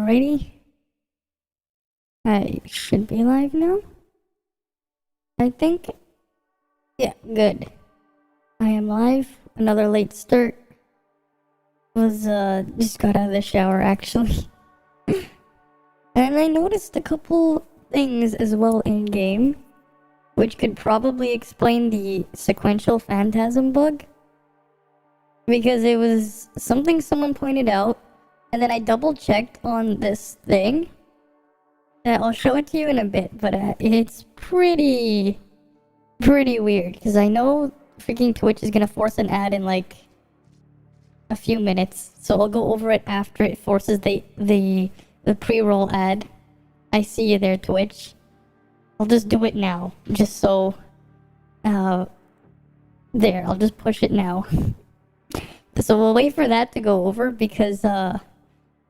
Alrighty. I should be live now. I think. Yeah, good. I am live. Another late start. Just got out of the shower actually. And I noticed a couple things as well in game, which could probably explain the sequential phantasm bug. Because it was something someone pointed out, and then I double checked on this thing. I'll show it to you in a bit, but it's pretty weird. Because I know freaking Twitch is gonna force an ad in like a few minutes, so I'll go over it after it forces the pre-roll ad. I see you there, Twitch. I'll just do it now, just so. There, I'll just push it now. So we'll wait for that to go over because I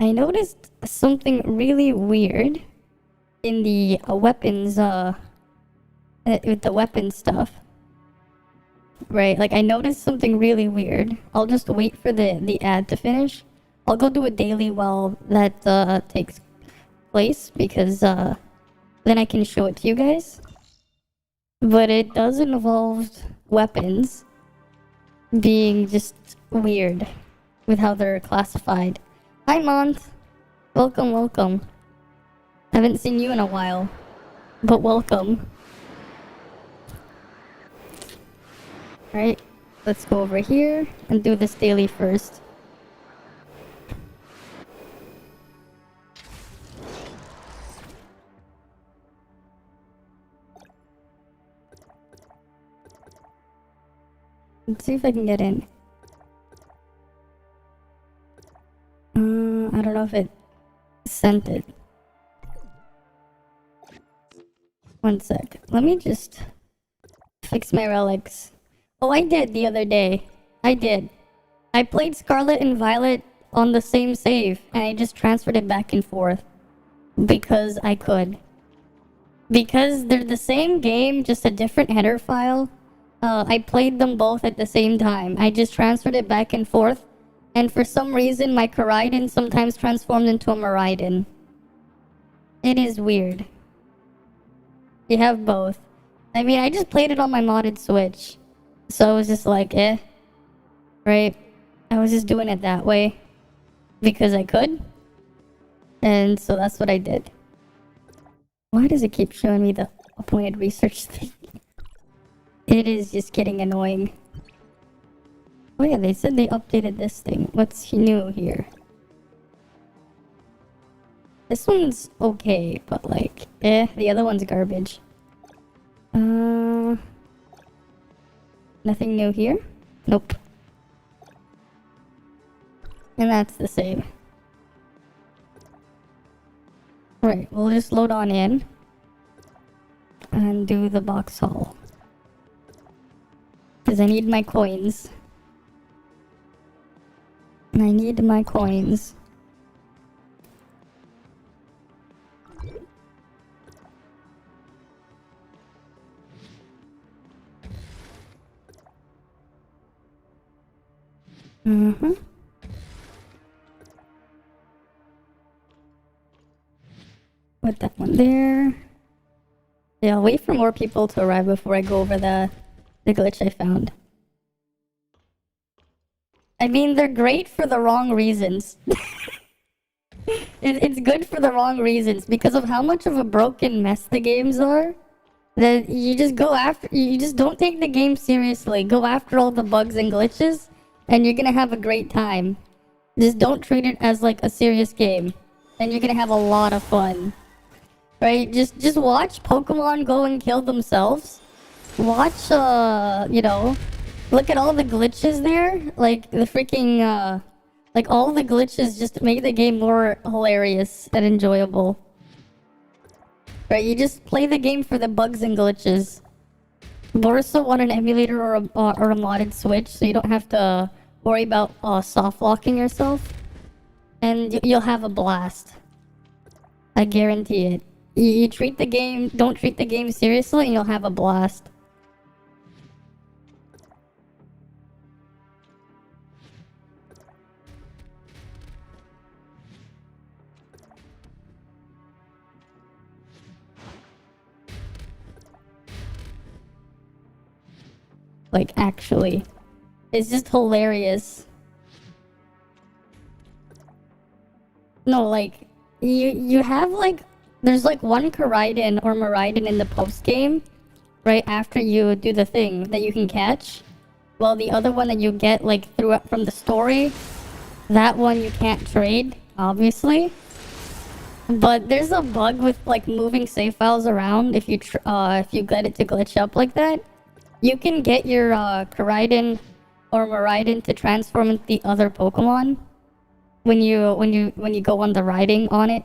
noticed something really weird in the weapons with the weapon stuff. Right, like I noticed something really weird. I'll just wait for the ad to finish. I'll go do a daily while that takes place because then I can show it to you guys. But it does involve weapons being just weird with how they're classified. Hi Mont! Welcome, welcome. Haven't seen you in a while, but welcome. Alright, let's go over here and do this daily first. Let's see if I can get in. I don't know if it sent it. One sec. Let me just fix my relics. Oh, I did the other day. I did. I played Scarlet and Violet on the same save, and I just transferred it back and forth. Because I could. Because they're the same game, just a different header file. I played them both at the same time. I just transferred it back and forth. And for some reason, my Koraidon sometimes transformed into a Miraidon. It is weird. You have both. I mean, I just played it on my modded Switch. So I was just like, eh. Right? I was just doing it that way. Because I could. And so that's what I did. Why does it keep showing me the appointed research thing? It is just getting annoying. Oh yeah, they said they updated this thing. What's new here? This one's okay, but like, the other one's garbage. Nothing new here? Nope. And that's the same. Right, we'll just load on in. And do the box haul. Because I need my coins. And I need my coins. Put that one there. Yeah, I'll wait for more people to arrive before I go over the glitch I found. I mean, they're great for the wrong reasons. It's good for the wrong reasons because of how much of a broken mess the games are. That you just go after, you just don't take the game seriously. Go after all the bugs and glitches, and you're gonna have a great time. Just don't treat it as like a serious game, and you're gonna have a lot of fun. Right? Just watch Pokemon go and kill themselves. Watch, you know, look at all the glitches there. Like the freaking, like all the glitches just make the game more hilarious and enjoyable. Right, you just play the game for the bugs and glitches. Borsa on an emulator or a modded Switch, so you don't have to worry about soft locking yourself, and you'll have a blast. I guarantee it. You treat the game, don't treat the game seriously, and you'll have a blast. Like, actually. It's just hilarious. No, like, you have, like, there's, like, one Koraidon or Miraidon in the post-game, right after you do the thing that you can catch. Well, the other one that you get, like, from the story, that one you can't trade, obviously. But there's a bug with, like, moving save files around if you get it to glitch up like that. You can get your Koraidon or Miraidon to transform into the other Pokemon when you go on the riding on it.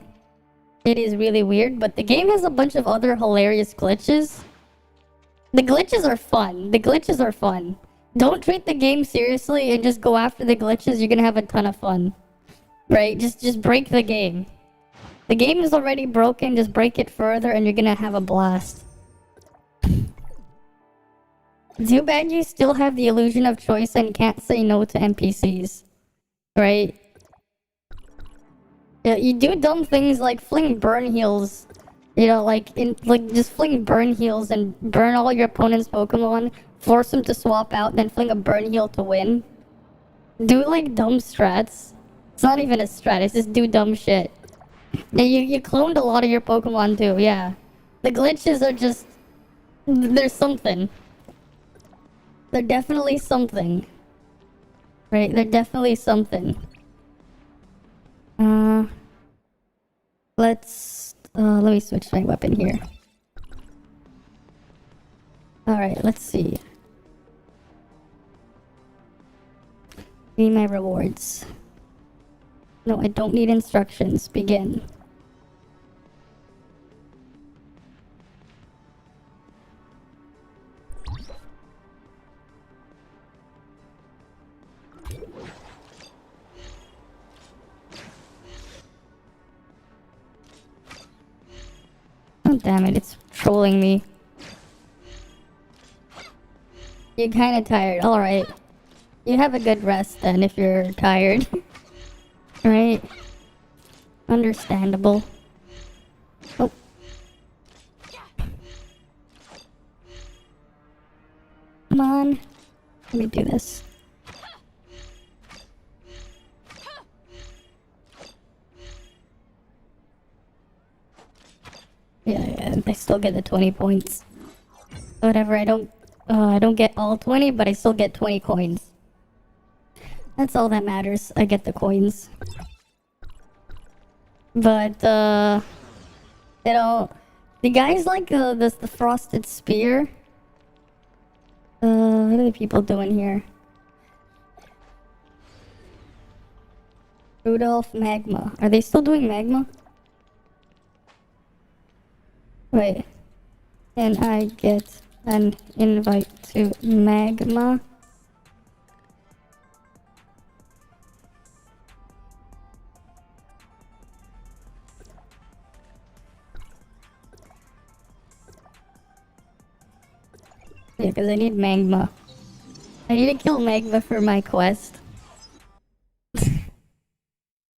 It is really weird, but the game has a bunch of other hilarious glitches. The glitches are fun. The glitches are fun. Don't treat the game seriously and just go after the glitches. You're gonna have a ton of fun. Right? Just break the game. The game is already broken. Just break it further and you're gonna have a blast. Too bad you still have the illusion of choice and can't say no to NPCs. Right? Yeah, you do dumb things like fling burn heals. You know, just fling burn heals and burn all your opponent's Pokemon. Force them to swap out, then fling a burn heal to win. Do, like, dumb strats. It's not even a strat, it's just do dumb shit. Yeah, you cloned a lot of your Pokemon too, yeah. The glitches are just... There's something. They're definitely something. Right, they're definitely something. Let me switch my weapon here. Alright, let's see. Need my rewards. No, I don't need instructions. Begin. Oh, damn it, it's trolling me. You're kinda tired. Alright. You have a good rest then if you're tired. Right? Understandable. Oh. Come on. Let me do this. Yeah, I still get the 20 points. Whatever, I don't get all 20, but I still get 20 coins. That's all that matters. I get the coins. But, you know, the guys like the Frosted Spear. What are the people doing here? Rudolph Magma. Are they still doing Magma? Wait. Can I get an invite to Magma? Yeah, because I need Magma. I need to kill Magma for my quest.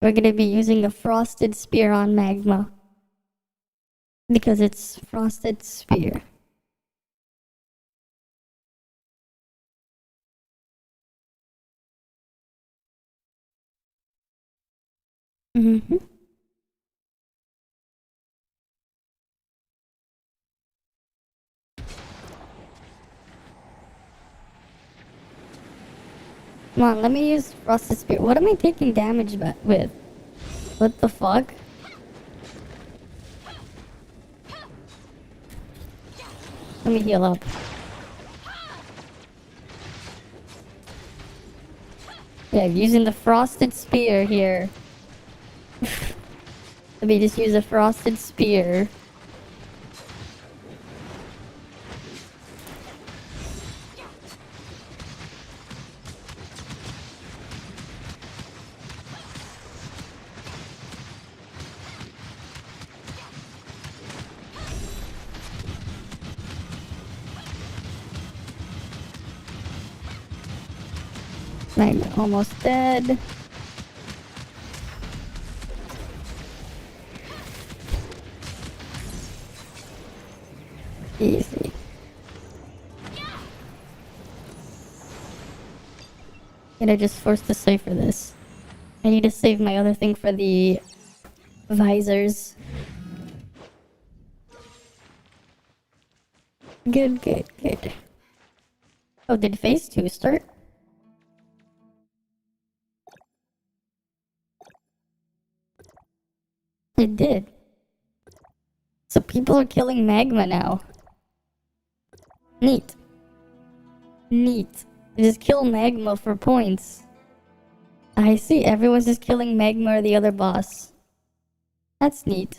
We're gonna be using a Frosted Spear on Magma. Because it's Frosted Spear. Mm-hmm. Come on, let me use Frosted Spear. What am I taking damage with? What the fuck? Let me heal up. Yeah, using the Frosted Spear here. Let me just use a Frosted Spear. I'm almost dead. Easy. Gonna just force to save for this. I need to save my other thing for the visors. Good, good, good. Oh, did phase 2 start? It did. So people are killing magma now. Neat. Neat. Just kill magma for points. I see, everyone's just killing magma or the other boss. That's neat.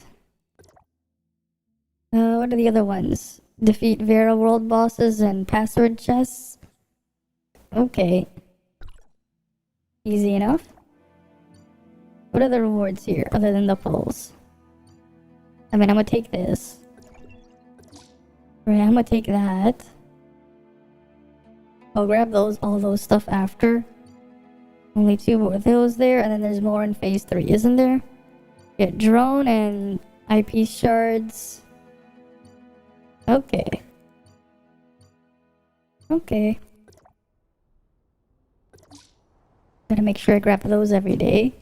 What are the other ones? Defeat Vera world bosses and password chests? Okay. Easy enough. What are the rewards here, other than the pulls? I mean, I'm gonna take this. Right, I'm gonna take that. I'll grab those, all those stuff after. Only 2 more of those there, and then there's more in phase 3, isn't there? Get drone and IP shards. Okay. Okay. Gotta make sure I grab those every day.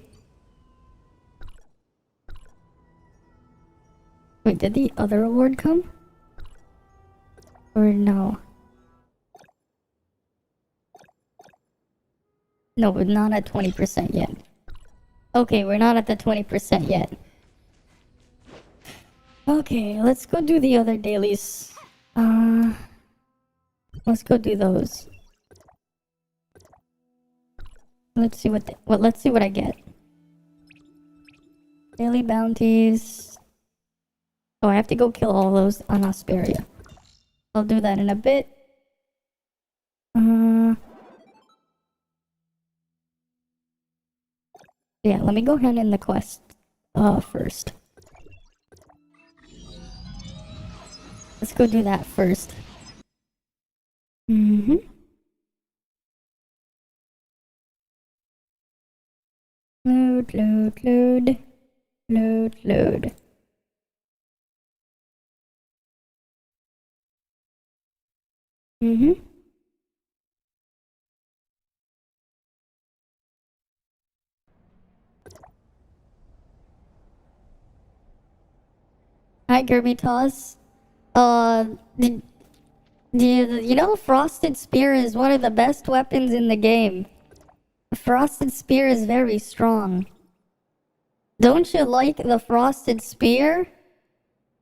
Wait, did the other reward come? Or no? No, we're not at 20% yet. Okay, we're not at the 20% yet. Okay, let's go do the other dailies. Let's go do those. Let's see let's see what I get. Daily bounties. Oh, I have to go kill all those on Asperia. I'll do that in a bit. Yeah, let me go hand in the quest first. Let's go do that first. Load, load, load. Load, load. Hi, Kirby Toss. Did you know Frosted Spear is one of the best weapons in the game? Frosted Spear is very strong. Don't you like the Frosted Spear?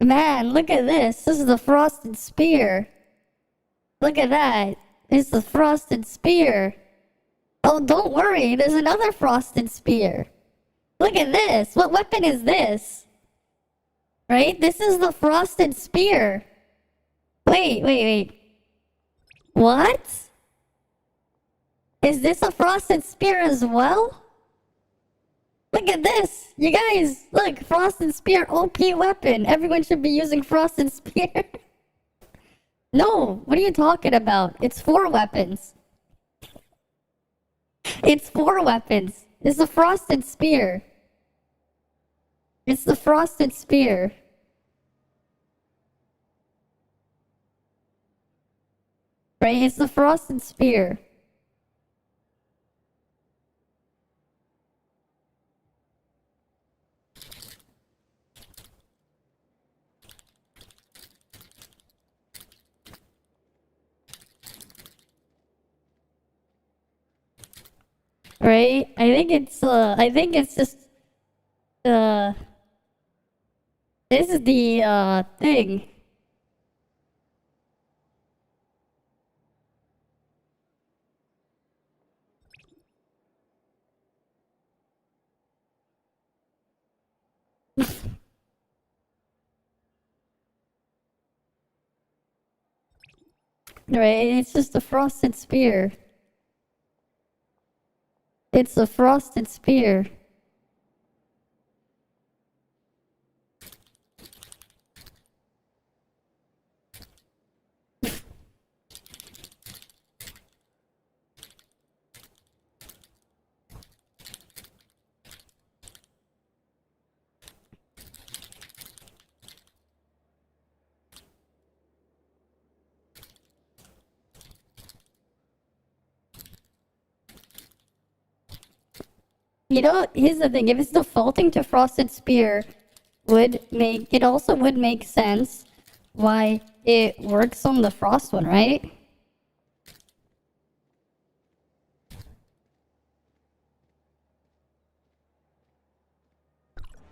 Man, look at this. This is the Frosted Spear. Look at that. It's the Frosted Spear. Oh, don't worry. There's another Frosted Spear. Look at this. What weapon is this? Right? This is the Frosted Spear. Wait. What? Is this a Frosted Spear as well? Look at this. You guys, look. Frosted Spear OP weapon. Everyone should be using Frosted Spear. No, what are you talking about? It's 4 weapons. It's 4 weapons. It's the Frosted Spear. It's the Frosted Spear. Right? It's the Frosted Spear. Right? I think it's just, this is the, thing. Right? It's just a Frosted Spear. It's a Frosted Spear. You know, here's the thing. If it's defaulting to Frosted Spear, it also would make sense why it works on the Frost one, right?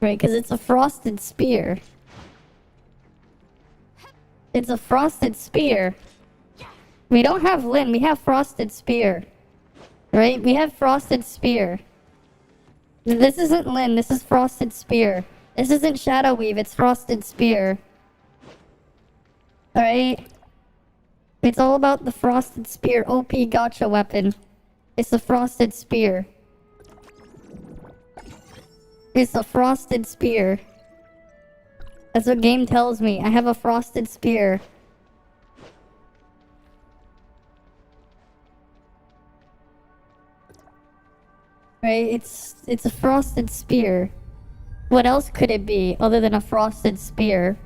Right, because it's a Frosted Spear. It's a Frosted Spear. We don't have Lin, we have Frosted Spear. Right? We have Frosted Spear. This isn't Lin, this is Frosted Spear. This isn't Shadow Weave, it's Frosted Spear. Alright? It's all about the Frosted Spear OP gotcha weapon. It's a Frosted Spear. It's a Frosted Spear. That's what game tells me. I have a Frosted Spear. Right? It's a Frosted Spear. What else could it be other than a Frosted Spear?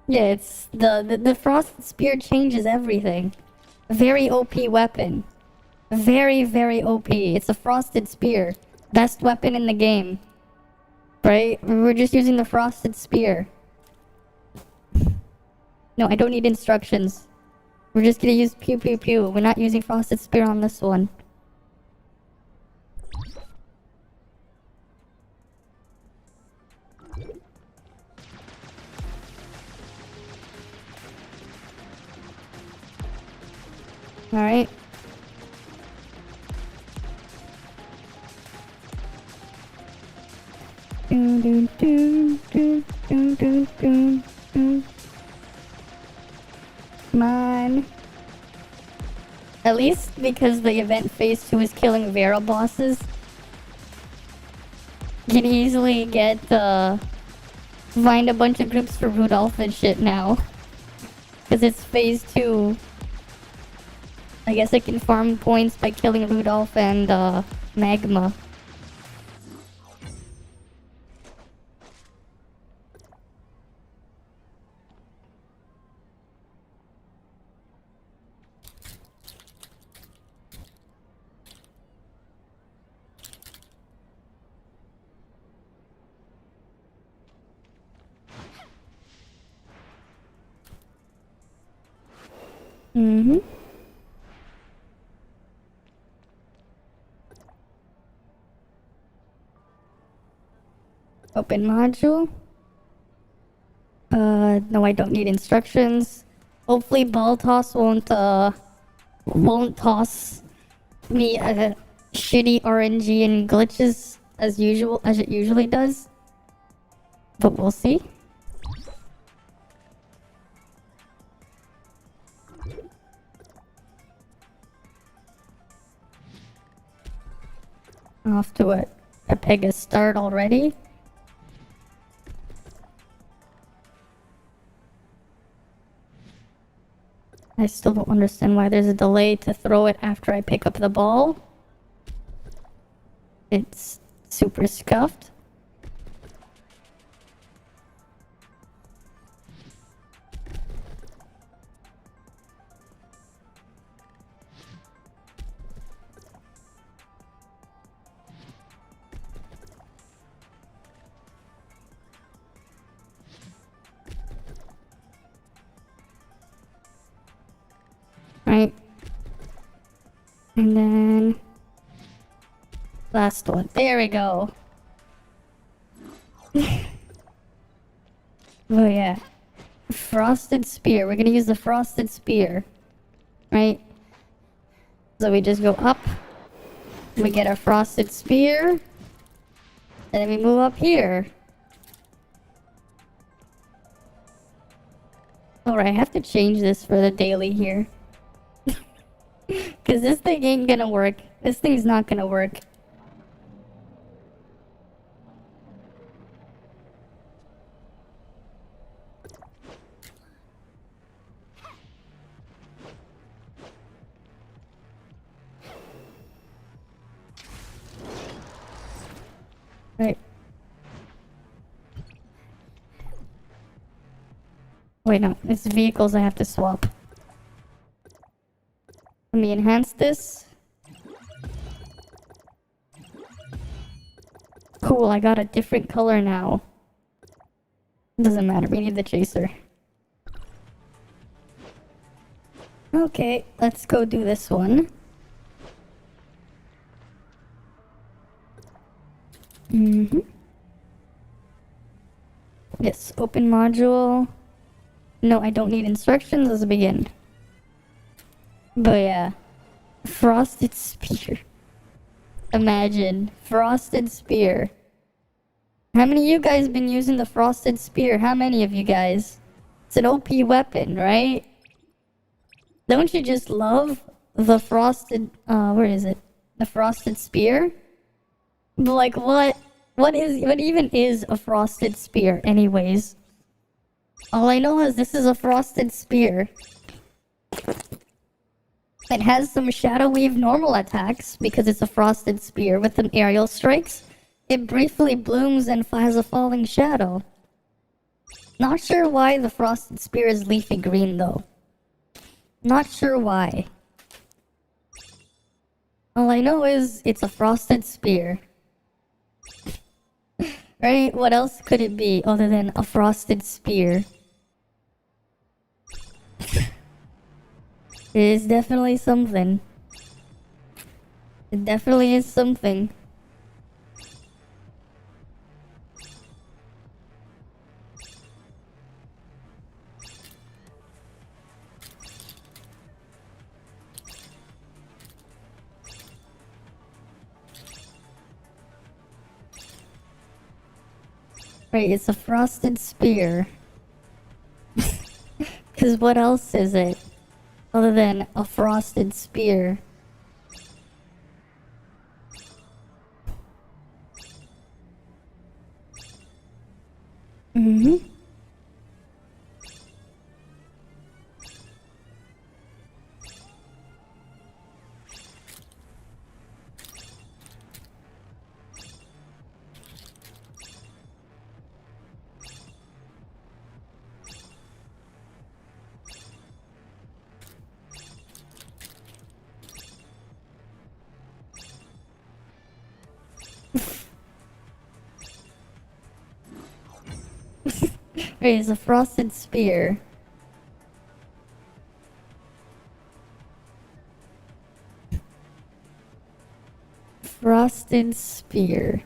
Yeah, it's the Frosted Spear changes everything. Very OP weapon. Very, very OP. It's a Frosted Spear. Best weapon in the game. Right? We're just using the Frosted Spear. No, I don't need instructions. We're just gonna use pew pew pew. We're not using Frosted Spear on this one. Alright. Come on. At least because the event phase 2 is killing Vera bosses, you can easily get find a bunch of groups for Rudolph and shit now. Because it's phase 2. I guess I can farm points by killing Rudolph and Magma. Mm-hmm. Open module. No, I don't need instructions. Hopefully ball toss won't toss me shitty RNG and glitches as usual, as it usually does. But we'll see. Off to a Pegasus start already. I still don't understand why there's a delay to throw it after I pick up the ball. It's super scuffed. Right. And then last one. There we go. Oh yeah. Frosted Spear. We're gonna use the Frosted Spear. Right? So we just go up. We get our Frosted Spear. And then we move up here. Alright, I have to change this for the daily here. Because this thing ain't gonna work. This thing's not gonna work. Right. Wait, no. It's vehicles I have to swap. Let me enhance this. Cool, I got a different color now. Doesn't matter, we need the chaser. Okay, let's go do this one. Yes, open module. No, I don't need instructions. Let's begin. But yeah. Frosted spear. Imagine. Frosted spear. How many of you guys been using the frosted spear? How many of you guys? It's an OP weapon, right? Don't you just love the frosted, where is it? The frosted spear? But like, what even is a frosted spear anyways? All I know is this is a frosted spear. It has some Shadow Weave normal attacks because it's a frosted spear with some aerial strikes. It briefly blooms and has a falling shadow. Not sure why the frosted spear is leafy green though. Not sure why. All I know is it's a frosted spear. Right? What else could it be other than a frosted spear? It is definitely something. It definitely is something. Right, it's a frosted spear. Cause what else is it? Other than a frosted spear. Right, it's a frosted spear. Frosted spear.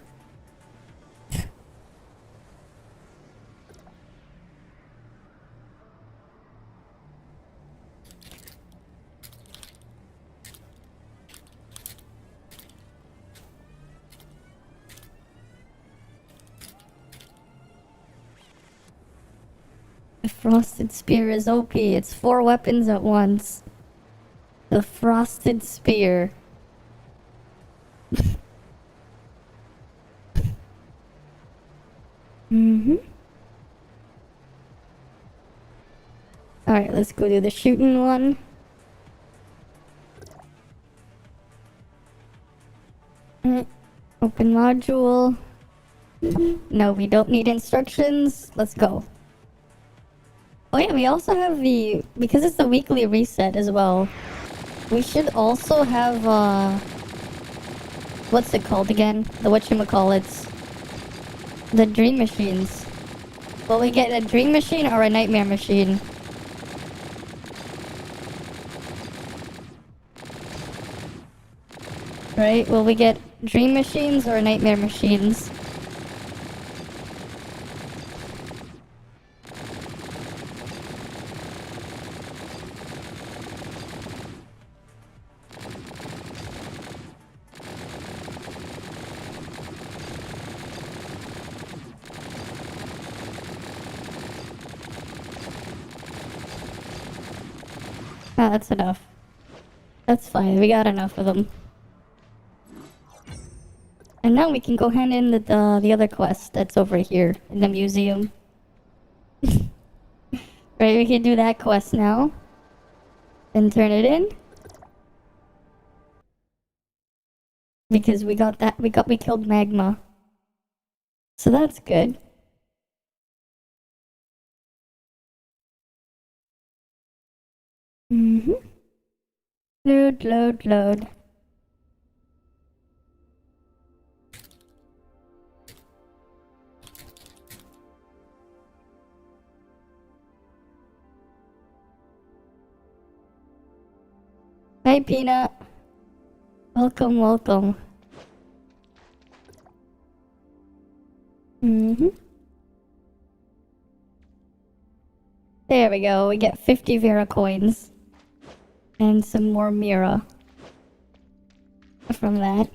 The frosted spear is OP. It's 4 weapons at once. The frosted spear. Alright, let's go do the shooting one. Open module. No, we don't need instructions. Let's go. Oh yeah, we also have the... Because it's the weekly reset as well. We should also have, what's it called again? The whatchamacallits. The dream machines. Will we get a dream machine or a nightmare machine? Right? Will we get dream machines or nightmare machines? Ah, that's enough. That's fine, we got enough of them. And now we can go hand in the other quest that's over here in the museum. Right, we can do that quest now. And turn it in. Because we got that, we killed Magma. So that's good. Load, load, load. Hi, Peanut. Welcome, welcome. There we go. We get 50 Vera coins. And some more Mira. From that.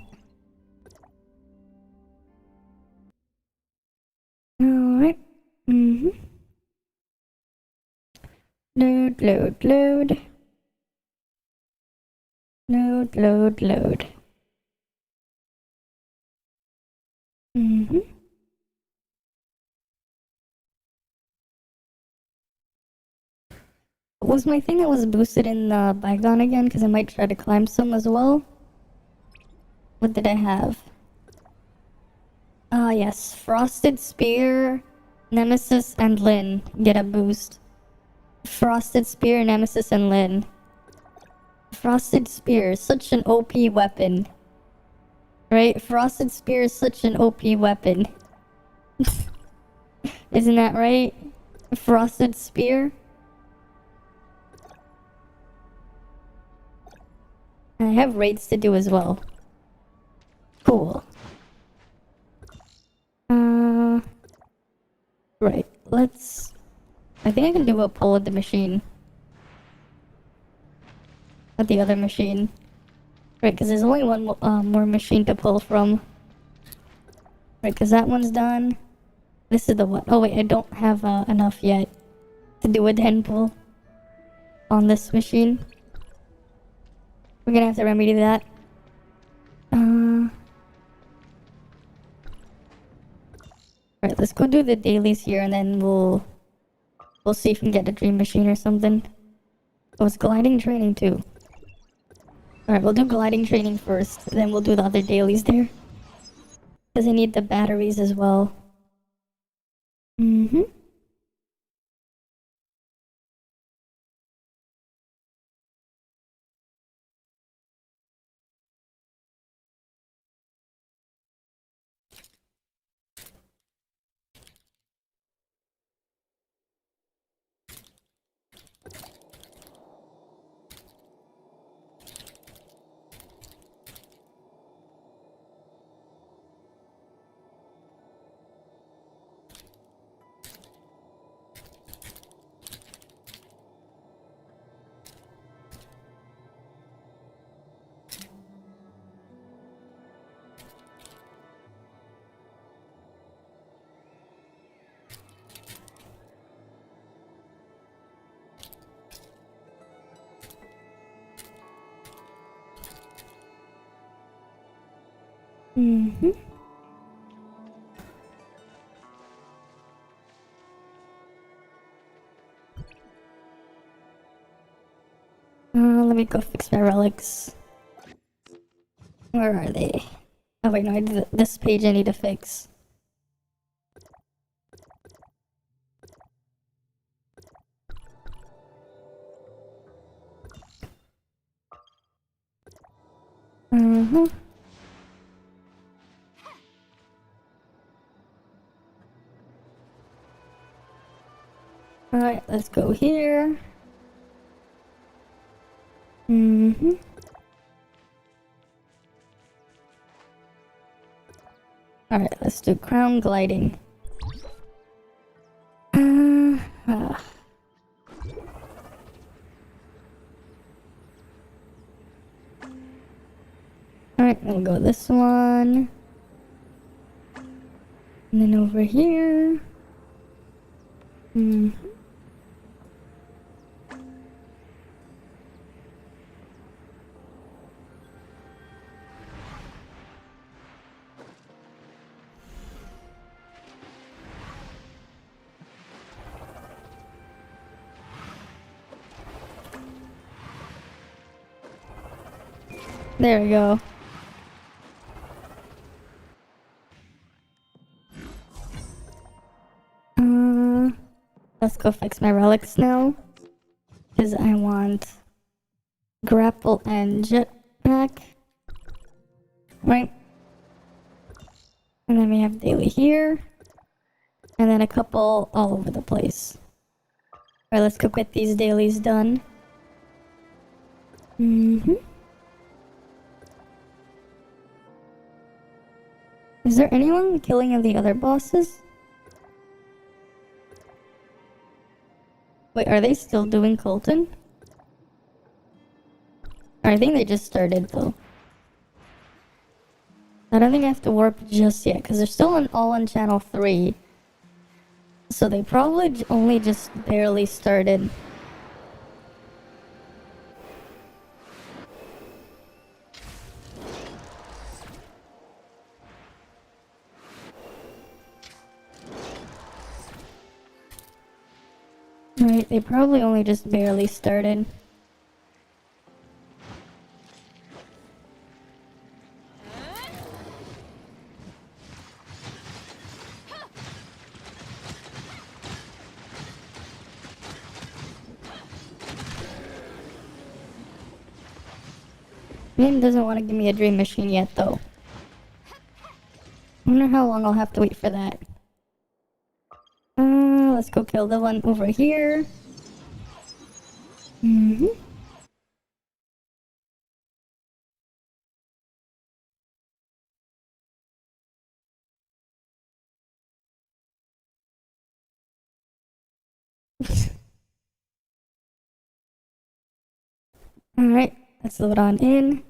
Alright. Load, load, load. Load, load, load. Was my thing that was boosted in the bygone again? Because I might try to climb some as well. What did I have? Ah, yes. Frosted Spear, Nemesis, and Lyn get a boost. Frosted Spear, Nemesis, and Lyn. Frosted Spear is such an OP weapon. Right? Frosted Spear is such an OP weapon. Isn't that right? Frosted Spear? I have raids to do as well. Cool. Right. Let's... I think I can do a pull at the machine. At the other machine. Right, because there's only one more machine to pull from. Right, because that one's done. This is the one. Oh wait, I don't have enough yet to do a den pull on this machine. We're gonna have to remedy that. Right, let's go do the dailies here and then we'll see if we can get a dream machine or something. Oh, it's gliding training too. Alright, we'll do gliding training first, then we'll do the other dailies there. Because I need the batteries as well. Let me go fix my relics. Where are they? Oh wait, no, this page I need to fix. Alright, let's go here. Alright, let's do crown gliding. Alright, we'll go this one. And then over here. There we go. Let's go fix my relics now. Because I want grapple and jetpack. Right. And then we have daily here. And then a couple all over the place. Alright, let's go get these dailies done. Is there anyone killing the other bosses? Wait, are they still doing Colton? I think they just started though. I don't think I have to warp just yet because they're still all on channel 3. So they probably only just barely started. Right, they probably only just barely started. Game doesn't want to give me a dream machine yet though. I wonder how long I'll have to wait for that. Let's go kill the one over here. Alright, let's load on in.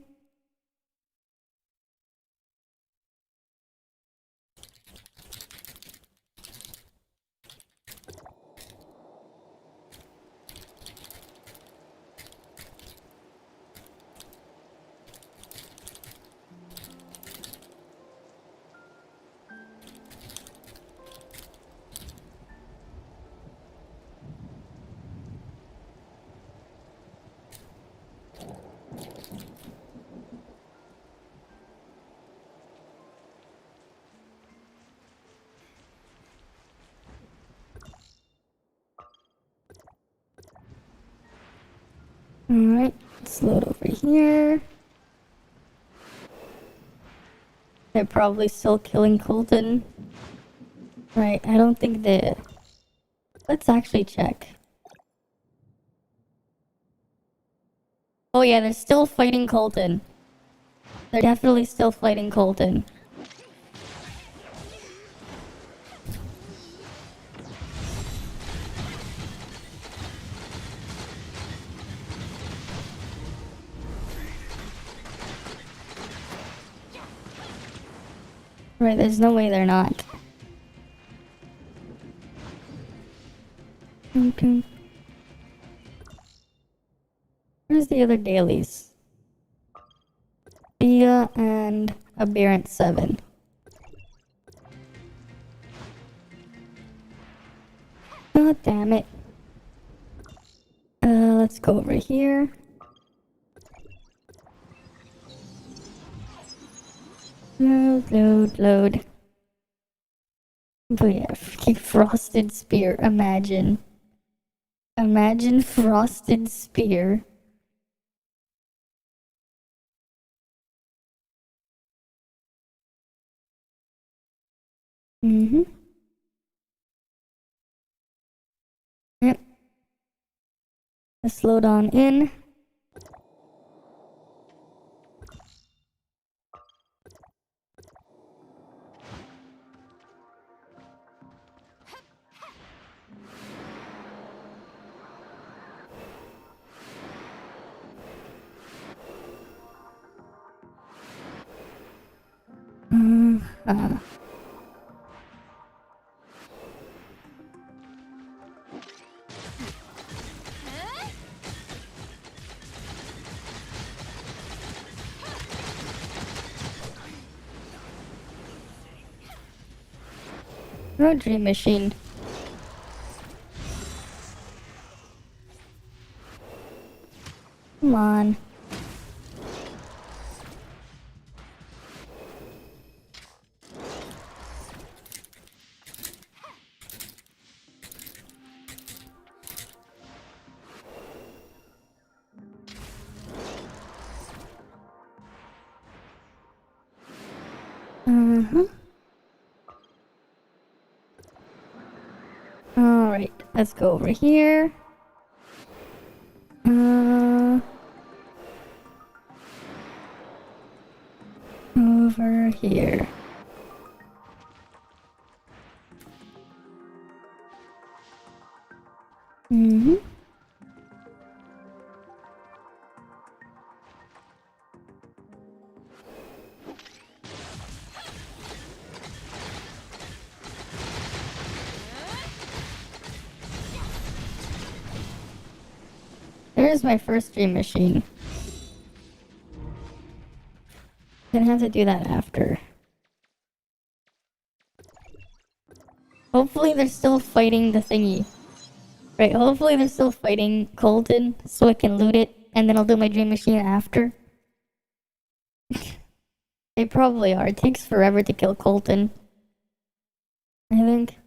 Alright, let's load over here. They're probably still killing Colton. Right, I don't think they... Let's actually check. Oh yeah, they're still fighting Colton. They're definitely still fighting Colton. Right, there's no way they're not. Okay. Where's the other dailies? Bia and Aberrant 7. God damn it. Let's go over here. Load. But yeah, freaking Frosted Spear, imagine. Imagine Frosted Spear. Yep. Let's load on in. No dream machine. Come on. Uh-huh. Alright, let's go over here. Over here. Mm-hmm. There's my first dream machine. Gonna have to do that after. Hopefully they're still fighting the thingy. Right, hopefully they're still fighting Colton so I can loot it and then I'll do my dream machine after. They probably are. It takes forever to kill Colton, I think.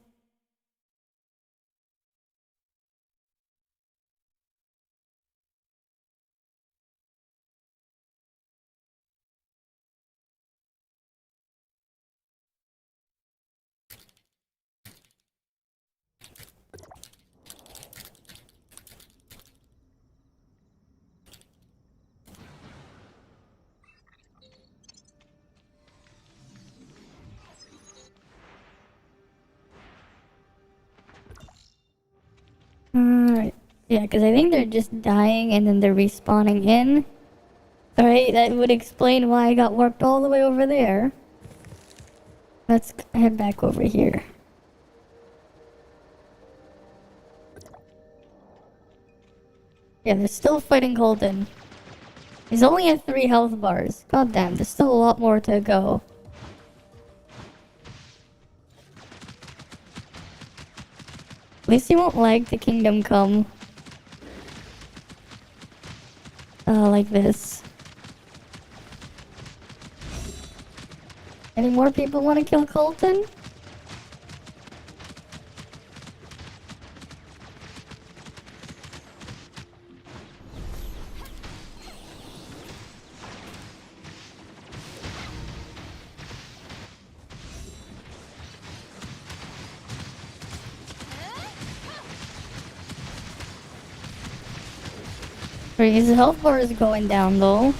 Alright. Yeah, because I think they're just dying and then they're respawning in. Alright, that would explain why I got warped all the way over there. Let's head back over here. Yeah, they're still fighting Colton. He's only at 3 health bars. God damn, there's still a lot more to go. At least he won't lag to Kingdom Come. Like this. Any more people want to kill Colton? Right, his health bar is going down though.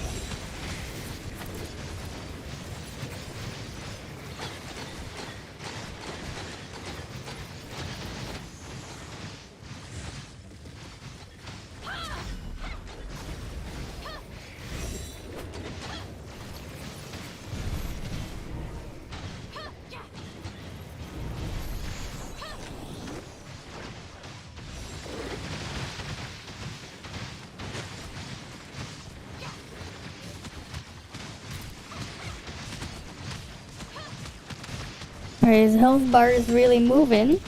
Alright, his health bar is really moving.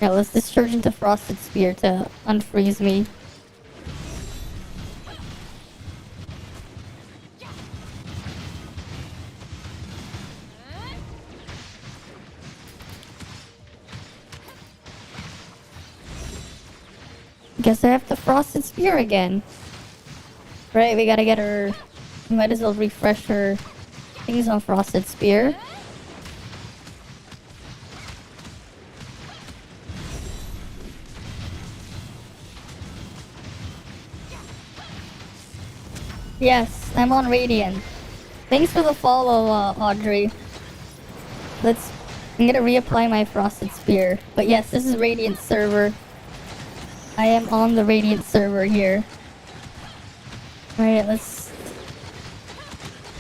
Yeah, let's discharge into Frosted Spear to unfreeze me. Guess I have to Frosted Spear again. Right, we gotta get her... Might as well refresh her things on Frosted Spear. Yes, I'm on Radiant. Thanks for the follow, Audrey. I'm gonna reapply my Frosted Spear. But yes, this is Radiant server. I am on the Radiant server here. Alright,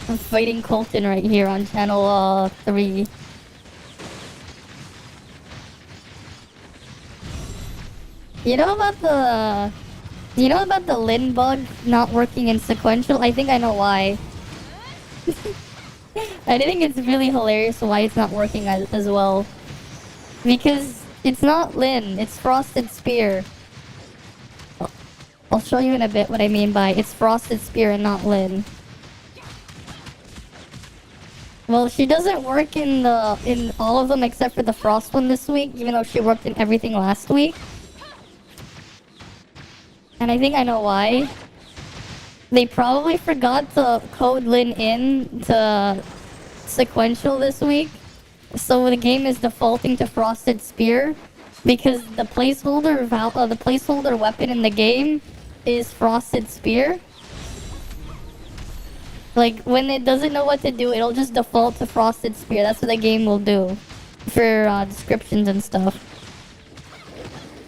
I'm fighting Colton right here on channel 3. You know about the Lin bug not working in sequential? I think I know why. I think it's really hilarious why it's not working as well. Because it's not Lin, it's Frosted Spear. I'll show you in a bit what I mean by it's Frosted Spear and not Lin. Well, she doesn't work in all of them except for the Frost one this week, even though she worked in everything last week. And I think I know why. They probably forgot to code Lin in to sequential this week, so the game is defaulting to Frosted Spear because the placeholder weapon in the game is Frosted Spear. Like when it doesn't know what to do, it'll just default to Frosted Spear. That's what the game will do for descriptions and stuff.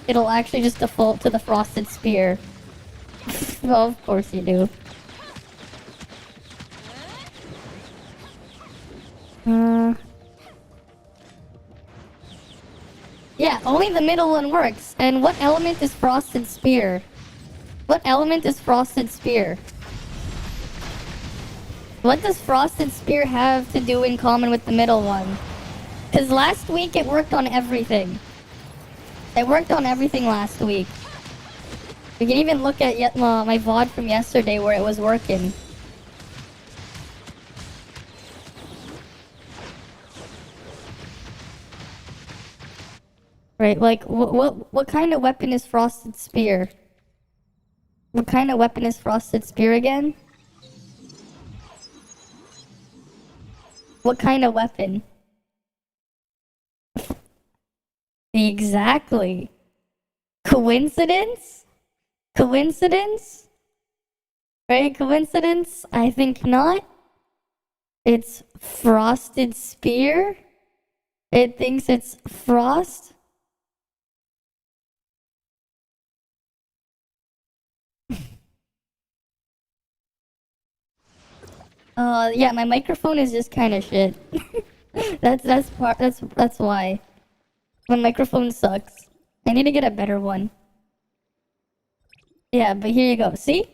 It'll actually just default to the Frosted Spear. Well, of course you do. Yeah, only the middle one works. And what element is Frosted Spear? What element is Frosted Spear? What does Frosted Spear have to do in common with the middle one? Because last week it worked on everything. It worked on everything last week. You can even look at my VOD from yesterday where it was working. Right, like, what kind of weapon is Frosted Spear? What kind of weapon is Frosted Spear again? What kind of weapon? Exactly. Coincidence? Coincidence? Right, coincidence? I think not. It's Frosted Spear? It thinks it's Frost? Yeah, my microphone is just kind of shit. That's why. My microphone sucks. I need to get a better one. Yeah, but here you go. See?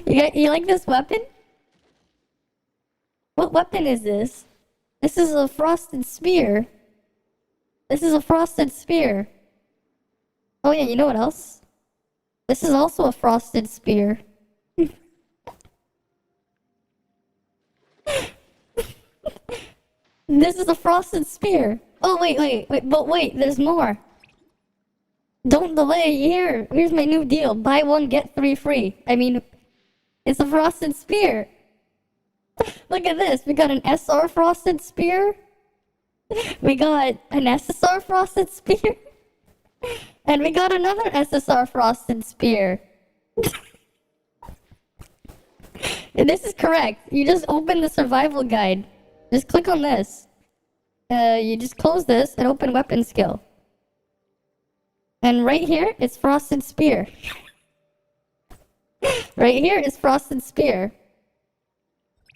You like this weapon? What weapon is this? This is a Frosted Spear. This is a Frosted Spear. Oh yeah, you know what else? This is also a Frosted Spear. This is a Frosted Spear. Oh, wait, there's more. Don't delay, here's my new deal. Buy one, get 3 free. I mean, it's a Frosted Spear. Look at this, we got an SR Frosted Spear. We got an SSR Frosted Spear. And we got another SSR Frosted Spear. And this is correct. You just open the survival guide. Just click on this. You just close this and open weapon skill. And right here, it's Frosted Spear. Right here is Frosted Spear.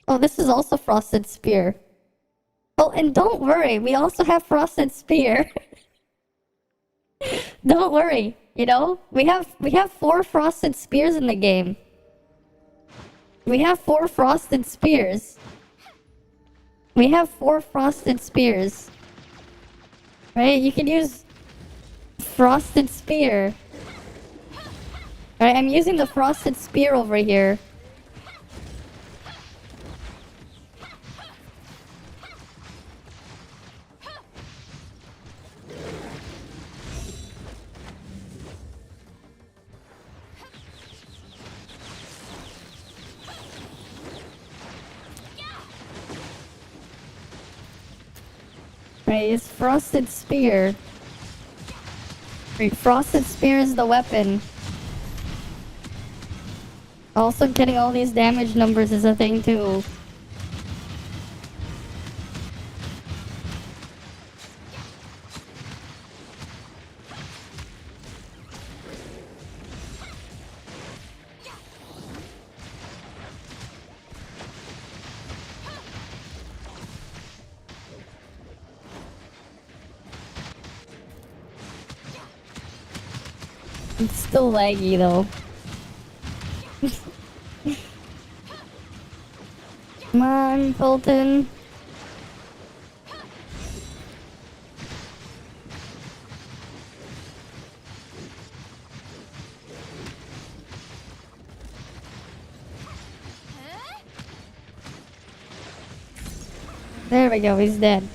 Oh, this is also Frosted Spear. Oh, and don't worry, we also have Frosted Spear. Don't worry, you know, we have 4 Frosted Spears in the game. We have 4 Frosted Spears. We have 4 Frosted Spears. Right, you can use Frosted Spear. Alright, I'm using the Frosted Spear over here. Right, it's Frosted Spear. Right, Frosted Spear is the weapon. Also, getting all these damage numbers is a thing too. It's still laggy though. Come on, Fulton. There we go, he's dead.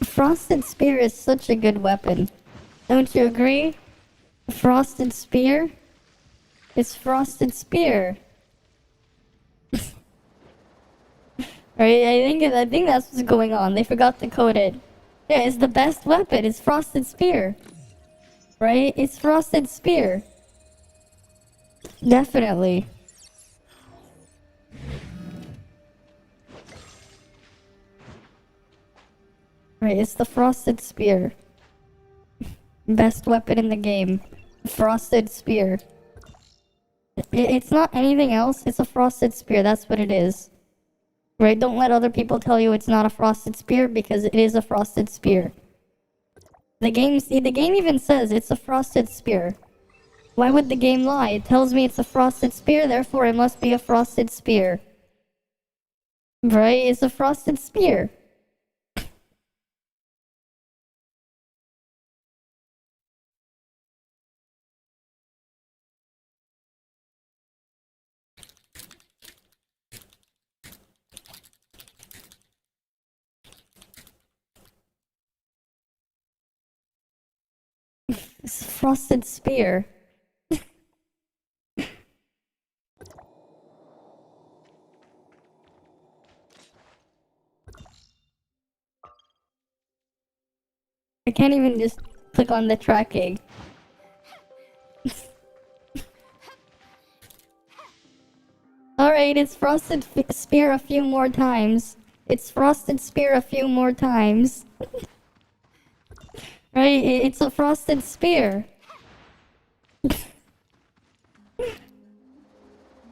Frosted Spear is such a good weapon. Don't you agree? Frosted Spear? It's Frosted Spear. Right, I think that's what's going on. They forgot to code it. Yeah, it's the best weapon. It's Frosted Spear. Right? It's Frosted Spear. Definitely. Right, it's the Frosted Spear. Best weapon in the game. Frosted Spear. It's not anything else. It's a Frosted Spear. That's what it is. Right? Don't let other people tell you it's not a Frosted Spear, because it is a Frosted Spear. The game even says it's a Frosted Spear. Why would the game lie? It tells me it's a Frosted Spear, therefore it must be a Frosted Spear. Right? It's a Frosted Spear. It's a Frosted Spear. I can't even just click on the tracking. Alright, it's Frosted Spear a few more times. It's Frosted Spear a few more times. Right, it's a Frosted Spear.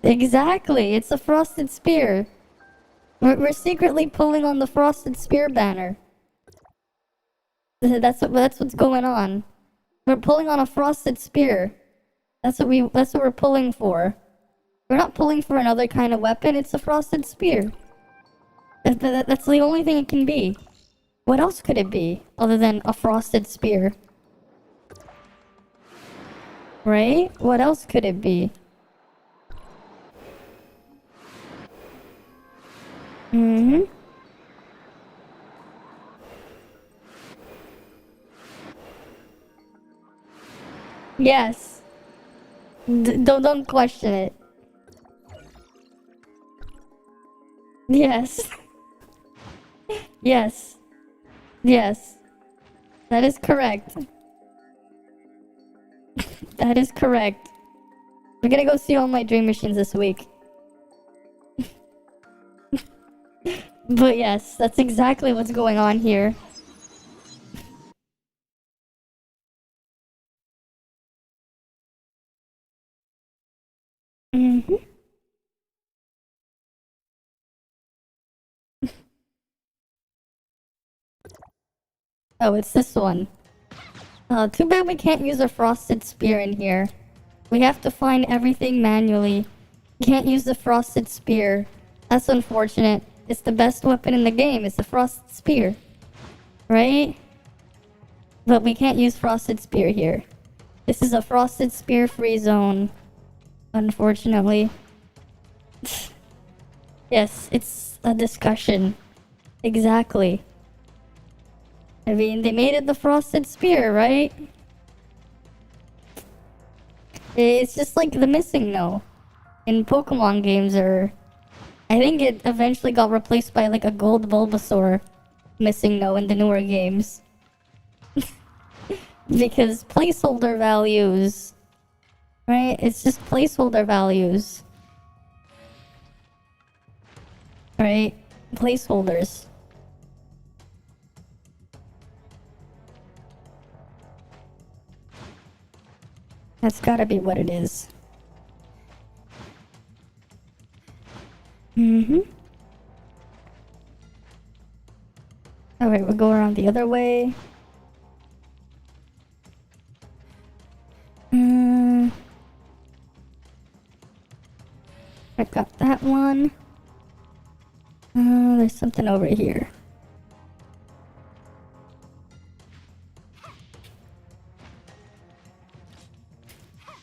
Exactly, it's a Frosted Spear. We're secretly pulling on the Frosted Spear banner. That's what's going on. We're pulling on a Frosted Spear. That's what we're pulling for. We're not pulling for another kind of weapon, it's a Frosted Spear. That's the only thing it can be. What else could it be other than a Frosted Spear? Right? What else could it be? Mm-hmm. Yes. Don't question it. Yes. Yes. Yes. That is correct. That is correct. We're gonna go see all my dream machines this week. But yes, that's exactly what's going on here. Mm-hmm. Oh, it's this one. Too bad we can't use a Frosted Spear in here. We have to find everything manually. Can't use the Frosted Spear. That's unfortunate. It's the best weapon in the game. It's the Frosted Spear. Right? But we can't use Frosted Spear here. This is a Frosted Spear free zone. Unfortunately. Yes, it's a discussion. Exactly. I mean, they made it the Frosted Spear, right? It's just like the missing no in Pokemon games, or I think it eventually got replaced by like a gold Bulbasaur missing no in the newer games. Because placeholder values, right? It's just placeholder values. Right? Placeholders. That's gotta be what it is. Mm-hmm. Alright, we'll go around the other way. I got that one. There's something over here.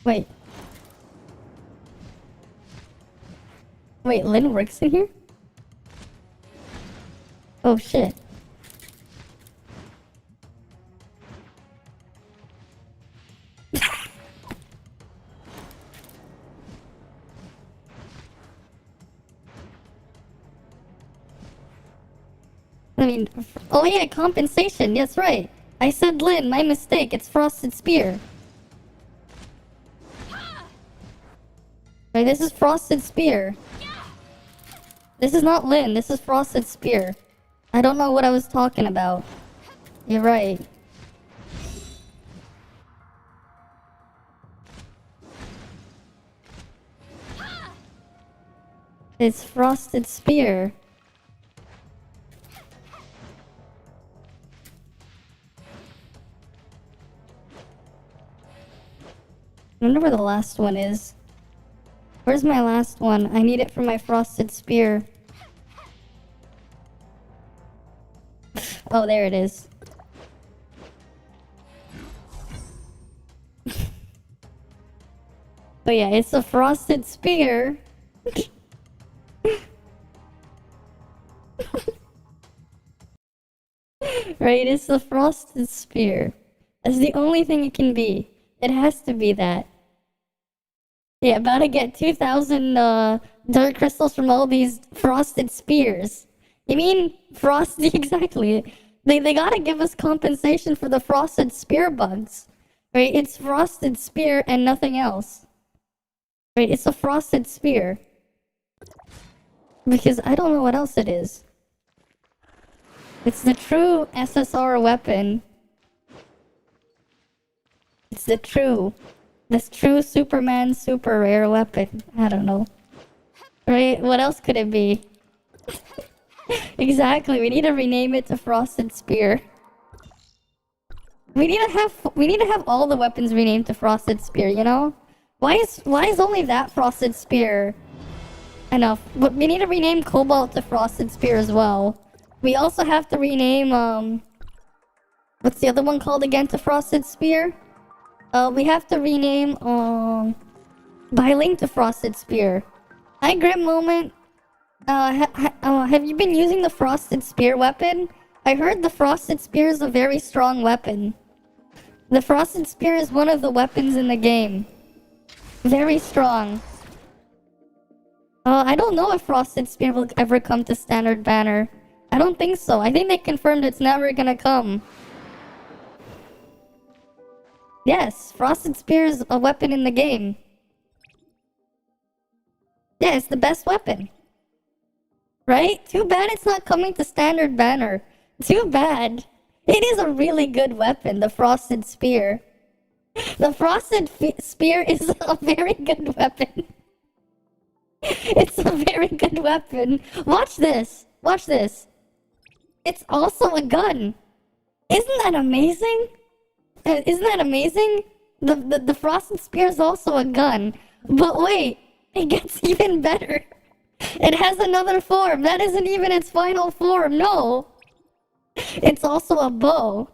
Wait. Wait, Lynn works in here? Oh shit. I mean, oh yeah, compensation. Yes, right. I said Lynn. My mistake. It's Frosted Spear. Right, this is Frosted Spear. This is not Lynn. This is Frosted Spear. I don't know what I was talking about. You're right. It's Frosted Spear. I wonder where the last one is. Where's my last one? I need it for my Frosted Spear. Oh, there it is. But yeah, it's a Frosted Spear. Right, it's the Frosted Spear. That's the only thing it can be. It has to be that. Yeah, about to get 2,000 dark crystals from all these Frosted Spears. You mean Frosty? Exactly. They gotta give us compensation for the Frosted Spear bugs. Right, it's Frosted Spear and nothing else. Right, it's a Frosted Spear. Because I don't know what else it is. It's the true SSR weapon. It's this true Superman super rare weapon. I don't know. Right? What else could it be? Exactly. We need to rename it to Frosted Spear. We need to have all the weapons renamed to Frosted Spear, you know? Why is only that Frosted Spear enough? But we need to rename Cobalt to Frosted Spear as well. We also have to rename what's the other one called again to Frosted Spear? We have to rename Bylink to Frosted Spear. Hi Grim Moment. Have you been using the Frosted Spear weapon? I heard the Frosted Spear is a very strong weapon. The Frosted Spear is one of the weapons in the game. Very strong. I don't know if Frosted Spear will ever come to Standard Banner. I don't think so. I think they confirmed it's never gonna come. Yes, Frosted Spear is a weapon in the game. Yeah, it's the best weapon. Right? Too bad it's not coming to Standard Banner. Too bad. It is a really good weapon, the Frosted Spear. The Frosted Spear is a very good weapon. It's a very good weapon. Watch this. Watch this. It's also a gun. Isn't that amazing? Isn't that amazing? The Frosted Spear is also a gun. But wait, it gets even better. It has another form. That isn't even its final form. No. It's also a bow.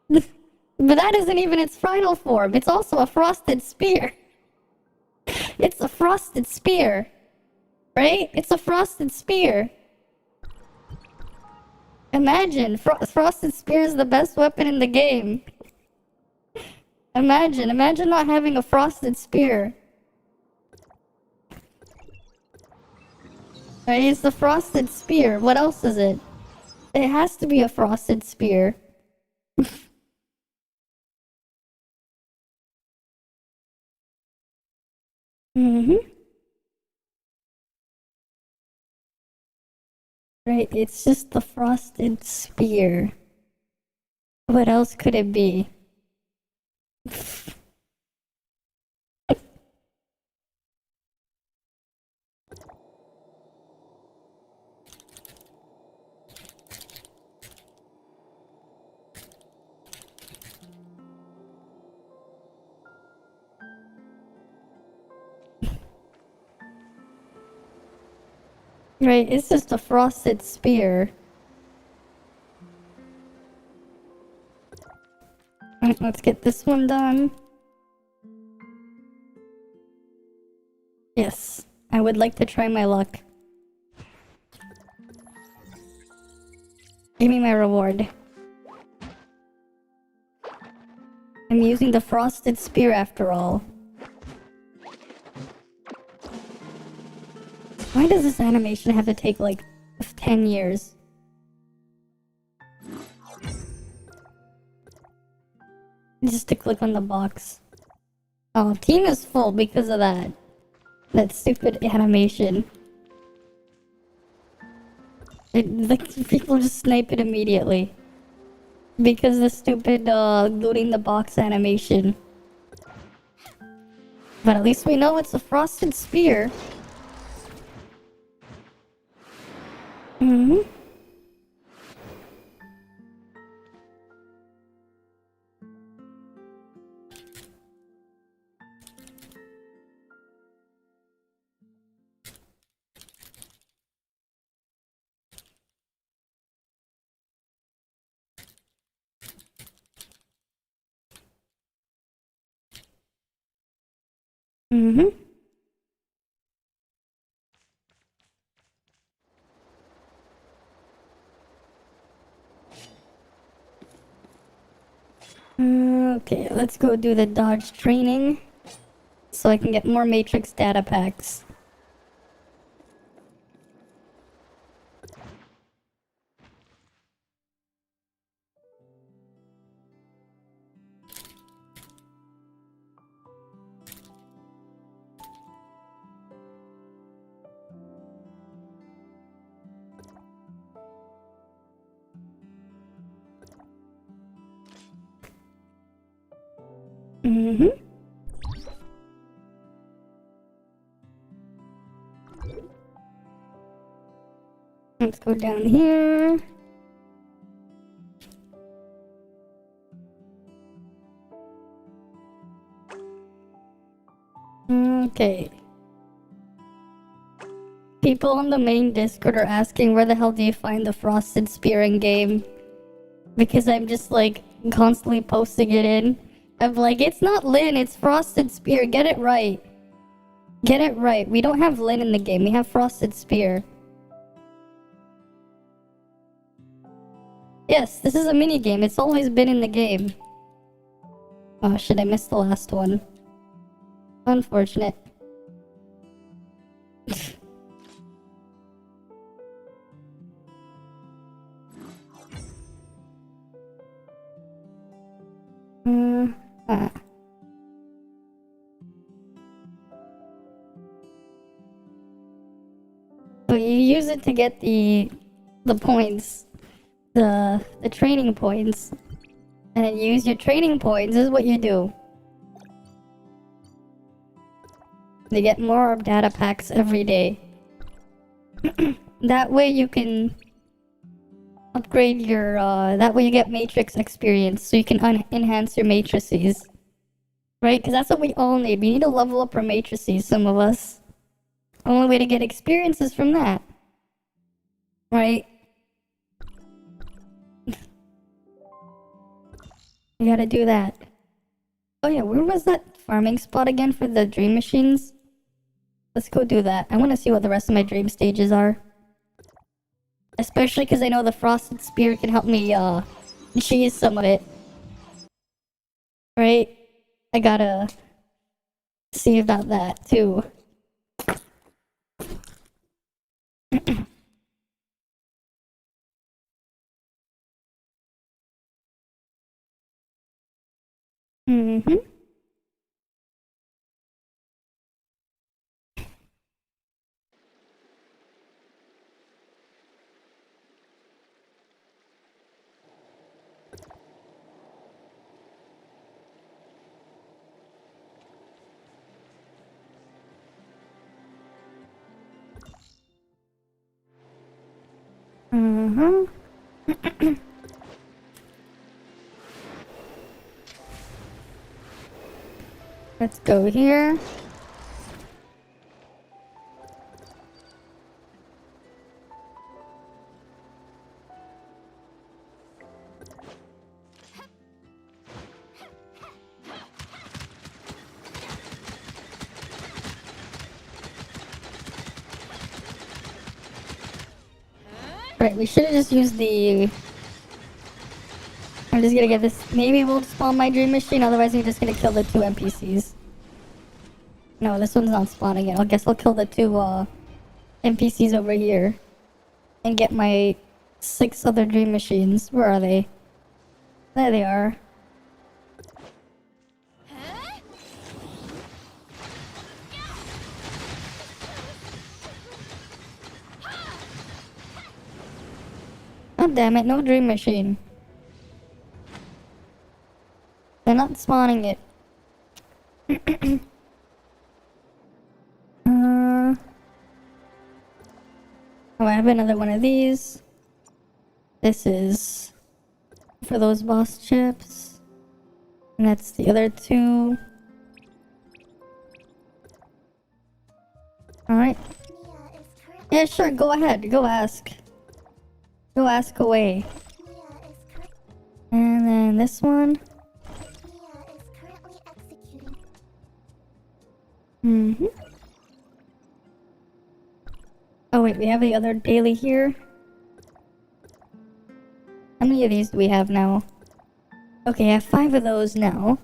But that isn't even its final form. It's also a Frosted Spear. It's a Frosted Spear. Right? It's a Frosted Spear. Imagine, Frosted Spear is the best weapon in the game. Imagine not having a Frosted Spear. Right, it's the Frosted Spear. What else is it? It has to be a Frosted Spear. Right, it's just the Frosted Spear. What else could it be? Right, it's just a Frosted Spear. Alright, let's get this one done. Yes, I would like to try my luck. Give me my reward. I'm using the Frosted Spear after all. Why does this animation have to take like 10 years? Just to click on the box. Oh, team is full because of that. That stupid animation. Like, people just snipe it immediately. Because the stupid, looting the box animation. But at least we know it's a frosted spear. Mm-hmm. Mm-hmm. Okay, let's go do the dodge training. So I can get more matrix data packs. Mm-hmm. Let's go down here. Okay. People on the main Discord are asking where the hell do you find the frosted spear in game? Because I'm just like constantly posting it in. I'm like, it's not Lynn, it's frosted spear. Get it right. Get it right. We don't have Lynn in the game. We have frosted spear. Yes, this is a mini game. It's always been in the game. Oh shit, I missed the last one. Unfortunate. Ah. So you use it to get the points. The training points. And then you use your training points. This is what you do. They get more data packs every day. That way you can upgrade your, that way you get matrix experience, so you can enhance your matrices. Right? Because that's what we all need. We need to level up our matrices, some of us. The only way to get experience is from that. Right? You gotta do that. Oh yeah, where was that farming spot again for the dream machines? Let's go do that. I want to see what the rest of my dream stages are. Especially because I know the frosted spear can help me, cheese some of it. Right? I gotta see about that, too. Mm-hmm. Mm-hmm. Let's go here. Right, we should have just used the... I'm just gonna get this... Maybe we'll spawn my dream machine, otherwise we're just gonna kill the 2 NPCs. No, this one's not spawning it. I guess I'll kill the 2, NPCs over here and get my 6 other dream machines. Where are they? There they are. Oh damn it, no dream machine. They're not spawning it. Oh, I have another one of these. This is for those boss chips. And that's the other 2. Alright. Yeah, sure, go ahead. Go ask. Go ask away. And then this one. Oh wait, we have the other daily here. How many of these do we have now? Okay, I have 5 of those now.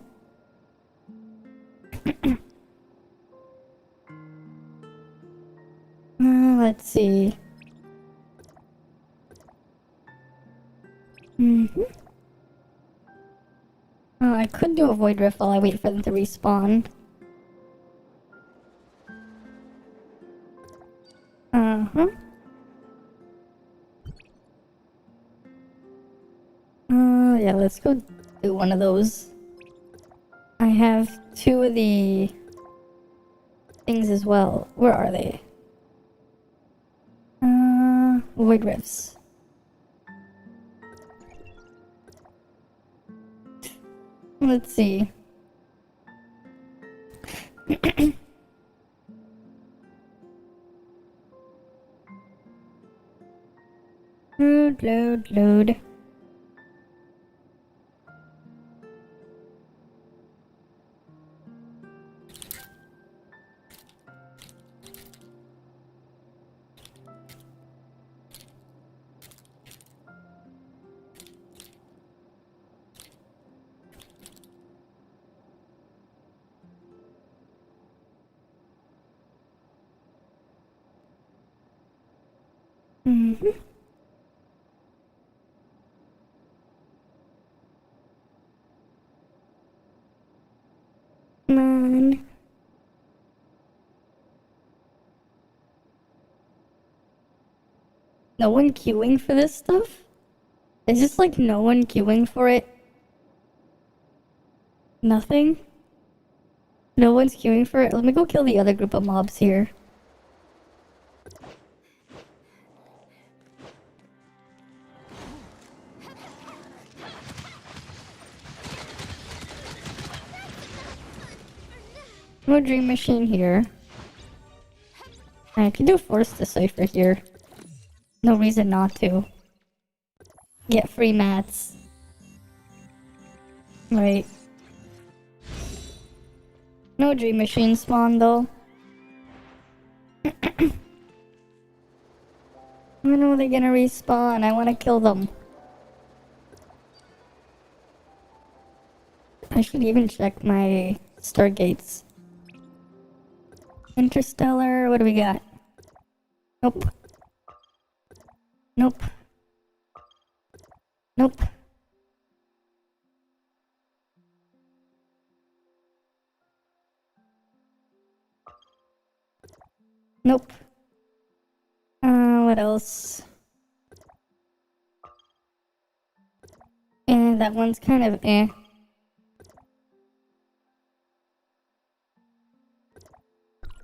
Let's see. Oh, I could do a void rift while I wait for them to respawn. Yeah, let's go do one of those. I have 2 of the things as well. Where are they? Void rifts. Let's see. Load. Man. No one queuing for this stuff? Is this like no one queuing for it? Nothing? No one's queuing for it? Let me go kill the other group of mobs here. No dream machine here. I can do force decipher here. No reason not to. Get free mats. Right. No dream machine spawn though. When are they gonna respawn? I wanna kill them. I should even check my stargates. Interstellar, what do we got? Nope. Nope. Nope. Nope. What else? Eh, that one's kind of eh.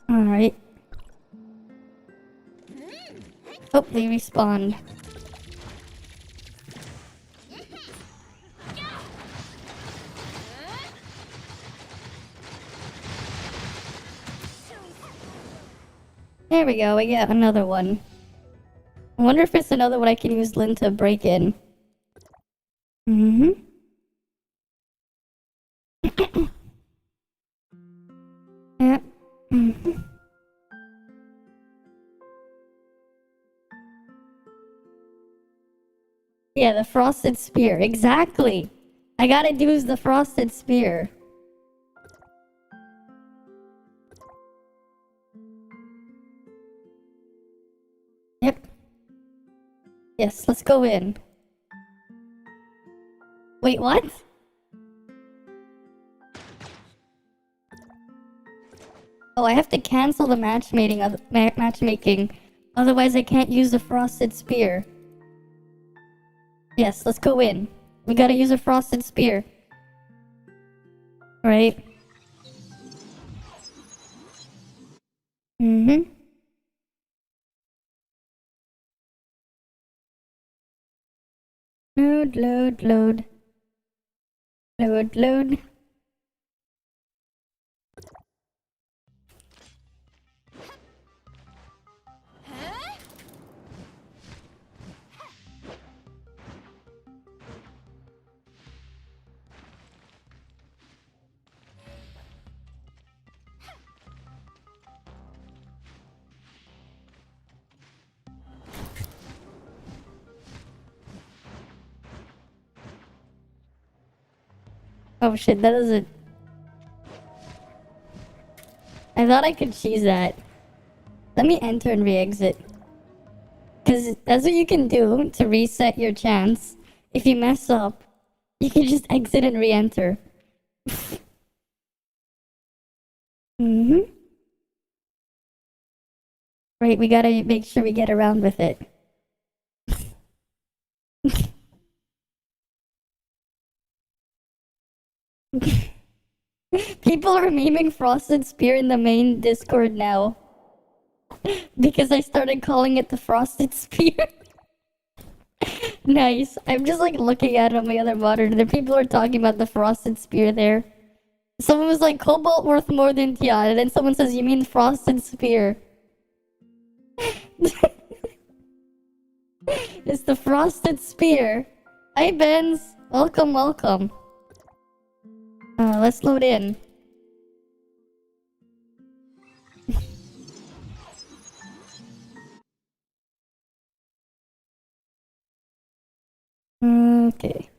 Alright. Oh, they respawned. There we go, we got another one. I wonder if it's another one I can use Lynn to break in. Yeah. Yeah, the frosted spear. Exactly. I gotta use the frosted spear. Yes, let's go in. Wait, what? Oh, I have to cancel the matchmaking. Otherwise, I can't use the frosted spear. Yes, let's go in. We gotta use a frosted spear. Right? Mm-hmm. Load, load, load. Load, load. Oh shit, that doesn't... I thought I could cheese that. Let me enter and re-exit. Because that's what you can do to reset your chance. If you mess up, you can just exit and re-enter. Mm-hmm. Right, we gotta make sure we get around with it. People are memeing Frosted Spear in the main Discord now. Because I started calling it the Frosted Spear. Nice. I'm just like looking at it on my other monitor. The people are talking about the Frosted Spear there. Someone was like, Cobalt worth more than Tian. And then someone says, you mean Frosted Spear. It's the Frosted Spear. Hi, Benz. Welcome, welcome. Let's load in. Okay.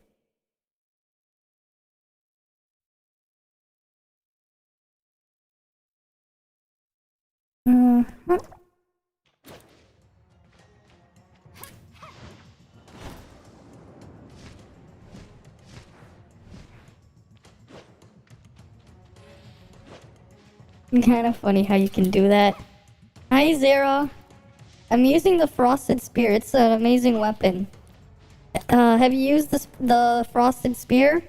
Uh-huh. Kind of funny how you can do that. Hi, Zera. I'm using the Frosted Spear. It's an amazing weapon. Have you used the Frosted Spear?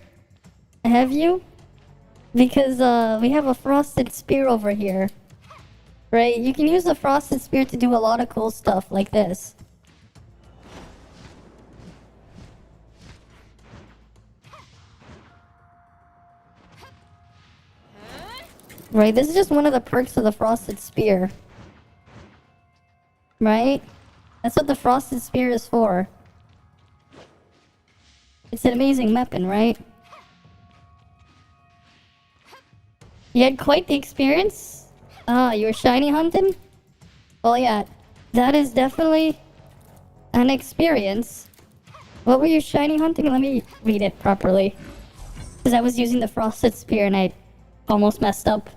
Have you? Because, we have a Frosted Spear over here. Right? You can use the Frosted Spear to do a lot of cool stuff like this. Right? This is just one of the perks of the Frosted Spear. Right? That's what the Frosted Spear is for. It's an amazing weapon, right? You had quite the experience? Ah, you were shiny hunting? Well, yeah, that is definitely an experience. What were you shiny hunting? Let me read it properly. Because I was using the Frosted Spear and I almost messed up.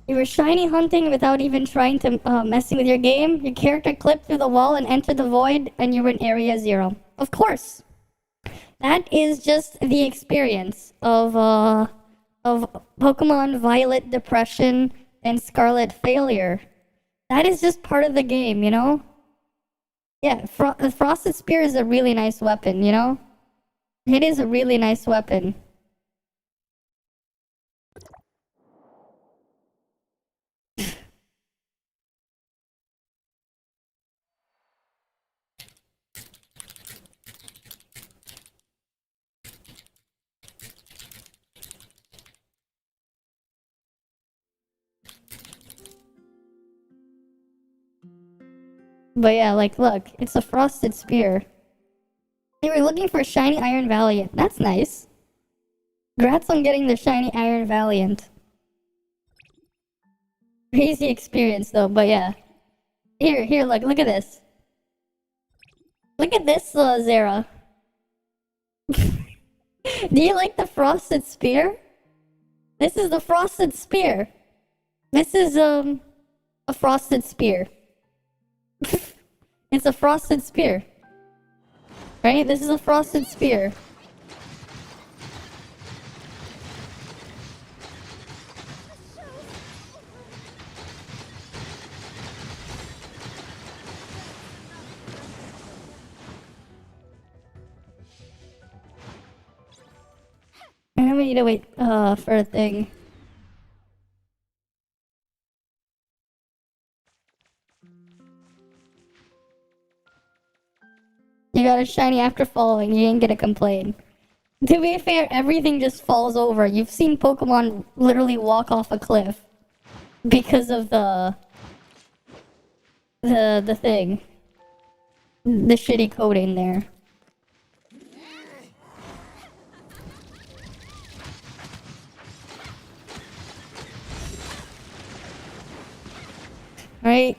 You were shiny hunting without even trying to messing with your game. Your character clipped through the wall and entered the void, and you were in Area 0. Of course. That is just the experience of Pokemon Violet Depression and Scarlet Failure. That is just part of the game, you know? Yeah, the Frosted Spear is a really nice weapon, you know? It is a really nice weapon. But yeah, like, look, it's a Frosted Spear. They were looking for Shiny Iron Valiant. That's nice. Congrats on getting the Shiny Iron Valiant. Crazy experience, though, but yeah. Here, look at this. Look at this, Zera. Do you like the Frosted Spear? This is the Frosted Spear. This is, a Frosted Spear. It's a frosted spear. Right? This is a frosted spear. And we need to wait for a thing. You got a shiny after falling, you ain't gonna complain. To be fair, everything just falls over. You've seen Pokemon literally walk off a cliff because of the thing. The shitty coding there. Right?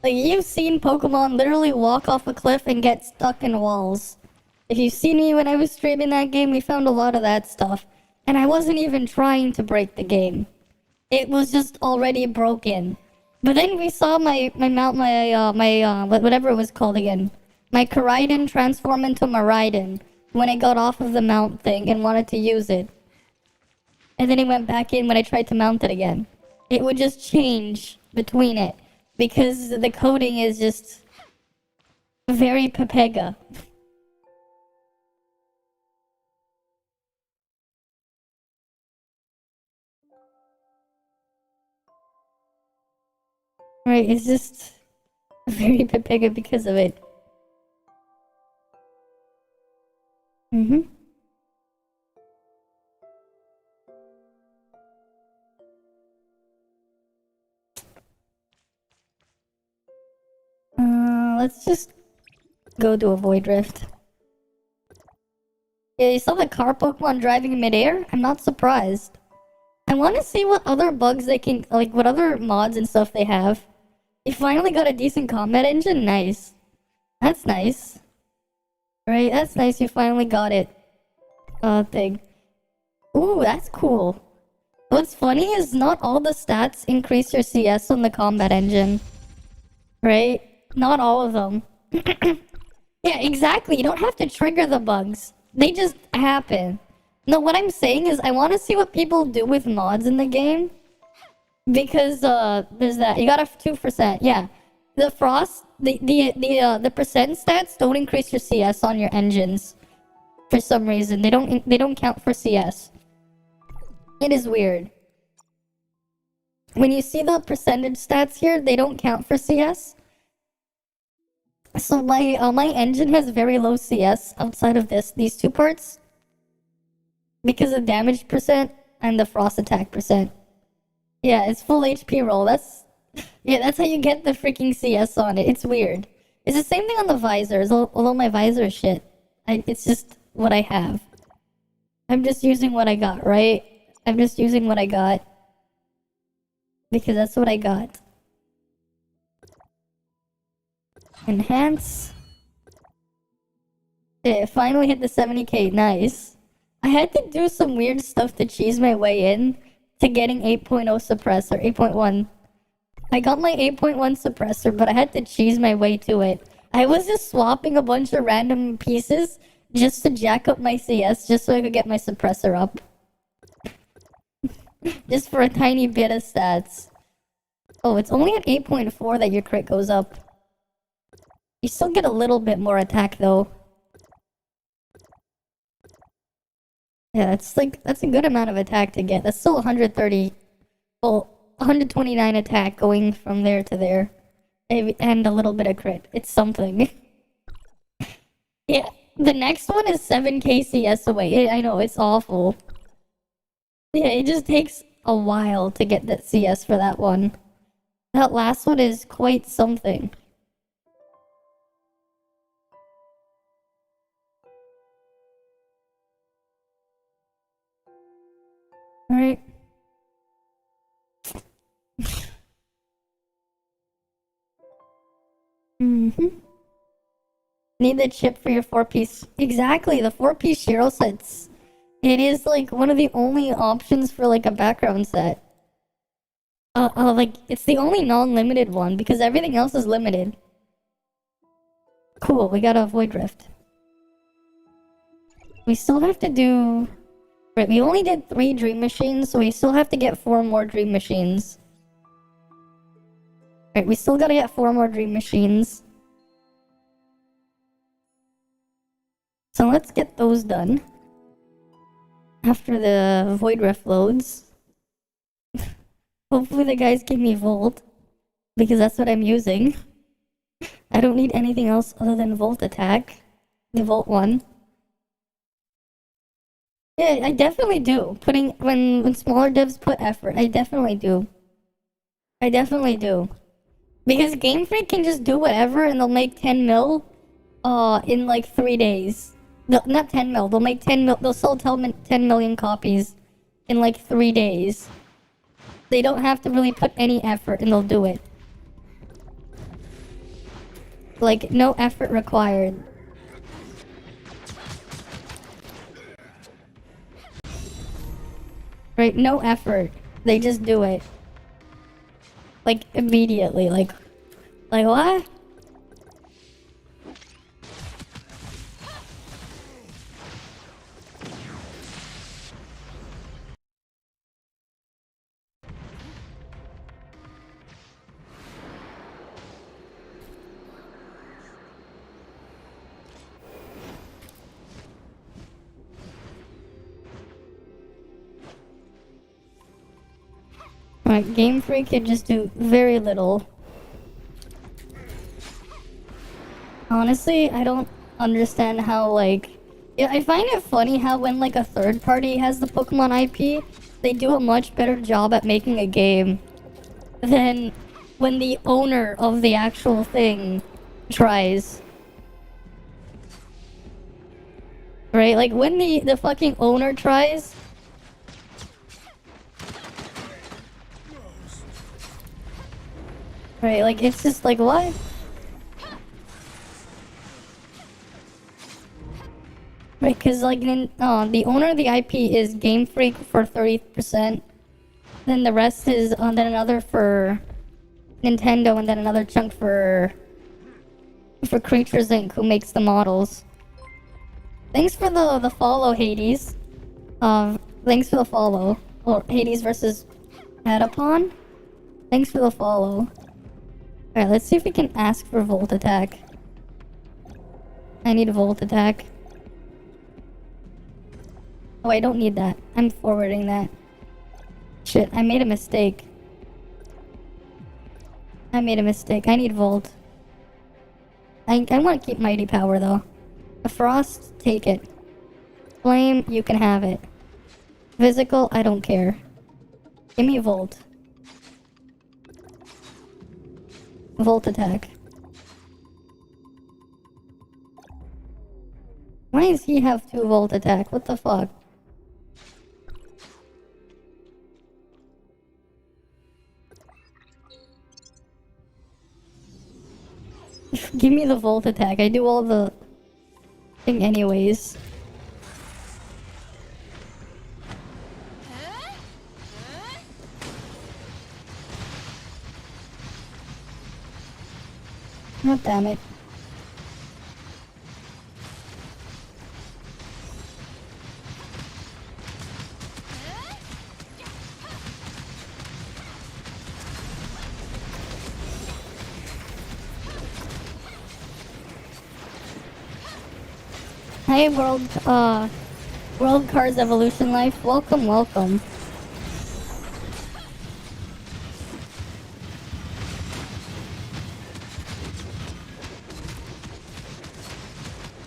Like, you've seen Pokemon literally walk off a cliff and get stuck in walls. If you've seen me when I was streaming that game, we found a lot of that stuff. And I wasn't even trying to break the game. It was just already broken. But then we saw whatever it was called again. My Koraidon transform into Miraidon when I got off of the mount thing and wanted to use it. And then it went back in when I tried to mount it again. It would just change between it. Because the coding is just very Pepega. Right, it's just very Pepega because of it. Mm-hmm. Let's just go to a Void Rift. Yeah, you saw the car Pokemon driving in midair? I'm not surprised. I want to see what other bugs they can, like, what other mods and stuff they have. You finally got a decent combat engine? Nice. That's nice. Right, that's nice, you finally got it. Thing. Ooh, that's cool. What's funny is not all the stats increase your CS on the combat engine. Right? Not all of them. Yeah, exactly. You don't have to trigger the bugs. They just happen. No, what I'm saying is I want to see what people do with mods in the game. Because, there's that. You got a 2%. Yeah. The frost, the percent stats don't increase your CS on your engines. For some reason. They don't count for CS. It is weird. When you see the percentage stats here, they don't count for CS. So my engine has very low CS outside of these two parts. Because of damage percent and the frost attack percent. Yeah, it's full HP roll. That's how you get the freaking CS on it. It's weird. It's the same thing on the visors, although my visor is shit. It's just what I have. I'm just using what I got, right? I'm just using what I got. Because that's what I got. Enhance. Yeah, finally hit the 70k. Nice. I had to do some weird stuff to cheese my way in to getting 8.0 suppressor. 8.1. I got my 8.1 suppressor, but I had to cheese my way to it. I was just swapping a bunch of random pieces just to jack up my CS, just so I could get my suppressor up. Just for a tiny bit of stats. Oh, it's only at 8.4 that your crit goes up. You still get a little bit more attack, though. Yeah, that's a good amount of attack to get. That's still 130. Well, 129 attack going from there to there. And a little bit of crit. It's something. Yeah, the next one is 7k CS away. I know, it's awful. Yeah, it just takes a while to get that CS for that one. That last one is quite something. Alright. Mm-hmm. Need the chip for your 4-piece. Exactly, the 4-piece Shiro sets. It is like one of the only options for like a background set. Like it's the only non-limited one because everything else is limited. Cool, we got a Void Rift. We still have to do... Right, we only did 3 Dream Machines, so we still have to get 4 more Dream Machines. Right, we still gotta get 4 more Dream Machines. So let's get those done. After the Void Rift loads. Hopefully the guys give me Volt. Because that's what I'm using. I don't need anything else other than Volt Attack. The Volt one. Yeah, I definitely do. When smaller devs put effort, I definitely do. I definitely do. Because Game Freak can just do whatever and they'll make 10 mil in like 3 days. No, not 10 mil, they'll make 10 mil, they'll sell 10 million copies in like 3 days. They don't have to really put any effort and they'll do it. Like, no effort required. Right, no effort. They just do it. Like, immediately, like what? Right, Game Freak can just do very little. Honestly, I don't understand how, like... Yeah, I find it funny how when, like, a third party has the Pokemon IP, they do a much better job at making a game than when the owner of the actual thing tries. Right? Like, when the fucking owner tries... Right, like, it's just like, what? Right, because, like, the owner of the IP is Game Freak for 30%. Then the rest is, then another for Nintendo, and then another chunk for Creatures Inc., who makes the models. Thanks for the follow, Hades. Thanks for the follow. Or Hades versus Adapon. Thanks for the follow. Alright, let's see if we can ask for Volt Attack. I need a Volt Attack. Oh, I don't need that. I'm forwarding that. Shit, I made a mistake. I need Volt. I want to keep Mighty Power, though. A Frost, take it. Flame, you can have it. Physical, I don't care. Give me Volt. Volt Attack. Why does he have 2 Volt Attack? What the fuck? Give me the Volt Attack. I do all the thing anyways. Oh, damn it. Hey, World Cars Evolution Life. Welcome, welcome.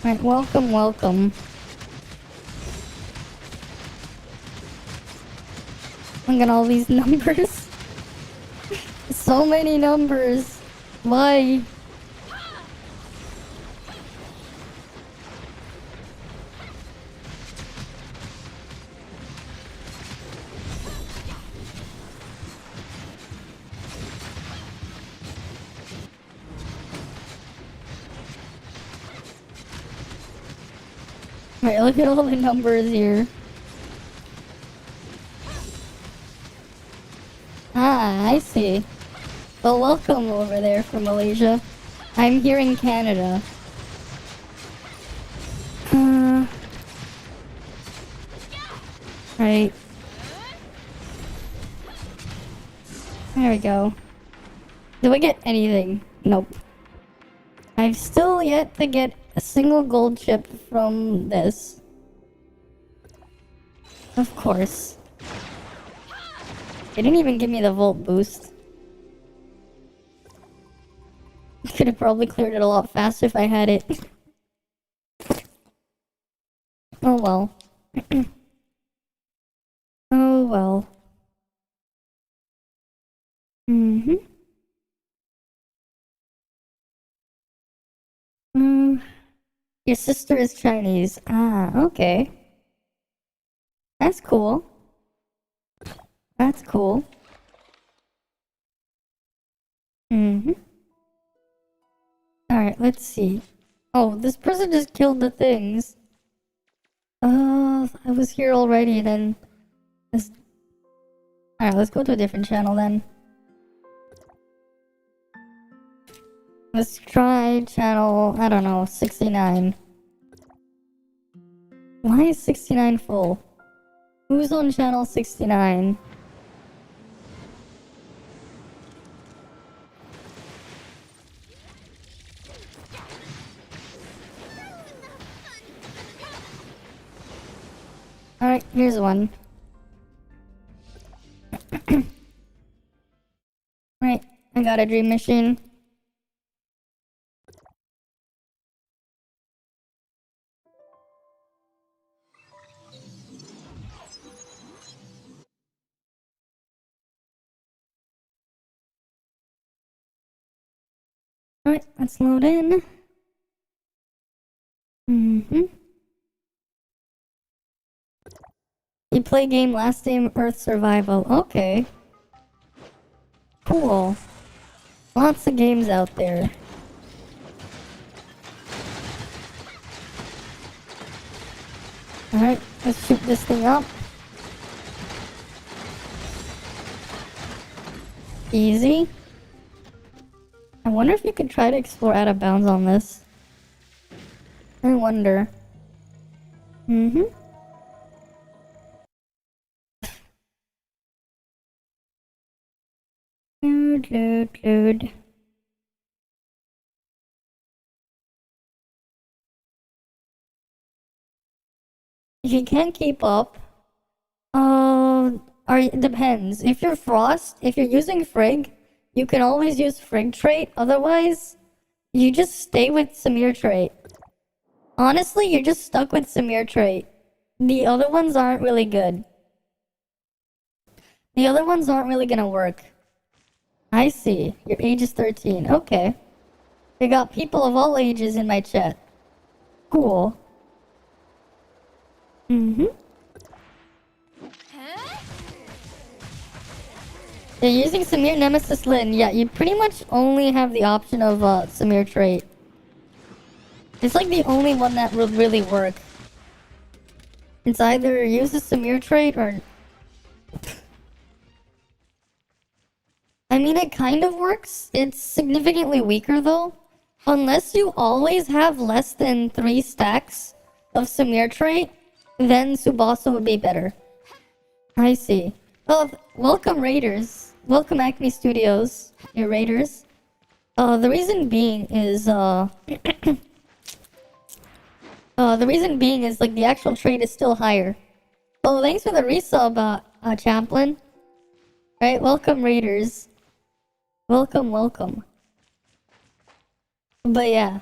Right, welcome, welcome. Look at all these numbers. So many numbers. Why? Right, look at all the numbers here. Ah, I see. Well, welcome over there from Malaysia. I'm here in Canada. Right. There we go. Do I get anything? Nope. I've still yet to get a single gold chip from this. Of course. They didn't even give me the volt boost. Could have probably cleared it a lot faster if I had it. Oh well. Oh well. Mm-hmm. Your sister is Chinese. Ah, okay. That's cool. That's cool. Mm-hmm. Alright, let's see. Oh, this person just killed the things. I was here already then. This... Alright, let's go to a different channel then. Let's try channel, I don't know, 69. Why is 69 full? Who's on channel 69? Alright, here's one. Right, I got a dream machine. Alright, let's load in. Mm-hmm. You play game last name Earth Survival. Okay. Cool. Lots of games out there. Alright, let's shoot this thing up. Easy. I wonder if you could try to explore out of bounds on this. I wonder. Mm-hmm. Load. If you can't keep up, it depends. If you're Frost, if you're using Frigg, you can always use Frigg trait. Otherwise, you just stay with Samir trait. Honestly, you're just stuck with Samir trait. The other ones aren't really good. The other ones aren't really gonna work. I see. Your age is 13. Okay. I got people of all ages in my chat. Cool. Mm-hmm. You're using Samir Nemesis Lin. Yeah, you pretty much only have the option of Samir trait. It's like the only one that would really work. It's either use the Samir trait or... I mean, it kind of works. It's significantly weaker though. Unless you always have less than 3 stacks of Samir trait, then Tsubasa would be better. I see. Oh, welcome Raiders. Welcome Acme Studios, your Raiders. The reason being is, like, the actual trait is still higher. Oh, thanks for the resub, Chaplain. Right, welcome Raiders. Welcome. But yeah.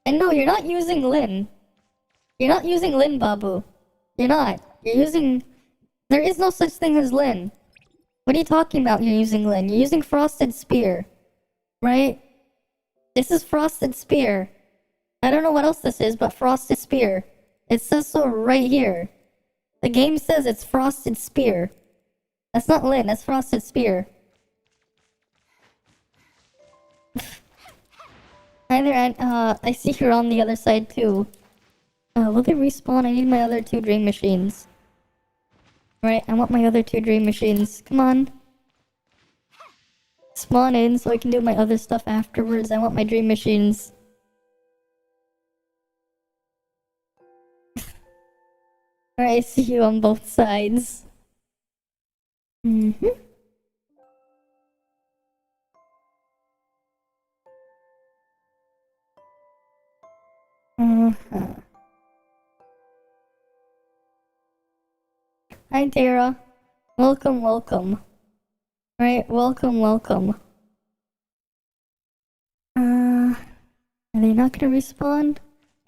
And no, you're not using Lin. You're not using Lin, Babu. You're not. You're using... There is no such thing as Lin. What are you talking about you're using Lin? You're using Frosted Spear. Right? This is Frosted Spear. I don't know what else this is, but Frosted Spear. It says so right here. The game says it's Frosted Spear. That's not Lin, that's Frosted Spear. Hi there, and I see you're on the other side too. Will they respawn? I need my other 2 dream machines. Right, I want my other 2 dream machines. Come on. Spawn in so I can do my other stuff afterwards. I want my dream machines. Alright, I see you on both sides. Mm-hmm. Uh-huh. Hi, Tara. Welcome, welcome. Right, welcome, welcome. Are they not gonna respawn?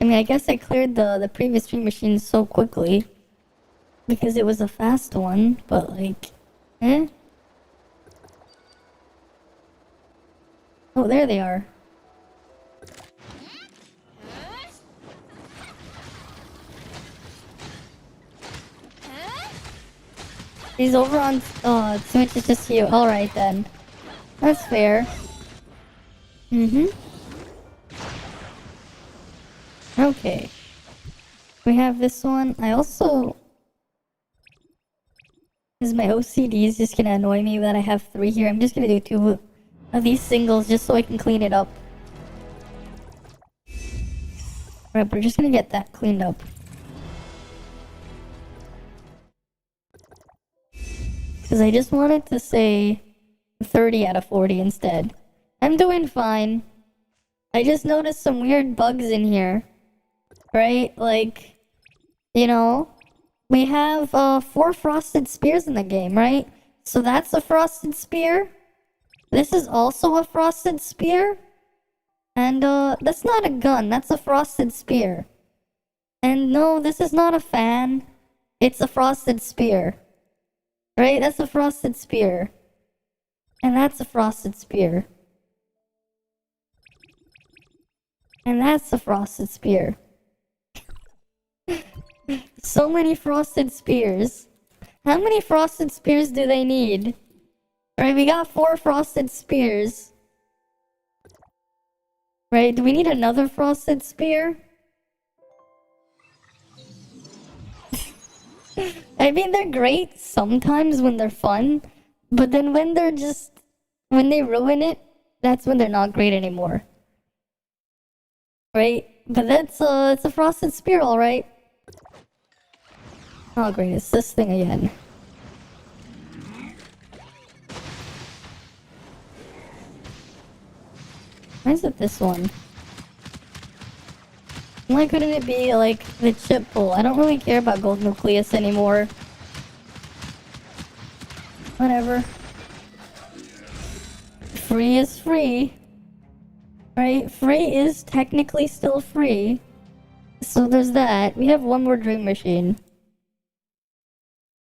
I mean, I guess I cleared the previous stream machine so quickly because it was a fast one, but like, eh? Oh, there they are. He's over on Twitch. It's just you. All right then, that's fair. Mm-hmm. Okay. We have this one. I also... Because my OCD is just gonna annoy me that I have 3 here. I'm just gonna do 2 of these singles just so I can clean it up. Right, we're just gonna get that cleaned up. Because I just wanted to say 30 out of 40 instead. I'm doing fine. I just noticed some weird bugs in here. Right? Like, you know, we have 4 frosted spears in the game, right? So that's a frosted spear. This is also a frosted spear. And that's not a gun, that's a frosted spear. And no, this is not a fan. It's a frosted spear. Right? That's a frosted spear. And that's a frosted spear. And that's a frosted spear. So many frosted spears. How many frosted spears do they need? Right, we got 4 frosted spears. Right, do we need another frosted spear? I mean, they're great sometimes when they're fun, but then when they're just... when they ruin it, that's when they're not great anymore. Right? But that's, it's a frosted spear, alright. Oh great, it's this thing again. Why is it this one? Why couldn't it be like the chip pull? I don't really care about gold nucleus anymore. Whatever. Free is free. Right? Free is technically still free. So there's that. We have one more dream machine.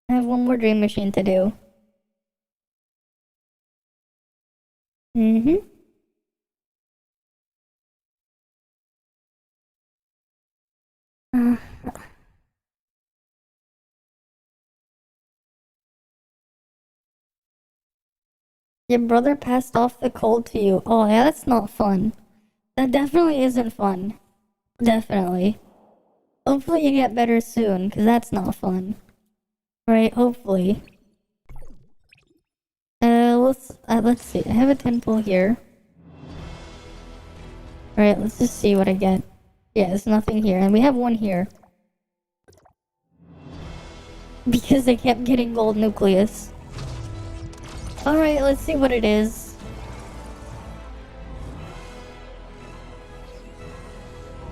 I have one more dream machine to do. Mm-hmm. Your brother passed off the cold to you. Oh yeah, that's not fun. That definitely isn't fun. Definitely. Hopefully you get better soon, because that's not fun. Right, hopefully. Let's see. I have a 10 pull here. Alright, let's just see what I get. Yeah, there's nothing here, and we have one here. Because I kept getting gold nucleus. Alright, let's see what it is.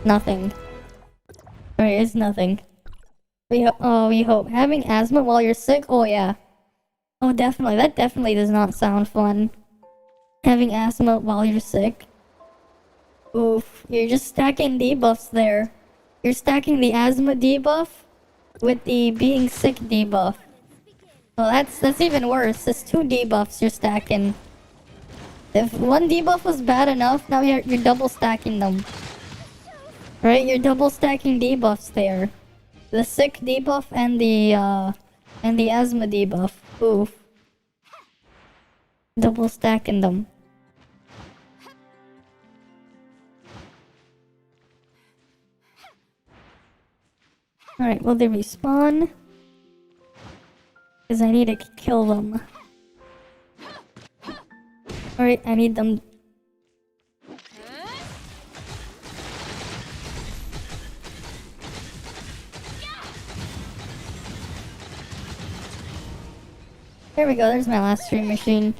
Nothing. Alright, it's nothing. We hope. Having asthma while you're sick? Oh yeah. Oh definitely, that definitely does not sound fun. Having asthma while you're sick. Oof, you're just stacking debuffs there. You're stacking the asthma debuff with the being sick debuff. Well, that's even worse. There's 2 debuffs you're stacking. If one debuff was bad enough, now you're double stacking them. Right, you're double stacking debuffs there. The sick debuff and the asthma debuff. Oof. Double stacking them. Alright, will they respawn? Because I need to kill them. Alright, I need them. There we go, there's my last stream machine.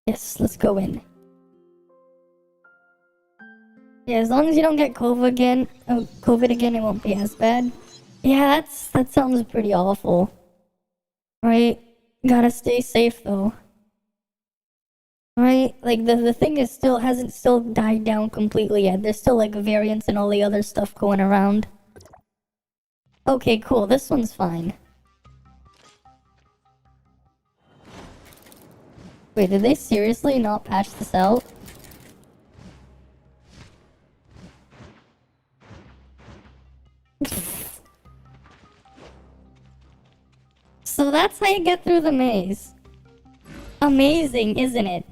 Yes, let's go in. Yeah, as long as you don't get COVID again, it won't be as bad. Yeah, that sounds pretty awful. Right? Gotta stay safe though. Right? Like the thing is hasn't died down completely yet. There's still like variants and all the other stuff going around. Okay, cool. This one's fine. Wait, did they seriously not patch this out? So that's how you get through the maze. Amazing, isn't it?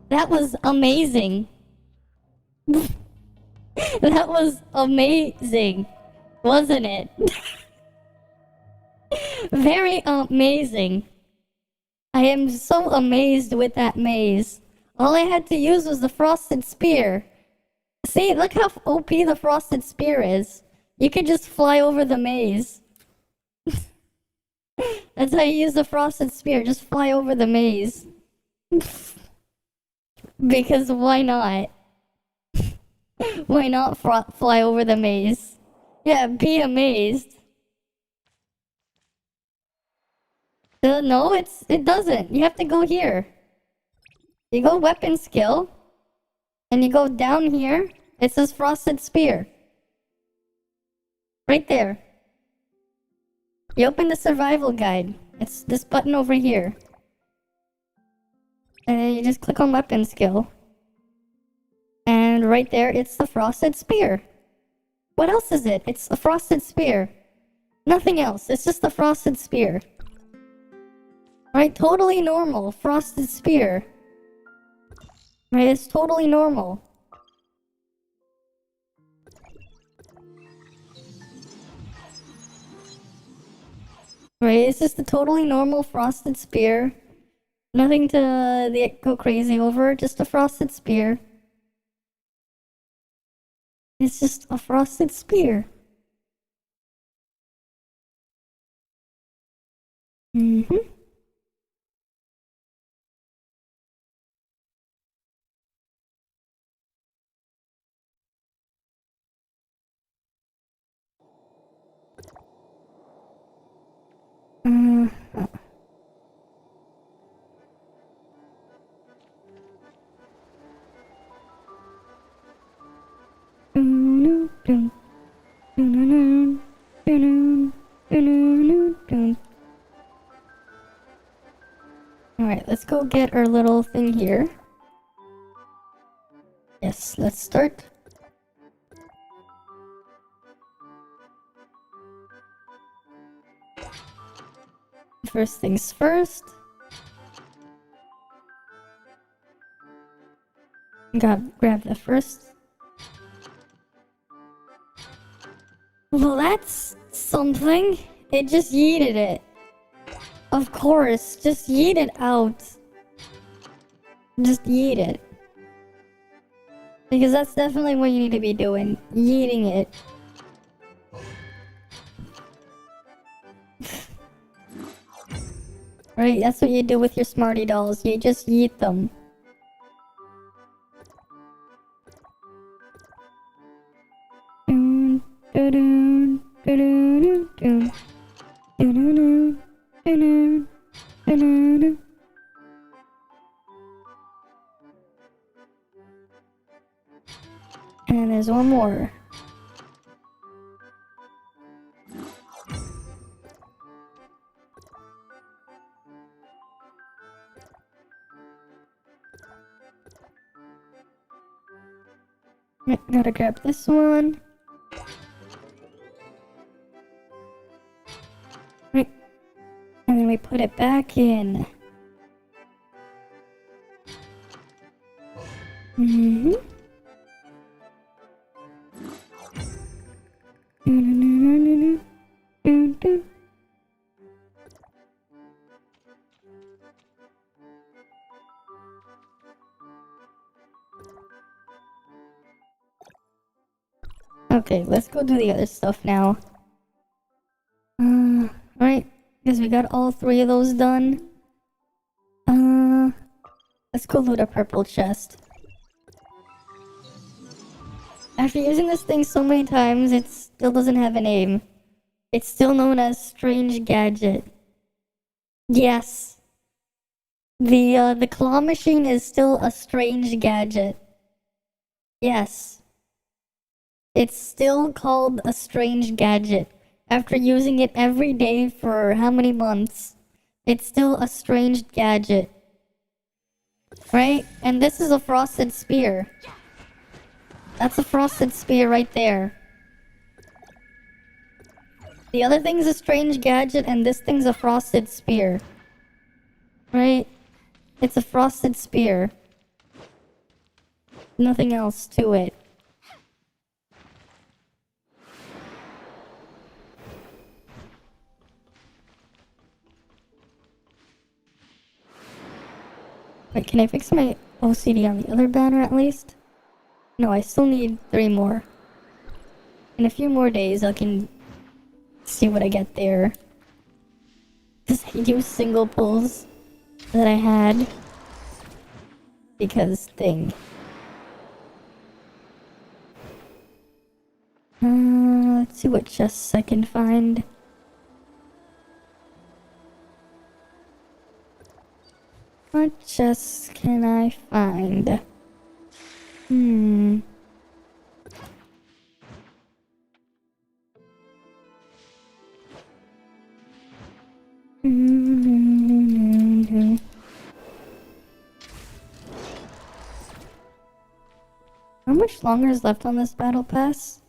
That was amazing. That was amazing, wasn't it? Very amazing. I am so amazed with that maze. All I had to use was the frosted spear. See, look how OP the frosted spear is. You could just fly over the maze. That's how you use the frosted spear. Just fly over the maze. Because why not? Why not fly over the maze? Yeah, be amazed. No, it doesn't. You have to go here. You go weapon skill, and you go down here. It says frosted spear. Right there. You open the survival guide. It's this button over here. And then you just click on weapon skill. And right there, it's the frosted spear. What else is it? It's a frosted spear. Nothing else. It's just the frosted spear. Right? Totally normal. Frosted spear. Right? It's totally normal. Right? It's just a totally normal frosted spear. Nothing to go crazy over. Just a frosted spear. It's just a frosted spear. Mm-hmm. Alright, let's go get our little thing here. Yes, let's start. First things first. Grab the first. Well, that's something. It just yeeted it. Of course, just yeet it out. Just yeet it. Because that's definitely what you need to be doing. Yeeting it. Right, that's what you do with your Smarty dolls. You just yeet them. And there's one more. Right, gotta grab this one. Right. And then we put it back in. Mm-hmm. Okay, let's go do the other stuff now. Right. Because we got all 3 of those done. Let's go loot a purple chest. After using this thing so many times, it still doesn't have a name. It's still known as Strange Gadget. Yes. The claw machine is still a strange gadget. Yes. It's still called a strange gadget. After using it every day for how many months, it's still a strange gadget. Right? And this is a frosted spear. That's a frosted spear right there. The other thing's a strange gadget, and this thing's a frosted spear. Right? It's a frosted spear. Nothing else to it. Wait, can I fix my OCD on the other banner at least? No, I still need 3 more. In a few more days, I can see what I get there. Just use single pulls that I had. Because thing. Let's see what chests I can find. What chests can I find? How much longer is left on this battle pass?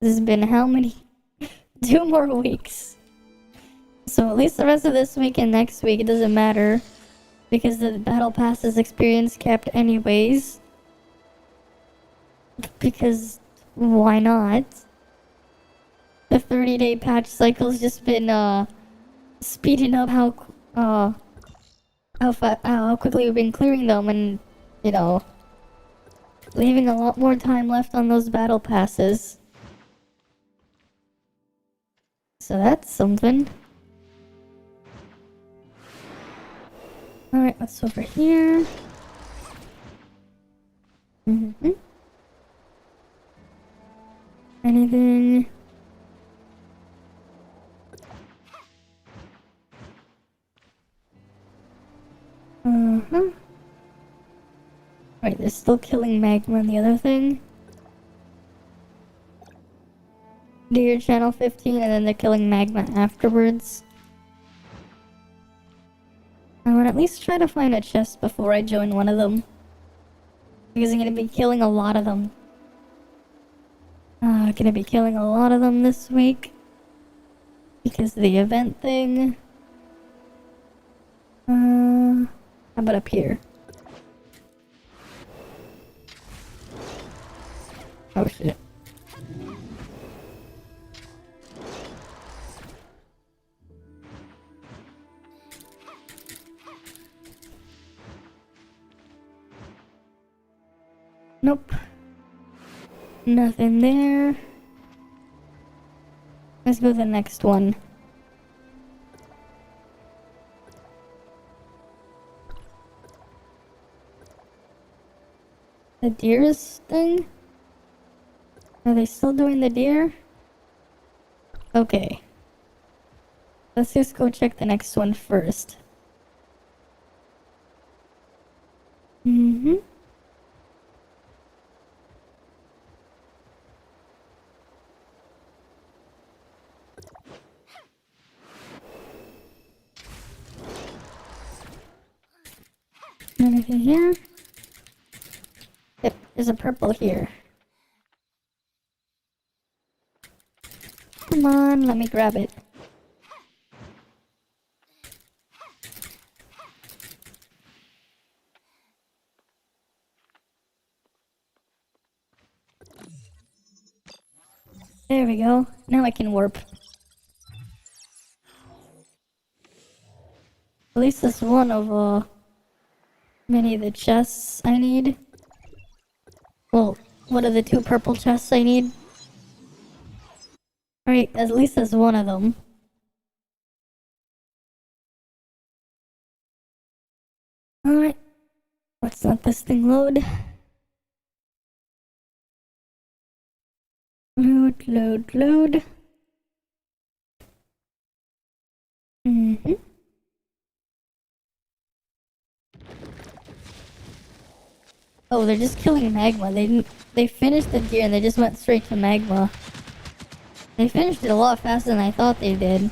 This has been how many? 2 more weeks. So at least the rest of this week and next week, it doesn't matter. Because the battle pass is experience capped anyways. Because why not? The 30-day patch cycle's just been speeding up how quickly we've been clearing them, and you know, leaving a lot more time left on those battle passes. So that's something. Alright, what's over here? Anything? Right, they're still killing magma and the other thing. Do your channel 15 and then they're killing magma afterwards. I would at least try to find a chest before I join one of them. Because I'm gonna be killing a lot of them. Gonna be killing a lot of them this week. Because of the event thing. How about up here? Oh shit. Nope. Nothing there. Let's go to the next one. The deer's thing? Are they still doing the deer? Okay. Let's just go check the next one first. Anything here? Yep, there's a purple here. Come on, let me grab it. There we go. Now I can warp. At least that's one of many of the chests I need. Well, what are the 2 purple chests I need? Right, at least there's one of them. Alright. Let's let this thing load. Load. Oh, they're just killing magma. They finished the gear and they just went straight to magma. They finished it a lot faster than I thought they did.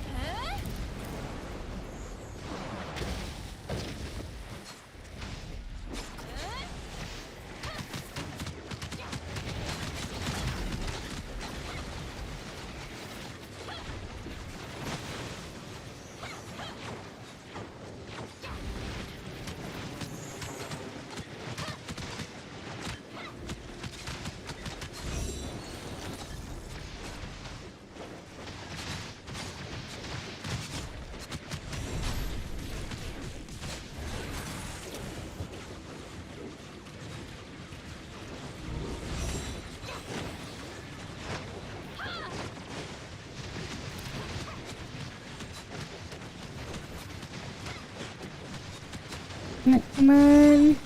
Come on.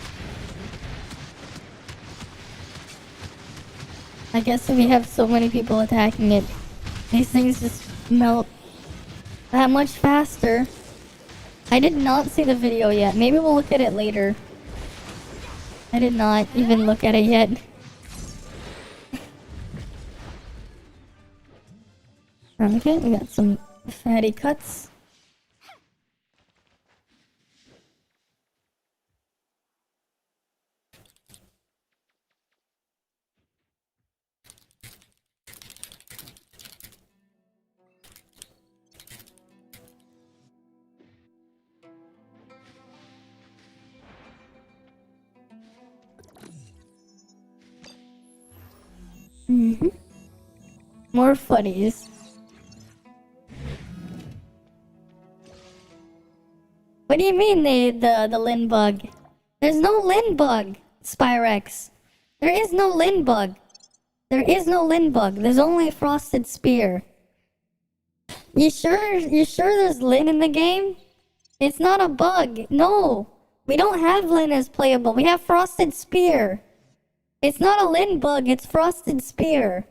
I guess if we have so many people attacking it, these things just melt that much faster. I did not see the video yet. Maybe we'll look at it later. I did not even look at it yet. Okay, we got some fatty cuts. More funnies. What do you mean the Lin bug? There's no Lin bug, Spyrex. There is no Lin bug. There is no Lin bug. There's only a frosted spear. You sure there's Lin in the game? It's not a bug. No. We don't have Lin as playable. We have frosted spear. It's not a Lin bug, it's frosted spear.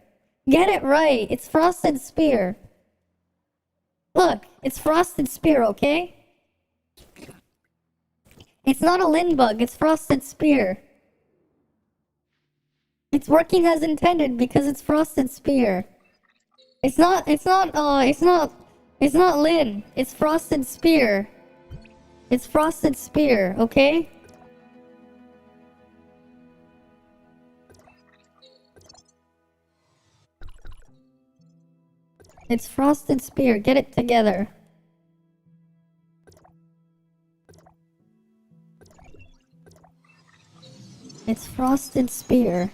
Get it right. It's frosted spear. Look, it's frosted spear, okay? It's not a Lin bug, it's frosted spear. It's working as intended because it's frosted spear. It's not Lin. It's frosted spear. It's frosted spear, okay? It's frosted spear. Get it together. It's frosted spear.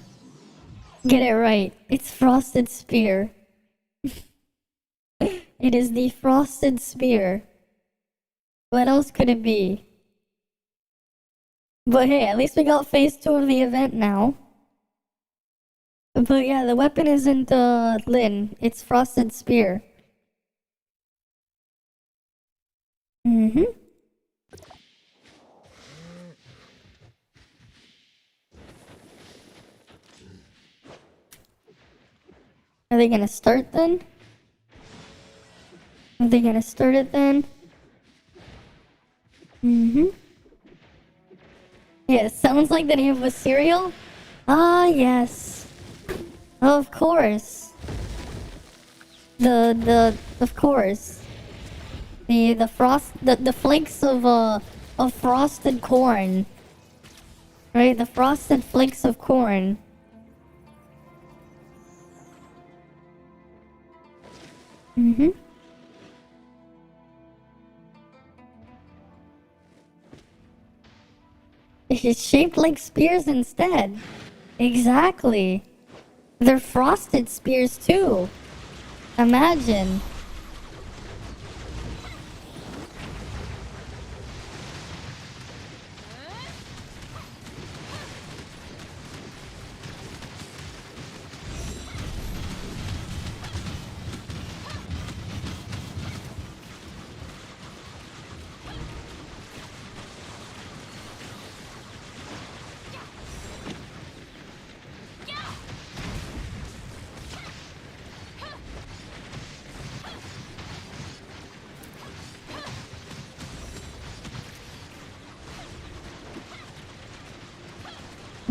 Get it right. It's frosted spear. It is the frosted spear. What else could it be? But hey, at least we got phase 2 of the event now. But yeah, the weapon isn't Lin. It's frosted spear. Are they gonna start then? Are they gonna start it then? Yeah, sounds like the name of a cereal. Ah, yes. Of course. Of course. The flakes of frosted corn. Right, the frosted flakes of corn. It's shaped like spears instead. Exactly. They're frosted spears too. Imagine.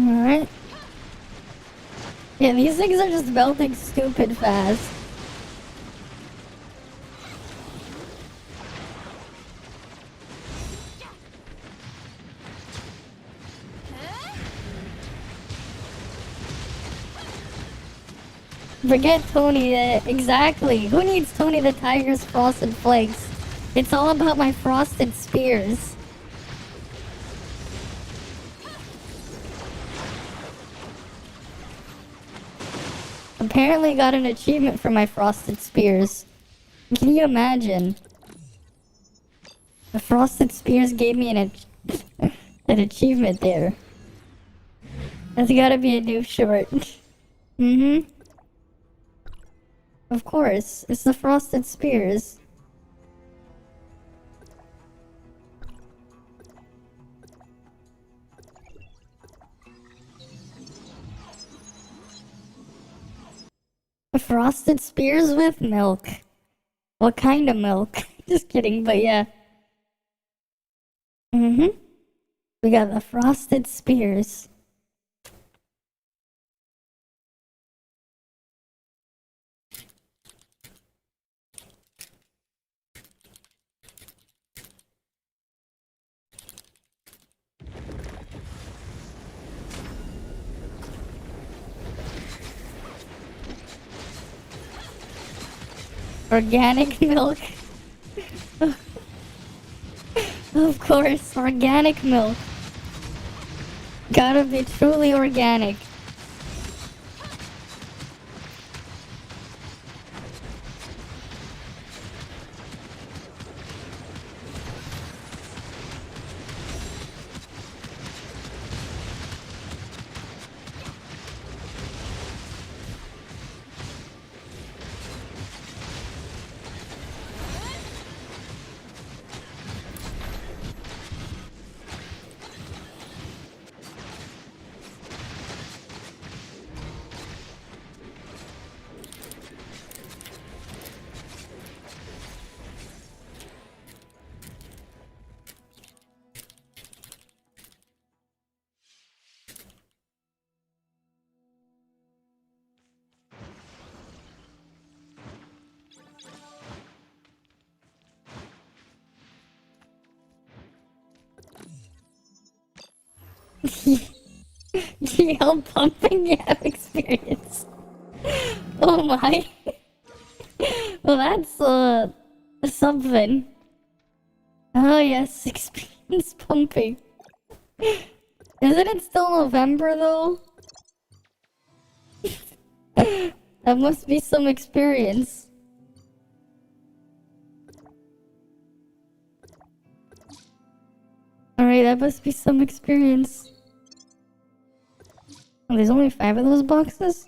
Alright. Yeah, these things are just melting stupid fast. Forget Tony, exactly. Who needs Tony the Tiger's frosted flakes? It's all about my frosted spears. Apparently got an achievement for my frosted spears. Can you imagine? The frosted spears gave me an achievement there. That's gotta be a new short. Mm-hmm. Of course, it's the frosted spears. Frosted spears with milk. What kind of milk? Just kidding, but yeah. Mm-hmm. We got the frosted spears. Organic milk. Of course, organic milk. Gotta be truly organic. GL pumping, you have experience. Oh my. Well, that's, something. Oh yes, experience pumping. Isn't it still November though? That must be some experience. Alright, that must be some experience. Oh, there's only 5 of those boxes?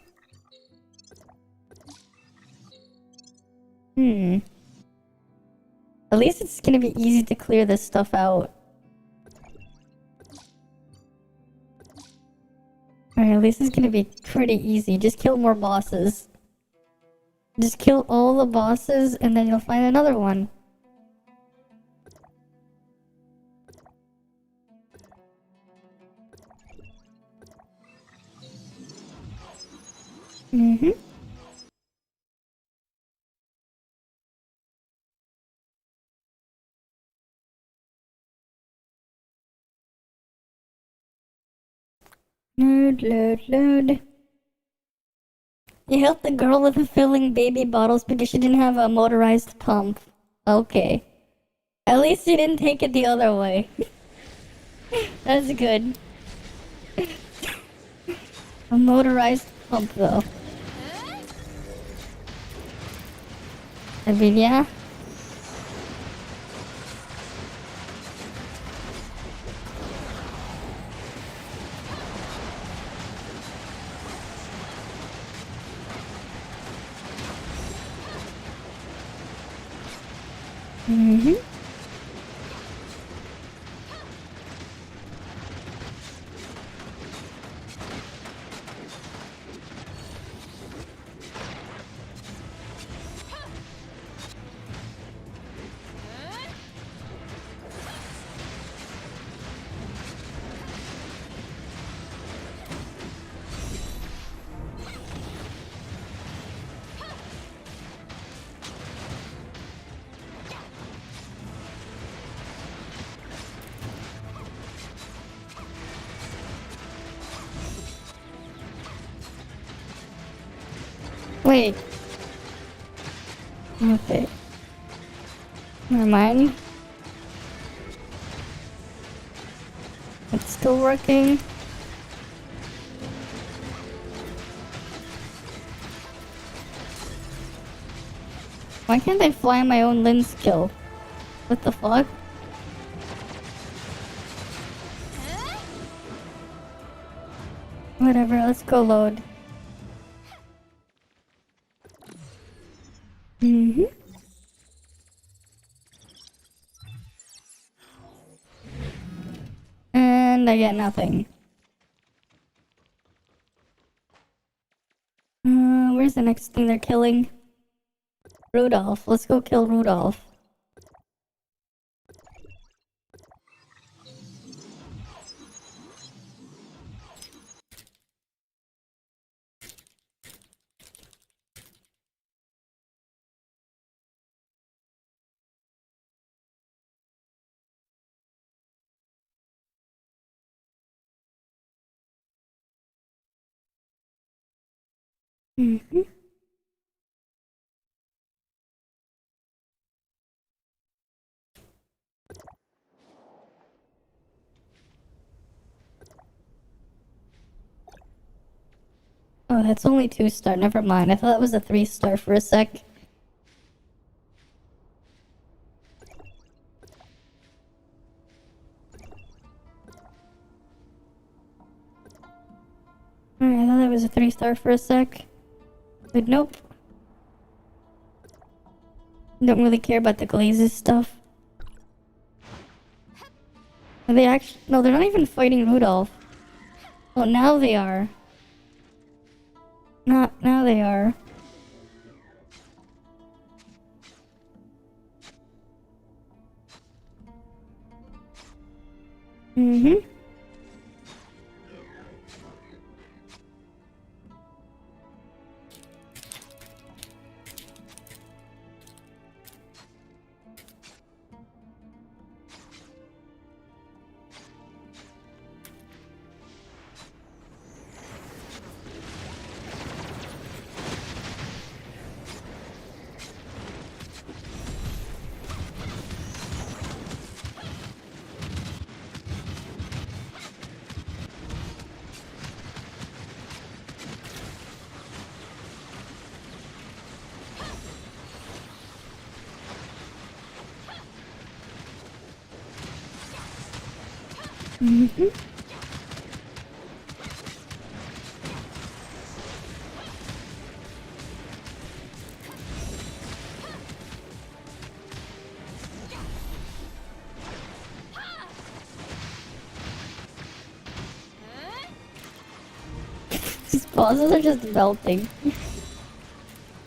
At least it's gonna be easy to clear this stuff out. Alright, at least it's gonna be pretty easy. Just kill more bosses. Just kill all the bosses and then you'll find another one. Mm-hmm. Load. You helped the girl with the filling baby bottles because she didn't have a motorized pump. Okay. At least you didn't take it the other way. That's good. A motorized pump though. I mean, yeah. Mm-hmm. Wait. Okay. Never mind. It's still working. Why can't I fly my own Lin skill? What the fuck? Whatever, let's go load. And I get nothing. Where's the next thing they're killing? Rudolph. Let's go kill Rudolph. Oh, that's only 2-star. Never mind. I thought it was a 3-star for a sec. Alright, I thought that was a 3-star for a sec. But nope. Don't really care about the glazes stuff. Are they actually? No, they're not even fighting Rudolph. Oh, now they are. Not now they are. These bosses are just melting.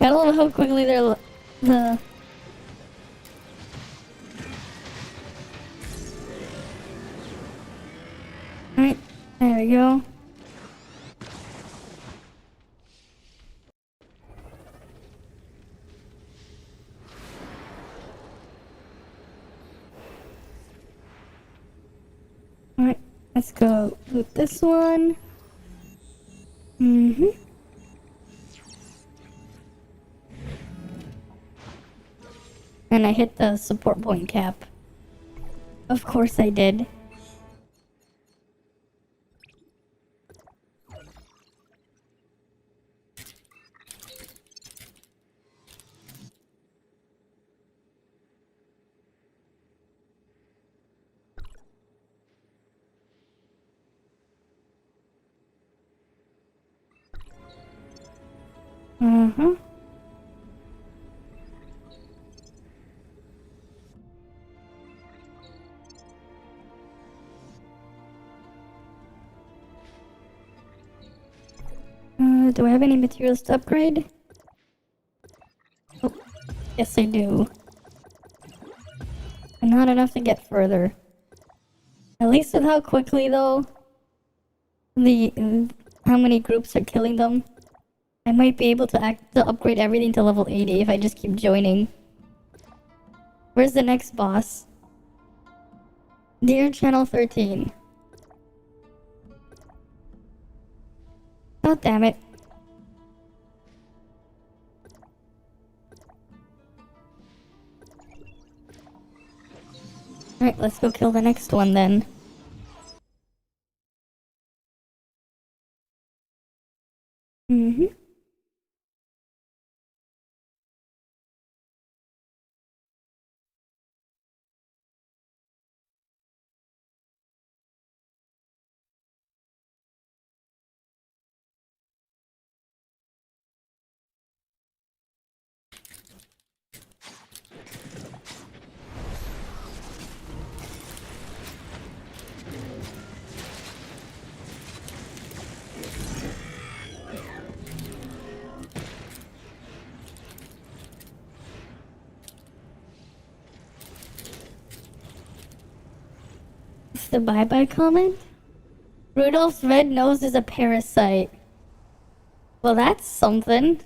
I don't know how quickly they're the. Alright, there we go. Alright, let's go loot this one. And I hit the support point cap. Of course I did. Do I have any materials to upgrade? Oh, yes I do. But not enough to get further. At least with how quickly though, how many groups are killing them, I might be able to upgrade everything to level 80 if I just keep joining. Where's the next boss? Dear Channel 13. God damn it. Alright, let's go kill the next one then. Mm-hmm. It's the bye-bye comment? Rudolph's red nose is a parasite. Well, that's something.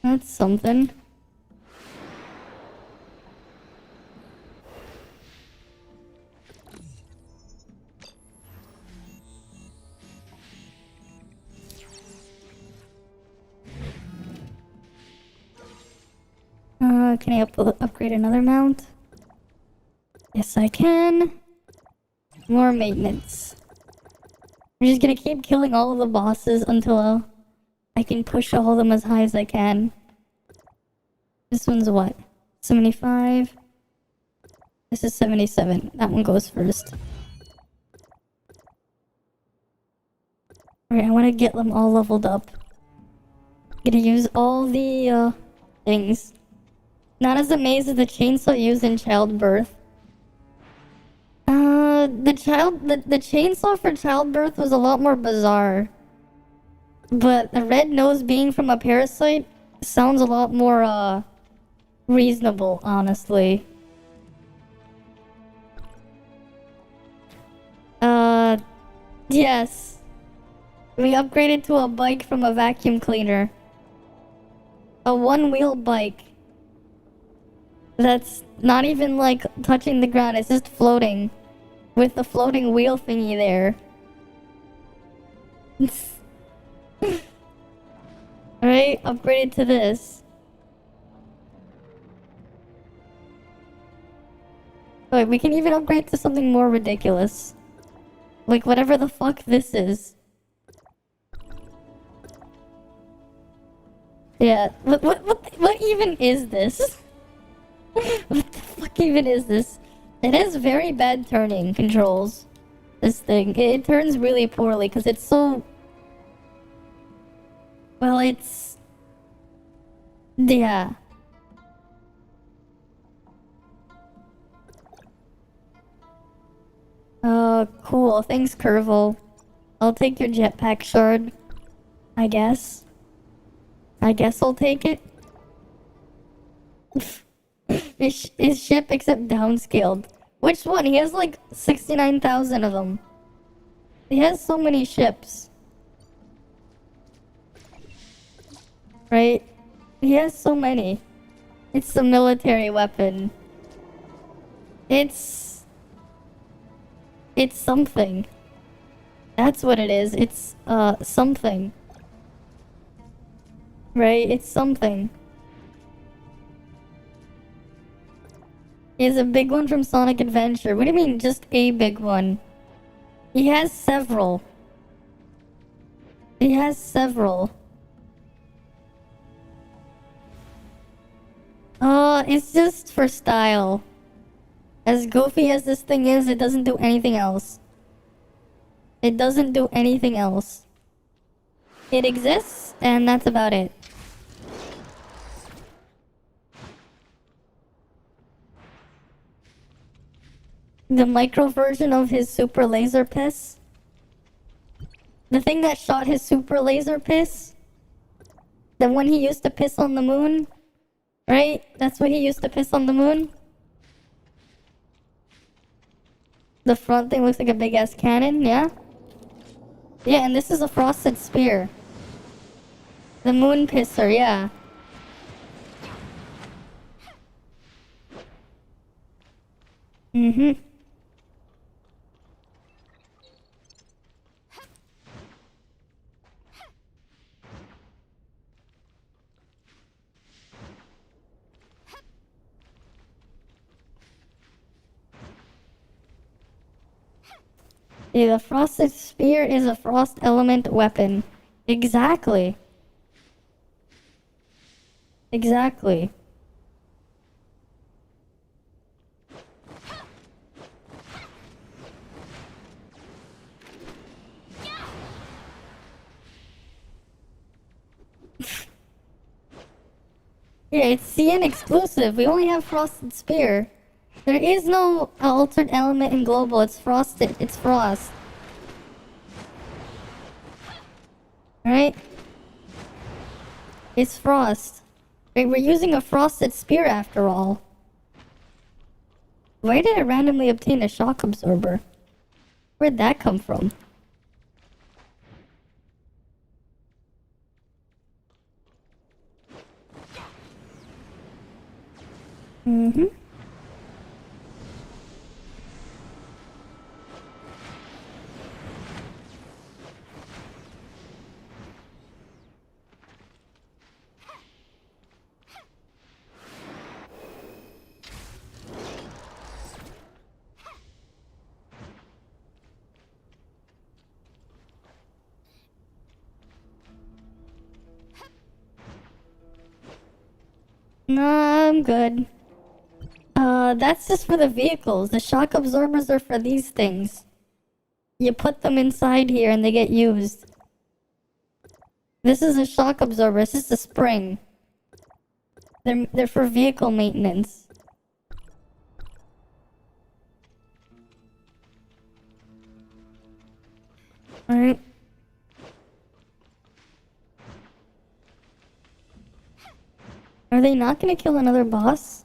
That's something. Can I upgrade another mount? Yes, I can. More maintenance. I'm just gonna keep killing all of the bosses until I can push all of them as high as I can. This one's what? 75? This is 77. That one goes first. Alright, I want to get them all leveled up. Gonna use all the, things. Not as amazed as the chainsaw used in childbirth. The chainsaw for childbirth was a lot more bizarre. But the red nose being from a parasite sounds a lot more, reasonable, honestly. Yes. We upgraded to a bike from a vacuum cleaner. A one-wheel bike. That's not even, like, touching the ground. It's just floating. With the floating wheel thingy there. Alright, upgraded to this. Wait, we can even upgrade to something more ridiculous. Like, whatever the fuck this is. Yeah, what even is this? What the fuck even is this? It has very bad turning controls. This thing. It turns really poorly because it's so... Well, it's... Yeah. Cool. Thanks, Curvel. I'll take your jetpack shard. I guess. I guess I'll take it. His ship except downscaled. Which one? He has like 69,000 of them. He has so many ships. Right? He has so many. It's the military weapon. It's something. That's what it is. It's, something. Right? It's something. He has a big one from Sonic Adventure. What do you mean, just a big one? He has several. He has several. It's just for style. As goofy as this thing is, it doesn't do anything else. It doesn't do anything else. It exists, and that's about it. The micro version of his super laser piss. The thing that shot his super laser piss. The one he used to piss on the moon. Right? That's what he used to piss on the moon. The front thing looks like a big ass cannon, yeah? Yeah, and this is a frosted spear. The moon pisser, yeah. Mm-hmm. Yeah, the frosted spear is a frost element weapon. Exactly. Exactly. Yeah, it's CN exclusive. We only have frosted spear. There is no altered element in global. It's frosted. It's frost. Right? It's frost. Wait, we're using a frosted spear after all. Why did I randomly obtain a shock absorber? Where'd that come from? Mm-hmm. Nah, I'm good. That's just for the vehicles. The shock absorbers are for these things. You put them inside here and they get used. This is a shock absorber. This is a spring. They're for vehicle maintenance. Alright. Are they not gonna kill another boss?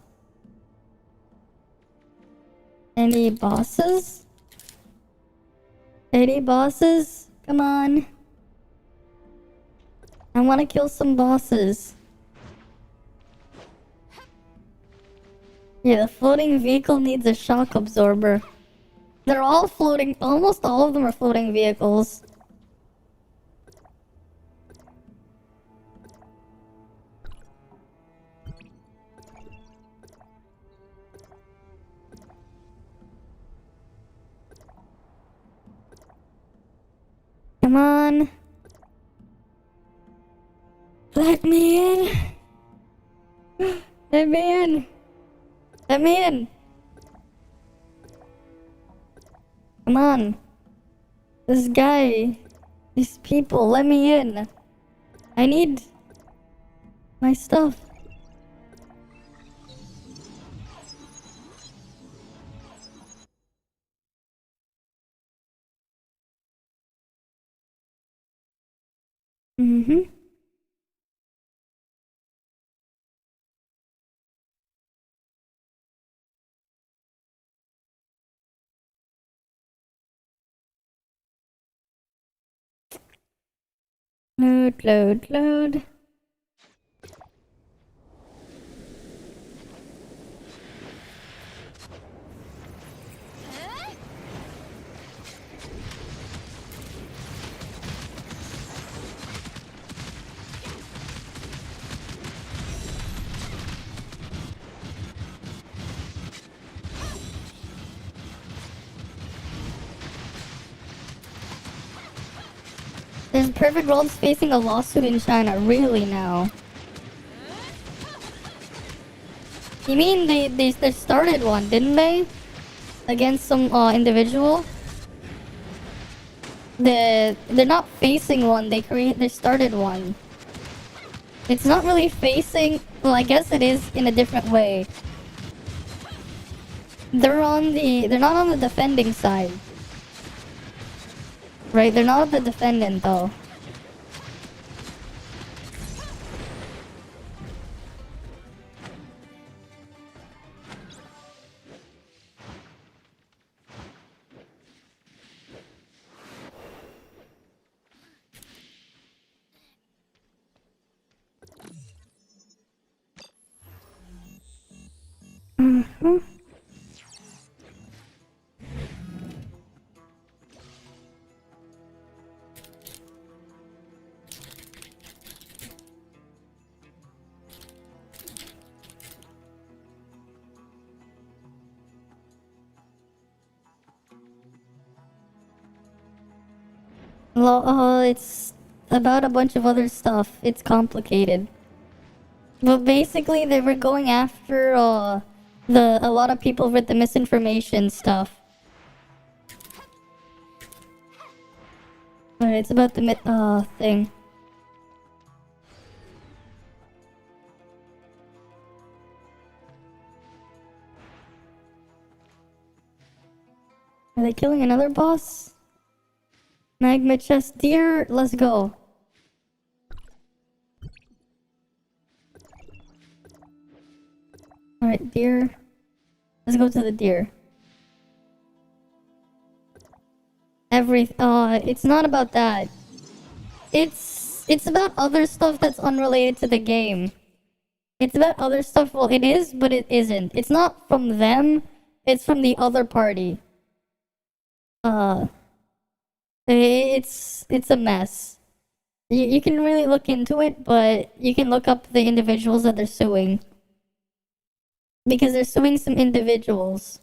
Any bosses? Any bosses? Come on. I wanna kill some bosses. Yeah, the floating vehicle needs a shock absorber. They're all floating. Almost all of them are floating vehicles. Come on. Let me in. Let me in. Let me in. Come on. This guy. These people. Let me in. I need my stuff. Mm-hmm. Load, load, load. There's perfect worlds facing a lawsuit in China. Really now? You mean they started one, didn't they? Against some individual? They're not facing one, they started one. It's not really facing, well, I guess it is in a different way. They're not on the defending side. Right, they're not the defendant though. Mm-hmm. It's about a bunch of other stuff. It's complicated. But basically, they were going after a lot of people with the misinformation stuff. But it's about the thing. Are they killing another boss? Magma chest deer, let's go. Alright, deer. Let's go to the deer. It's not about that. It's about other stuff that's unrelated to the game. It's about other stuff, well, it is, but it isn't. It's not from them, it's from the other party. It's a mess. You can really look into it, but you can look up the individuals that they're suing. Because they're suing some individuals.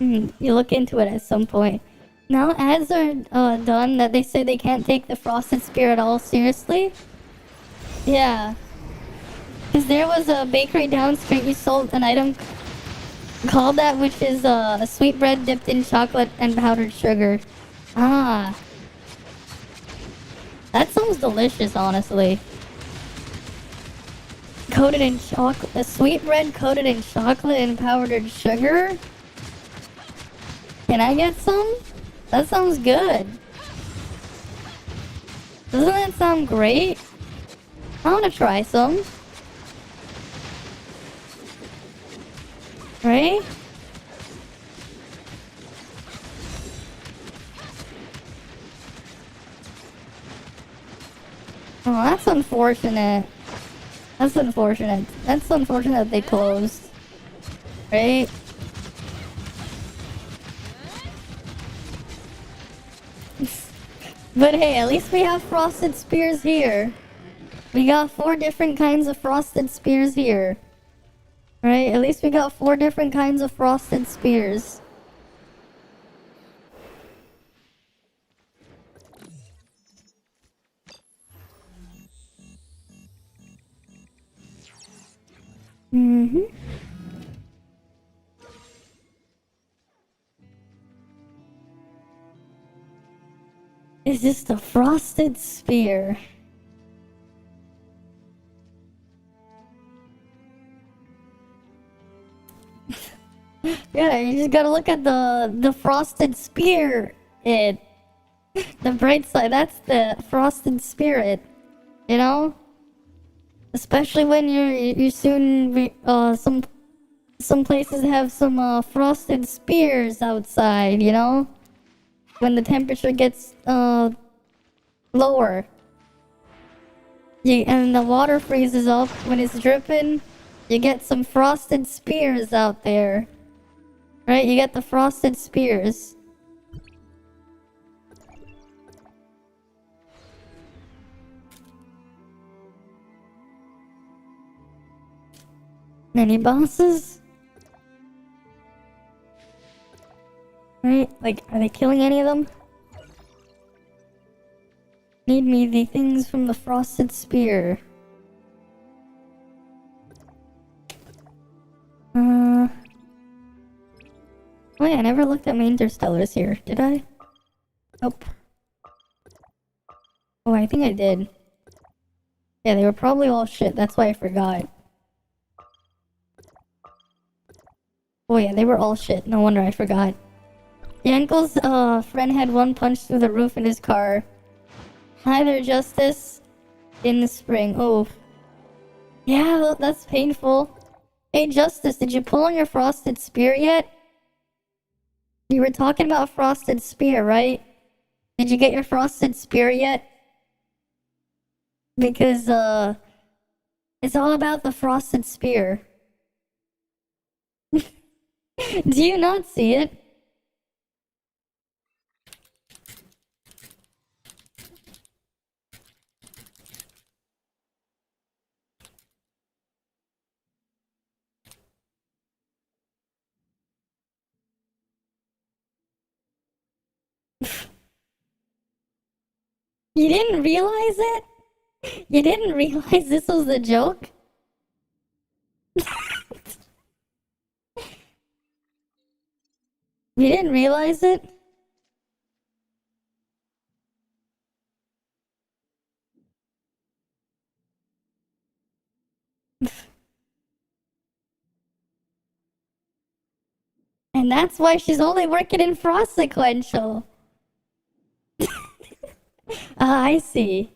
You look into it at some point. Now ads are done that they say they can't take the Frosted Spear at all seriously. Yeah. Because there was a bakery down the street, we sold an item called that, which is a sweet bread dipped in chocolate and powdered sugar. Ah. That sounds delicious, honestly. Coated in chocolate. A sweet bread coated in chocolate and powdered sugar? Can I get some? That sounds good. Doesn't that sound great? I want to try some. Right? Oh, that's unfortunate. That's unfortunate. That's unfortunate they closed. Right? But hey, at least we have Frosted Spears here. We got 4 different kinds of Frosted Spears here. Right? At least we got 4 different kinds of Frosted Spears. Mm-hmm. Is this the Frosted Spear? Yeah, you just gotta look at the Frosted Spear. The bright side, that's the Frosted Spirit. You know? Especially when you soon some places have some Frosted Spears outside, you know? When the temperature gets lower. And the water freezes up when it's dripping, you get some Frosted Spears out there. Right? You get the Frosted Spears. Any bosses? Right? Like, are they killing any of them? Need me the things from the Frosted Spear. Oh yeah, I never looked at my Interstellars here, did I? Nope. Oh, I think I did. Yeah, they were probably all shit, that's why I forgot. Oh yeah, they were all shit, no wonder I forgot. Yankel's friend had one punch through the roof in his car. Hi there, Justice. In the spring. Oh. Yeah, that's painful. Hey, Justice, did you pull on your frosted spear yet? You were talking about frosted spear, right? Did you get your frosted spear yet? Because, it's all about the frosted spear. Do you not see it? You didn't realize it? You didn't realize this was the joke? You didn't realize it? And that's why she's only working in frost sequential. Ah, I see.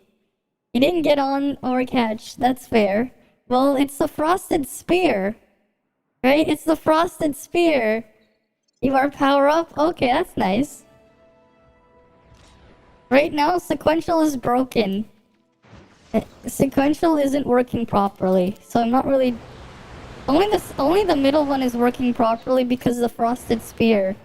You didn't get on or catch. That's fair. Well, it's the frosted spear. Right? It's the frosted spear. You are power up? Okay, that's nice. Right now, sequential is broken. Sequential isn't working properly, so I'm not really... Only the middle one is working properly because of the frosted spear.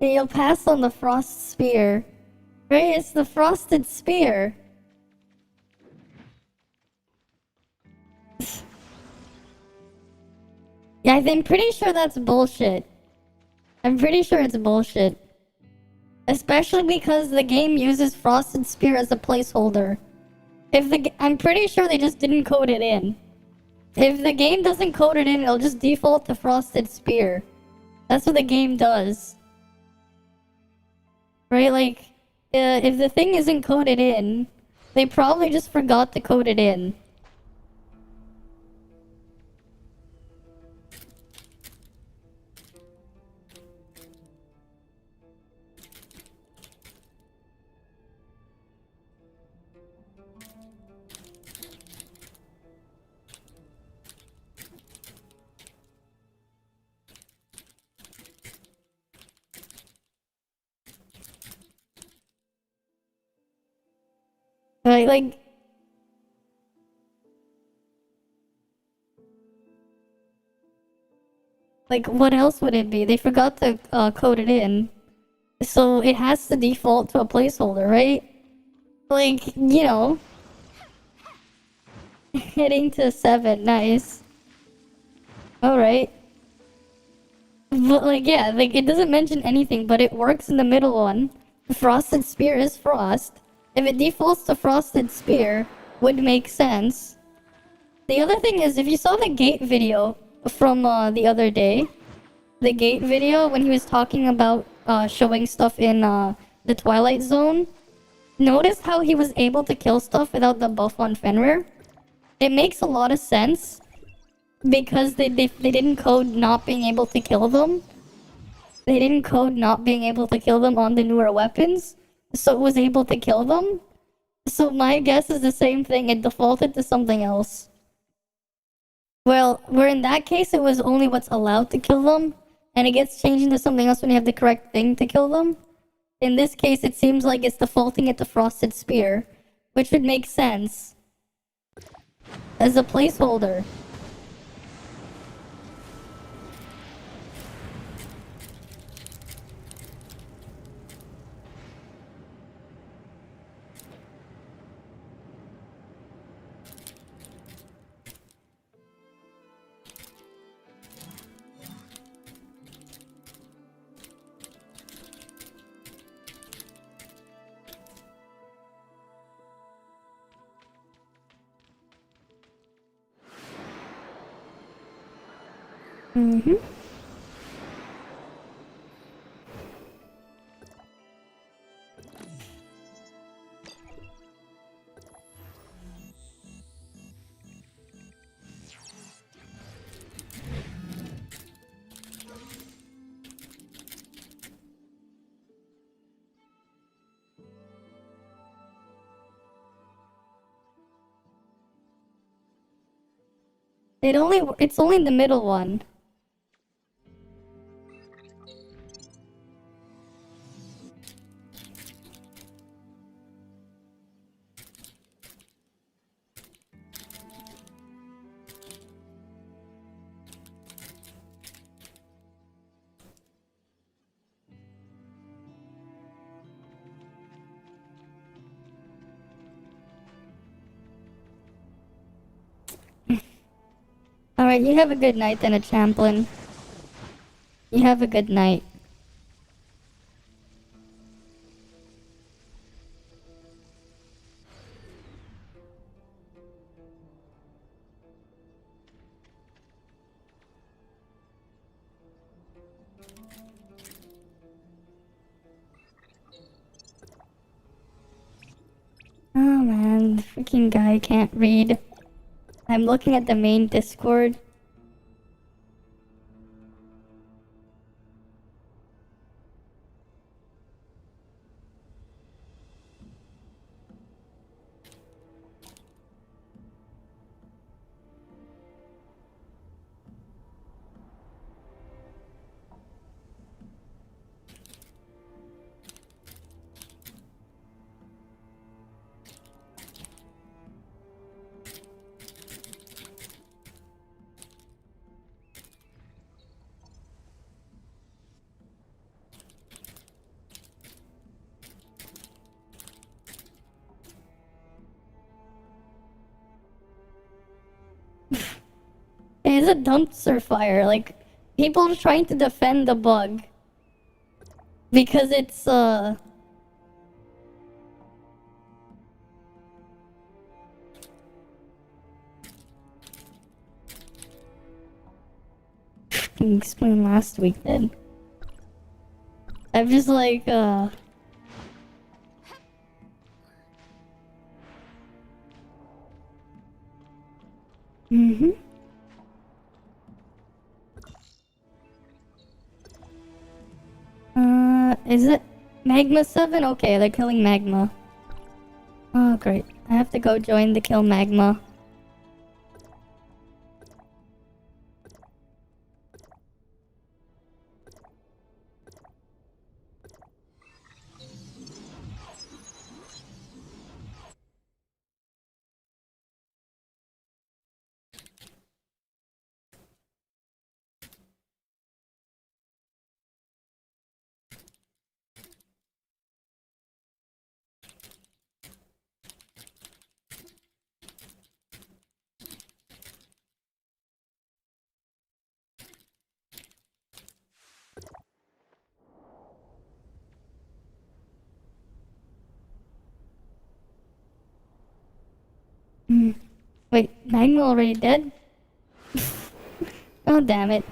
You'll pass on the frost spear. Right? It's the frosted spear. Yeah, I'm pretty sure that's bullshit. I'm pretty sure it's bullshit. Especially because the game uses frosted spear as a placeholder. I'm pretty sure they just didn't code it in. If the game doesn't code it in, it'll just default to frosted spear. That's what the game does. Right? Like, if the thing isn't coded in, they probably just forgot to code it in. Right? Like, what else would it be? They forgot to code it in. So it has to default to a placeholder, right? Like, you know. Heading to 7, nice. Alright. But, like, yeah, like, it doesn't mention anything, but it works in the middle one. The frosted spear is frost. If it defaults to frosted spear, would make sense. The other thing is, if you saw the gate video from the other day, the gate video when he was talking about showing stuff in the Twilight Zone, notice how he was able to kill stuff without the buff on Fenrir? It makes a lot of sense because they didn't code not being able to kill them. They didn't code not being able to kill them on the newer weapons, so it was able to kill them. So my guess is the same thing, it defaulted to something else. Well, where in that case it was only what's allowed to kill them, and it gets changed into something else when you have the correct thing to kill them. In this case, it seems like it's defaulting it to Frosted Spear, which would make sense as a placeholder. Mm-hmm. It's only the middle one. Alright, you have a good night then, a Champlin. You have a good night. Oh man, the freaking guy can't read. I'm looking at the main Discord. It's a dumpster fire. Like, people are trying to defend the bug. Because it's, Can explain last week then. I'm just like, Mm-hmm. Is it Magma 7? Okay, they're killing Magma. Oh, great. I have to go join the kill Magma. Wait, Magma already dead? Oh, damn it.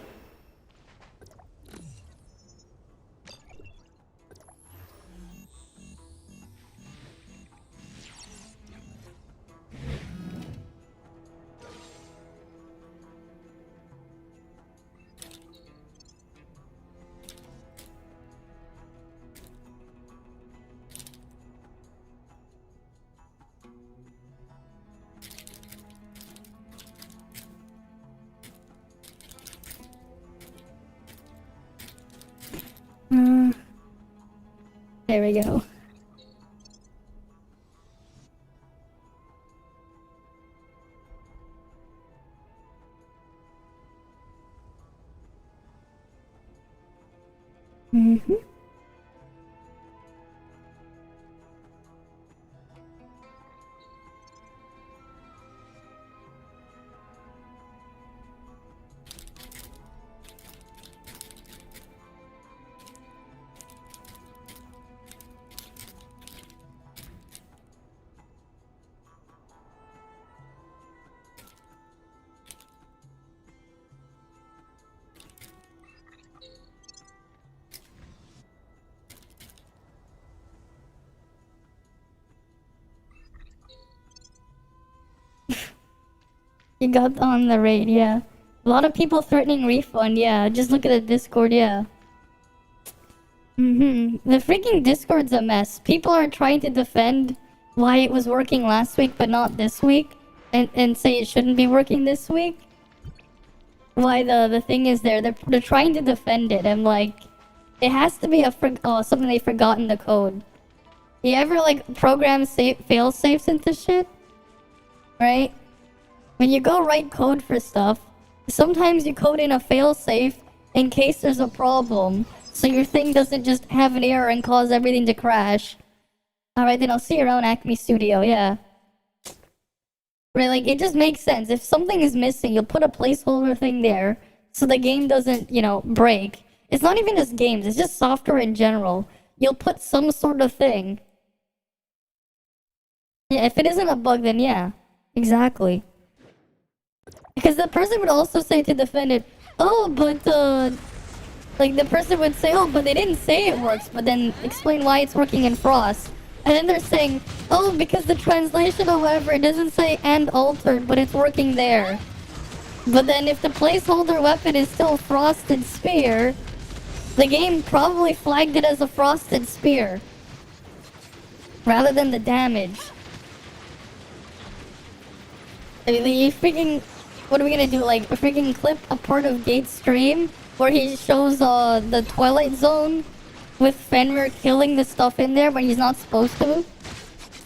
There we go. Mm-hmm. You got on the raid, yeah. A lot of people threatening refund, yeah. Just look at the Discord, yeah. The freaking Discord's a mess. People are trying to defend why it was working last week but not this week. And say it shouldn't be working this week. why the thing is there. They're trying to defend it, and like, it has to be something they forgot in the code. You ever like program fail safes into shit? Right? When you go write code for stuff, sometimes you code in a fail safe in case there's a problem, so your thing doesn't just have an error and cause everything to crash. Alright, then I'll see you around Acme Studio, yeah. Right, like, it just makes sense. If something is missing, you'll put a placeholder thing there, so the game doesn't, you know, break. It's not even just games, it's just software in general. You'll put some sort of thing. Yeah, if it isn't a bug, then yeah. Exactly. Because the person would also say to defend it, oh, but, like, the person would say, oh, but they didn't say it works, but then explain why it's working in Frost. And then they're saying, oh, because the translation or whatever, it doesn't say and altered, but it's working there. But then if the placeholder weapon is still Frosted Spear, the game probably flagged it as a Frosted Spear. Rather than the damage. I mean, you freaking... What are we gonna do? Like, freaking clip a part of Gate's stream where he shows the Twilight Zone with Fenrir killing the stuff in there when he's not supposed to?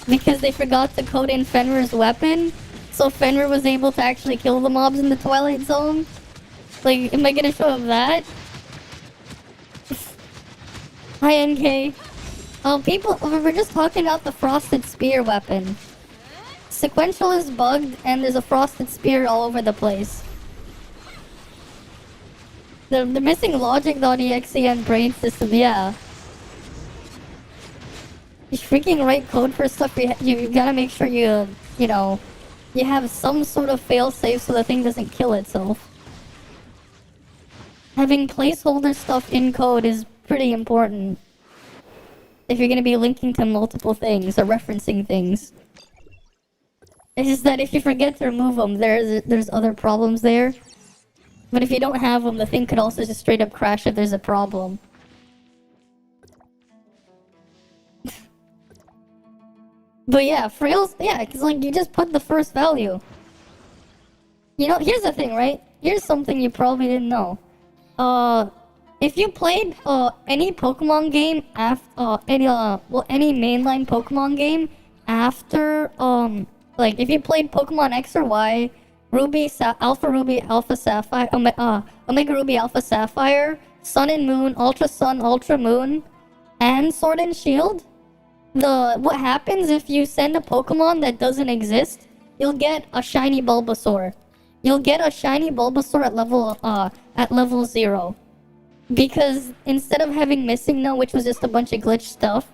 Because they forgot to code in Fenrir's weapon, so Fenrir was able to actually kill the mobs in the Twilight Zone? Like, am I gonna show up that? Hi, NK. Oh, people, we're just talking about the Frosted Spear weapon. Sequential is bugged, and there's a Frosted Spear all over the place. The missing logic.exe and brain system, yeah. You freaking write code for stuff, you gotta make sure you know, you have some sort of failsafe so the thing doesn't kill itself. Having placeholder stuff in code is pretty important. If you're gonna be linking to multiple things or referencing things. It's just that if you forget to remove them, there's other problems there. But if you don't have them, the thing could also just straight up crash if there's a problem. But yeah, frails, yeah, because like you just put the first value. You know, here's the thing, right? Here's something you probably didn't know. If you played any Pokemon game after any mainline Pokemon game after like if you played Pokemon X or Y, Alpha Ruby, Alpha Sapphire, Omega Ruby, Alpha Sapphire, Sun and Moon, Ultra Sun, Ultra Moon, and Sword and Shield, what happens if you send a Pokemon that doesn't exist? You'll get a shiny Bulbasaur. You'll get a shiny Bulbasaur at level 0. Because instead of having Missing No, which was just a bunch of glitch stuff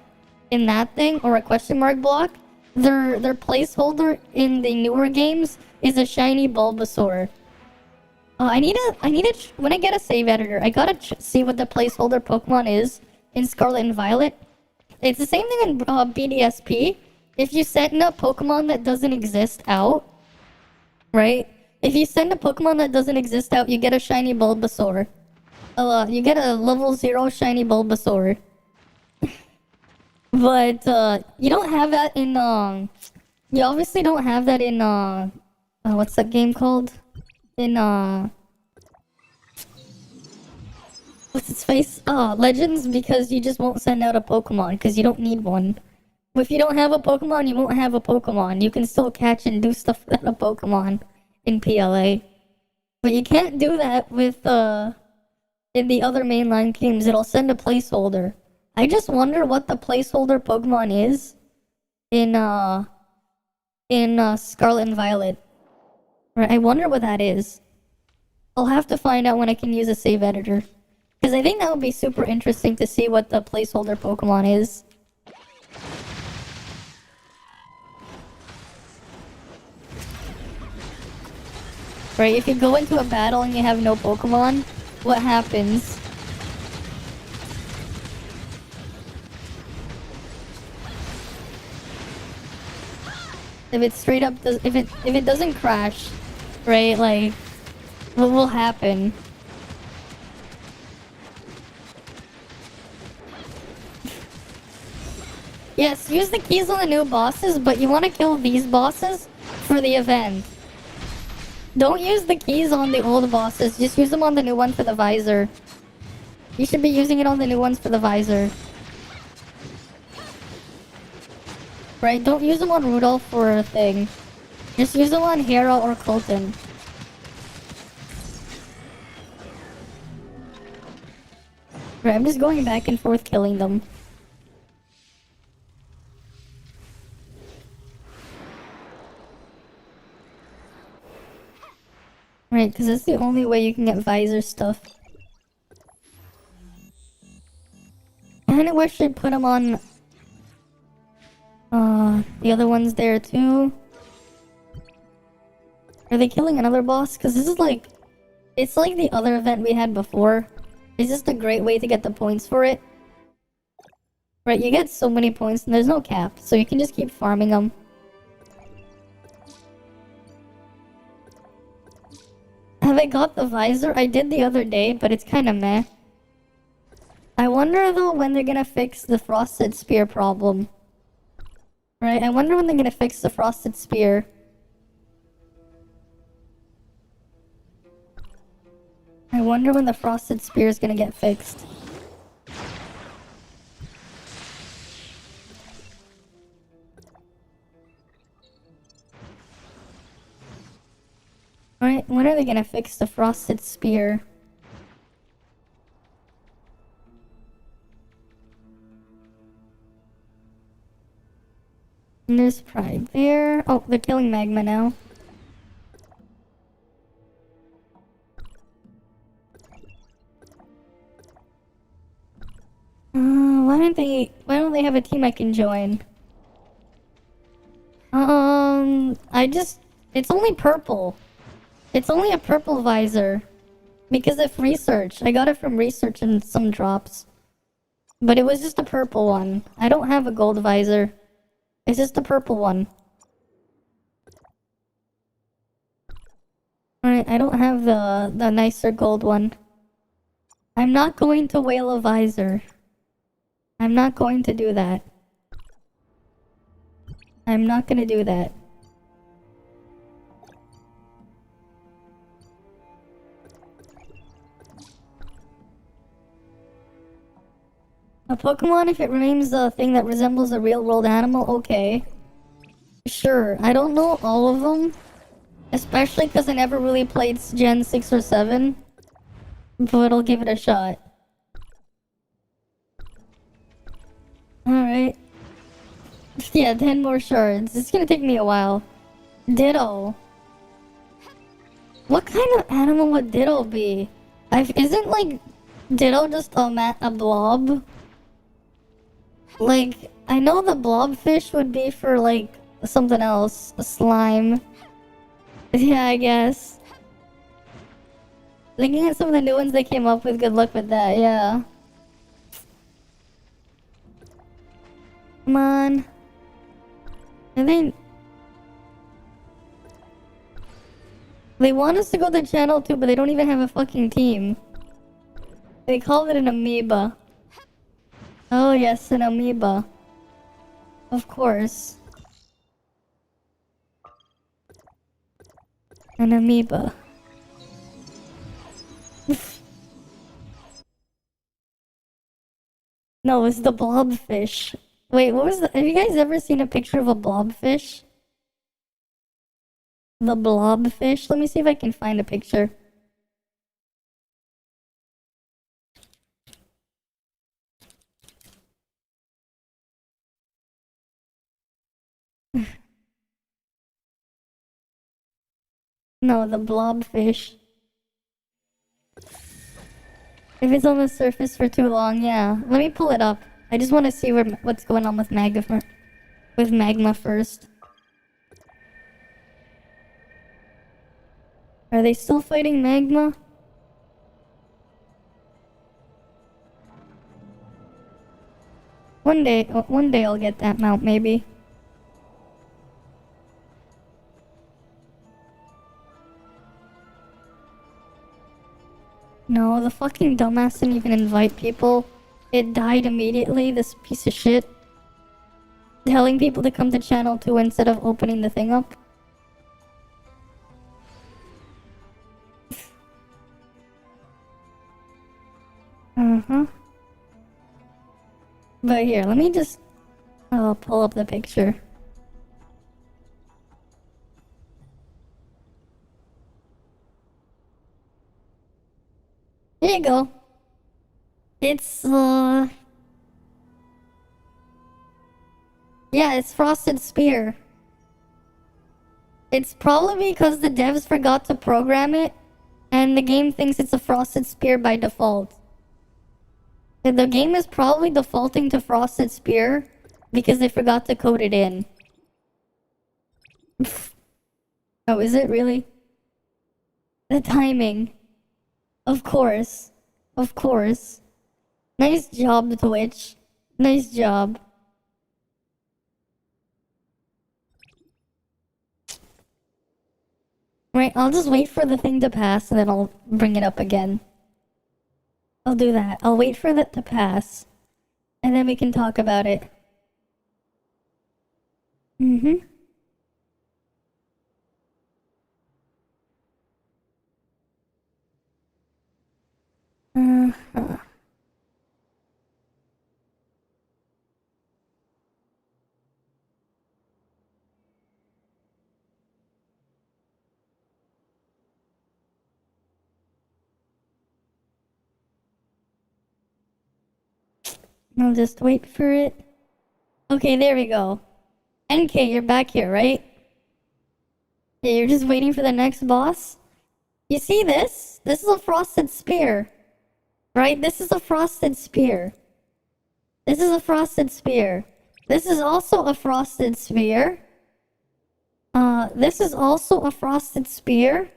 in that thing, or a question mark block, their placeholder in the newer games is a shiny Bulbasaur. I need to, when I get a save editor, I gotta see what the placeholder Pokemon is in Scarlet and Violet. It's the same thing in BDSP. If you send a Pokemon that doesn't exist out, right? If you send a Pokemon that doesn't exist out, you get a shiny Bulbasaur. You get a level 0 shiny Bulbasaur. But, you don't have that in, you obviously don't have that in, what's that game called? In, what's its face? Legends, because you just won't send out a Pokemon, because you don't need one. If you don't have a Pokemon, you won't have a Pokemon. You can still catch and do stuff with a Pokemon in PLA. But you can't do that with, in the other mainline games. It'll send a placeholder. I just wonder what the placeholder Pokemon is in Scarlet and Violet. Right, I wonder what that is. I'll have to find out when I can use a save editor. Because I think that would be super interesting to see what the placeholder Pokemon is. Right, if you go into a battle and you have no Pokemon, what happens? If it straight up does, if it doesn't crash, right? Like, what will happen? Yes, use the keys on the new bosses, but you want to kill these bosses for the event. Don't use the keys on the old bosses. Just use them on the new one for the visor. You should be using it on the new ones for the visor. Right? Don't use them on Rudolph for a thing. Just use them on Hera or Colton. Right, I'm just going back and forth killing them. Right, because that's the only way you can get visor stuff. I kinda wish they'd put them on the other ones there too. Are they killing another boss? Because this is like, it's like the other event we had before. It's just a great way to get the points for it. Right, you get so many points and there's no cap, so you can just keep farming them. Have I got the visor? I did the other day, but it's kinda meh. I wonder though when they're gonna fix the frosted spear problem. Right, I wonder when they're gonna fix the frosted spear. I wonder when the frosted spear is gonna get fixed. Right, when are they gonna fix the frosted spear? And there's pride there. Oh, they're killing magma now. Why don't they have a team I can join? It's only purple. It's only a purple visor. Because of research. I got it from research and some drops. But it was just a purple one. I don't have a gold visor. It's just a purple one. Alright, I don't have the nicer gold one. I'm not going to whale a visor. I'm not going to do that. I'm not gonna do that. A Pokemon, if it remains a thing that resembles a real-world animal, okay. Sure, I don't know all of them. Especially because I never really played Gen 6 or 7. But I'll give it a shot. Alright. Yeah, 10 more shards. It's gonna take me a while. Ditto. What kind of animal would Ditto be? Isn't, like, Ditto just a blob? Like, I know the blobfish would be for, like, something else. A slime. Yeah, I guess. Looking at some of the new ones they came up with, good luck with that, yeah. Come on. And then... They want us to go to channel 2, but they don't even have a fucking team. They call it an amoeba. Oh yes, an amoeba. Of course. An amoeba. No, it's the blobfish. Wait, what was the... Have you guys ever seen a picture of a blobfish? The blobfish? Let me see if I can find a picture. No, the blobfish. If it's on the surface for too long, yeah. Let me pull it up. I just want to see what's going on with magma first. Are they still fighting magma? One day I'll get that mount, maybe. No, the fucking dumbass didn't even invite people. It died immediately, this piece of shit. Telling people to come to channel 2 instead of opening the thing up. Uh-huh. But here, let me just pull up the picture. Here you go. It's, yeah, it's Frosted Spear. It's probably because the devs forgot to program it, and the game thinks it's a Frosted Spear by default. The game is probably defaulting to Frosted Spear because they forgot to code it in. Oh, is it really? The timing. Of course. Of course. Nice job, Twitch. Nice job. Right, I'll just wait for the thing to pass and then I'll bring it up again. I'll do that. I'll wait for that to pass. And then we can talk about it. Mm-hmm. Uh-huh. I'll just wait for it. Okay, there we go. NK, you're back here, right? Yeah, you're just waiting for the next boss? You see this? This is a Frosted Spear. Right? This is a Frosted Spear. This is a Frosted Spear. This is also a Frosted Spear. This is also a Frosted Spear.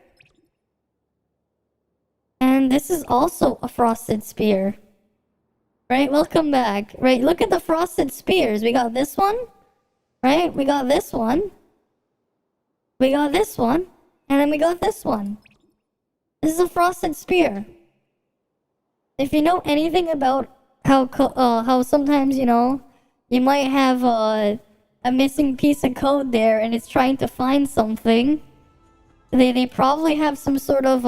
And this is also a Frosted Spear. Right? Welcome back. Right? Look at the Frosted Spears. We got this one. Right? We got this one. We got this one. And then we got this one. This is a Frosted Spear. If you know anything about how sometimes, you know, you might have a missing piece of code there and it's trying to find something, they probably have some sort of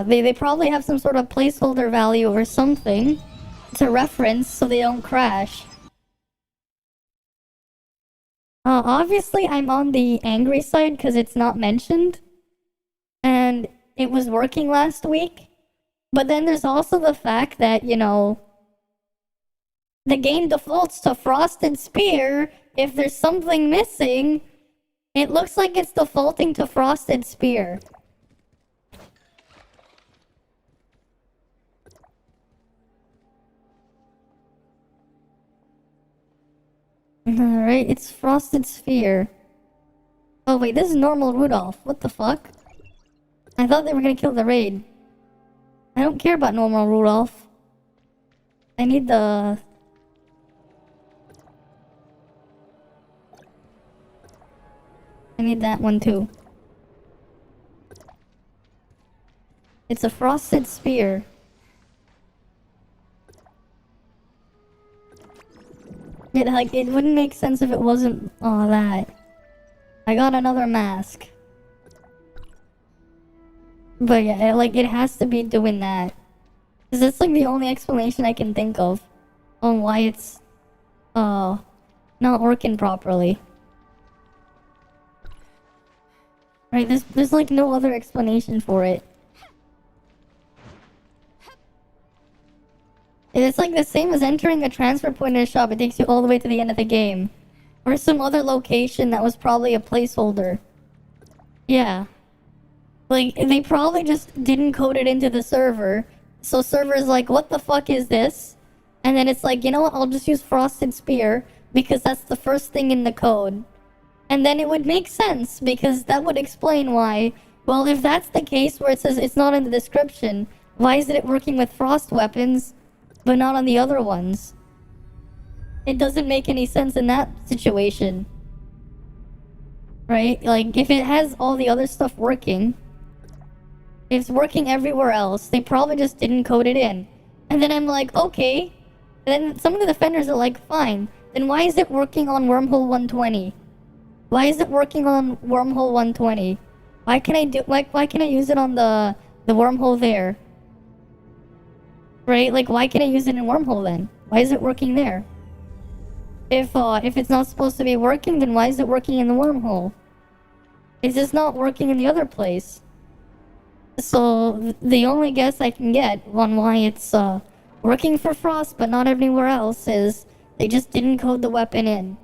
they probably have some sort of placeholder value or something to reference so they don't crash. Obviously I'm on the angry side because it's not mentioned. And it was working last week. But then there's also the fact that, you know, the game defaults to Frosted Spear. If there's something missing, it looks like it's defaulting to Frosted Spear. Alright, it's Frosted Sphere. Oh wait, this is normal Rudolph. What the fuck? I thought they were gonna kill the raid. I don't care about normal Rudolph. I need the... I need that one too. It's a Frosted Spear. It wouldn't make sense if it wasn't that. I got another mask. But yeah, it has to be doing that. Cause that's like the only explanation I can think of on why it's not working properly. Right, there's like no other explanation for it. It's like the same as entering a transfer point in a shop. It takes you all the way to the end of the game. Or some other location that was probably a placeholder. Yeah. Like, they probably just didn't code it into the server. So server's like, what the fuck is this? And then it's like, you know what, I'll just use Frosted Spear because that's the first thing in the code. And then it would make sense because that would explain why. Well, if that's the case where it says it's not in the description, why isn't it working with frost weapons but not on the other ones? It doesn't make any sense in that situation. Right? Like, if it has all the other stuff working, it's working everywhere else, they probably just didn't code it in. And then I'm like, okay. And then some of the defenders are like, fine. Then why is it working on wormhole 120? Why is it working on wormhole 120? Why can I use it on the The wormhole there. Right? Like, why can't I use it in wormhole then? Why is it working there? If it's not supposed to be working, then why is it working in the wormhole? It's just not working in the other place. So, the only guess I can get on why it's, working for Frost but not everywhere else is they just didn't code the weapon in.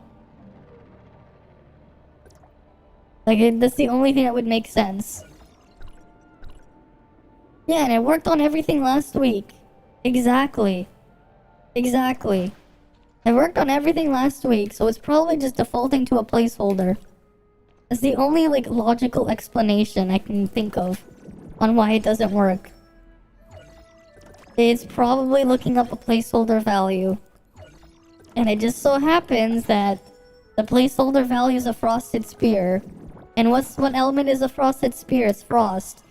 Like, that's the only thing that would make sense. Yeah, and it worked on everything last week. Exactly. Exactly. It worked on everything last week, so it's probably just defaulting to a placeholder. That's the only, like, logical explanation I can think of on why it doesn't work. It's probably looking up a placeholder value. And it just so happens that the placeholder value is a frosted spear. And what element is a frosted spear? It's frost.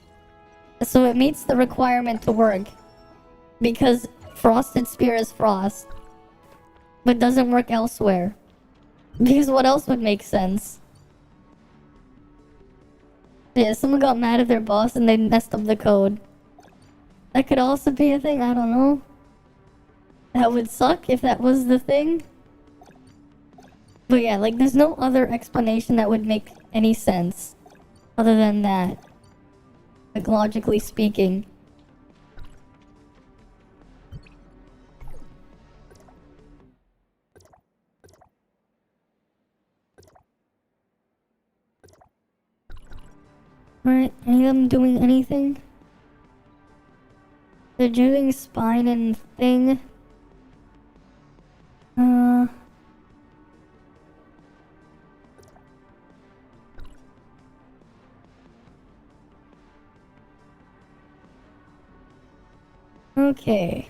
So it meets the requirement to work. Because frosted spear is frost. But doesn't work elsewhere. Because what else would make sense? Yeah, someone got mad at their boss and they messed up the code. That could also be a thing, I don't know. That would suck if that was the thing. But yeah, like, there's no other explanation that would make any sense. Other than that. Like, logically speaking. Alright, any of them doing anything? They're doing spine and thing. Okay.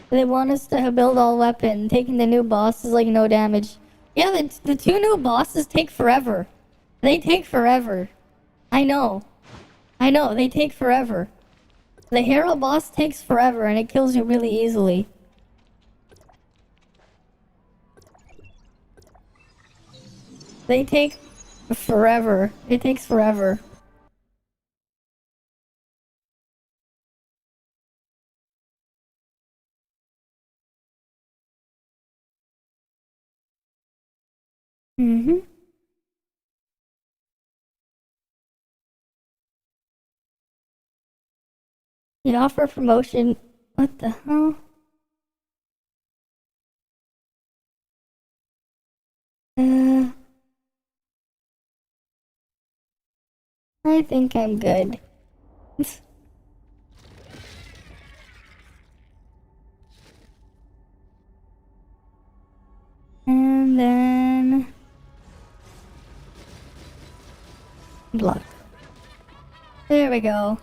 They want us to build all weapon. Taking the new boss is like no damage. Yeah, the two new bosses take forever. They take forever. I know. I know, they take forever. The hero boss takes forever and it kills you really easily. They take forever. It takes forever. Mm-hmm. You offer promotion. What the hell? I think I'm good. And then... block. There we go.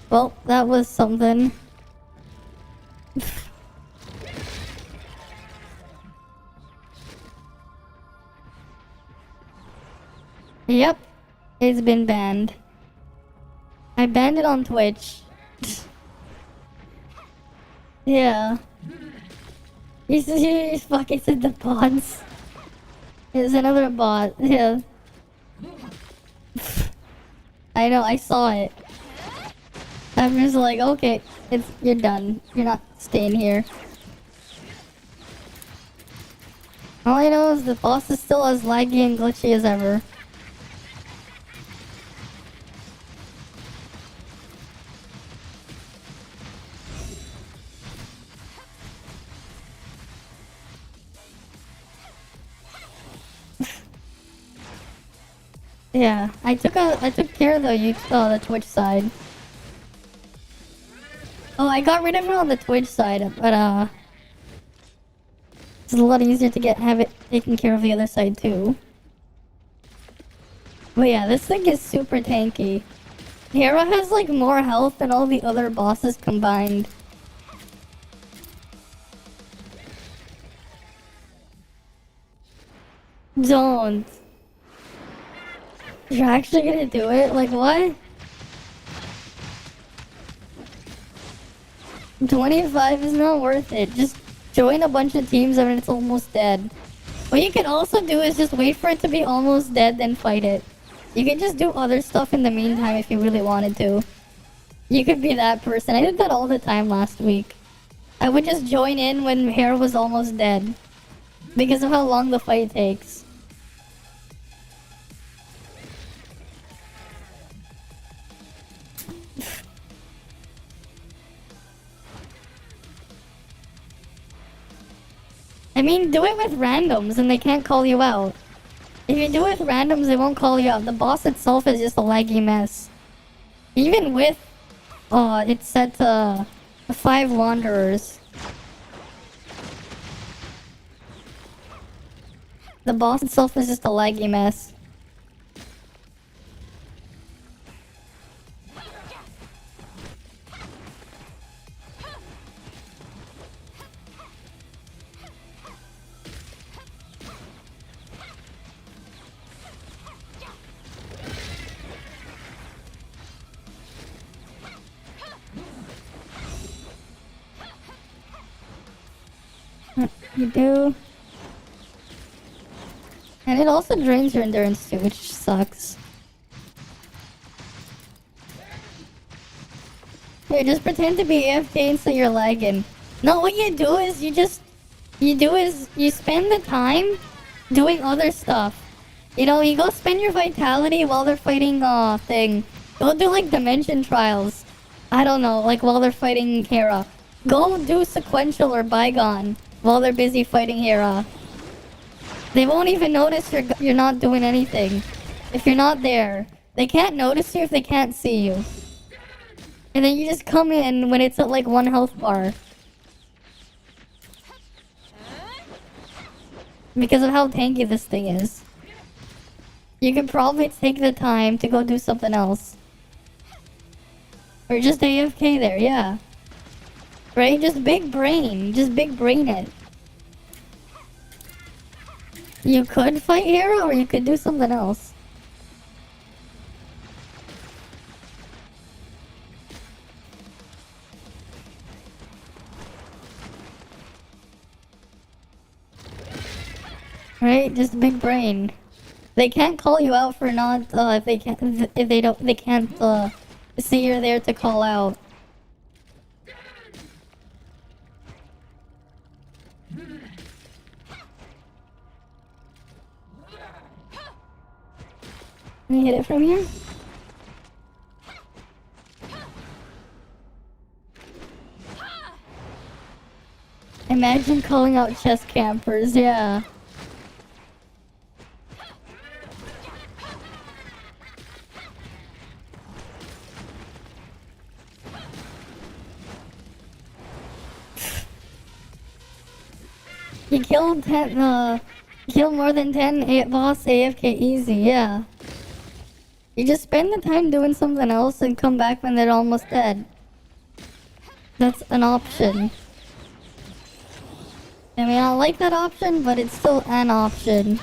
Well, that was something. Yep. It's been banned. I banned it on Twitch. Yeah. You fucking said the bots. There's another bot. Yeah. I know, I saw it. I'm just like, okay, you're done. You're not staying here. All I know is the boss is still as laggy and glitchy as ever. Yeah, I took care of the Twitch side. Oh, I got rid of it on the Twitch side, but it's a lot easier to have it taken care of the other side too. But yeah, this thing is super tanky. Hera has like more health than all the other bosses combined. Don't. You're actually gonna do it? Like what? 25 is not worth it. Just join a bunch of teams and it's almost dead. What you can also do is just wait for it to be almost dead, then fight it. You can just do other stuff in the meantime if you really wanted to. You could be that person. I did that all the time last week. I would just join in when Hera was almost dead. Because of how long the fight takes. I mean, do it with randoms and they can't call you out. If you do it with randoms, they won't call you out. The boss itself is just a laggy mess. Even with, it's set to 5 Wanderers. The boss itself is just a laggy mess. You do. And it also drains your endurance too, which sucks. Here, just pretend to be AFK so you're lagging. No, what you do is you spend the time doing other stuff. You know, you go spend your vitality while they're fighting thing. Go do like dimension trials. I don't know, like while they're fighting Hera. Go do sequential or bygone while they're busy fighting Hera. They won't even notice you're not doing anything if you're not there. They can't notice you if they can't see you. And then you just come in when it's at like 1 health bar. Because of how tanky this thing is. You could probably take the time to go do something else. Or just AFK there, yeah. Right? Just big brain. Just big brain it. You could fight Hero or you could do something else. Right? Just big brain. They can't call you out for not if they can't see you're there to call out. Can you hit it from here? Imagine calling out chest campers, yeah. You killed kill more than 10 boss AFK easy, yeah. You just spend the time doing something else and come back when they're almost dead. That's an option. I mean, I don't like that option, but it's still an option.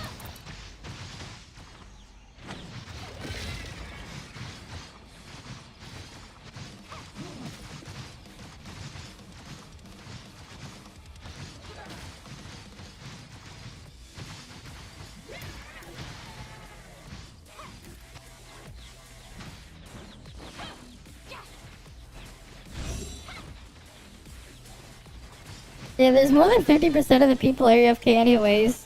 Yeah, there's more than 50% of the people are AFK anyways.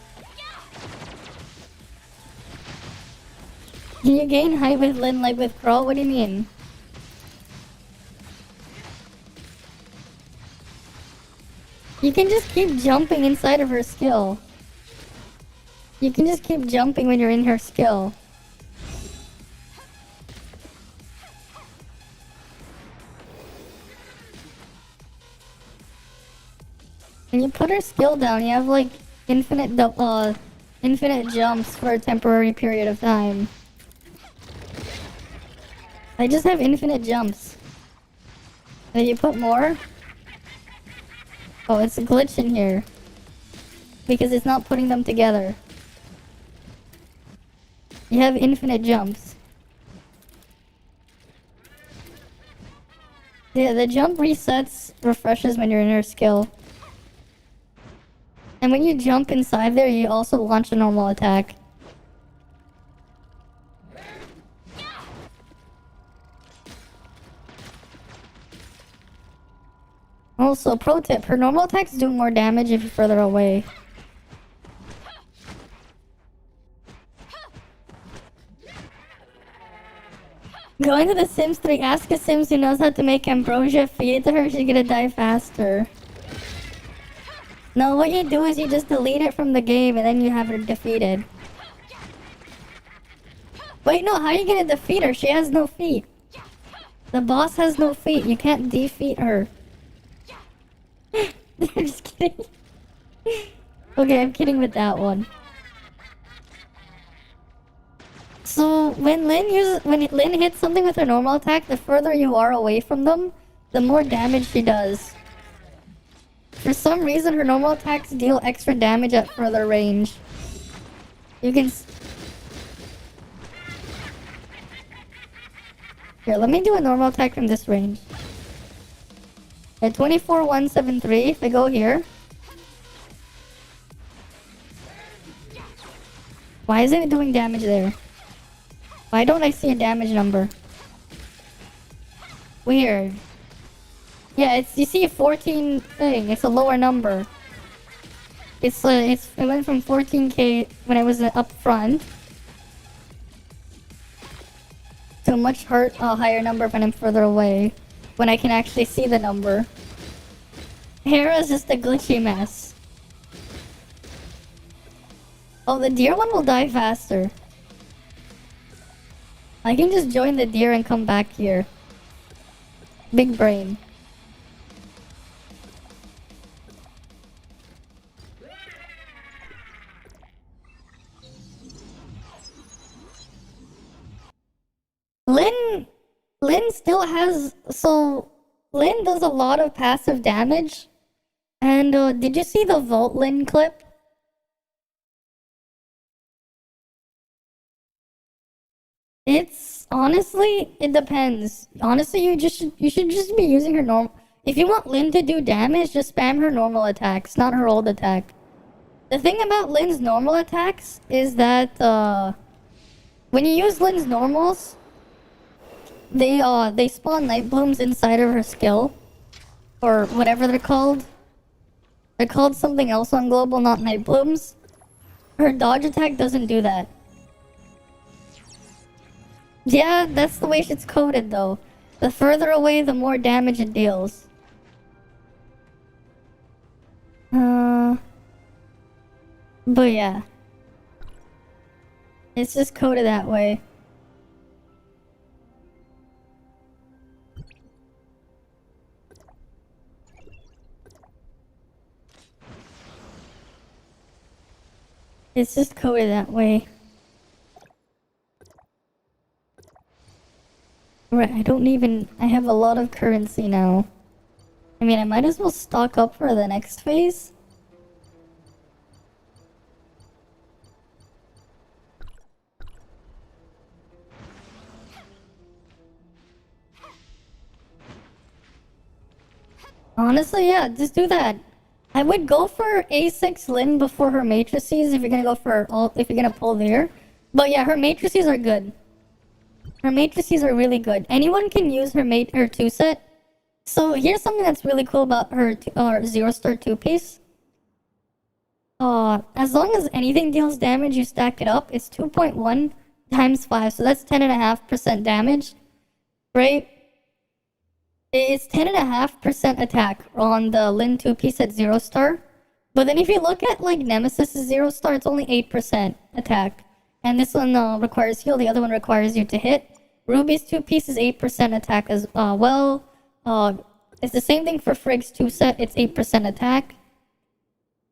Can you gain height with Lyn like with Crawl? What do you mean? You can just keep jumping inside of her skill. You can just keep jumping when you're in her skill. When you put her skill down, you have like infinite jumps for a temporary period of time. I just have infinite jumps. Then you put more? Oh, it's a glitch in here. Because it's not putting them together. You have infinite jumps. Yeah, the jump resets, refreshes when you're in her skill. And when you jump inside there, you also launch a normal attack. Also, pro tip, her normal attacks do more damage if you're further away. Going to the Sims 3, ask a Sims who knows how to make ambrosia, feed to her, she's gonna die faster. No, what you do is you just delete it from the game and then you have her defeated. Wait, no, how are you gonna defeat her? She has no feet. The boss has no feet, you can't defeat her. I'm just kidding. Okay, I'm kidding with that one. So when Lynn hits something with her normal attack, the further you are away from them, the more damage she does. For some reason, her normal attacks deal extra damage at further range. You can... Here, let me do a normal attack from this range. At 24,173, if I go here... Why isn't it doing damage there? Why don't I see a damage number? Weird. Yeah, it's, you see a 14 thing. It's a lower number. It went from 14k when I was up front to a much higher number when I'm further away, when I can actually see the number. Hera's just a glitchy mess. Oh, the deer one will die faster. I can just join the deer and come back here. Big brain. Lynn still has... So, Lynn does a lot of passive damage. And, did you see the Vault Lynn clip? It's... Honestly, it depends. Honestly, you should just be using her normal... If you want Lynn to do damage, just spam her normal attacks, not her old attack. The thing about Lynn's normal attacks is that, when you use Lynn's normals... They spawn night blooms inside of her skill. Or whatever they're called. They're called something else on global, not night blooms. Her dodge attack doesn't do that. Yeah, that's the way it's coded though. The further away, the more damage it deals. But yeah. It's just coded that way. It's just coded that way. Right, I have a lot of currency now. I mean, I might as well stock up for the next phase. Honestly, yeah, just do that. I would go for A6 Lynn before her matrices if you're gonna go for if you're gonna pull there. But yeah, her matrices are good. Her matrices are really good. Anyone can use her 2-set. So here's something that's really cool about her 0-star 2-piece. As long as anything deals damage, you stack it up. It's 2.1 times 5, so that's 10.5% damage, right? It's 10.5% attack on the Lin 2-piece at 0-star. But then if you look at like Nemesis' 0-star, it's only 8% attack. And this one requires heal, the other one requires you to hit. Ruby's 2-piece is 8% attack as well. It's the same thing for Frigg's 2-set, it's 8% attack.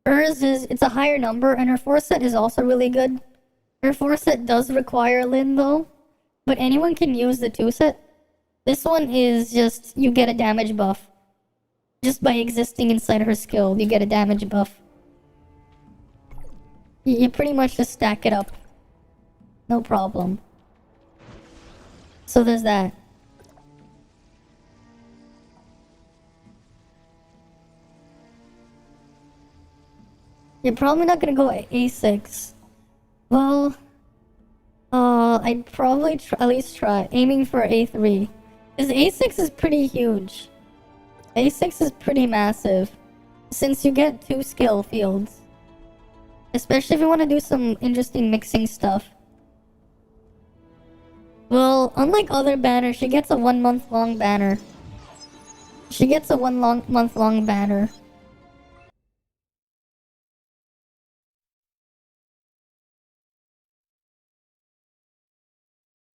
Hers it's a higher number, and her 4-set is also really good. Her 4-set does require Lin though, but anyone can use the 2-set. This one is just, you get a damage buff. Just by existing inside her skill, you get a damage buff. You pretty much just stack it up. No problem. So there's that. You're probably not gonna go A6. Well, I'd probably at least try aiming for A3. Because A6 is pretty huge. A6 is pretty massive. Since you get 2 skill fields. Especially if you want to do some interesting mixing stuff. Well, unlike other banners, she gets a 1 month long banner. She gets a month long banner.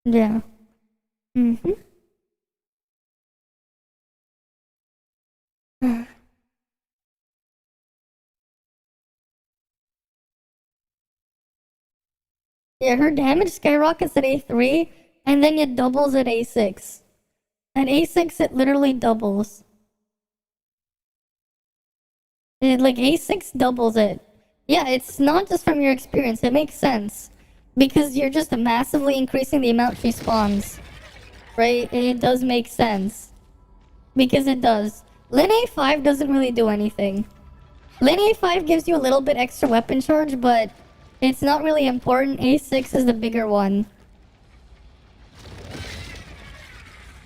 Yeah. Mm-hmm. Yeah, her damage skyrockets at A3, and then it doubles at A6. At A6, it literally doubles. Like, A6 doubles it. Yeah, it's not just from your experience, it makes sense. Because you're just massively increasing the amount she spawns. Right? It does make sense. Because it does. Lin A5 doesn't really do anything. Lin A5 gives you a little bit extra weapon charge, but it's not really important. A6 is the bigger one.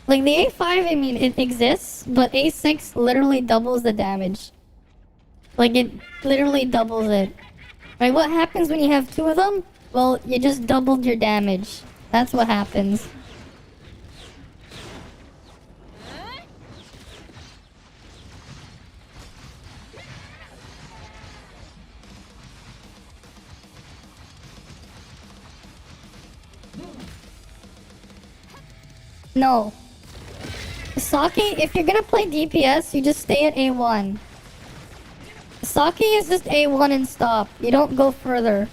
Like, the A5, I mean, it exists, but A6 literally doubles the damage. Like, it literally doubles it. Right, what happens when you have 2 of them? Well, you just doubled your damage. That's what happens. No. Saki, if you're gonna play DPS, you just stay at A1. Saki is just A1 and stop. You don't go further.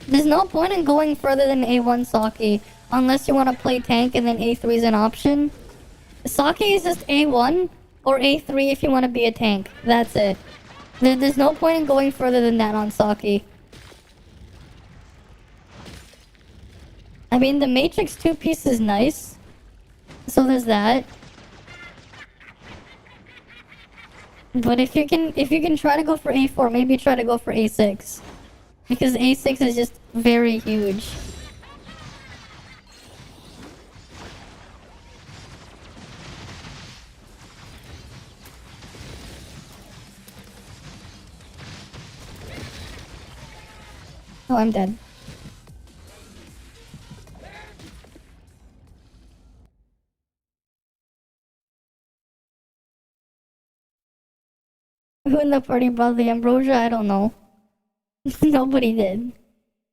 There's no point in going further than A1 Saki. Unless you want to play tank and then A3 is an option. Saki is just A1 or A3 if you want to be a tank. That's it. There's no point in going further than that on Saki. I mean, the Matrix 2 piece is nice. So there's that. But if you can try to go for A4, maybe try to go for A6. Because A6 is just very huge. Oh, I'm dead. Who in the party brought the ambrosia? I don't know. Nobody did.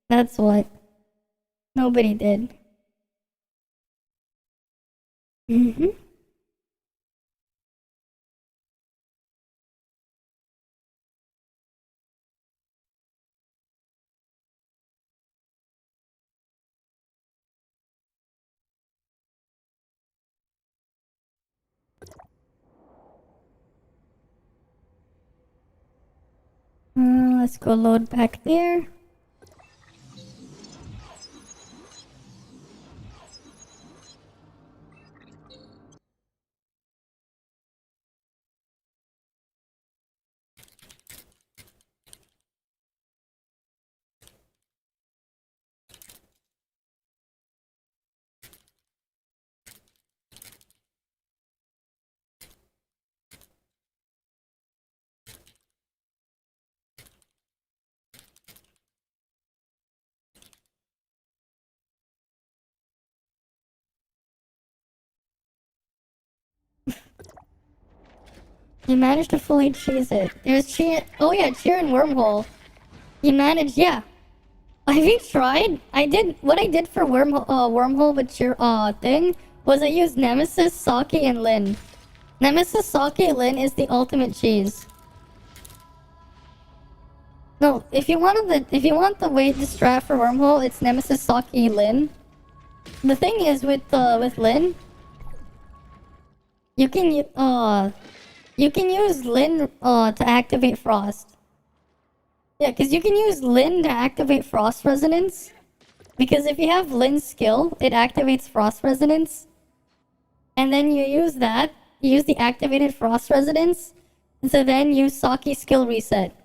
That's what. Nobody did. Mm-hmm. Let's go load back there. You managed to fully cheese it. There's cheer. Oh yeah, cheer and wormhole. You managed, yeah. Have you tried? I did. What I did for wormhole with cheer thing was I used Nemesis, Saki, and Lin. Nemesis, Saki, Lin is the ultimate cheese. No, if you want the way to strat for wormhole, it's Nemesis, Saki, Lin. The thing is with Lin, you can use Lin to activate Frost. Yeah, because you can use Lin to activate Frost Resonance. Because if you have Lin's skill, it activates Frost Resonance. And then you use that, you use the activated Frost Resonance So then use Saki skill reset.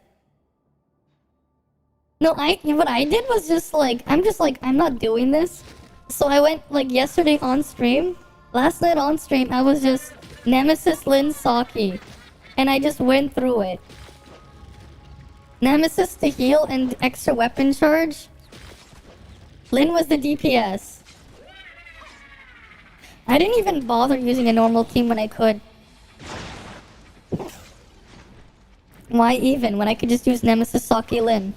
No, what I did was just like, I'm not doing this. So I went like yesterday on stream. Last night on stream, I was just Nemesis, Lin, Saki. And I just went through it. Nemesis to heal and extra weapon charge. Lin was the DPS. I didn't even bother using a normal team when I could. Why even when I could just use Nemesis, Saki, Lin?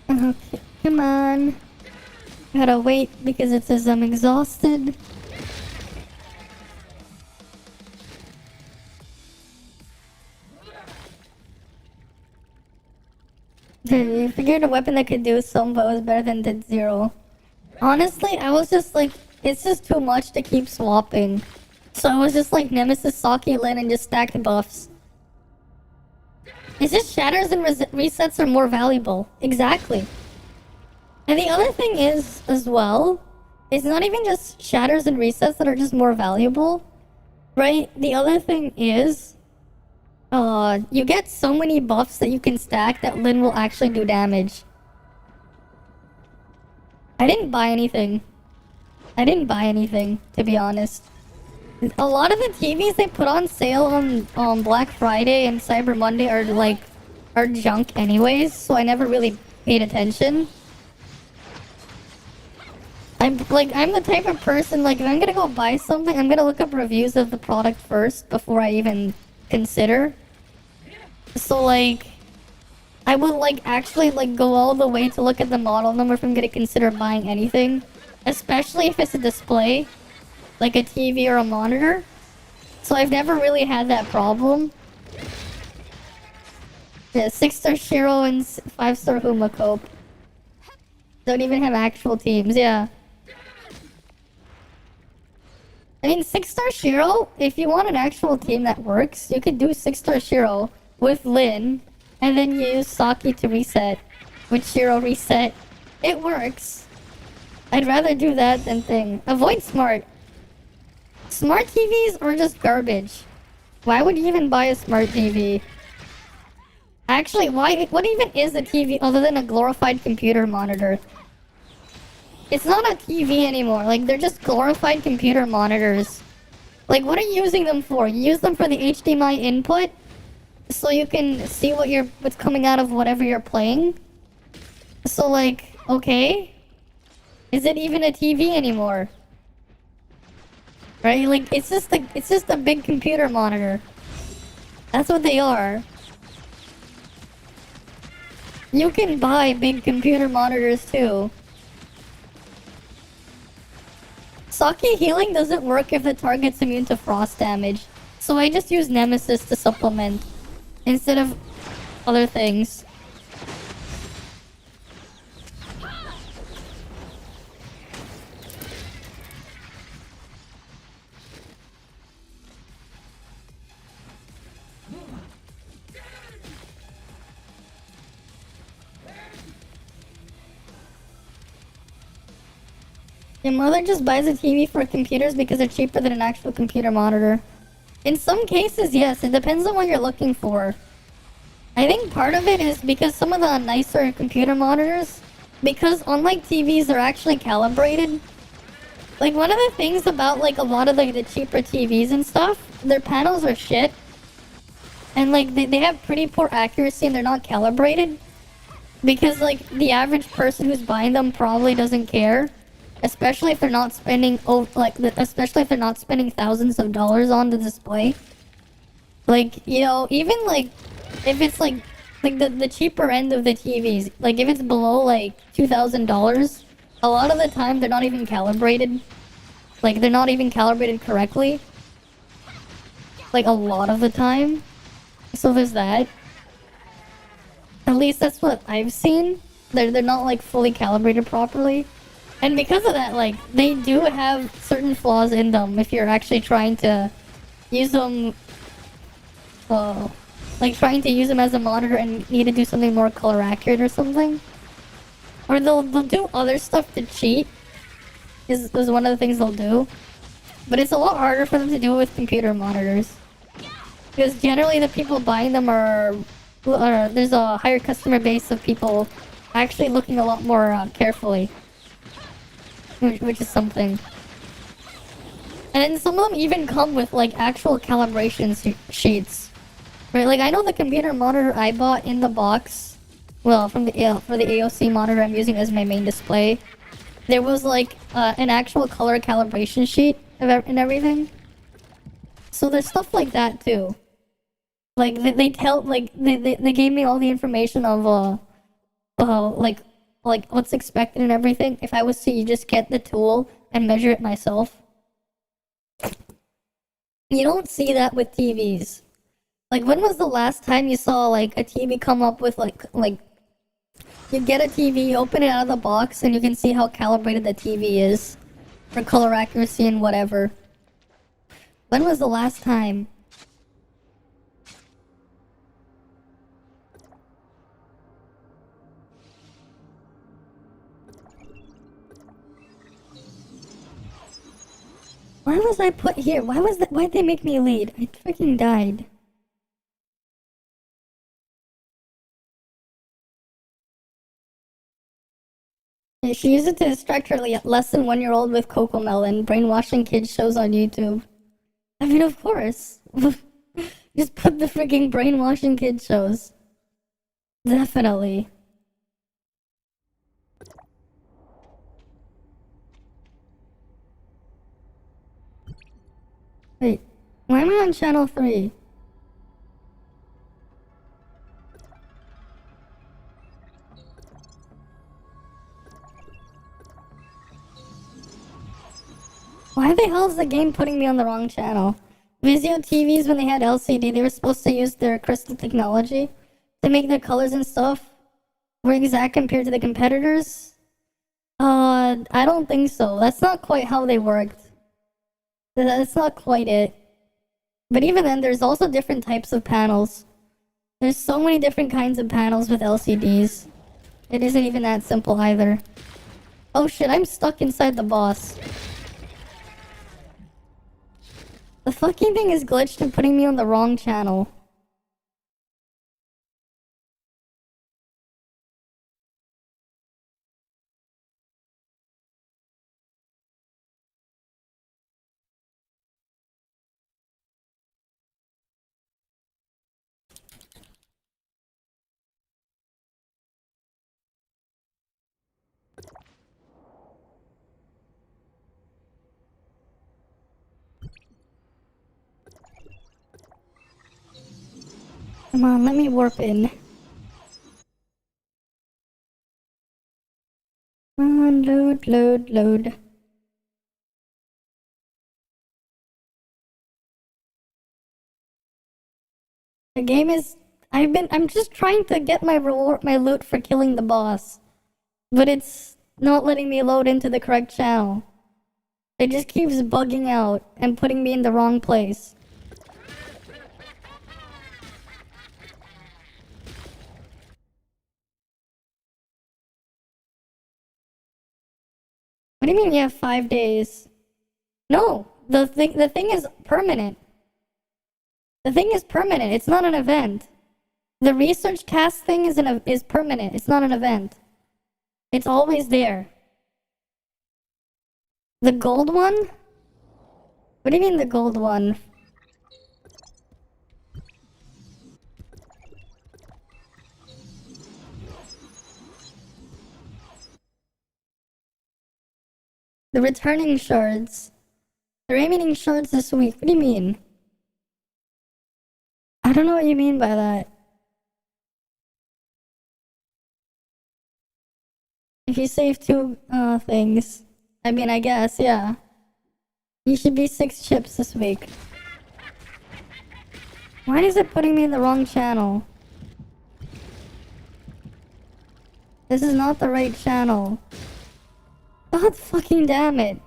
Okay, come on. Gotta wait because it says I'm exhausted. I figured a weapon that could do some, but was better than did zero. Honestly, I was just like, it's just too much to keep swapping. So I was just like Nemesis, Saki, Lin, and just stacked buffs. It's just shatters and resets are more valuable. Exactly. And the other thing is, as well, it's not even just shatters and resets that are just more valuable, right? The other thing is, you get so many buffs that you can stack that Lin will actually do damage. I didn't buy anything. To be honest. A lot of the TVs they put on sale on Black Friday and Cyber Monday are junk anyways, so I never really paid attention. I'm the type of person, like, if I'm gonna go buy something, I'm gonna look up reviews of the product first before I even consider. So, like, I would, like, actually, like, go all the way to look at the model number if I'm gonna consider buying anything. Especially if it's a display, like a TV or a monitor. So I've never really had that problem. Yeah, 6-star Shiro and 5-star Humacope. Don't even have actual teams, yeah. I mean, 6-star Shiro, if you want an actual team that works, you could do 6-star Shiro with Lin, and then use Saki to reset. With Shiro reset. It works. I'd rather do that than thing. Avoid smart. Smart TVs are just garbage. Why would you even buy a smart TV? Actually, what even is a TV other than a glorified computer monitor? It's not a TV anymore. Like, they're just glorified computer monitors. Like, what are you using them for? You use them for the HDMI input? So you can see what's coming out of whatever you're playing? So, like, okay. Is it even a TV anymore? Right? Like, it's just a big computer monitor. That's what they are. You can buy big computer monitors too. Saki healing doesn't work if the target's immune to frost damage. So I just use Nemesis to supplement instead of other things. Your mother just buys a TV for computers because they're cheaper than an actual computer monitor. In some cases, yes. It depends on what you're looking for. I think part of it is because some of the nicer computer monitors, because unlike TVs, they're actually calibrated. Like, one of the things about, like, a lot of the cheaper TVs and stuff, their panels are shit. And, like, they have pretty poor accuracy and they're not calibrated. Because, like, the average person who's buying them probably doesn't care. Especially if they're not spending thousands of dollars on the display. Like, you know, even like if it's like the cheaper end of the TVs, like if it's below like $2,000, a lot of the time they're not even calibrated. Like, they're not even calibrated correctly. Like, a lot of the time. So there's that. At least that's what I've seen. They're not, like, fully calibrated properly. And because of that, like, they do have certain flaws in them if you're actually trying to use them... like, trying to use them as a monitor and need to do something more color accurate or something. Or they'll do other stuff to cheat. Is one of the things they'll do. But it's a lot harder for them to do with computer monitors. Because generally the people buying them are there's a higher customer base of people actually looking a lot more carefully. Which is something. And then some of them even come with like actual calibration sheets. Right, like I know the computer monitor I bought in the box, well, for the AOC monitor I'm using as my main display, there was like an actual color calibration sheet and everything. So there's stuff like that too. Like they gave me all the information of like what's expected and everything. If I was to just get the tool and measure it myself, you don't see that with TVs. Like when was the last time you saw like a TV come up with like you get a TV, open it out of the box, and you can see how calibrated the TV is for color accuracy and whatever. When was the last time? Why was I put here? Why'd they make me lead? I freaking died. She used it to distract her less than 1-year-old with Cocomelon, brainwashing kids shows on YouTube. I mean, of course. Just put the freaking brainwashing kids shows. Definitely. Wait, why am I on channel 3? Why the hell is the game putting me on the wrong channel? Vizio TVs, when they had LCD, they were supposed to use their crystal technology to make their colors and stuff were exact compared to the competitors. I don't think so. That's not quite how they worked. That's not quite it. But even then, there's also different types of panels. There's so many different kinds of panels with LCDs. It isn't even that simple either. Oh shit, I'm stuck inside the boss. The fucking thing is glitched and putting me on the wrong channel. Come on, let me warp in. Come on, load. The game is... I'm just trying to get my loot for killing the boss. But it's not letting me load into the correct channel. It just keeps bugging out and putting me in the wrong place. What do you mean you have 5 days? No, the thing is permanent. The thing is permanent. It's not an event. The research task thing is permanent. It's not an event. It's always there. The gold one? What do you mean the gold one? The returning shards. The remaining shards this week. What do you mean? I don't know what you mean by that. If you save 2 things, I mean, I guess, yeah. You should be 6 chips this week. Why is it putting me in the wrong channel? This is not the right channel. God fucking damn it.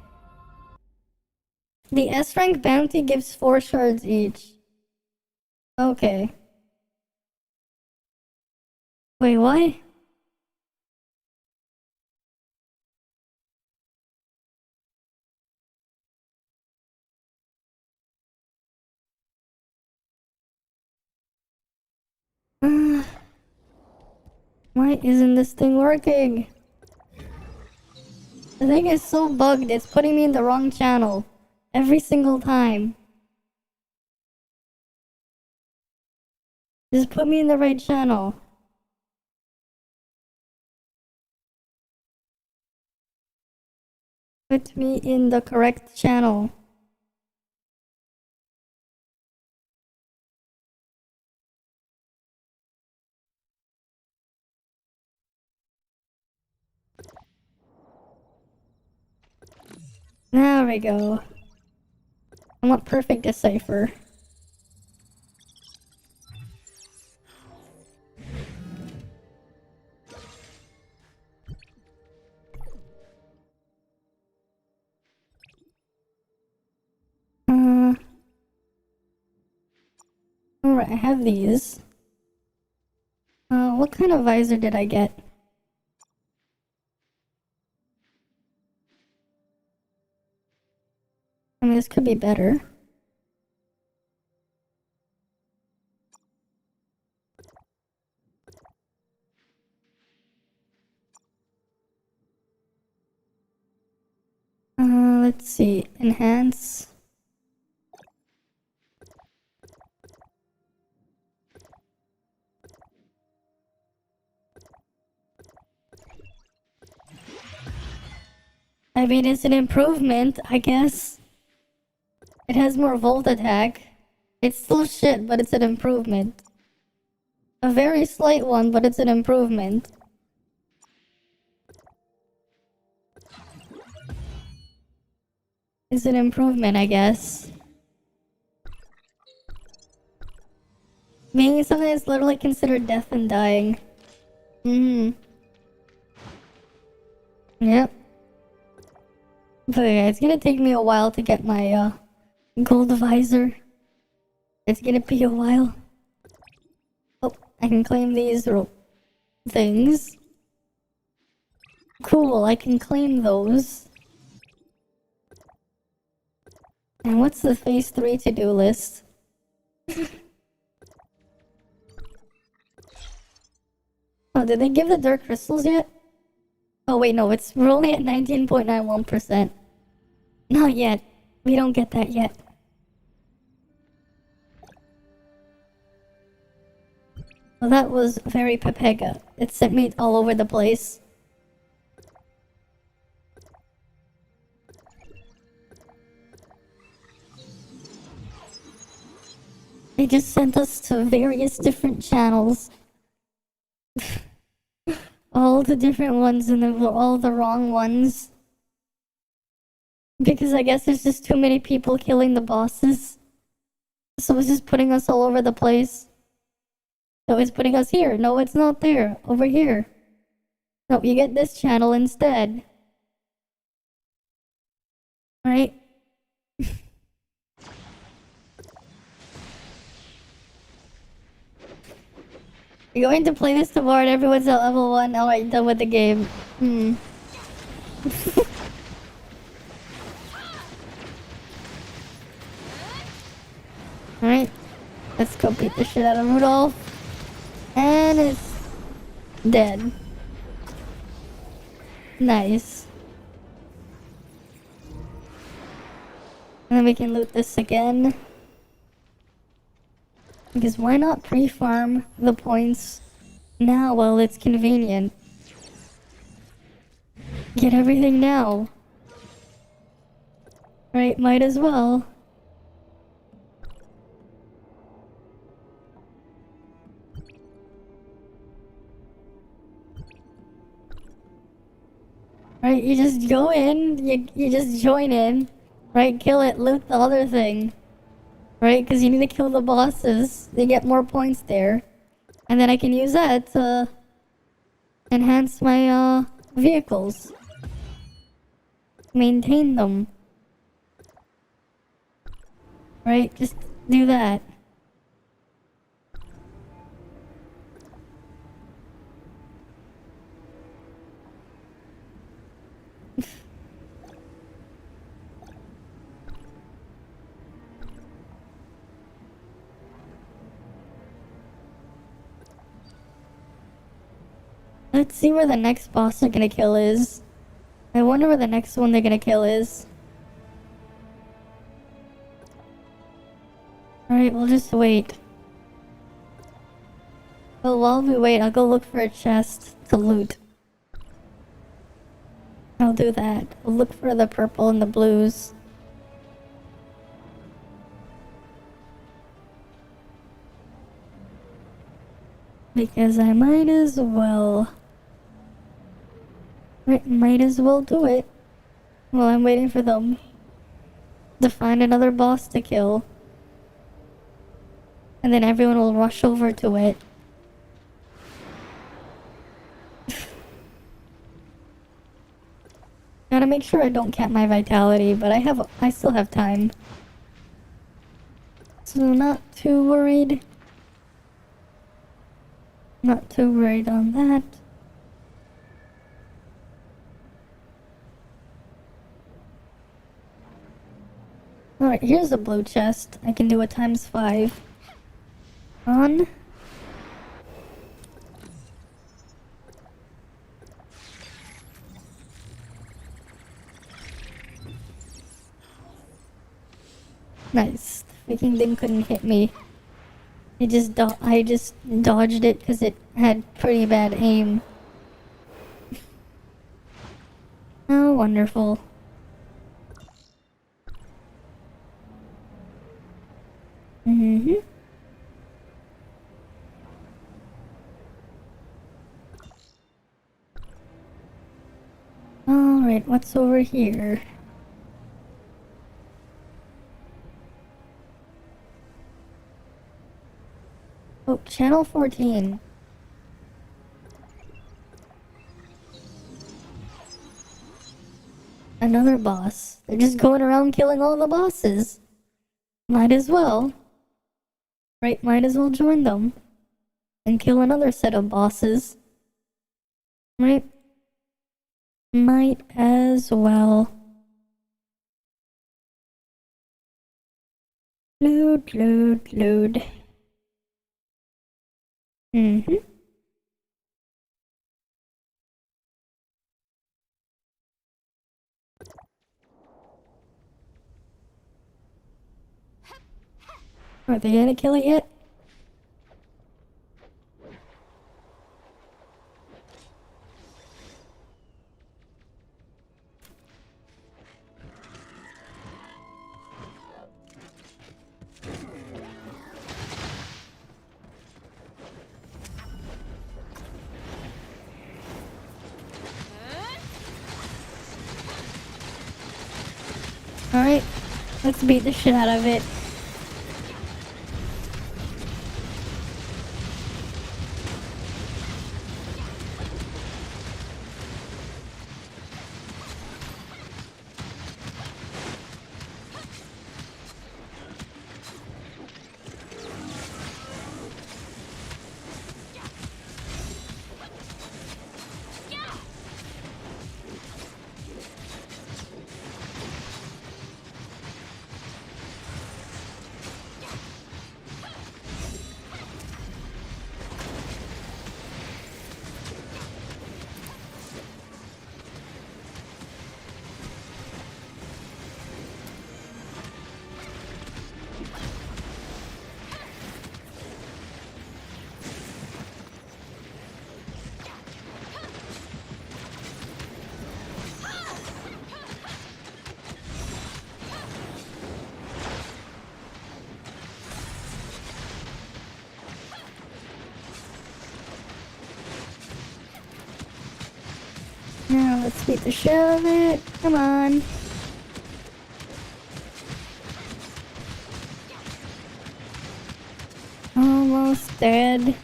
The S rank bounty gives 4 shards each. Okay. Wait, what? Why isn't this thing working? The thing is so bugged, it's putting me in the wrong channel. Every single time. Just put me in the right channel. Put me in the correct channel. There we go. I want perfect decipher. Alright, I have these. What kind of visor did I get? I mean, this could be better. Let's see. Enhance. I mean, it's an improvement, I guess. It has more volt attack. It's still shit, but it's an improvement. A very slight one, but it's an improvement. It's an improvement, I guess. Maybe something that's literally considered death and dying. Yep. But yeah, it's gonna take me a while to get my gold visor. It's gonna be a while. Oh, I can claim these things. Cool, I can claim those. And what's the phase 3 to-do list? Oh, did they give the dark crystals yet? Oh wait, no, we're only at 19.91%. Not yet. We don't get that yet. Well, that was very Pepega. It sent me all over the place. They just sent us to various different channels. All the different ones, and they were all the wrong ones. Because I guess there's just too many people killing the bosses. So it's just putting us all over the place. So it's putting us here. No, it's not there. Over here. No, you get this channel instead. Right? You're going to play this tomorrow and everyone's at level 1. Alright, done with the game. Alright. Let's go beat the shit out of Rudolph. And it's dead. Nice. And then we can loot this again. Because why not pre-farm the points now while it's convenient? Get everything now. Right, might as well. Right? You just go in, you just join in, right? Kill it, loot the other thing, right? Because you need to kill the bosses. They get more points there. And then I can use that to enhance my vehicles. Maintain them. Right? Just do that. Let's see where the next boss they're gonna kill is. I wonder where the next one they're gonna kill is. Alright, we'll just wait. Well, while we wait, I'll go look for a chest to loot. I'll do that. I'll look for the purple and the blues. Because I might as well. Right, might as well do it. While I'm waiting for them to find another boss to kill. And then everyone will rush over to it. Gotta make sure I don't cap my vitality, but I still have time. So not too worried. Not too worried on that. Alright, here's a blue chest. I can do a ×5. On. Nice. The freaking thing couldn't hit me. I just dodged it because it had pretty bad aim. Oh, wonderful. Mm-hmm. Alright, what's over here? Oh, channel 14. Another boss. They're just going around killing all the bosses. Might as well. Right, might as well join them. And kill another set of bosses. Right? Might as well. Load, load, load. Mm-hmm. Are they gonna kill it yet? Alright, let's beat the shit out of it. Now let's beat the shit out of it. Come on. Almost dead.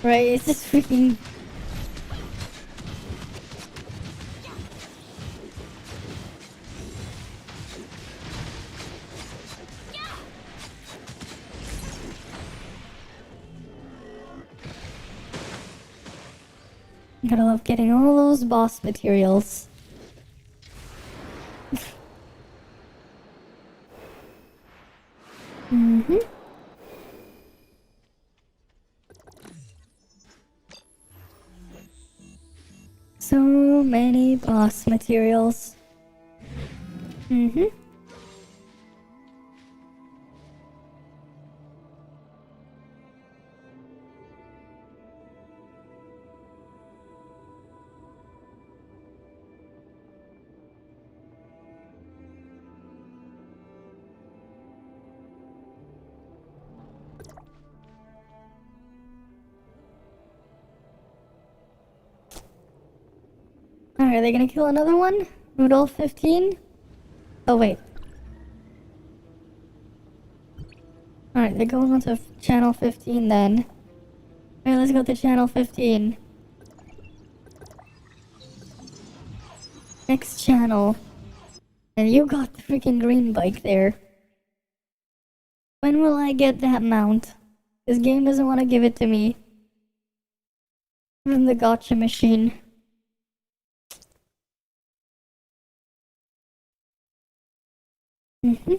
Right, it's just freaking... Gotta love getting all those boss materials. Mm-hmm. So many boss materials. Mm-hmm. Alright, are they gonna kill another one? Rudolph 15? Oh, wait. Alright, they're going on to channel 15 then. Alright, let's go to channel 15. Next channel. And you got the freaking green bike there. When will I get that mount? This game doesn't want to give it to me. From the gotcha machine. Mm-hmm.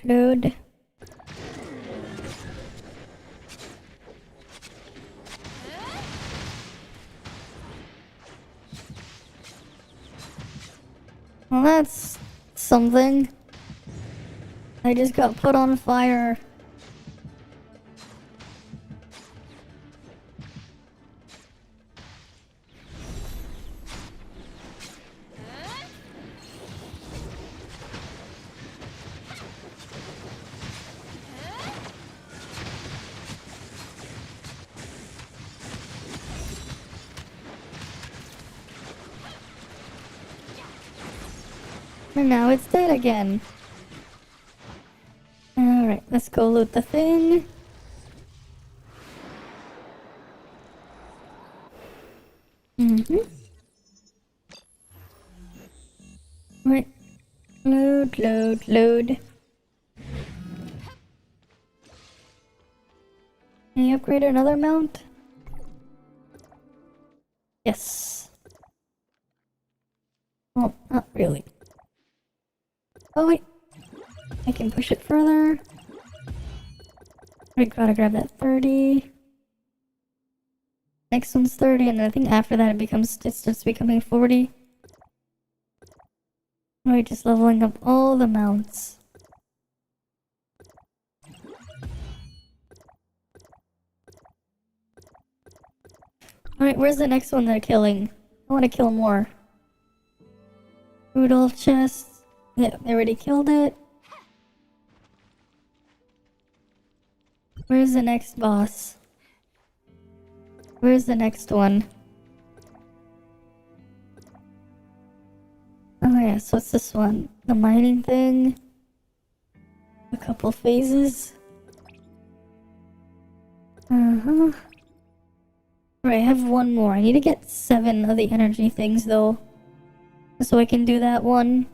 Load. Well, that's something. I just got put on fire. And now it's dead again. Alright, let's go loot the thing. Mm-hmm. Right. Load. Can you upgrade another mount? Yes. Well, not really. Oh wait. I can push it further. I gotta grab that 30. Next one's 30, and I think after that it starts becoming 40. Alright, just leveling up all the mounts. Alright, where's the next one they're killing? I wanna kill more. Rudolph chest. Yeah, they already killed it. Where's the next boss? Where's the next one? Oh yeah, so what's this one? The mining thing? A couple phases? Uh-huh. Right, I have one more. I need to get 7 of the energy things though. So I can do that one.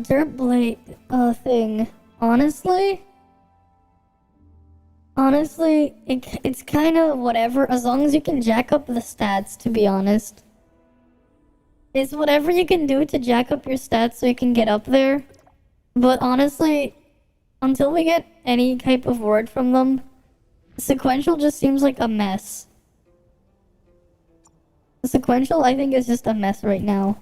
Dirt blade, thing. Honestly, it's kind of whatever, as long as you can jack up the stats, to be honest. It's whatever you can do to jack up your stats so you can get up there. But honestly, until we get any type of word from them, sequential just seems like a mess. The sequential, I think, is just a mess right now.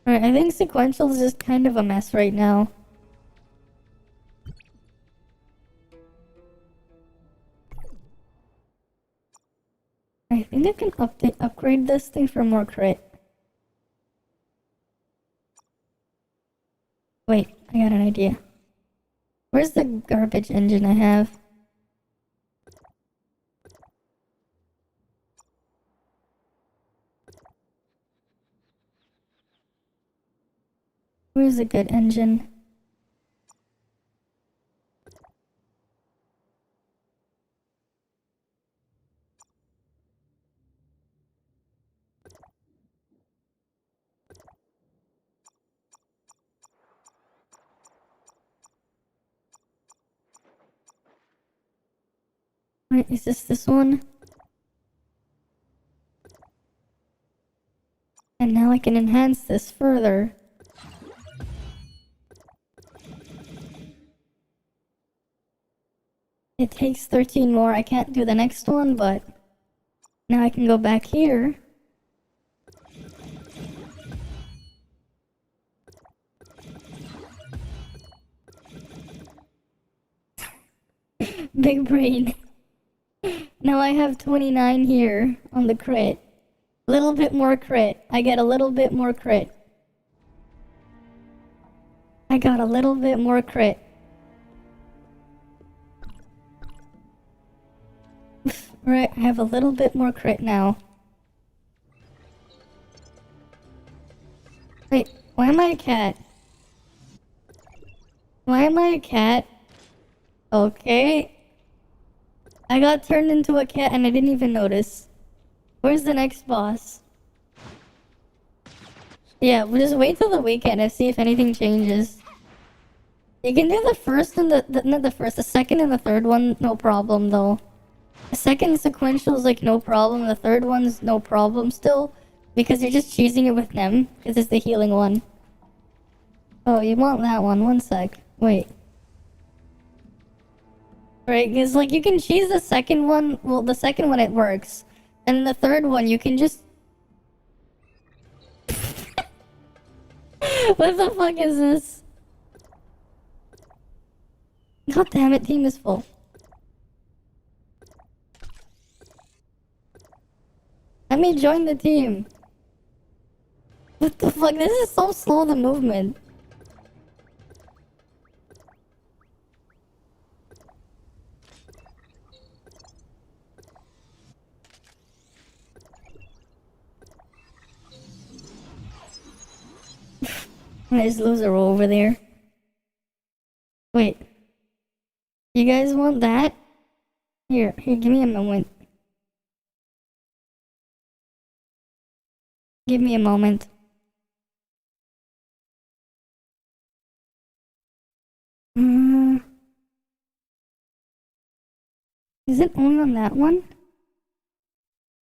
Alright, I think sequential is just kind of a mess right now. I think I can upgrade this thing for more crit. Wait, I got an idea. Where's the garbage engine I have? Where's a good engine? Wait, is this one? And now I can enhance this further. It takes 13 more. I can't do the next one, but now I can go back here. Big brain. Now I have 29 here on the crit. Little bit more crit. I get a little bit more crit. I got a little bit more crit. Right, I have a little bit more crit now. Wait, why am I a cat? Why am I a cat? Okay. I got turned into a cat and I didn't even notice. Where's the next boss? Yeah, we'll just wait till the weekend and see if anything changes. You can do the first and not the first, the second and the third one, no problem though. The second sequential is like no problem, the third one's no problem still. Because you're just cheesing it with them, because it's the healing one. Oh, you want that one sec. Wait. Right, because like you can cheese the second one, well the second one it works. And the third one you can just... What the fuck is this? God damn it, team is full. Let me join the team. What the fuck? This is so slow, the movement. I just lose a roll over there. Wait. You guys want that? Here, give me a moment. Give me a moment. Is it only on that one?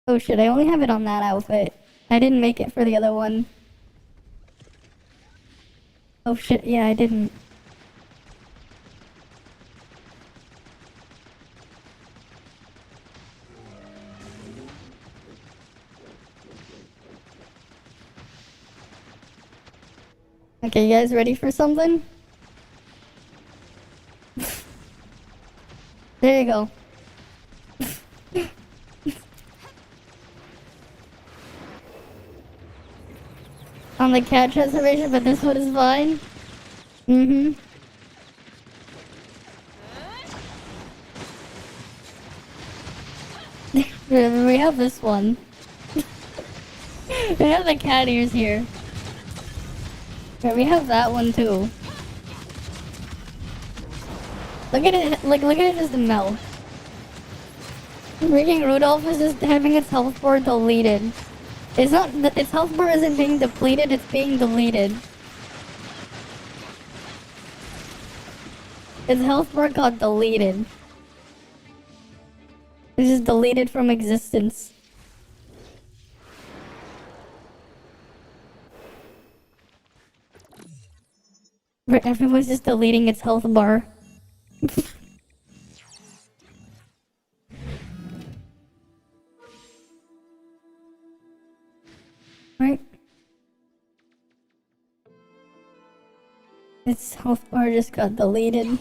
Oh shit, I only have it on that outfit. I didn't make it for the other one. Oh shit, yeah, I didn't. Okay, you guys ready for something? There you go. On the cat transformation, but this one is fine. Mm-hmm. We have this one. We have the cat ears here. Yeah, we have that one too. Look at it, look at it just melt. Freaking Rudolph is just having its health bar deleted. It's not, its health bar isn't being depleted, it's being deleted. Its health bar got deleted. It's just deleted from existence. Everyone's just deleting its health bar. Right? Its health bar just got deleted.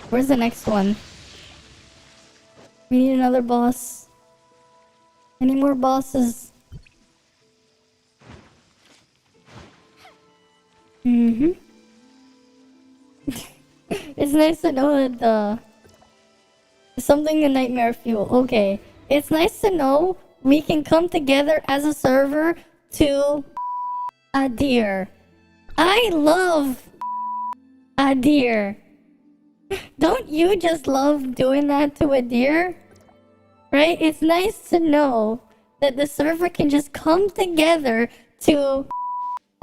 Where's the next one? We need another boss. Any more bosses? It's nice to know that something in Nightmare Fuel. Okay. It's nice to know we can come together as a server to a deer. I love a deer. Don't you just love doing that to a deer? Right? It's nice to know that the server can just come together to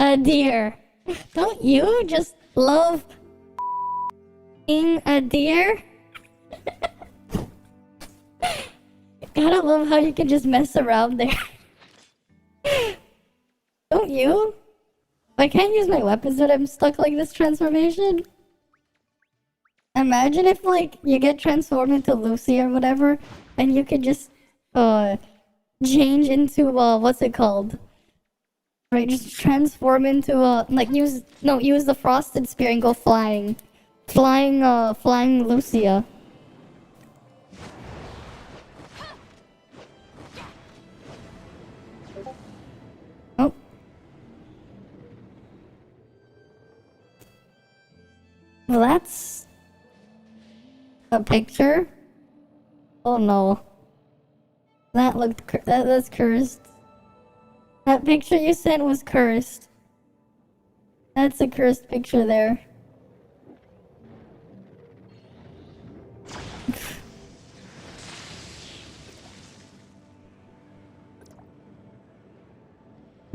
a deer. Don't you just love a deer? Gotta love how you can just mess around there. Don't you? I can't use my weapons when I'm stuck like this transformation. Imagine if, like, you get transformed into Lucy or whatever, and you could just, change into, what's it called? Right, just transform into, use the Frosted Spear and go flying. Flying Lucia. Oh. Well, that's a picture. Oh no. That looked that's cursed. That picture you sent was cursed. That's a cursed picture there.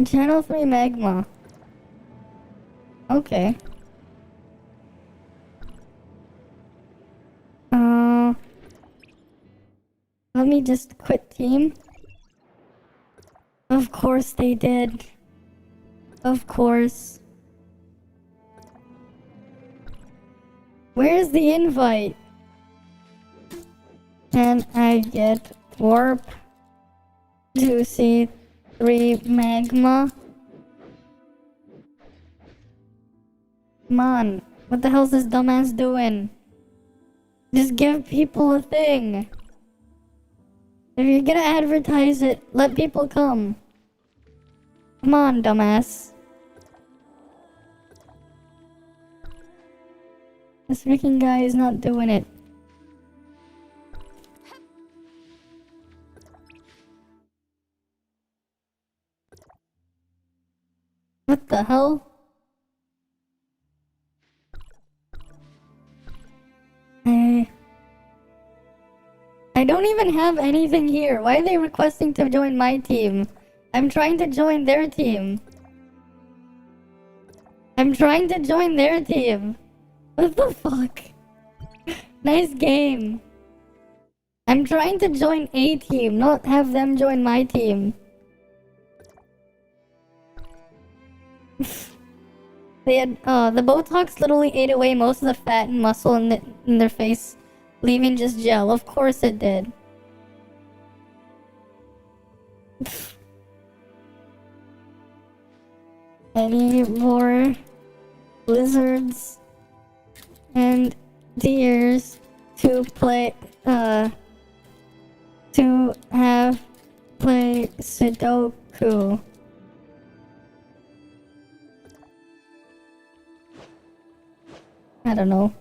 Channel 3 magma. Okay. Let me just quit team. Of course they did. Of course. Where's the invite? Can I get warp to C3 magma? Come on. What the hell's this dumbass doing? Just give people a thing. If you're gonna advertise it, let people come. Come on, dumbass. This freaking guy is not doing it. What the hell? I don't even have anything here. Why are they requesting to join my team? I'm trying to join their team. I'm trying to join their team. What the fuck? Nice game. I'm trying to join a team, not have them join my team. They had, the Botox literally ate away most of the fat and muscle in their face, leaving just gel. Of course it did. Any more lizards and deers to play, to have play Sudoku? I don't know.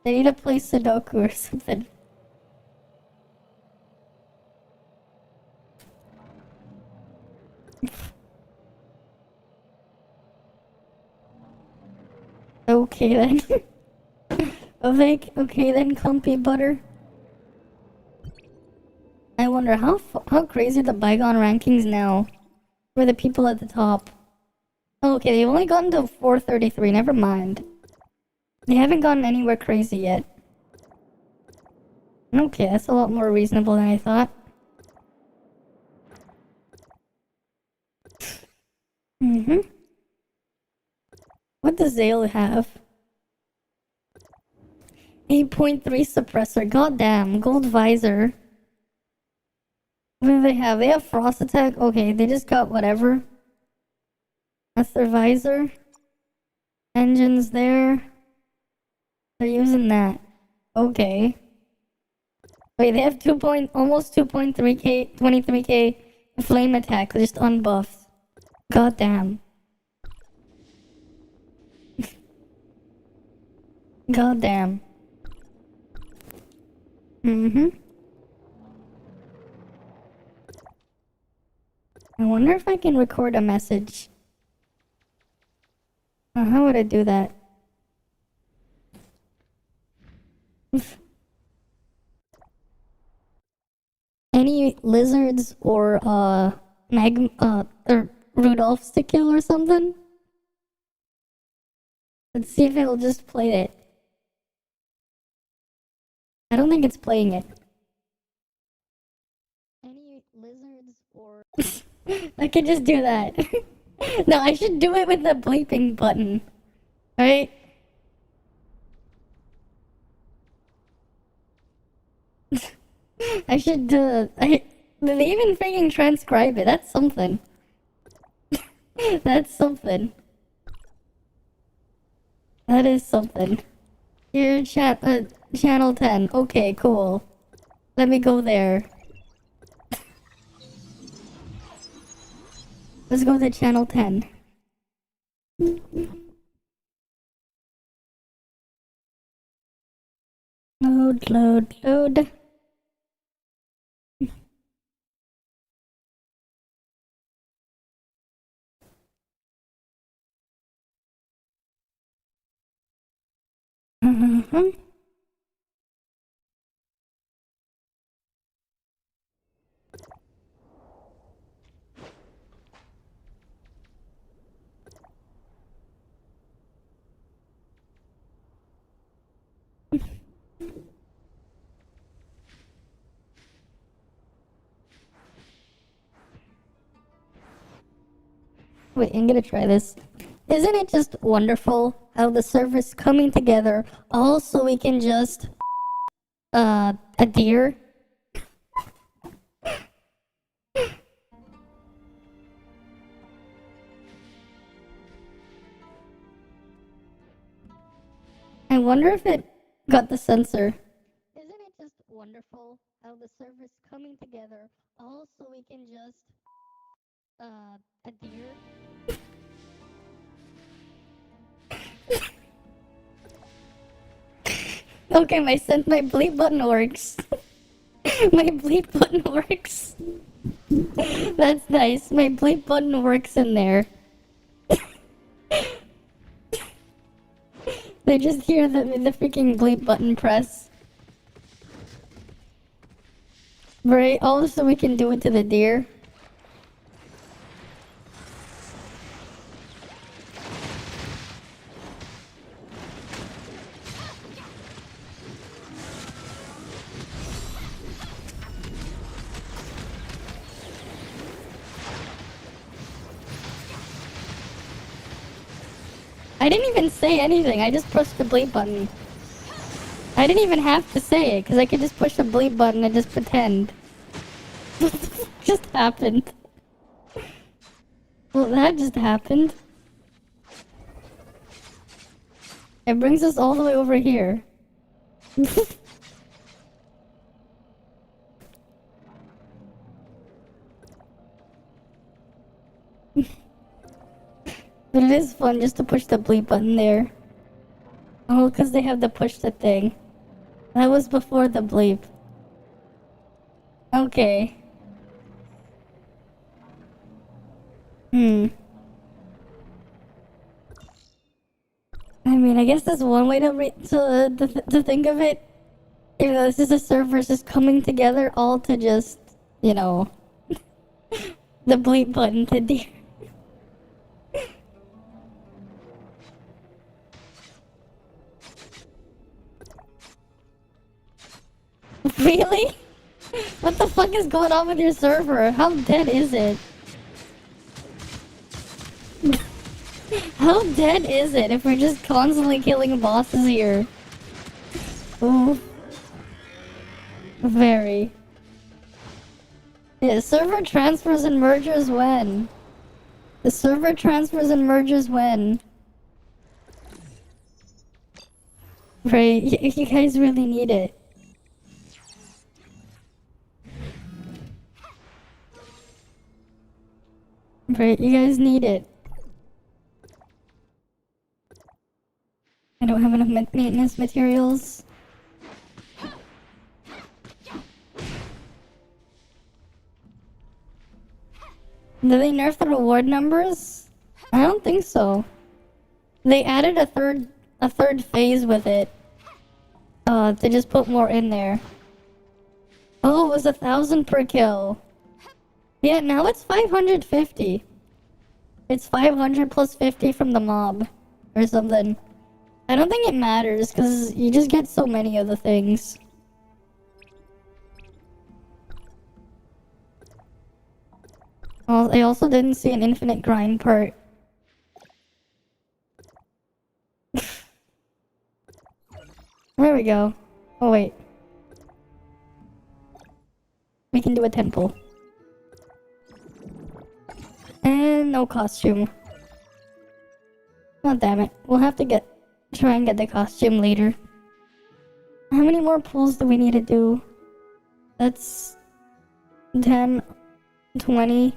They need to play Sudoku or something. Okay then. Okay then, Clumpy Butter. I wonder how crazy are the bygone rankings now for the people at the top. Okay, they've only gotten to 433. Never mind. They haven't gotten anywhere crazy yet. Okay, that's a lot more reasonable than I thought. What does Zale have? 8.3 suppressor. Goddamn, gold visor. What do they have? They have frost attack. Okay, they just got whatever. That's their visor. Engines there. They're using that. Okay. Wait, they have almost 2.3k, 23k flame attack, just unbuffed. God damn. God damn. Mm-hmm. I wonder if I can record a message. How would I do that? Any lizards or or Rudolph's to kill or something? Let's see if it'll just play it. I don't think it's playing it. Any lizards or... I could just do that. No, I should do it with the bleeping button. Right? I should, they even freaking transcribe it. That's something. That's something. That is something. Here, channel 10. Okay, cool. Let me go there. Let's go to channel 10. Load. Wait, I'm gonna try this. Isn't it just wonderful how the server's coming together all so we can just, a deer? I wonder if it got the sensor. Isn't it just wonderful how the server's coming together all so we can just, a deer? Okay, my bleep button works. My bleep button works. That's nice. My bleep button works in there. They just hear the freaking bleep button press. Right? Also, we can do it to the deer. I didn't even say anything, I just pushed the bleep button. I didn't even have to say it, because I could just push the bleep button and just pretend. What the fuck just happened? Well, that just happened. It brings us all the way over here. But it is fun just to push the bleep button there. Oh, because they have to push the thing. That was before the bleep. Okay. I mean, I guess that's one way to think of it. Even though this is a server just coming together all to just, you know, the bleep button to deer. Really? What the fuck is going on with your server? How dead is it? How dead is it if we're just constantly killing bosses here? Ooh. Very. Yeah, server transfers and mergers when? The server transfers and mergers when? Right, you guys really need it. Right, you guys need it. I don't have enough maintenance materials. Do they nerf the reward numbers? I don't think so. They added a third phase with it. To just put more in there. Oh, it was 1,000 per kill. Yeah, now it's 550. It's 500 plus 50 from the mob. Or something. I don't think it matters, because you just get so many of the things. I also didn't see an infinite grind part. There we go. Oh wait. We can do a temple. And no costume. Oh damn it. We'll have to try and get the costume later. How many more pulls do we need to do? That's 10, 20,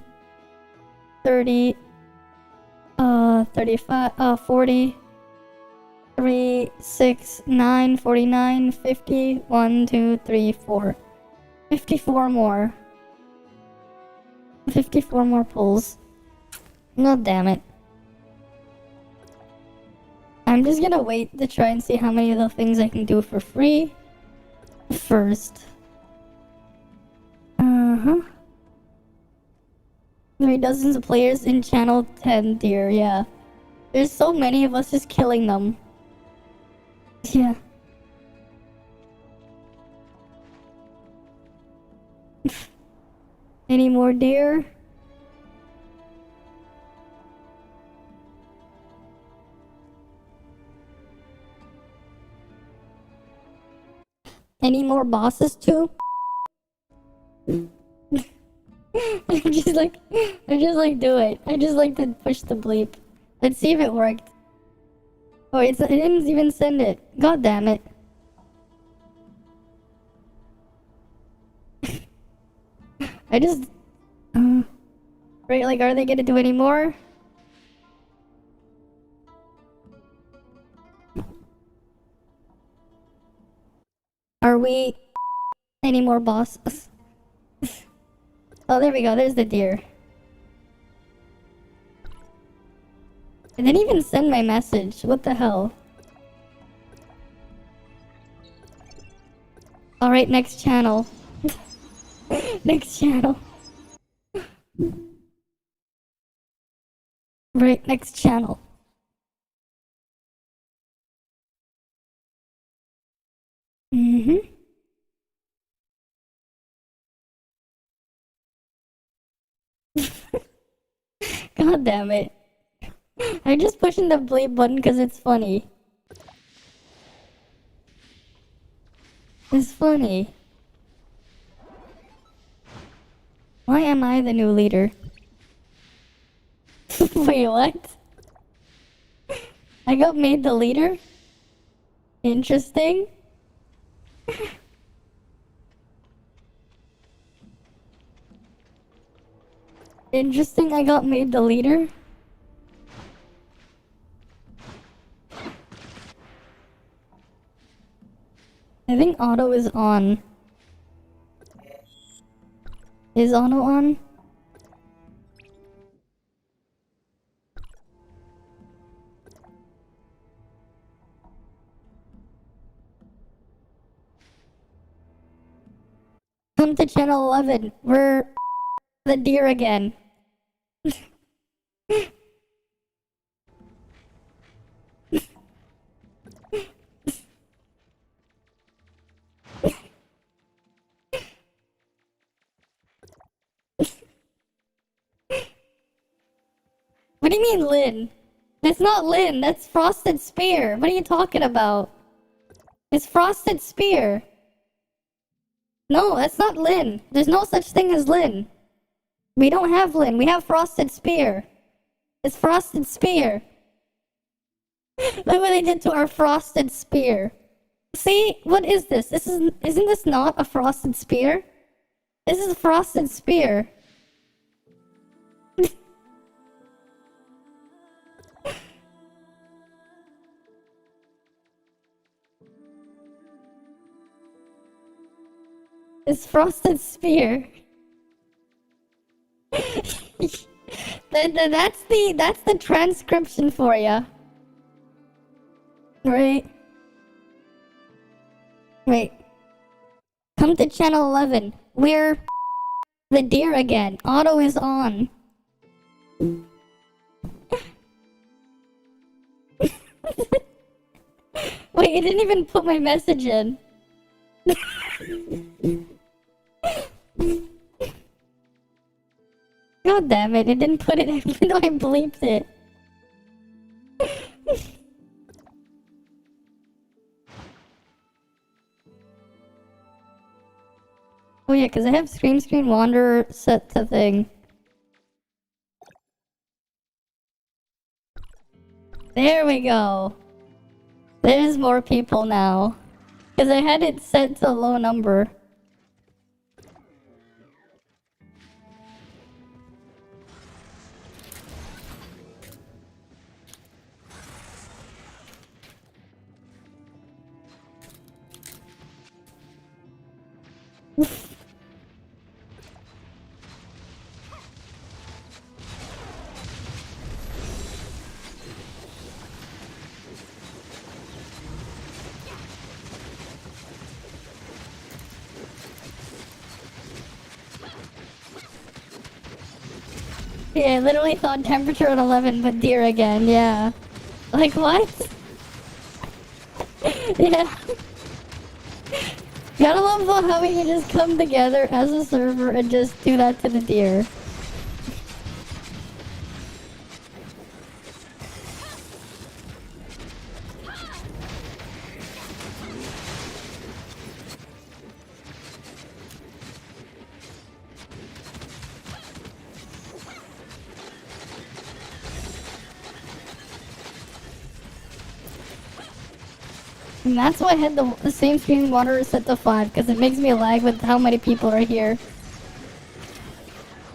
30, 35, 40, 3, 6, 9, 49, 50, 1, 2, 3, 4. 54 more. 54 more pulls. No, damn it. I'm just gonna wait to try and see how many of the things I can do for free first. 3 dozens of players in channel 10, dear, yeah. There's so many of us just killing them. Yeah. Any more deer? Any more bosses too? I just like do it. I just like to push the bleep. Let's see if it worked. Oh, it didn't even send it. God damn it. I just... right, like, are they gonna do any more? Are we... any more bosses? Oh, there we go. There's the deer. I didn't even send my message. What the hell? Alright, next channel. Next channel. Right, next channel. God damn it. I'm just pushing the bleep button because it's funny. It's funny. Why am I the new leader? Wait, what? I got made the leader? Interesting. Interesting, I got made the leader. I think auto is on. Is auto on? Come to channel 11. We're the deer again. What do you mean, Lynn? That's not Lynn, that's Frosted Spear. What are you talking about? It's Frosted Spear. No, that's not Lynn. There's no such thing as Lynn. We don't have Lynn, we have Frosted Spear. It's Frosted Spear. Look what they did to our Frosted Spear. See? What is this? Isn't this not a Frosted Spear? This is a Frosted Spear. It's Frosted Spear. That's the transcription for ya. Right? Wait. Come to channel 11. We're the deer again. Auto is on. Wait, it didn't even put my message in. God damn it, it didn't put it in even though I bleeped it. Oh yeah, because I have Screen Wanderer set to thing. There we go. There's more people now. Because I had it set to a low number. Yeah, I literally thought temperature at 11, but deer again, yeah. Like, what? Yeah. Gotta love though how we can just come together as a server and just do that to the deer. And that's why I had the same screen monitor set to 5, because it makes me lag with how many people are here.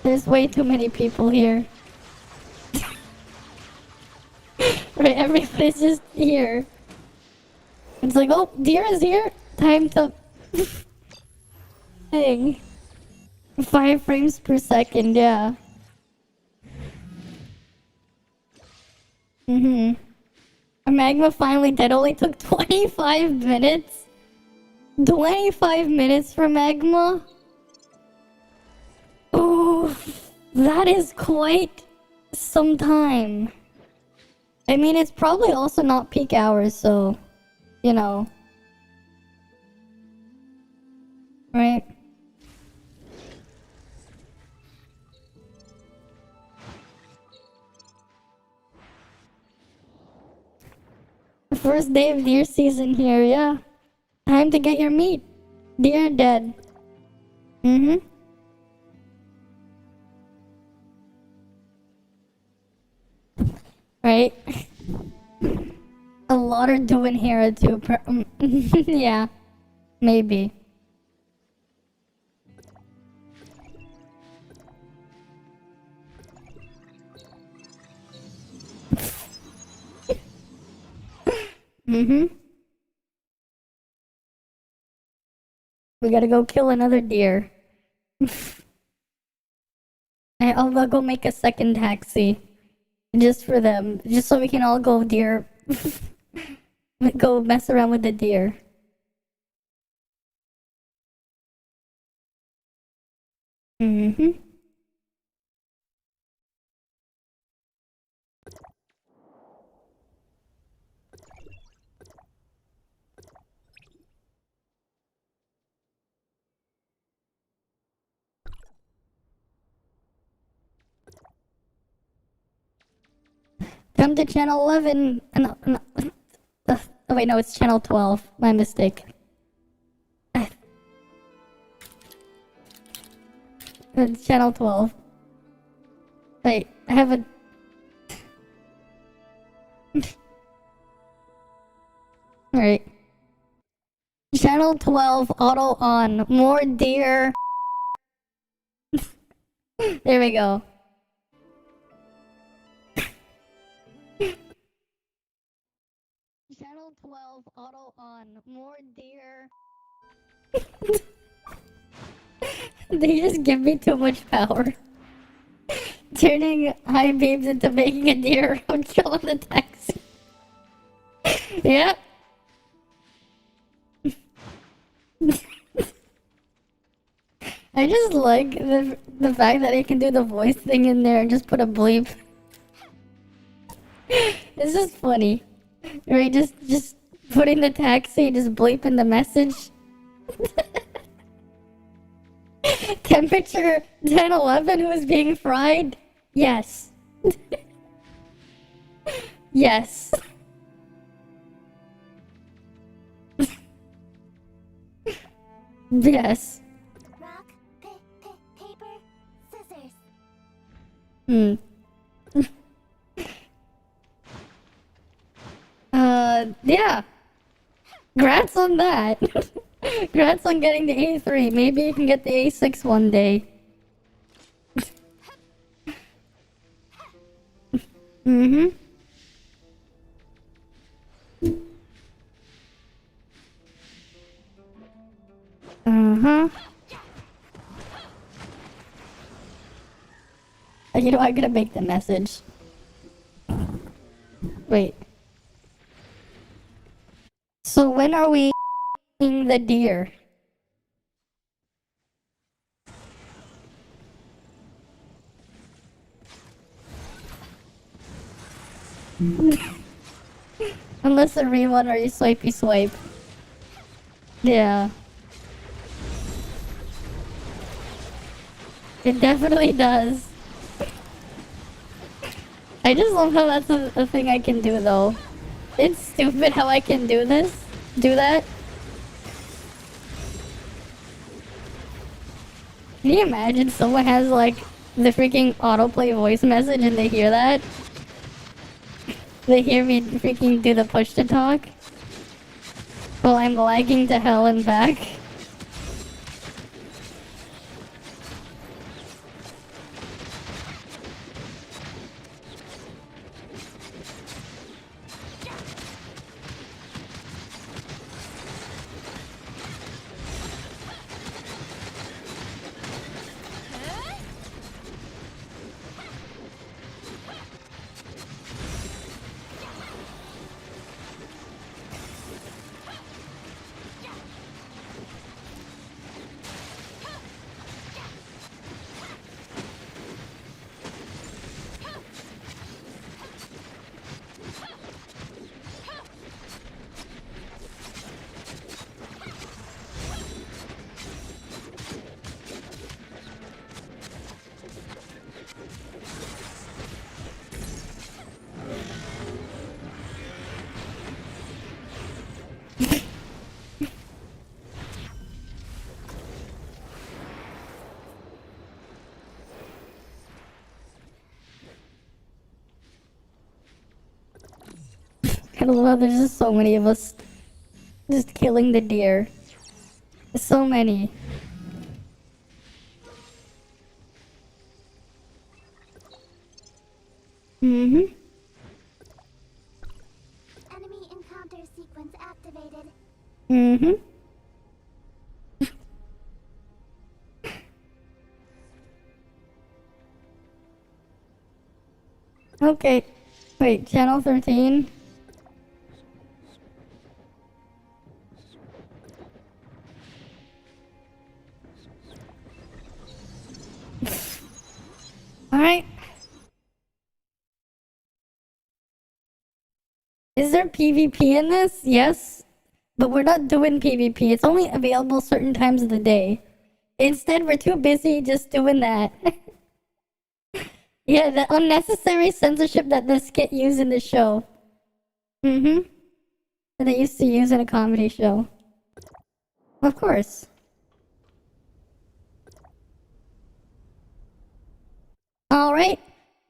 There's way too many people here. Right, everybody's just here. It's like, oh, deer is here. Time to thing. 5 frames per second, yeah. A magma finally dead only took 25 minutes. 25 minutes for magma? Oh, that is quite some time. I mean, it's probably also not peak hours, so, you know. Right? The first day of deer season here, yeah. Time to get your meat. Deer dead. Right? A lot are doing here too. Yeah. Maybe. We gotta go kill another deer. I'll go make a second taxi. Just for them. Just so we can all go deer. Go mess around with the deer. Come to channel 11. No. Oh wait, no, it's channel 12. My mistake. It's channel 12. Wait, I have a... Alright. Channel 12, auto on. More deer. There we go. Channel 12, auto on. More deer. They just give me too much power. Turning high beams into making a deer road kill on the taxi. Yeah. I just like the fact that I can do the voice thing in there and just put a bleep. It's just funny. Right, just putting the taxi, just bleeping the message. Temperature 1011 who is being fried? Yes. Yes. Yes. Rock, paper, scissors. Yeah. Congrats on that. Congrats on getting the A3. Maybe you can get the A6 one day. Mm-hmm. Uh-huh. You know, I'm gonna make the message. Wait. So when are we eating the deer? Unless a rerun or you swipey swipe. Yeah. It definitely does. I just love how that's a thing I can do though. It's stupid how I can do this. Do that. Can you imagine someone has like the freaking autoplay voice message and they hear that? They hear me freaking do the push to talk while I'm lagging to hell and back. I love how there's just so many of us just killing the deer. So many. Mm-hmm. Enemy encounter sequence activated. Mm-hmm. Okay. Wait, channel 13? Alright. Is there PvP in this? Yes. But we're not doing PvP. It's only available certain times of the day. Instead, we're too busy just doing that. Yeah, the unnecessary censorship that this skit used in the show. Mm-hmm. That they used to use in a comedy show. Of course. Alright.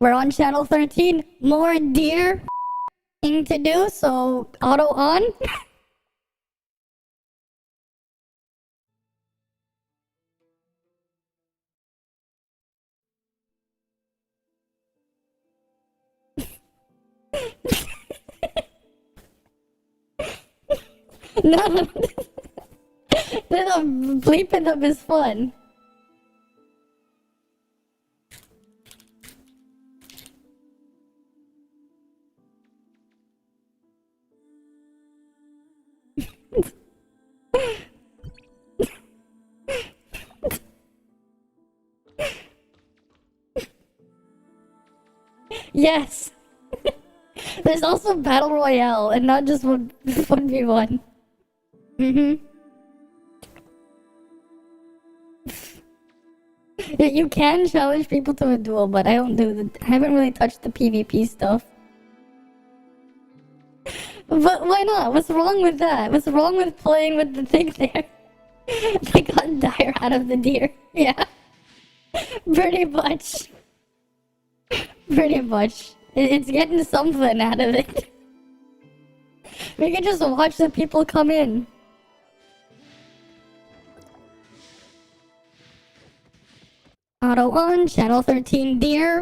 We're on channel 13. More deer thing to do, so auto on. No, no, bleeping them is fun. Yes. There's also Battle Royale and not just 1v1. Mm-hmm. You can challenge people to a duel, but I don't I haven't really touched the PvP stuff. But why not? What's wrong with that? What's wrong with playing with the thing there? They got dire out of the deer. Yeah. Pretty much. Pretty much. It's getting something out of it. We can just watch the people come in. Auto on, channel 13 deer.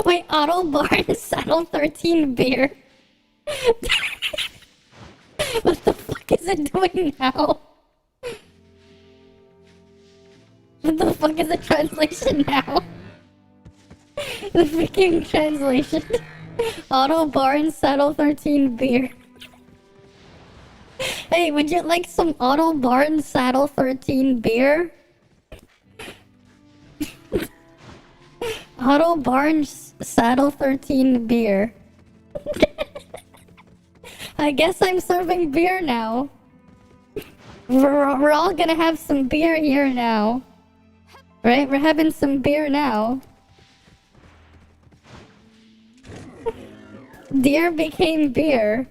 Wait, auto barn, saddle 13 beer. What the fuck is it doing now? What the fuck is the translation now? The freaking translation. Auto barn, saddle 13 beer. Hey, would you like some auto barn, saddle 13 beer? Auto barn, saddle 13 beer. I guess I'm serving beer now. We're all gonna have some beer here now. Right? We're having some beer now. Deer became beer.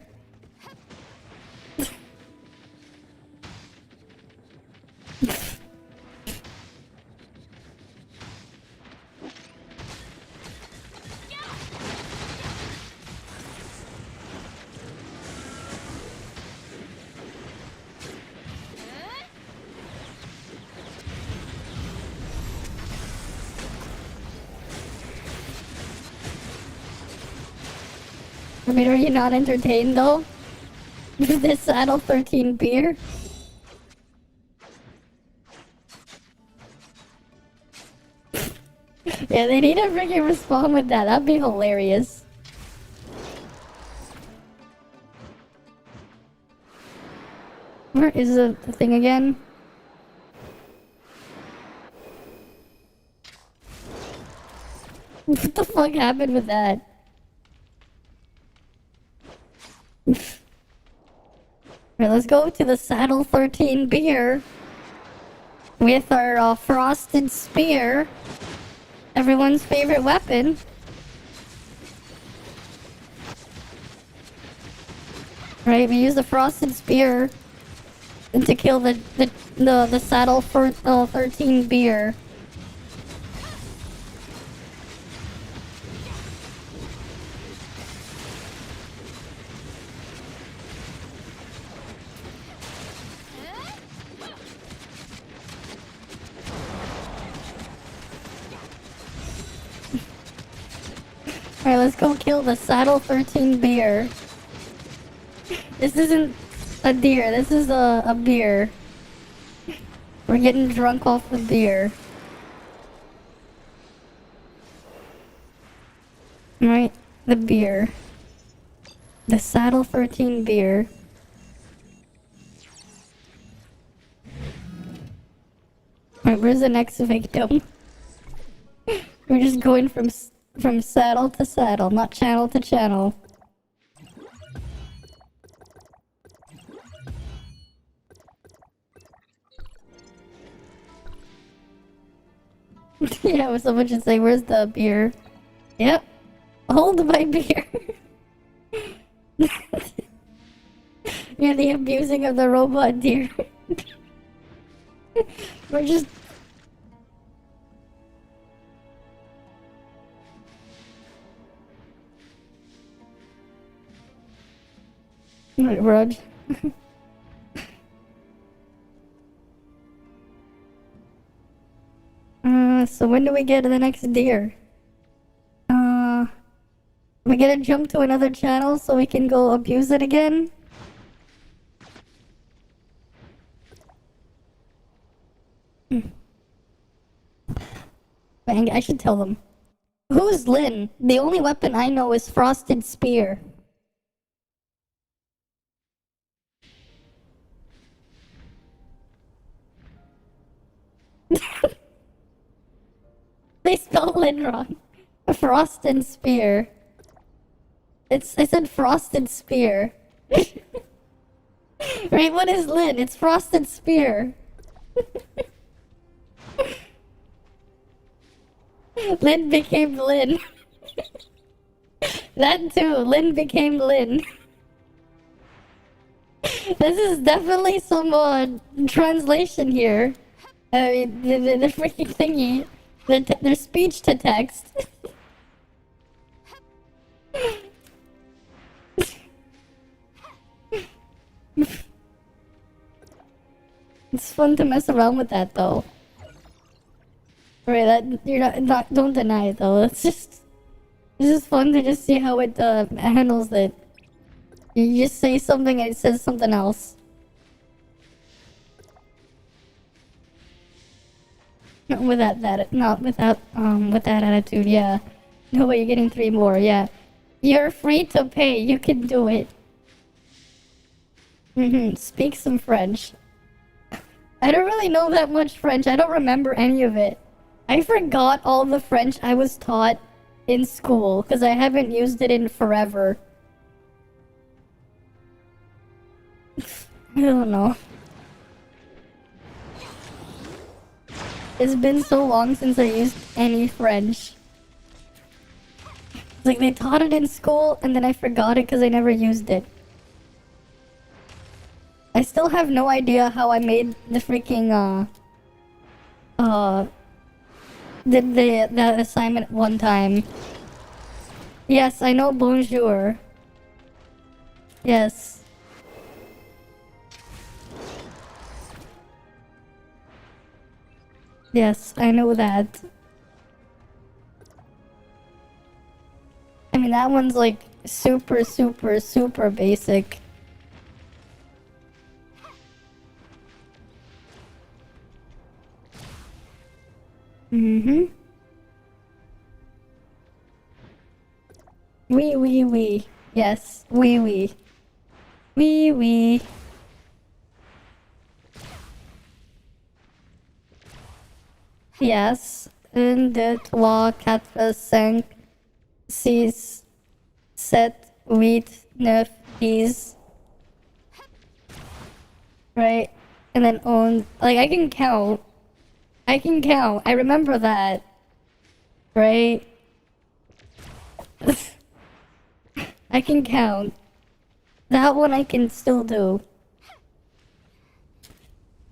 I mean, are you not entertained though? With this saddle 13 beer? Yeah, they need to freaking respond with that. That'd be hilarious. Where is the thing again? What the fuck happened with that? Alright, let's go to the Saddle 13 beer with our frosted spear, everyone's favorite weapon. Right, we use the frosted spear to kill the Saddle for 13 beer. Alright, let's go kill the Saddle 13 beer. This isn't a deer, this is a beer. We're getting drunk off the beer. Alright, the beer. The Saddle 13 beer. Alright, where's the next victim? We're just going from saddle to saddle, not channel to channel. Yeah, someone should say, where's the beer? Yep. Hold my beer. Yeah, the abusing of the robot deer. We're just... Rudge. So when do we get to the next deer? We gotta jump to another channel so we can go abuse it again? Bang, I should tell them. Who's Lynn? The only weapon I know is Frosted Spear. They spelled Lynn wrong. Frosted Spear. I said Frosted Spear. Right, what is Lynn? It's Frosted Spear. Lynn became Lynn. That too, Lynn became Lynn. This is definitely some translation here. I mean, the freaking thingy. Their speech to text. It's fun to mess around with that though. Right, that you're not don't deny it though. It's just fun to just see how it handles it. You just say something and it says something else. Not with that attitude, yeah. No way, you're getting 3 more, yeah. You're free to pay, you can do it. Speak some French. I don't really know that much French, I don't remember any of it. I forgot all the French I was taught in school, because I haven't used it in forever. I don't know. It's been so long since I used any French. It's like they taught it in school and then I forgot it because I never used it. I still have no idea how I made the freaking the assignment one time. Yes, I know bonjour. Yes. Yes, I know that. I mean, that one's like super, super, super basic. Oui, oui, oui. Yes, oui, oui. Oui, oui. Yes, 1, 2, 3, 4, 5, 6, 7, 8, 9, 10. Right? And then on, like, I can count. I remember that. Right? I can count. That one I can still do.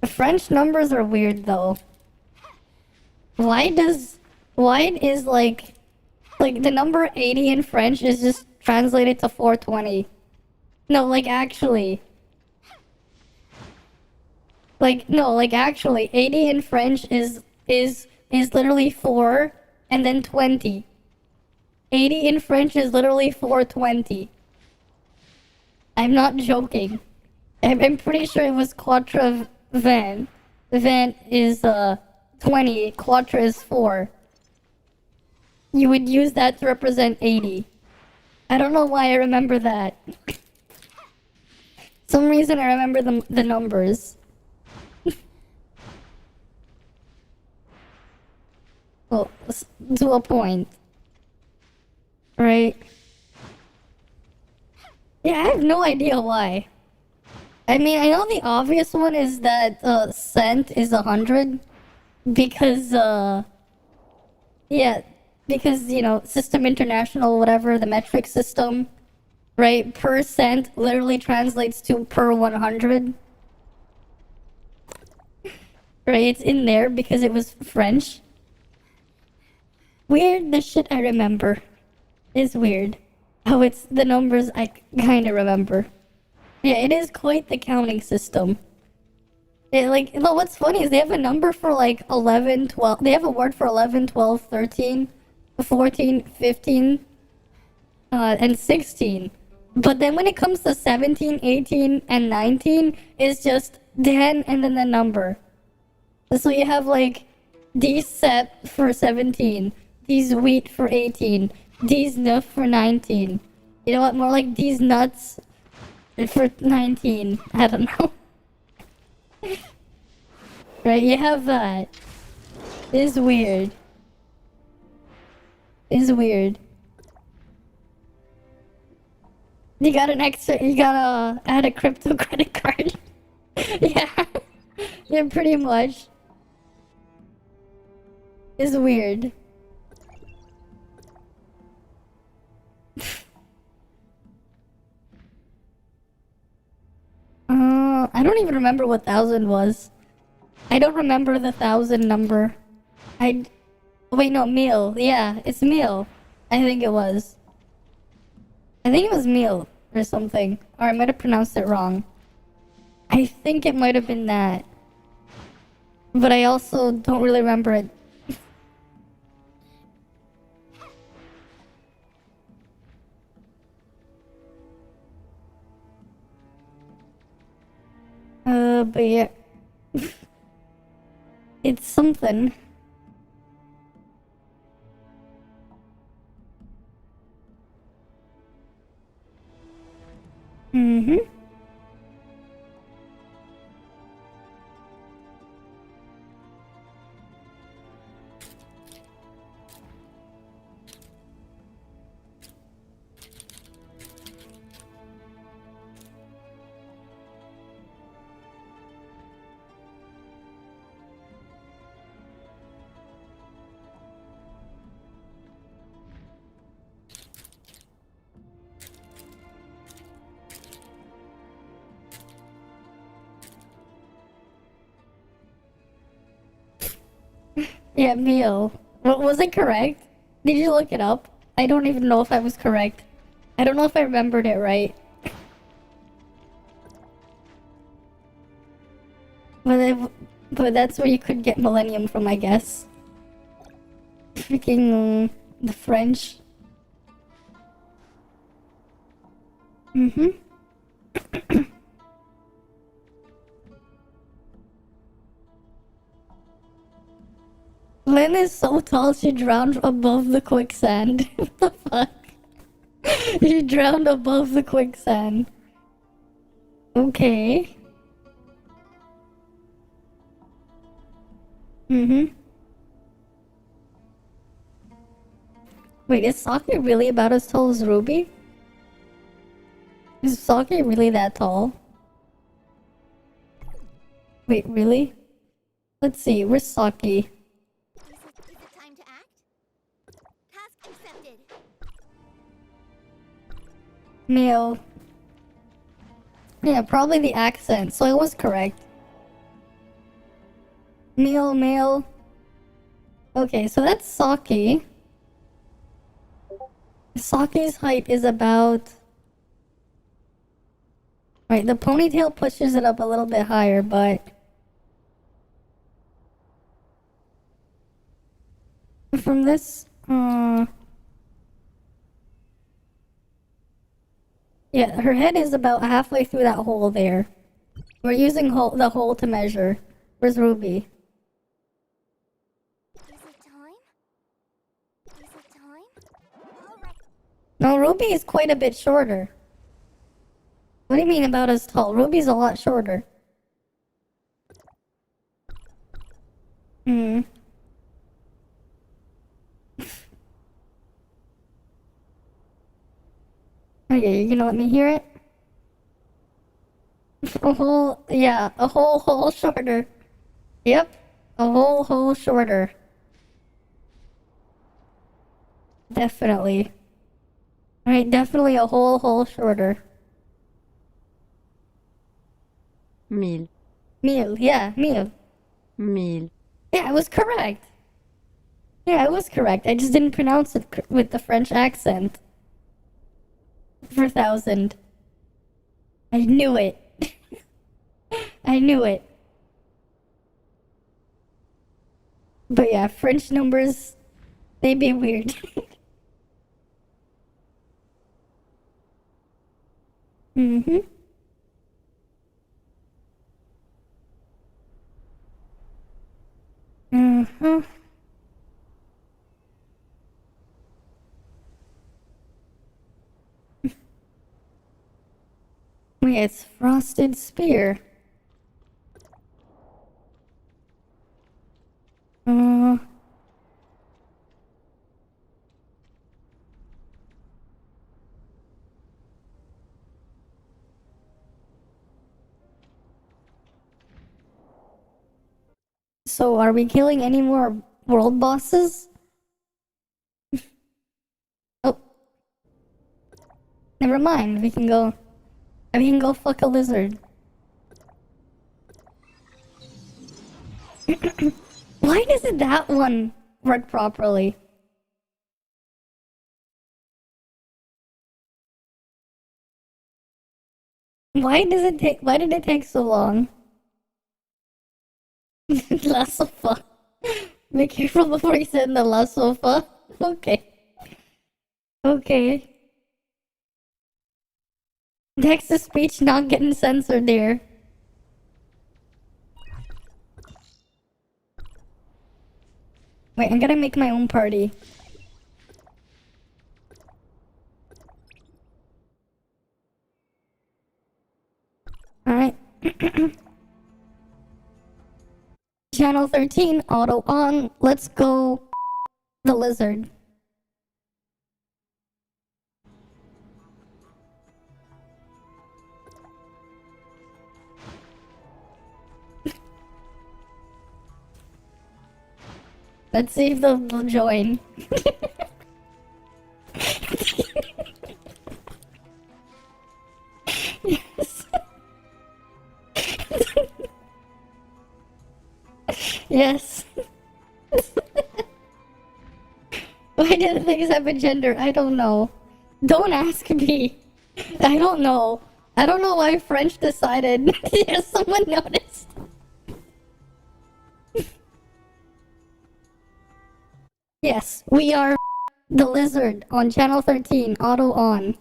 The French numbers are weird though. Why is like the number 80 in French is just translated to 420? No, like actually. No, like actually, 80 in French is literally 4 and then 20. 80 in French is literally 420. I'm not joking. I'm pretty sure it was quatre vingt. Vingt is 20, quatre is 4. You would use that to represent 80. I don't know why I remember that. Some reason I remember the numbers. Well, to a point. Right? Yeah, I have no idea why. I mean, I know the obvious one is that cent is 100. Because, yeah, because, you know, System International, whatever, the metric system, right? Per cent literally translates to per 100. Right? It's in there because it was French. Weird, the shit I remember is weird. How it's the numbers I kind of remember. Yeah, it is quite the counting system. What's funny is they have a number for like 11, 12. They have a word for 11, 12, 13, 14, 15, and 16. But then when it comes to 17, 18, and 19, it's just 10 and then the number. So you have like D's set for 17. D's wheat for 18. D's nuff for 19. You know what? More like D's nuts for 19. I don't know. Right, you have that. It's weird. It's weird. You got an extra, you gotta add a crypto credit card. Yeah. Yeah, pretty much. It's weird. I don't even remember what 1,000 was. I don't remember the 1,000 number. Wait, no, meal. Yeah, it's meal. I think it was. I think it was meal or something. Or I might have pronounced it wrong. I think it might have been that. But I also don't really remember it. But yeah. It's something. Mm-hmm. Yeah, meal. What was it correct? Did you look it up? I don't even know if I was correct. I don't know if I remembered it right. But that's where you could get Millennium from, I guess. Freaking the French. Mm-hmm. Lynn is so tall she drowned above the quicksand. What the fuck? She drowned above the quicksand. Okay. Mm-hmm. Wait, is Saki really about as tall as Ruby? Is Saki really that tall? Wait, really? Let's see, where's Saki? Is it time to act? Task accepted. Male. Yeah, probably the accent, so I was correct. Male. Okay, so that's Saki. Saki's height is about... Right, the ponytail pushes it up a little bit higher, but... From this... Yeah, her head is about halfway through that hole there. We're using the hole to measure. Where's Ruby? Is it time? Is it time? Alright. No, Ruby is quite a bit shorter. What do you mean about as tall? Ruby's a lot shorter. Hmm. Okay, you're gonna let me hear it? A whole shorter. Yep, a whole shorter. Definitely. Alright, definitely a whole shorter. Mille. Meal, yeah, meal. Mille. Yeah, I was correct. Yeah, I was correct. I just didn't pronounce it with the French accent. For 1,000. I knew it. I knew it. But yeah, French numbers, they be weird. Mm-hmm. Huh? Wait, it's Frosted Spear. Uh... So, are we killing any more world bosses? Oh, never mind. We can go. We can go fuck a lizard. Why doesn't that one work properly? Why does it take? Why did it take so long? La sofa. Be careful before you sit in the la sofa. Okay. Okay. Text to speech not getting censored there. Wait, I gotta make my own party. Alright. Channel 13, auto on. Let's go. The lizard. Let's see if they'll join. Yes. Yes. Why did things have a gender? I don't know. Don't ask me. I don't know. I don't know why French decided. Yes, someone noticed. Yes, we are the lizard on channel 13, auto on.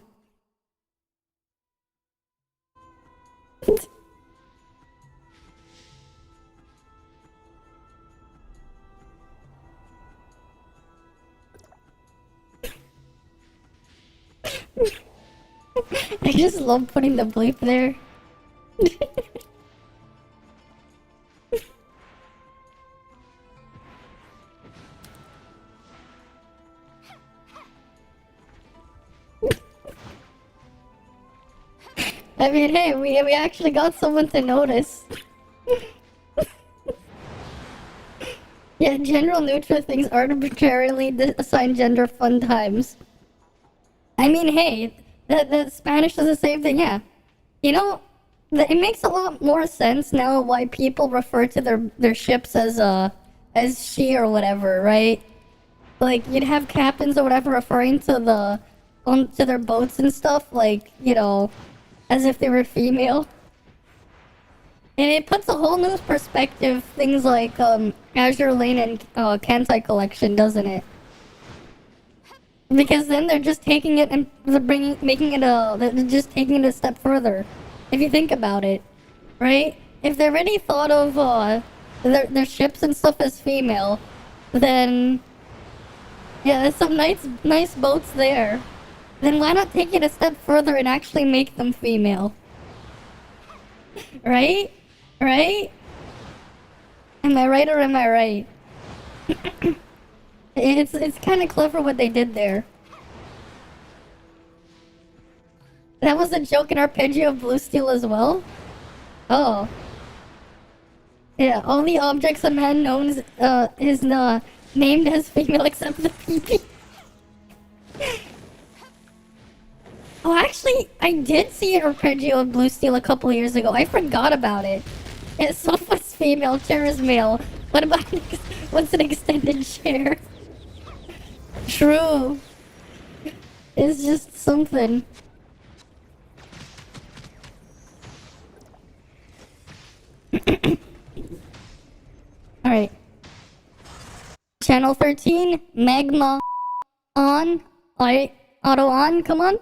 I just love putting the bleep there. I mean, hey, we actually got someone to notice. Yeah, general neutral things arbitrarily assign gender fun times. I mean, hey, the Spanish is the same thing, yeah. You know, it makes a lot more sense now why people refer to their ships as she or whatever, right? Like, you'd have captains or whatever referring to to their boats and stuff, like, you know, as if they were female. And it puts a whole new perspective, things like Azure Lane and Kansai Collection, doesn't it? Because then they're just taking it and they're just taking it a step further. If you think about it, right? If they already thought of their ships and stuff as female, then yeah, there's some nice boats there. Then why not take it a step further and actually make them female? Right? Right? Am I right or am I right? It's kind of clever what they did there. That was a joke in Arpeggio of Blue Steel as well? Oh. Yeah, all the objects a man knows is named as female except the PP. Oh, actually, I did see an Arpeggio of Blue Steel a couple years ago. I forgot about it. Yeah, sofa's female, chair is male. What about what's an extended chair? True. It's just something. Alright. Channel 13, Magma on. Alright, auto on, come on.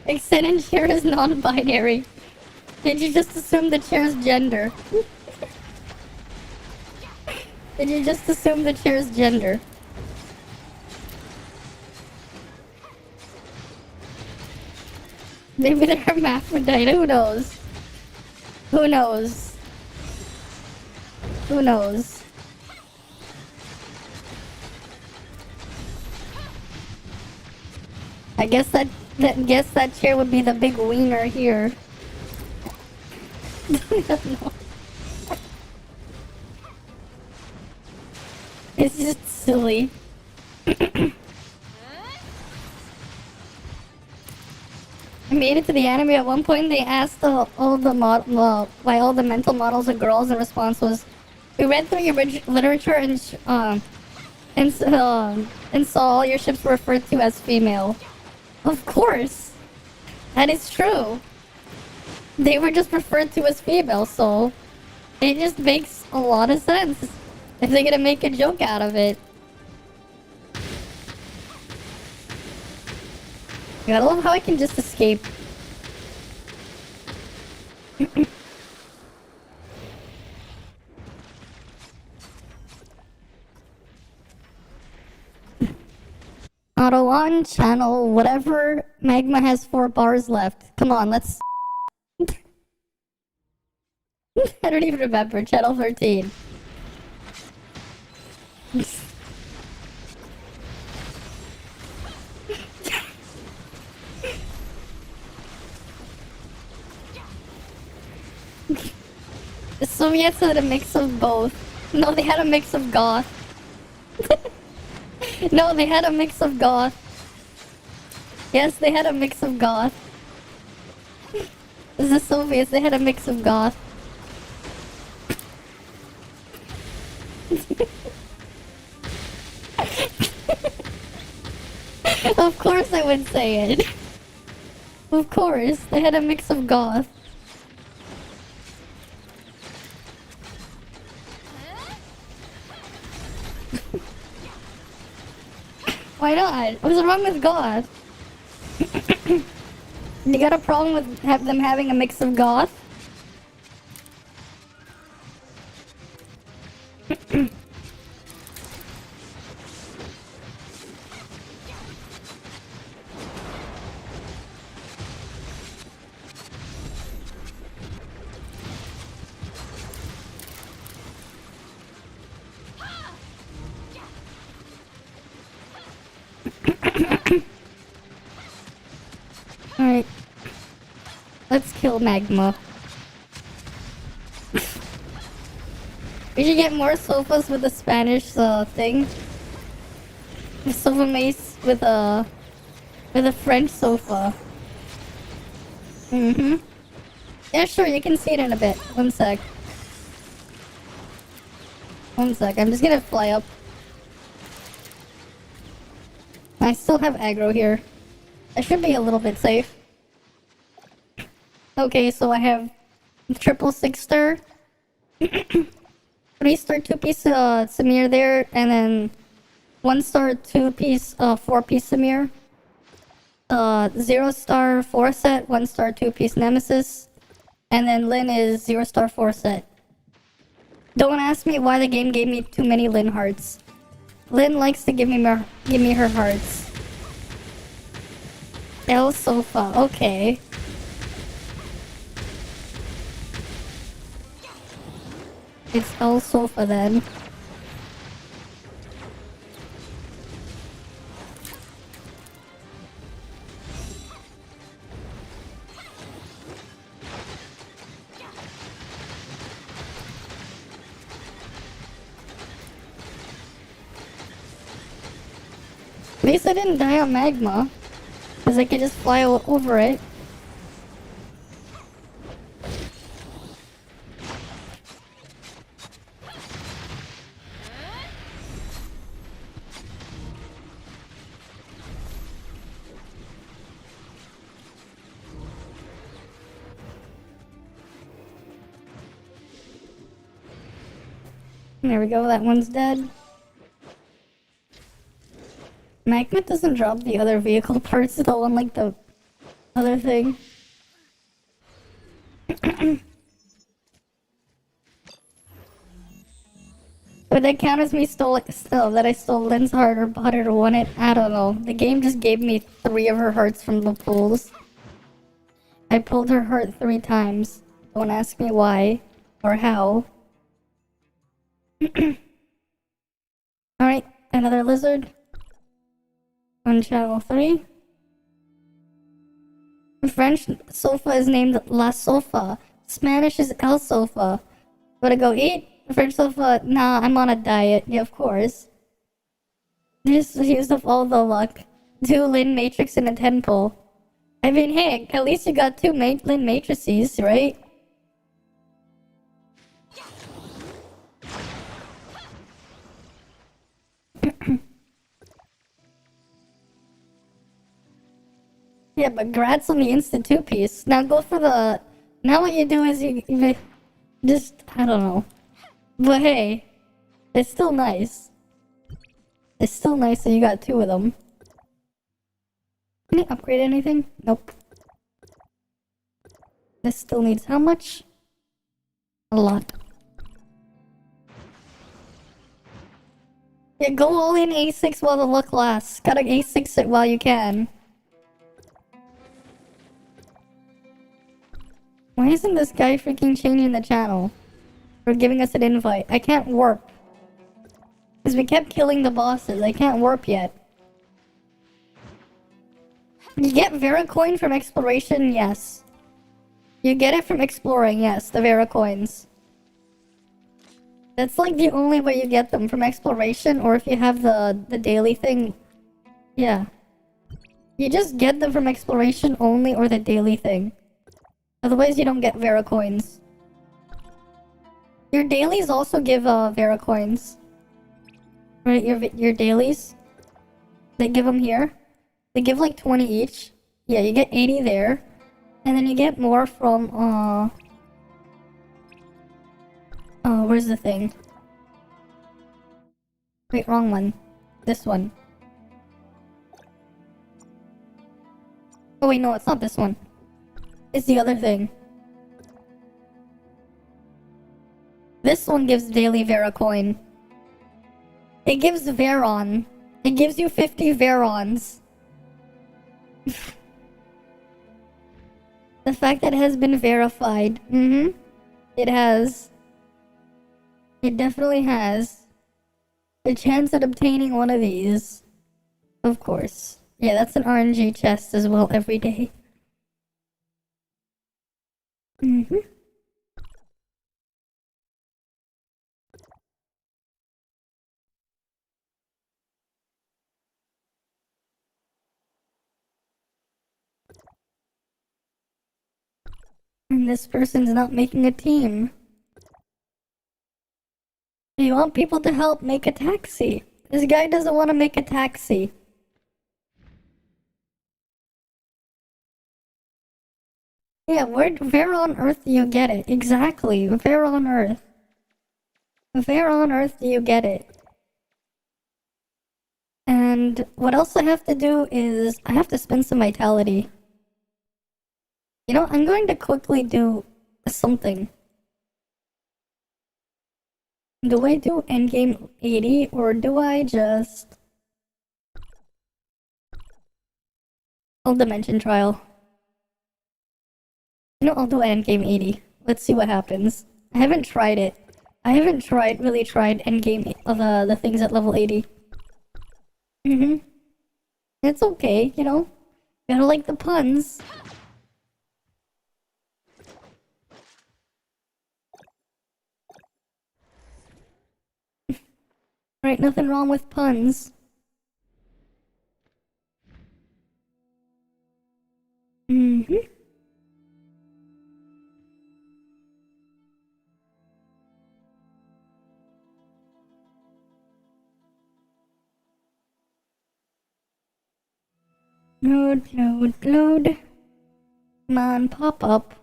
Extended chair is non-binary. Did you just assume the chair's gender? Did you just assume the chair's gender? Maybe they're hermaphrodite, who knows? Who knows? Who knows? I guess that chair would be the big wiener here. I don't know. It's just silly. I made it to the anime. At one point, they asked why all the mental models are girls. The response was, "We read through your literature and saw all your ships were referred to as female." Of course, that is true. They were just referred to as female, so it just makes a lot of sense if they're gonna make a joke out of it. I love how I can just escape. Auto on, channel, whatever. Magma has 4 bars left. Come on, let's... I don't even remember. Channel 13. The Soviets had a mix of both. No, they had a mix of goth. No, they had a mix of goth. Yes, they had a mix of goth. The Soviets, they had a mix of goth. Of course I would say it. Of course, they had a mix of goth. Why not? What's wrong with goth? You got a problem with them having a mix of goth? Alright. Let's kill Magma. We should get more sofas with the Spanish thing. A sofa mace with a French sofa. Yeah, sure, you can see it in a bit. One sec. One sec, I'm just gonna fly up. I still have aggro here. I should be a little bit safe. Okay, so I have triple 6-star. 3-star 2-piece Samir there, and then 1-star 2-piece 4-piece Samir. 0-star 4-set, 1-star 2-piece Nemesis. And then Lin is 0-star 4-set. Don't ask me why the game gave me too many Lin hearts. Lin likes to give me her hearts. El Sofa, okay. It's El Sofa then. At least I didn't die on Magma. Because I could just fly over it. There we go, that one's dead. Magma doesn't drop the other vehicle parts though, unlike the Other thing. Would that count as me that I stole Lynn's heart or bought it or won it? I don't know. The game just gave me 3 of her hearts from the pools. I pulled her heart 3 times. Don't ask me why or how. Alright, another lizard. On channel 3. French sofa is named La Sofa. Spanish is El Sofa. Wanna go eat? French sofa? Nah, I'm on a diet. Yeah, of course. Just used up all the luck. 2 Lin Matrix and a 10 pull. I mean, hey, at least you got 2 Lin Matrices, right? Yeah, but grats on the instant 2-piece. Now go for the... Now what you do is you just... I don't know. But hey, it's still nice. It's still nice that you got 2 of them. Can you upgrade anything? Nope. This still needs how much? A lot. Yeah, go all in A6 while the luck lasts. Gotta A6 it while you can. Why isn't this guy freaking changing the channel? Or giving us an invite? I can't warp. Because we kept killing the bosses. I can't warp yet. You get Veracoin from exploration? Yes. You get it from exploring, yes, the Veracoins. That's like the only way you get them, from exploration, or if you have the daily thing. Yeah. You just get them from exploration only, or the daily thing. Otherwise you don't get Veracoins. Your dailies also give Veracoins. Right, your dailies? They give them here. They give like 20 each. Yeah, you get 80 there. And then you get more from, where's the thing? Wait, wrong one. This one. Oh wait, no, it's not this one. It's the other thing. This one gives daily Veracoin. It gives Veron. It gives you 50 Verons. The fact that it has been verified. Mm-hmm. It has. It definitely has. A chance at obtaining one of these. Of course. Yeah, that's an RNG chest as well every day. Mm-hmm. And this person's not making a team. You want people to help make a taxi. This guy doesn't want to make a taxi. Yeah, where on earth do you get it? Exactly, where on earth? Where on earth do you get it? And what else I have to do is I have to spend some vitality. You know, I'm going to quickly do something. Do I do endgame 80 or do I just... I'll dimension trial. You know, I'll do endgame 80. Let's see what happens. I haven't tried it. I haven't really tried endgame of the things at level 80. Mm-hmm. It's okay, you know? Gotta like the puns. Right, nothing wrong with puns. Mm-hmm. Load, load, load. Come on, pop up.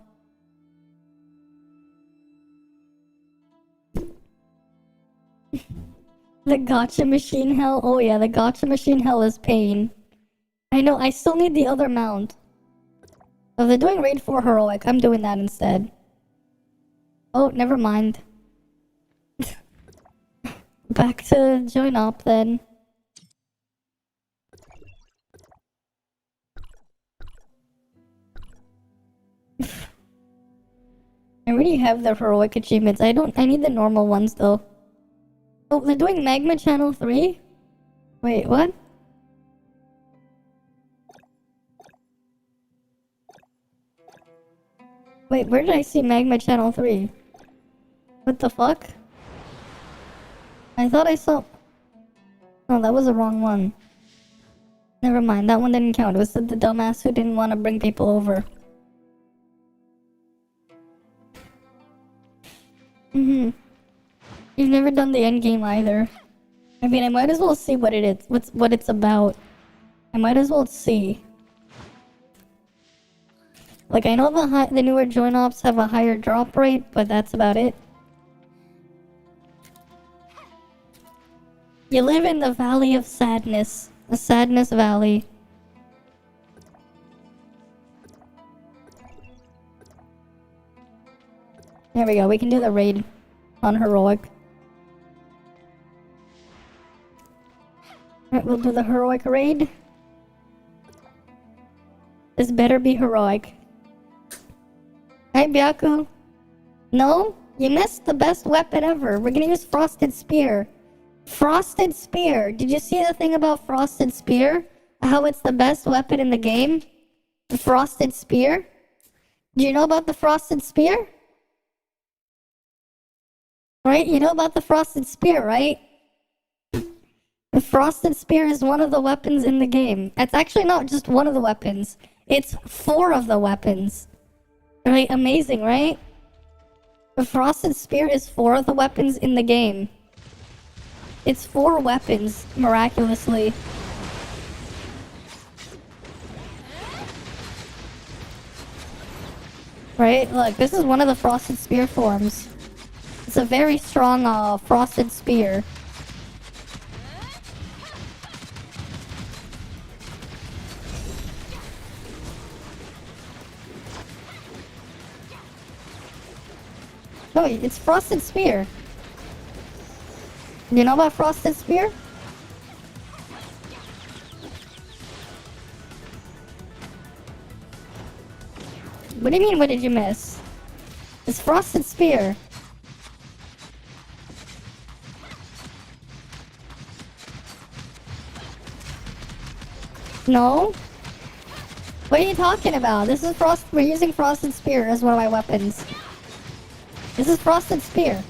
The gotcha machine hell? Oh yeah, the gotcha machine hell is pain. I know, I still need the other mount. Oh, they're doing raid 4 heroic. I'm doing that instead. Oh, never mind. Back to join up then. I already have the heroic achievements. I need the normal ones though. Oh, they're doing Magma Channel 3? Wait, what? Wait, where did I see Magma Channel 3? What the fuck? I thought I saw... Oh, that was the wrong one. Never mind, that one didn't count. It was the dumbass who didn't want to bring people over. You've never done the end game either. I mean, I might as well see what it is, what it's about. I might as well see. Like, I know the newer join ops have a higher drop rate, but that's about it. You live in the Valley of Sadness. The Sadness Valley. There we go, we can do the raid on heroic. Alright, we'll do the heroic raid. This better be heroic. Hey, Byaku. No? You missed the best weapon ever. We're gonna use Frosted Spear. Frosted Spear. Did you see the thing about Frosted Spear? How it's the best weapon in the game? The Frosted Spear? Do you know about the Frosted Spear? Right? You know about the Frosted Spear, right? The Frosted Spear is one of the weapons in the game. It's actually not just one of the weapons. It's 4 of the weapons. Right? Amazing, right? The Frosted Spear is 4 of the weapons in the game. It's 4 weapons, miraculously. Right? Look, this is one of the Frosted Spear forms. It's a very strong, Frosted Spear. No, it's Frosted Spear. You know about Frosted Spear? What do you mean, what did you miss? It's Frosted Spear. No? What are you talking about? This is we're using Frosted Spear as one of my weapons. This is Frosted Spear.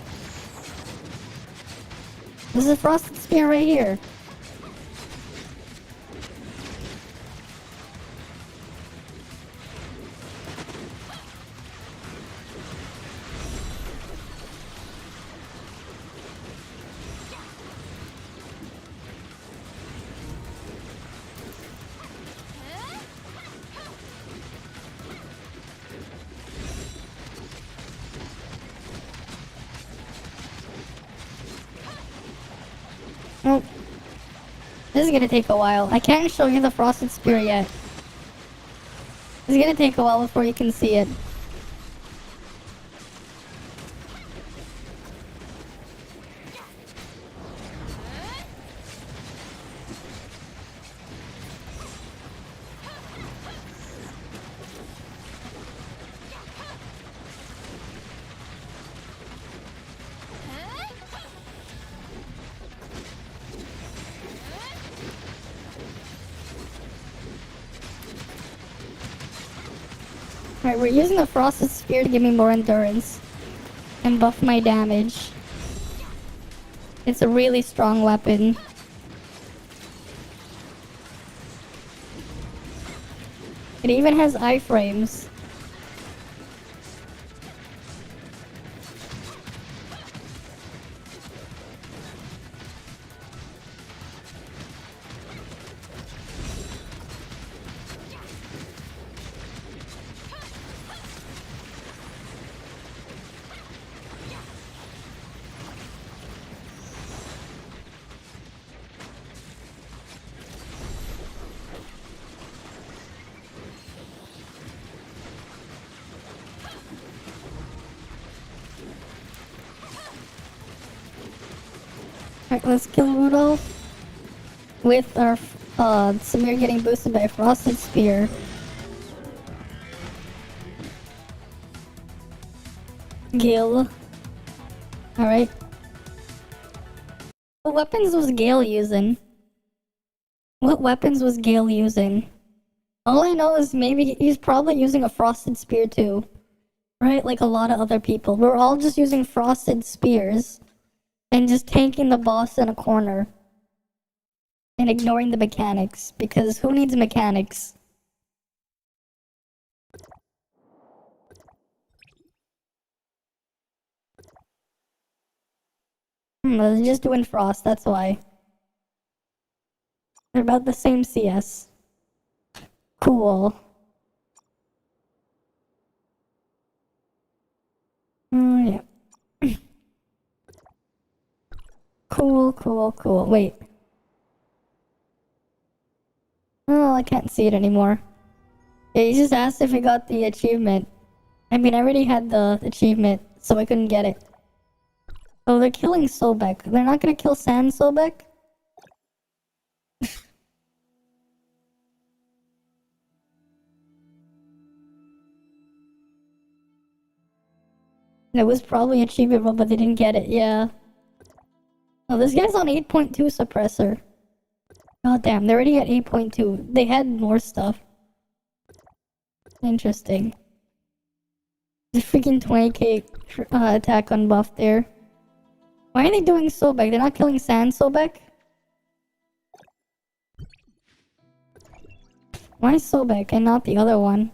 This is Frosted Spear right here. Oh. This is gonna take a while. I can't show you the Frosted Spear yet. It's gonna take a while before you can see it. Alright, we're using the Frosted Spear to give me more endurance and buff my damage. It's a really strong weapon. It even has iframes. Alright, let's kill Rudolph with our Samir getting boosted by a Frosted Spear. Gil. Alright. What weapons was Gale using? What weapons was Gale using? All I know is maybe he's probably using a Frosted Spear too. Right? Like a lot of other people. We're all just using Frosted Spears and just tanking the boss in a corner. And ignoring the mechanics. Because who needs mechanics? They're just doing Frost, that's why. They're about the same CS. Cool. Oh, yeah. Cool. Wait. Oh, I can't see it anymore. Yeah, you just asked if I got the achievement. I mean, I already had the achievement, so I couldn't get it. Oh, they're killing Sobek. They're not gonna kill San Sobek? It was probably achievable, but they didn't get it, yeah. Oh, this guy's on 8.2 suppressor. God damn, they're already at 8.2. They had more stuff. Interesting. The freaking 20k attack on buff there. Why are they doing Sobek? They're not killing San Sobek? Why Sobek and not the other one?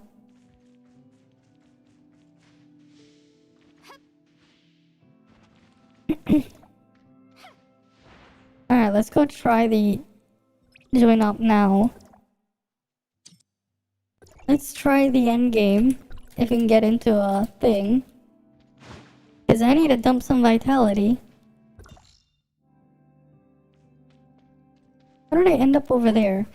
Alright, let's go try the join up now. Let's try the end game. If we can get into a thing. Because I need to dump some vitality. How did I end up over there?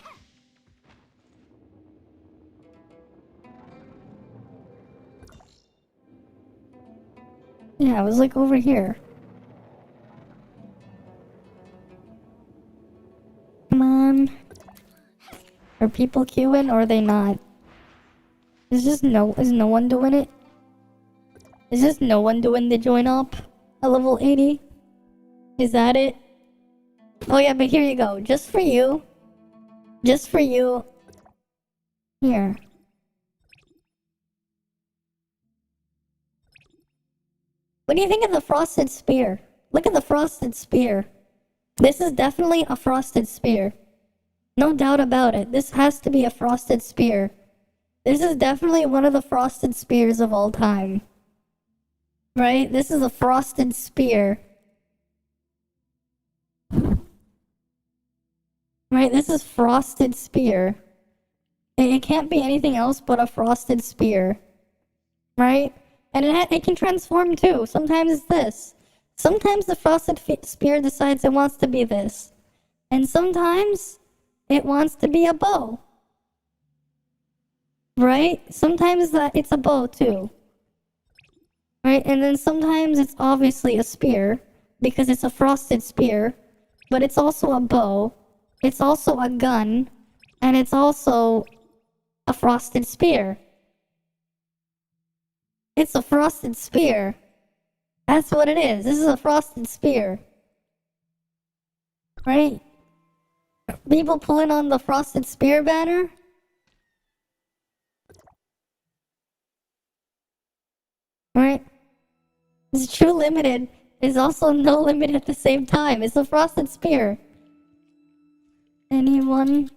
Yeah, I was like over here. Come on. Are people queuing or are they not? Is no one doing it? Is just no one doing the join up at level 80? Is that it? Oh yeah, but here you go. Just for you. Just for you. Here. What do you think of the Frosted Spear? Look at the Frosted Spear. This is definitely a Frosted Spear. No doubt about it. This has to be a Frosted Spear. This is definitely one of the Frosted Spears of all time. Right? This is a Frosted Spear. Right? This is Frosted Spear. It can't be anything else but a Frosted Spear. Right? And it can transform too. Sometimes it's this. Sometimes the Frosted Spear decides it wants to be this. And sometimes it wants to be a bow. Right? Sometimes it's a bow too. Right? And then sometimes it's obviously a spear because it's a Frosted Spear, but it's also a bow. It's also a gun, and it's also a Frosted Spear. It's a Frosted Spear. That's what it is. This is a Frosted Spear. Right? People pulling on the Frosted Spear banner? Right? It's true limited. Is also no limit at the same time. It's a Frosted Spear. Anyone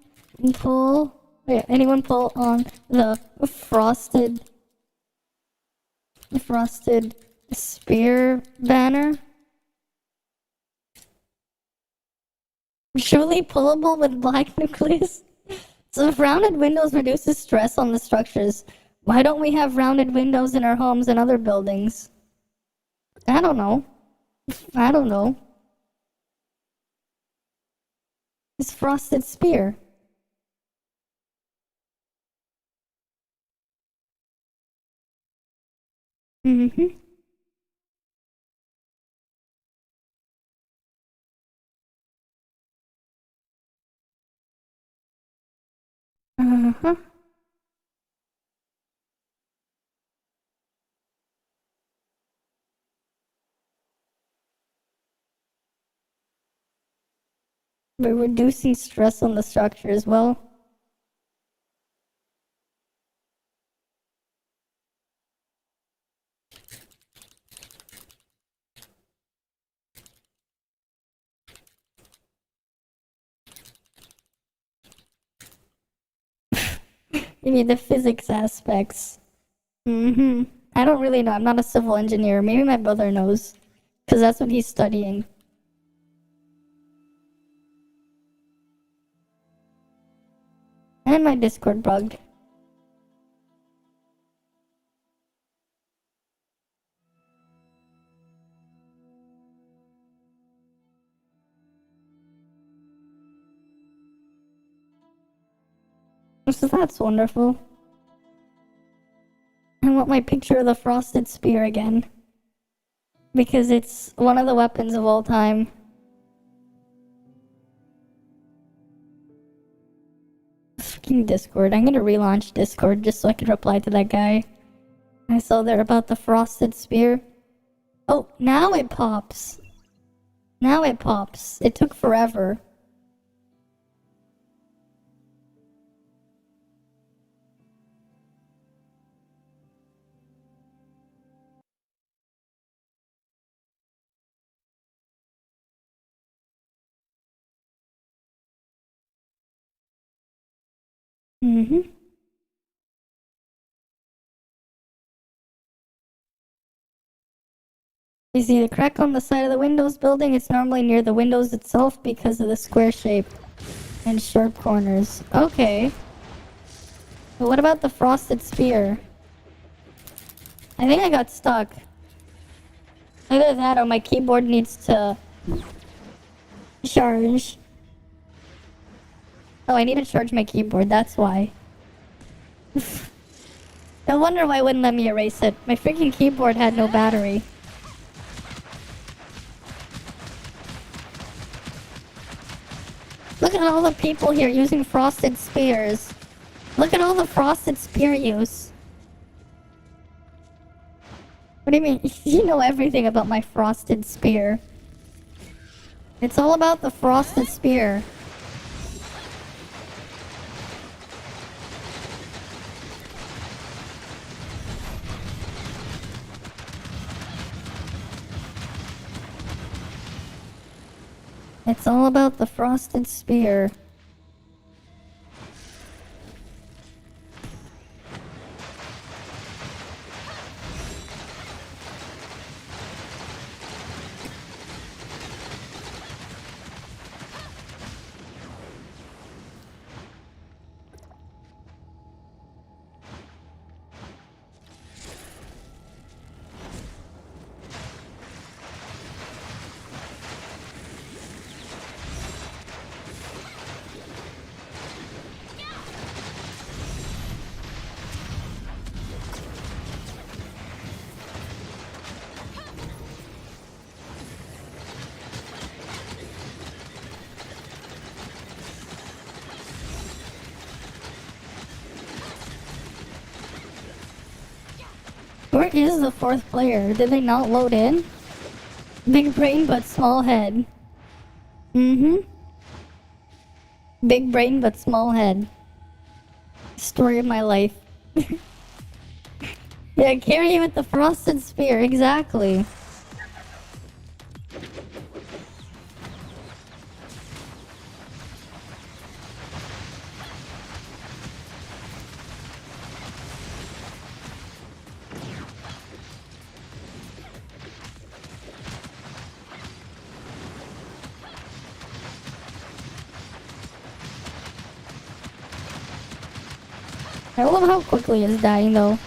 pull? Wait, anyone pull on the Frosted Spear banner? Truly pullable with black nucleus? So if rounded windows reduces stress on the structures, why don't we have rounded windows in our homes and other buildings? I don't know. I don't know. It's Frosted Spear. Mm-hmm. Uh-huh. We're reducing stress on the structure as well. You mean the physics aspects? Mm-hmm. I don't really know. I'm not a civil engineer. Maybe my brother knows. Because that's what he's studying. And my Discord bugged. So that's wonderful. I want my picture of the frosted spear again. Because it's one of the weapons of all time. Fucking Discord. I'm gonna relaunch Discord just so I can reply to that guy. I saw there about the frosted spear. Oh, now it pops. Now it pops. It took forever. Mm-hmm. You see the crack on the side of the Windows building? It's normally near the windows itself because of the square shape and sharp corners. Okay. But what about the frosted spear? I think I got stuck. Either that or my keyboard needs to charge. Oh, I need to charge my keyboard, that's why. No wonder why it wouldn't let me erase it. My freaking keyboard had no battery. Look at all the people here using frosted spears. Look at all the frosted spear use. What do you mean? You know everything about my frosted spear. It's all about the frosted spear. It's all about the frosted spear. Where is the fourth player? Did they not load in? Big brain but small head. Mm-hmm. Big brain but small head. Story of my life. Yeah, carry with the frosted spear, exactly. I love how quickly it's dying though.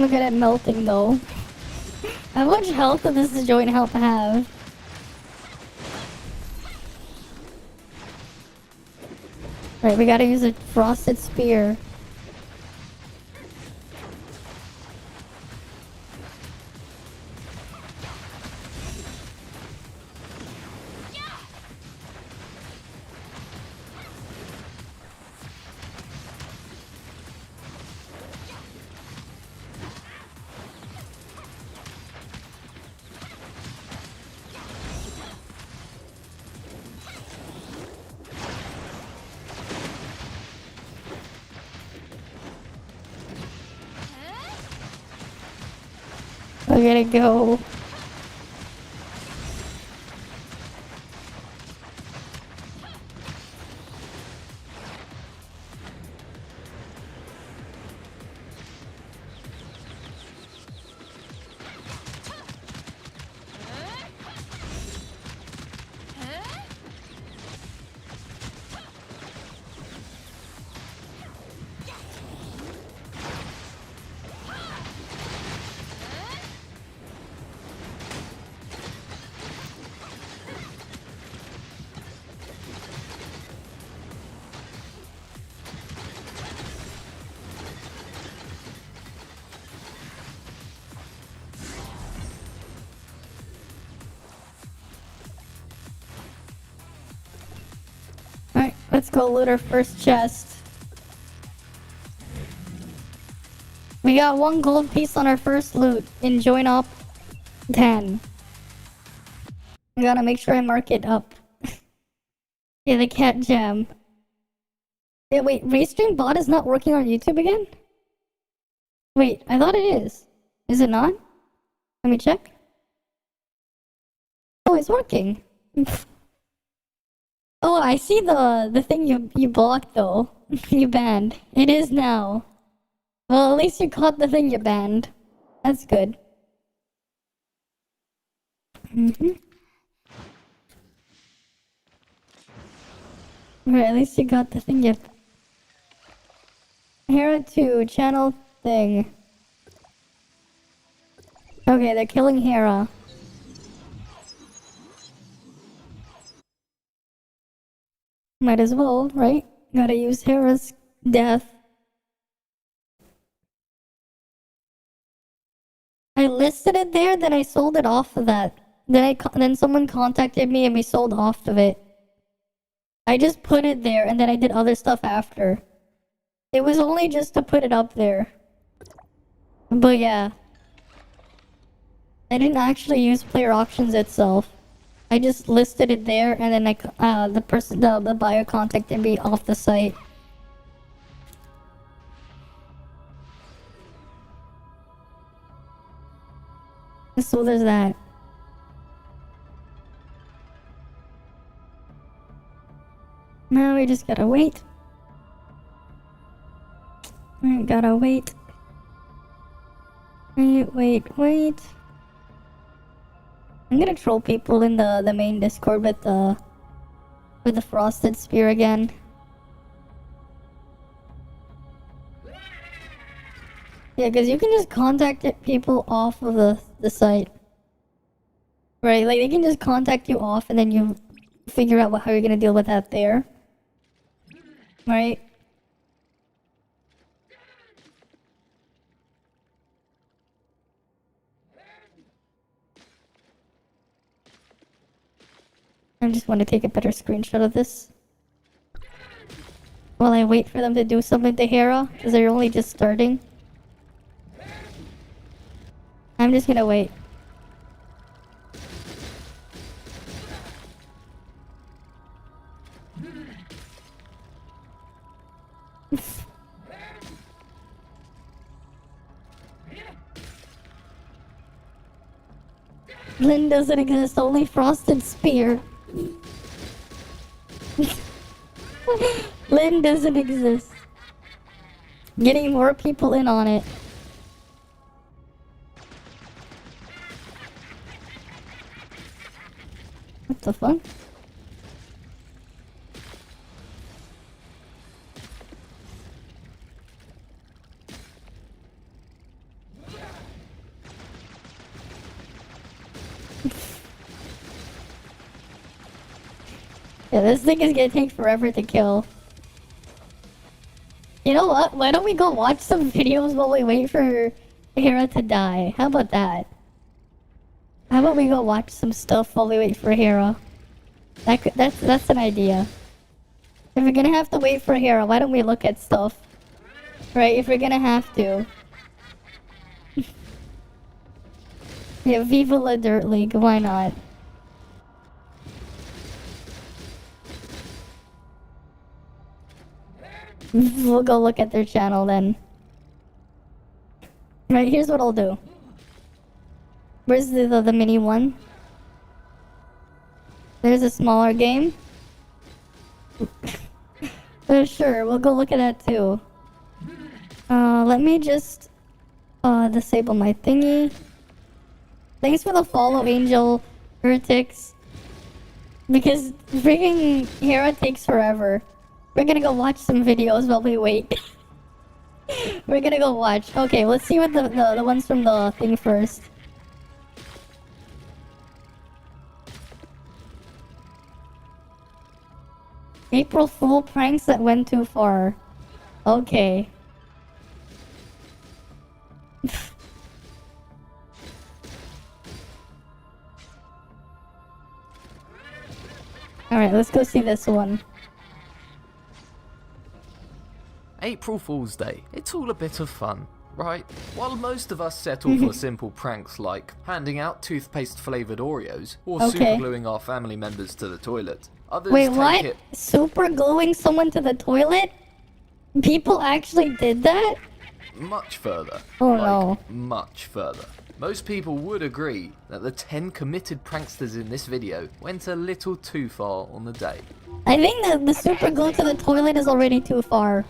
Look at it melting though. How much health does this joint help have? Right, we gotta use a frosted spear. I gotta go. Alright, let's go loot our first chest. We got 1 gold piece on our first loot in join op 10. I gotta make sure I mark it up. Yeah, the cat gem. Yeah, wait, Restream bot is not working on YouTube again? Wait, I thought it is. Is it not? Let me check. Oh, it's working. Oh, I see the thing you blocked though. You banned. It is now. Well, at least you caught the thing you banned. That's good. Alright, at least you got the thing you... Hera 2, channel thing. Okay, they're killing Hera. Might as well, right? Gotta use Hera's death. I listed it there, then I sold it off of that. Then someone contacted me and we sold off of it. I just put it there and then I did other stuff after. It was only just to put it up there. But yeah. I didn't actually use player options itself. I just listed it there and then the buyer contacted me off the site. So there's that. Now we just gotta wait. I gotta wait. Wait. I'm gonna troll people in the main Discord with the frosted spear again. Yeah, because you can just contact people off of the site. Right, like they can just contact you off and then you figure out how you're gonna deal with that there. Right? I just want to take a better screenshot of this. While I wait for them to do something to Hera, because they're only just starting. I'm just gonna wait. Lynn doesn't exist, only Frosted Spear. Lynn doesn't exist. Getting more people in on it. What the fuck? Yeah, this thing is gonna take forever to kill. You know what? Why don't we go watch some videos while we wait for Hera to die? How about that? How about we go watch some stuff while we wait for Hera? That's an idea. If we're gonna have to wait for Hera, why don't we look at stuff? Right, if we're gonna have to. Yeah, Viva La Dirt League, why not? We'll go look at their channel then. Right, here's what I'll do. Where's the mini one? There's a smaller game. Sure, we'll go look at that too. Let me just disable my thingy. Thanks for the follow, Angel Vertix. Because freaking Hera takes forever. We're gonna go watch some videos while we wait. We're gonna go watch. Okay, let's see what the ones from the thing first. April Fool pranks that went too far. Okay. Alright, let's go see this one. April Fool's Day. It's all a bit of fun, right? While most of us settle for simple pranks like handing out toothpaste-flavoured Oreos or supergluing our family members to the toilet, others Wait, take what? it Super gluing someone to the toilet? People actually did that? much further. Oh no. Much further. Most people would agree that the 10 committed pranksters in this video went a little too far on the day. I think that the super glue to the toilet is already too far.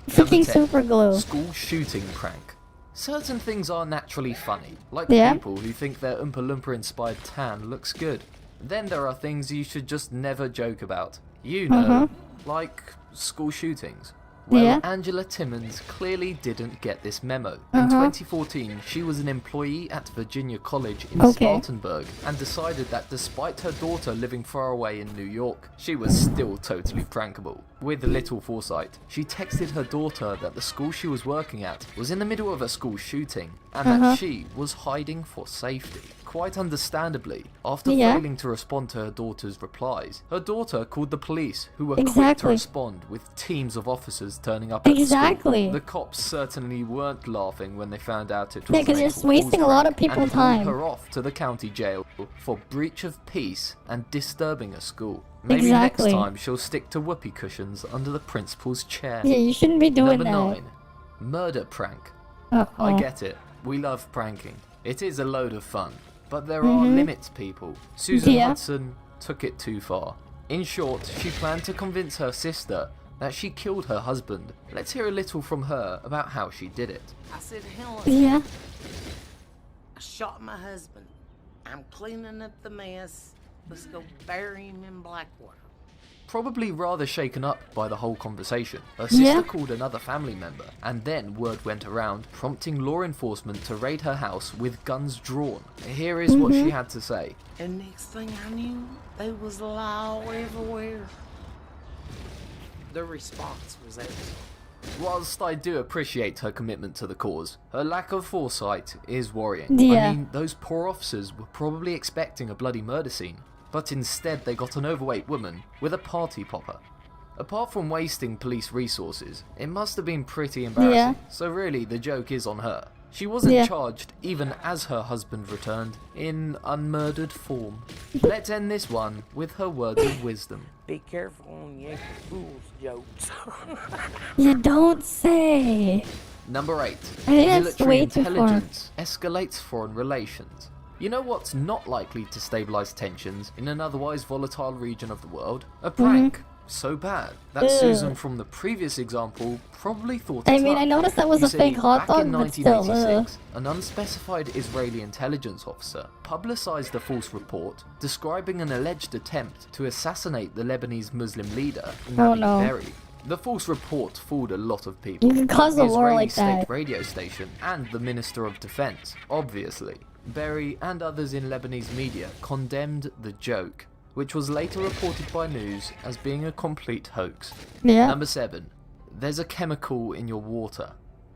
Number Freaking 10, super glue. School shooting prank. Certain things are naturally funny, like Yeah. people who think their Oompa Loompa inspired tan looks good. Then there are things you should just never joke about. You know, like school shootings. Well, Yeah. Angela Timmons clearly didn't get this memo. In 2014, she was an employee at Virginia College in Spartanburg and decided that despite her daughter living far away in New York, she was still totally prankable. With little foresight, she texted her daughter that the school she was working at was in the middle of a school shooting and that she was hiding for safety. Quite understandably, after failing to respond to her daughter's replies, her daughter called the police, who were quick to respond with teams of officers turning up at the school. The cops certainly weren't laughing when they found out it was because you're wasting a lot of people's time. And hauled her off to the county jail for breach of peace and disturbing a school. Maybe next time she'll stick to whoopee cushions under the principal's chair. Yeah, you shouldn't be doing Number that. 9. Murder prank. Uh-oh. I get it. We love pranking. It is a load of fun. But there are limits, people. Susan Hudson took it too far. In short, she planned to convince her sister that she killed her husband. Let's hear a little from her about how she did it. I said, Helen, Yeah. I shot my husband. I'm cleaning up the mess. Let's go bury him in Blackwater. Probably rather shaken up by the whole conversation, her sister called another family member, and then word went around, prompting law enforcement to raid her house with guns drawn. Here is what she had to say. And next thing I knew, there was law everywhere. The response was excellent. Whilst I do appreciate her commitment to the cause, her lack of foresight is worrying. Yeah. I mean, those poor officers were probably expecting a bloody murder scene, but instead they got an overweight woman with a party popper. Apart from wasting police resources, it must have been pretty embarrassing, so really the joke is on her. She wasn't charged even as her husband returned, in unmurdered form. Let's end this one with her words of wisdom. Be careful on Yankee Fool's jokes. You don't say. Number 8. I think that's Military way too far. intelligence escalates foreign relations. You know what's not likely to stabilize tensions in an otherwise volatile region of the world? A prank. So bad that Susan from the previous example probably thought it's I mean, luck. I noticed that was You a fake see, hot back in dog, but still, 1986, an unspecified Israeli intelligence officer publicized a false report describing an alleged attempt to assassinate the Lebanese Muslim leader, Nabi Berri. The false report fooled a lot of people. You can cause the a war Israeli like state that. radio station and the Minister of Defense, obviously. Berri and others in Lebanese media condemned the joke. which was later reported by news as being a complete hoax. Yeah. Number 7. There's a chemical in your water.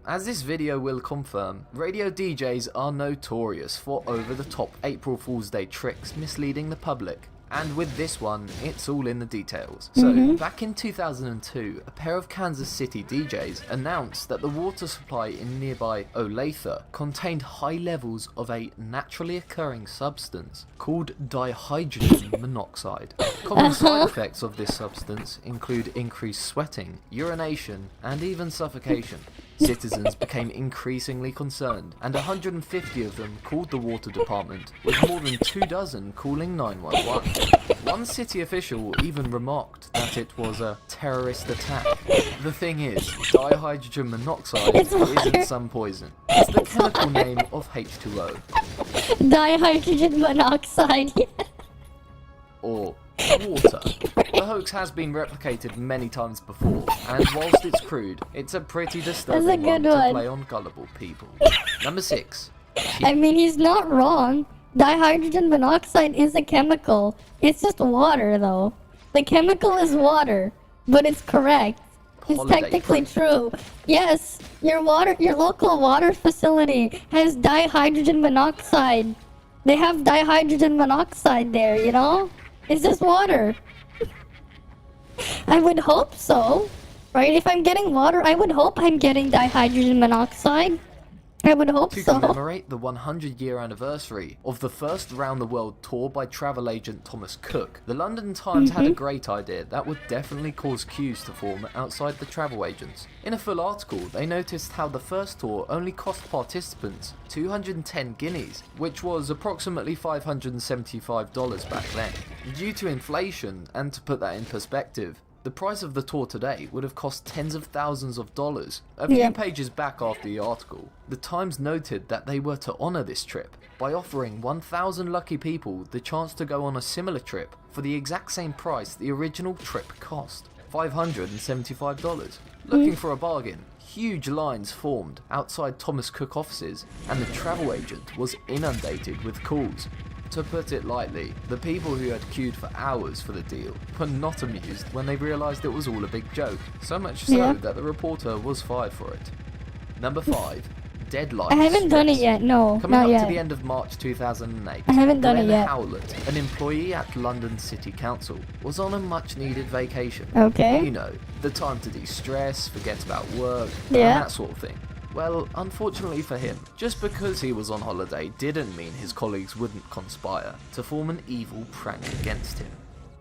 As this video will confirm, radio DJs are notorious for over-the-top April Fool's Day tricks misleading the public. And with this one, it's all in the details. So, back in 2002, a pair of Kansas City DJs announced that the water supply in nearby Olathe contained high levels of a naturally occurring substance called dihydrogen monoxide. Common side effects of this substance include increased sweating, urination, and even suffocation. Citizens became increasingly concerned, and 150 of them called the water department, with more than 24 calling 911. One city official even remarked that it was a terrorist attack. The thing is, dihydrogen monoxide isn't some poison. It's the chemical name of H2O. Dihydrogen monoxide. Or water. The hoax has been replicated many times before, and whilst it's crude, it's a pretty disturbing one to play on gullible people. Number 6. I mean, he's not wrong. Dihydrogen monoxide is a chemical. It's just water, though. The chemical is water, but it's correct. It's Holiday technically proof. true. Yes, your local water facility has dihydrogen monoxide. They have dihydrogen monoxide there, you know? It's just water. I would hope so, right? If I'm getting water, I would hope I'm getting dihydrogen monoxide. I would hope To so. commemorate the 100-year anniversary of the first round-the-world tour by travel agent Thomas Cook, the London Times had a great idea that would definitely cause queues to form outside the travel agents. In a full article, they noticed how the first tour only cost participants 210 guineas, which was approximately $575 back then. Due to inflation, and to put that in perspective, the price of the tour today would have cost tens of thousands of dollars. A few pages back after the article, the Times noted that they were to honour this trip by offering 1,000 lucky people the chance to go on a similar trip for the exact same price the original trip cost, $575. Looking for a bargain, huge lines formed outside Thomas Cook offices, and the travel agent was inundated with calls. To put it lightly, the people who had queued for hours for the deal were not amused when they realised it was all a big joke, so much so that the reporter was fired for it. Number 5. Deadline I haven't done it stress. yet, no, Coming not up yet. to the end of March 2008, I haven't done it Glenn yet. Howlett, an employee at London City Council, was on a much-needed vacation. Okay. You know, the time to de-stress, forget about work, and Yeah. that sort of thing. Well, unfortunately for him, just because he was on holiday didn't mean his colleagues wouldn't conspire to form an evil prank against him.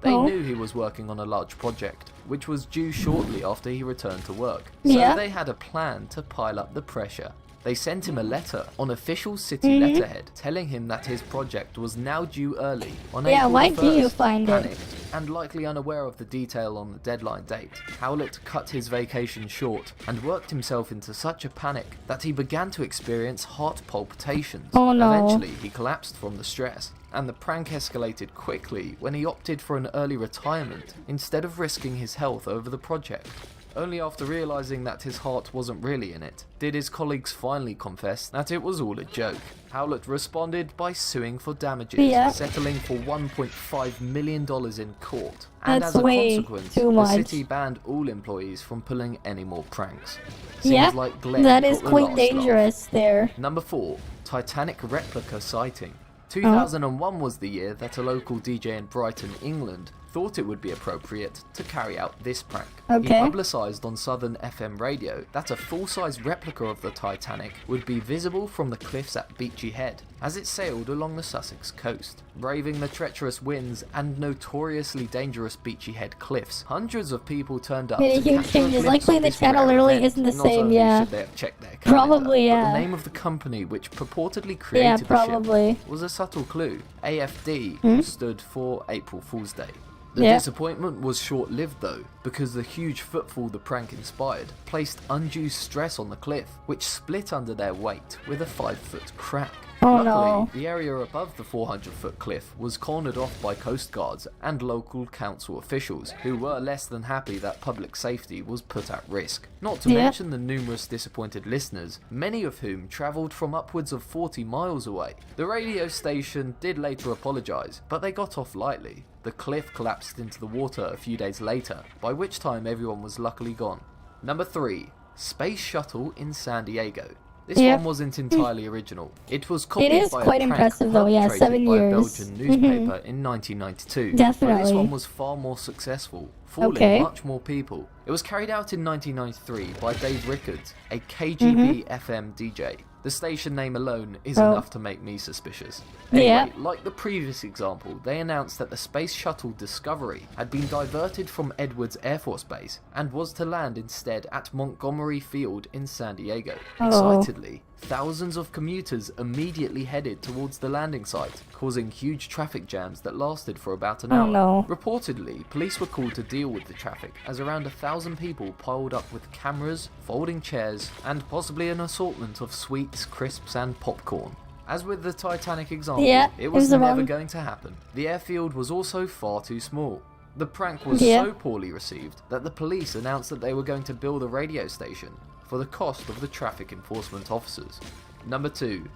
They Oh. knew he was working on a large project, which was due shortly after he returned to work, so Yeah. they had a plan to pile up the pressure. They sent him a letter on official city letterhead telling him that his project was now due early on Yeah, April why the do you 1st. find it? Panicked and likely unaware of the detail on the deadline date, Howlett cut his vacation short and worked himself into such a panic that he began to experience heart palpitations. Oh, no. Eventually, he collapsed from the stress, and the prank escalated quickly when he opted for an early retirement instead of risking his health over the project. Only after realising that his heart wasn't really in it, did his colleagues finally confess that it was all a joke. Howlett responded by suing for damages, Yeah. settling for $1.5 million in court. And That's as a way consequence, too the much. city banned all employees from pulling any more pranks. Seems Yeah, like Glenn that is got the quite last laugh. dangerous there. Number 4. Titanic replica sighting. 2001 was the year that a local DJ in Brighton, England, thought it would be appropriate to carry out this prank. Okay. He publicised on Southern FM radio that a full-size replica of the Titanic would be visible from the cliffs at Beachy Head as it sailed along the Sussex coast. Braving the treacherous winds and notoriously dangerous Beachy Head cliffs, hundreds of people turned up Made a to huge capture a changes. glimpse Likely of the this channel rare really event. isn't the Not same, only yeah. should they have checked their calendar, Probably, but yeah. the name of the company which purportedly Yeah, created the probably. ship was a subtle clue. AFD stood for April Fool's Day. The Yeah. disappointment was short-lived though, because the huge footfall the prank inspired placed undue stress on the cliff, which split under their weight with a 5-foot crack. Oh, Luckily, no. the area above the 400-foot cliff was cornered off by coast guards and local council officials, who were less than happy that public safety was put at risk. Not to Yeah. mention the numerous disappointed listeners, many of whom travelled from upwards of 40 miles away. The radio station did later apologise, but they got off lightly. The cliff collapsed into the water a few days later, by which time everyone was luckily gone. Number 3. Space Shuttle in San Diego. This one wasn't entirely original. It was copied by a prank impressive though, yeah, 7 by a years. Belgian newspaper in 1992. Definitely. But this one was far more successful, fooling much more people. It was carried out in 1993 by Dave Rickards, a KGB FM DJ. The station name alone is enough to make me suspicious. Anyway, like the previous example, they announced that the Space Shuttle Discovery had been diverted from Edwards Air Force Base and was to land instead at Montgomery Field in San Diego. Excitedly, thousands of commuters immediately headed towards the landing site, causing huge traffic jams that lasted for about an hour. Reportedly, police were called to deal with the traffic, as around 1,000 people piled up with cameras, folding chairs, and possibly an assortment of sweets, crisps, and popcorn. As with the Titanic example, it was never going to happen. The airfield was also far too small. The prank was so poorly received that the police announced that they were going to build a radio station for the cost of the traffic enforcement officers. Number 2.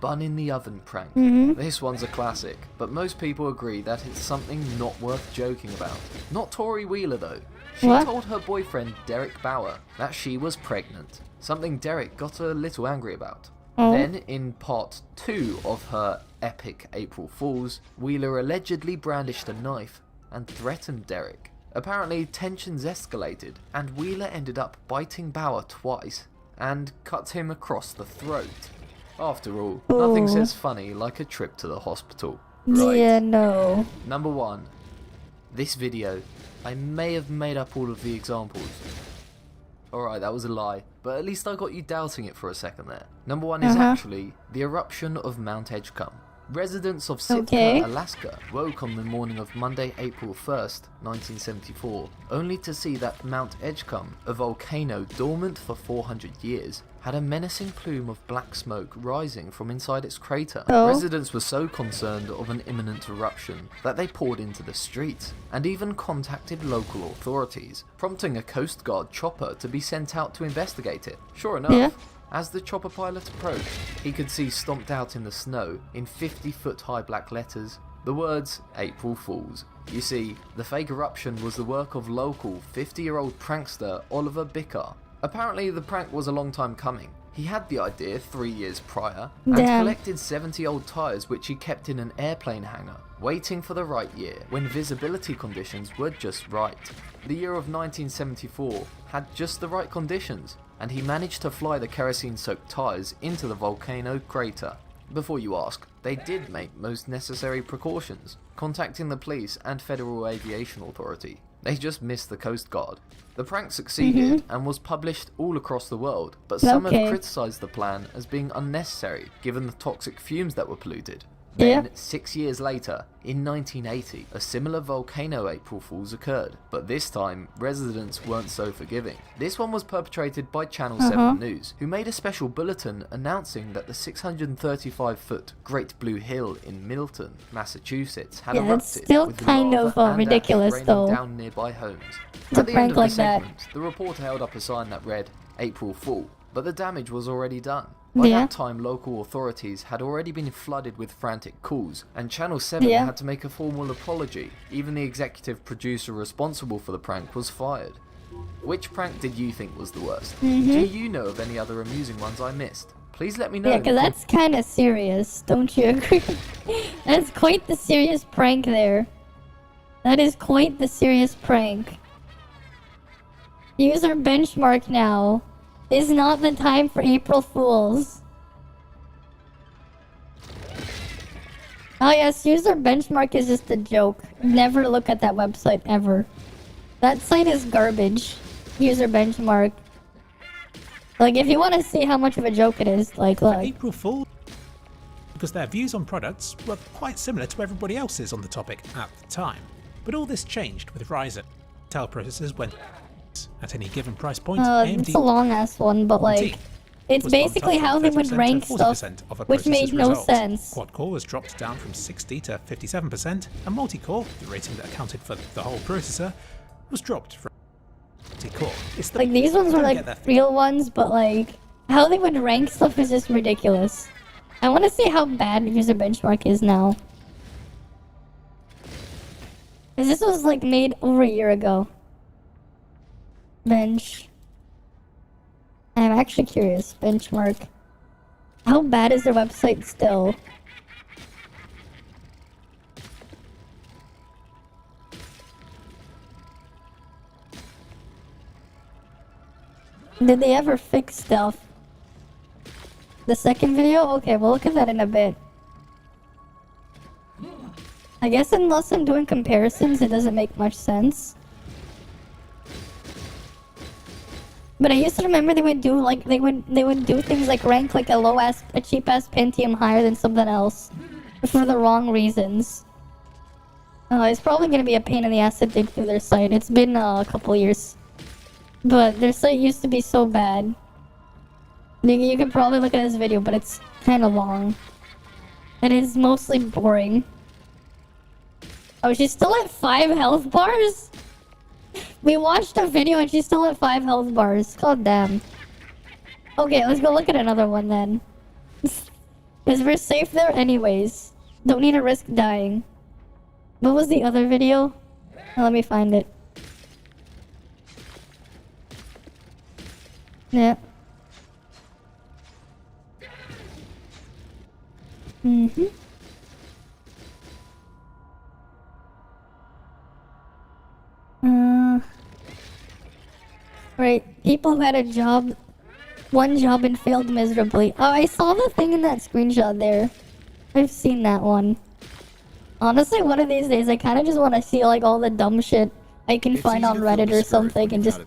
Bun in the oven prank. This one's a classic, but most people agree that it's something not worth joking about. Not Tori Wheeler though. She told her boyfriend Derek Bauer that she was pregnant, something Derek got a little angry about. Then, in part 2 of her epic April Fools, Wheeler allegedly brandished a knife and threatened Derek. Apparently, tensions escalated, and Wheeler ended up biting Bauer twice and cut him across the throat. After all, nothing says funny like a trip to the hospital. Right. Yeah, no. Number 1. This video, I may have made up all of the examples. Alright, that was a lie, but at least I got you doubting it for a second there. Number 1 is actually the eruption of Mount Edgecumbe. Residents of Sitka, Alaska, woke on the morning of Monday, April 1st, 1974, only to see that Mount Edgecumbe, a volcano dormant for 400 years, had a menacing plume of black smoke rising from inside its crater. Residents were so concerned of an imminent eruption that they poured into the streets, and even contacted local authorities, prompting a Coast Guard chopper to be sent out to investigate it. Sure enough, as the chopper pilot approached, he could see stomped out in the snow, in 50-foot high black letters, the words, April Fools. You see, the fake eruption was the work of local 50-year-old prankster Oliver Bicker. Apparently the prank was a long time coming. He had the idea 3 years prior, and collected 70 old tyres which he kept in an airplane hangar, waiting for the right year, when visibility conditions were just right. The year of 1974 had just the right conditions, and he managed to fly the kerosene-soaked tyres into the volcano crater. Before you ask, they did make most necessary precautions, contacting the police and Federal Aviation Authority. They just missed the Coast Guard. The prank succeeded and was published all across the world, but some have criticised the plan as being unnecessary given the toxic fumes that were polluted. Then, 6 years later, in 1980, a similar volcano April Fools occurred, but this time, residents weren't so forgiving. This one was perpetrated by Channel 7 News, who made a special bulletin announcing that the 635-foot Great Blue Hill in Milton, Massachusetts had erupted, it's still with kind lava of and ridiculous ash raining though. down nearby homes. To At the prank end of the like that. segment, the reporter held up a sign that read, April Fool, but the damage was already done. By that time, local authorities had already been flooded with frantic calls, and Channel 7 had to make a formal apology. Even the executive producer responsible for the prank was fired. Which prank did you think was the worst? Do you know of any other amusing ones I missed? Please let me know. Yeah, because that's kind of serious, don't you agree? That's quite the serious prank there. That is quite the serious prank. User benchmark now. Is not the time for April Fools. Oh yes, user benchmark is just a joke. Never look at that website ever. That site is garbage. User benchmark. Like, if you want to see how much of a joke it is, like, look. April Fool, because their views on products were quite similar to everybody else's on the topic at the time. But all this changed with Ryzen. Intel processors went at any given price point. It's a long ass one, but like, it's basically how they would rank stuff, which made no sense. Quad-core was dropped down from 60 to 57%, and multi-core, the rating that accounted for the whole processor, was dropped from multi-core. Like, these ones were like real ones, but like, how they would rank stuff is just ridiculous. I want to see how bad user benchmark is now. 'Cause this was like made over a year ago. Bench. I'm actually curious. Benchmark. How bad is their website still? Did they ever fix stuff? The second video? Okay, we'll look at that in a bit. I guess unless I'm doing comparisons, it doesn't make much sense. But I used to remember they would do like they would do things like rank like a cheap ass Pentium higher than something else for the wrong reasons. It's probably gonna be a pain in the ass to dig through their site. It's been a couple years, but their site used to be so bad. You can probably look at this video, but it's kind of long. It is mostly boring. Oh, she's still at 5 health bars? We watched a video and she's still at 5 health bars. God damn. Okay, let's go look at another one then. Because we're safe there anyways. Don't need to risk dying. What was the other video? Oh, let me find it. Yeah. Right, people who had one job and failed miserably. Oh, I saw the thing in that screenshot there. I've seen that one. Honestly, one of these days, I kind of just want to see like all the dumb shit I can find on Reddit or something and just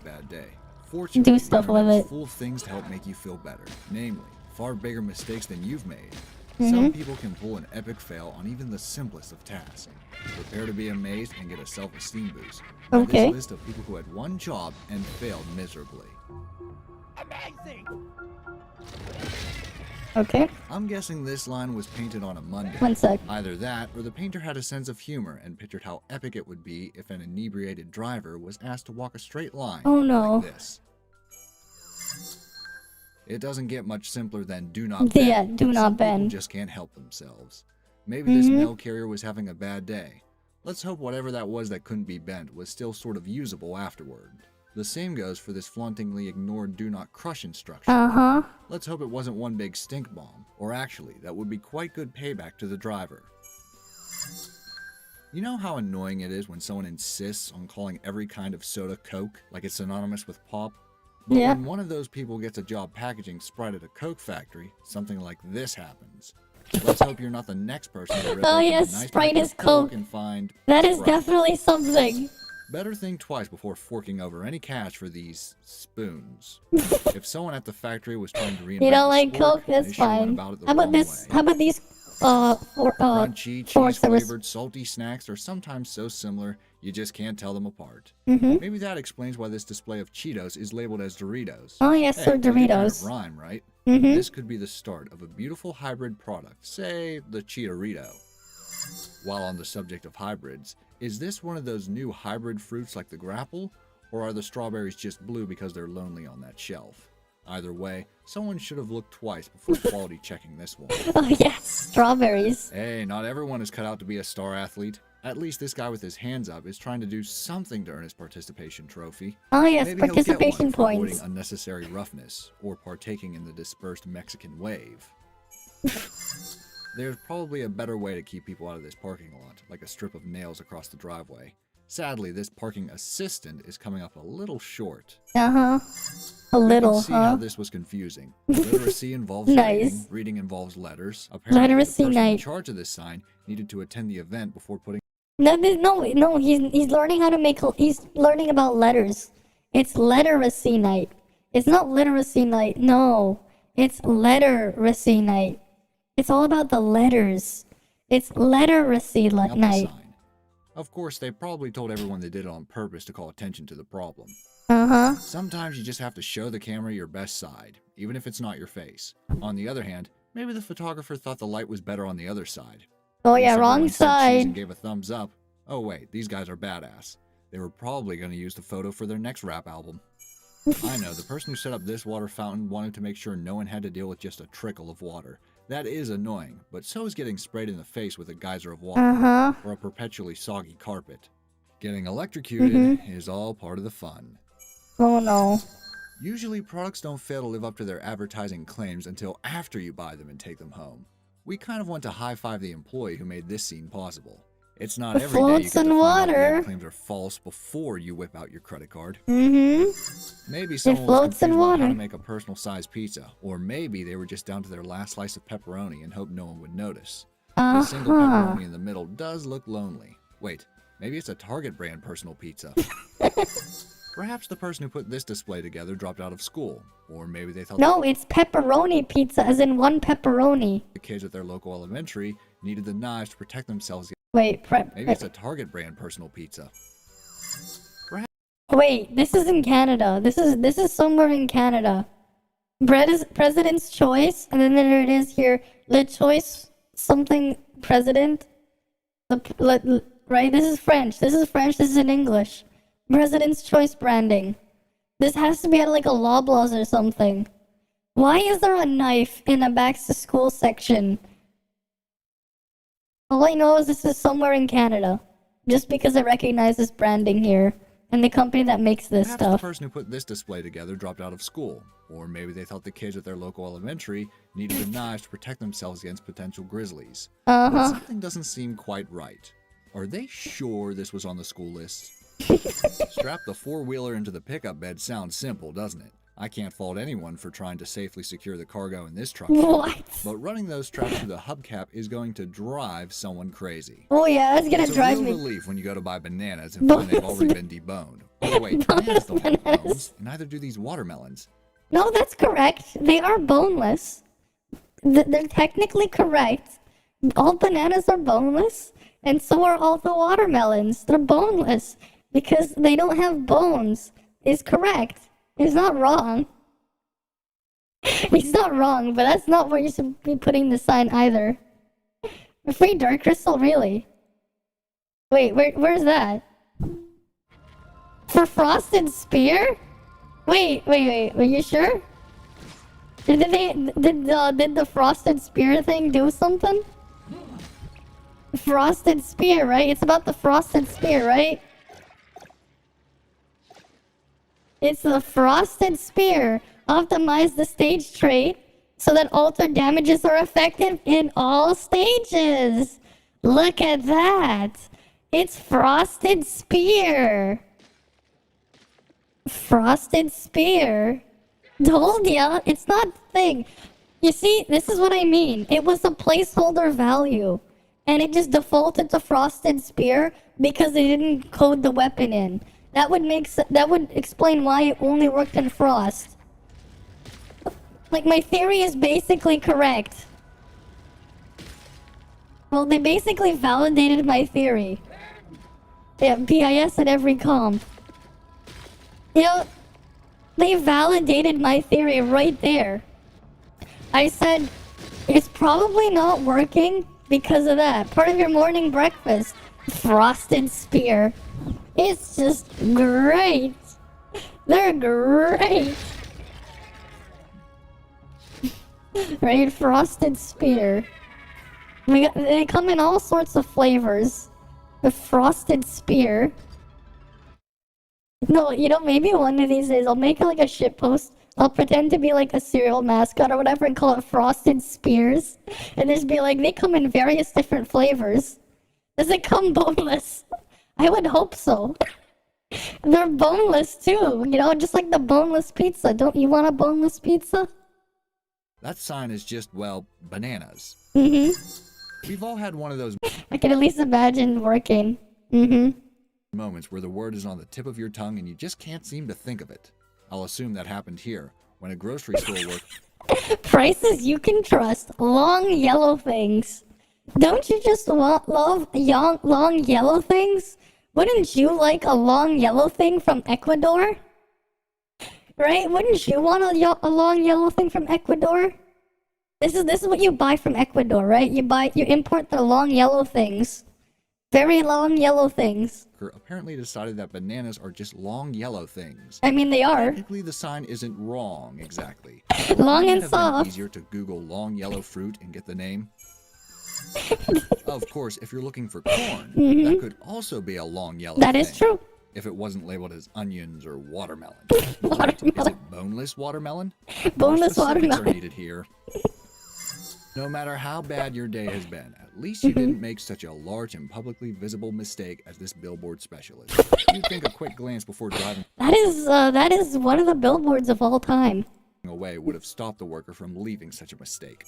do stuff with it. Full of things to help make you feel better. Namely, far bigger mistakes than you've made. Some people can pull an epic fail on even the simplest of tasks. Prepare to be amazed and get a self-esteem boost. Okay. This list of people who had one job and failed miserably. Amazing! Okay. I'm guessing this line was painted on a Monday. One sec. Either that, or the painter had a sense of humor and pictured how epic it would be if an inebriated driver was asked to walk a straight line no. like this. It doesn't get much simpler than do not bend. Yeah, do not Some people bend. just can't help themselves. Maybe this mail carrier was having a bad day. Let's hope whatever that was that couldn't be bent was still sort of usable afterward. The same goes for this flauntingly ignored do not crush instruction. Let's hope it wasn't one big stink bomb. Or actually, that would be quite good payback to the driver. You know how annoying it is when someone insists on calling every kind of soda Coke, like it's synonymous with pop? But when one of those people gets a job packaging Sprite at a Coke factory, something like this happens. Let's hope you're not the next person to rip open a nice Sprite pack is of Coke. and find That is Sprite. definitely something. Better think twice before forking over any cash for these spoons. If someone at the factory was trying to reinvent You don't like the Coke? spork, That's they sure went fine. about it the How about wrong this? way. How about these? Crunchy, forks that were cheese-flavored, salty snacks are sometimes so similar, you just can't tell them apart. Mm-hmm. Maybe that explains why this display of Cheetos is labeled as Doritos. Oh yes, Hey, they're they do kind of Doritos. rhyme, right? Mm-hmm. This could be the start of a beautiful hybrid product, say the Cheetorito. While on the subject of hybrids, is this one of those new hybrid fruits like the grapple? Or are the strawberries just blue because they're lonely on that shelf? Either way, someone should have looked twice before quality checking this one. Oh yes, strawberries. Hey, not everyone is cut out to be a star athlete. At least this guy with his hands up is trying to do something to earn his participation trophy. Oh yes, Maybe he'll get participation one for avoiding points. unnecessary roughness, or partaking in the dispersed Mexican wave. There's probably a better way to keep people out of this parking lot, like a strip of nails across the driveway. Sadly, this parking assistant is coming up a little short. A You little, can see how this was confusing. Literacy involves Nice. reading involves letters. Apparently, Literacy the person in night. charge of this sign needed to attend the event before putting No, he's learning how to make, he's learning about letters. It's literacy night. It's not literacy night, no. It's literacy night. It's all about the letters. It's literacy up the night. sign. Of course, they probably told everyone they did it on purpose to call attention to the problem. Sometimes you just have to show the camera your best side, even if it's not your face. On the other hand, maybe the photographer thought the light was better on the other side. Oh yeah, Unless wrong everyone said cheese and side. gave a thumbs up. Oh wait, these guys are badass. They were probably going to use the photo for their next rap album. I know, the person who set up this water fountain wanted to make sure no one had to deal with just a trickle of water. That is annoying, but so is getting sprayed in the face with a geyser of water, or a perpetually soggy carpet. Getting electrocuted is all part of the fun. Oh no. Usually, products don't fail to live up to their advertising claims until after you buy them and take them home. We kind of want to high-five the employee who made this scene possible. It's not It every day you floats get to in find out the water. ad claims are false before you whip out your credit card. Maybe It someone was floats in confused about how water. to make a personal-sized pizza, or maybe they were just down to their last slice of pepperoni and hoped no one would notice. The single pepperoni in the middle does look lonely. Wait, maybe it's a Target brand personal pizza. Perhaps the person who put this display together dropped out of school, or maybe they thought No, it's pepperoni pizza, as in one pepperoni. the kids at their local elementary needed the knives to protect themselves. Wait, Maybe it's a Target brand personal pizza. wait, this is in Canada. This is somewhere in Canada. Bread is President's Choice, and then there it is here. Le Choice something president. Right, this is French. This is in English. President's Choice branding. This has to be at like a Loblaws or something. Why is there a knife in a back to school section? All I know is this is somewhere in Canada. Just because I recognize this branding here. And the company that makes this Perhaps stuff. the person who put this display together dropped out of school, or maybe they thought the kids at their local elementary needed the knives to protect themselves against potential grizzlies. But something doesn't seem quite right. Are they sure this was on the school list? Strap the four-wheeler into the pickup bed sounds simple, doesn't it? I can't fault anyone for trying to safely secure the cargo in this truck. What? But running those straps through the hubcap is going to drive someone crazy. Oh yeah, that's gonna It's drive a real me. relief when you go to buy bananas and find they've already been deboned. Oh wait, bananas don't have bones, and neither do these watermelons. No, that's correct. They are boneless. They're technically correct. All bananas are boneless, and so are all the watermelons. They're boneless because they don't have bones. Is correct. He's not wrong. He's not wrong, but that's not where you should be putting the sign either. Free Dark Crystal, really? Wait, where's that? For Frosted Spear? Wait, are you sure? Did the Frosted Spear thing do something? Frosted Spear, right? It's about the Frosted Spear, right? It's the Frosted Spear. Optimize the stage trait so that altered damages are effective in all stages. Look at that. It's Frosted Spear. Frosted Spear. Told ya, it's not the thing. You see, this is what I mean. It was a placeholder value. And it just defaulted to Frosted Spear because they didn't code the weapon in. That would explain why it only worked in Frost. Like, my theory is basically correct. Well, they basically validated my theory. Yeah, BIS at every comp. You know, they validated my theory right there. I said, it's probably not working because of that. Part of your morning breakfast. Frosted Spear. It's just great. They're great. Right? Frosted Spear. They come in all sorts of flavors. The Frosted Spear. No, you know, maybe one of these days I'll make like a shitpost. I'll pretend to be like a cereal mascot or whatever and call it Frosted Spears. And just be like, they come in various different flavors. Does it come boneless? I would hope so. They're boneless too, you know, just like the boneless pizza. Don't you want a boneless pizza? That sign is just, well, bananas. Mm-hmm. We've all had one of those I can at least imagine working. Mm-hmm. moments where the word is on the tip of your tongue and you just can't seem to think of it. I'll assume that happened here, when a grocery store worked. Prices you can trust. Long yellow things. Don't you just love long yellow things? Wouldn't you like a long yellow thing from Ecuador? Right? Wouldn't you want a long yellow thing from Ecuador? This is what you buy from Ecuador, right? You import the long yellow things. Very long yellow things. Apparently decided that bananas are just long yellow things. I mean, they are. Technically, the sign isn't wrong, exactly. Long and Wouldn't it have been soft. easier to Google long yellow fruit and get the name? Of course, if you're looking for corn, that could also be a long yellow That is thing, true. if it wasn't labeled as onions or watermelon. Watermelon. Is it boneless watermelon? More Boneless specifics watermelon. are needed here. No matter how bad your day has been, at least you didn't make such a large and publicly visible mistake as this billboard specialist. You'd think a quick glance before driving That is one of the billboards of all time. away would have stopped the worker from leaving such a mistake.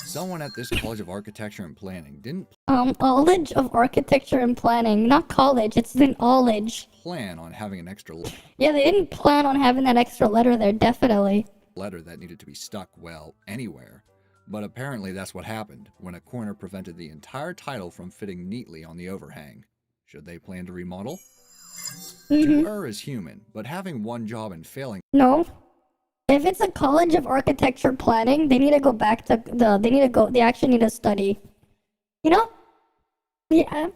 Someone at this College of Architecture and Planning didn't College of Architecture and Planning. Not college, it's an college. plan on having an extra Yeah, they didn't plan on having that extra letter there, definitely. letter that needed to be stuck, well, anywhere. But apparently that's what happened when a corner prevented the entire title from fitting neatly on the overhang. Should they plan to remodel? To err is human, but having one job and failing No. If it's a College of Architecture Planning, they need to go back to they actually need to study. You know? Yeah.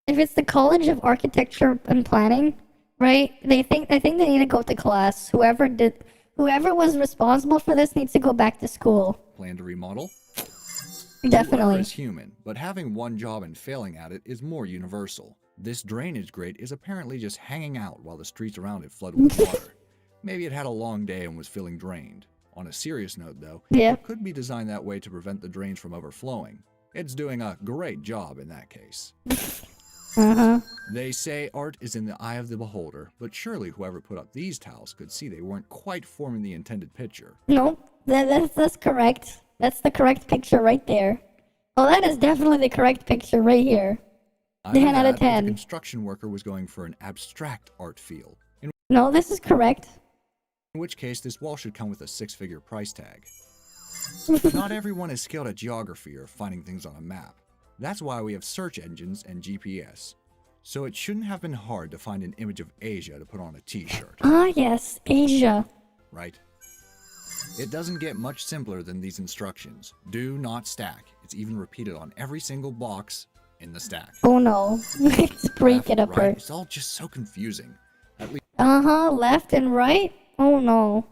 If it's the College of Architecture and Planning, right? I think they need to go to class. Whoever was responsible for this needs to go back to school. plan to remodel? Definitely. Err is human, but having one job and failing at it is more universal. This drainage grate is apparently just hanging out while the streets around it flood with water. Maybe it had a long day and was feeling drained. On a serious note, though, Yeah. it could be designed that way to prevent the drains from overflowing. It's doing a great job in that case. They say art is in the eye of the beholder, but surely whoever put up these tiles could see they weren't quite forming the intended picture. No, that's correct. That's the correct picture right there. Oh, that is definitely the correct picture right here. Either 10 out of that, or 10. the construction worker was going for an abstract art feel, in No, this is correct. which case this wall should come with a six-figure price tag. Not everyone is skilled at geography or finding things on a map. That's why we have search engines and GPS. So it shouldn't have been hard to find an image of Asia to put on a t-shirt, Ah, yes, Asia. right? It doesn't get much simpler than these instructions. Do not stack. It's even repeated on every single box in the stack. Oh no, let's break it Left, right, apart. it's all just so confusing. At least Left and right? Oh no.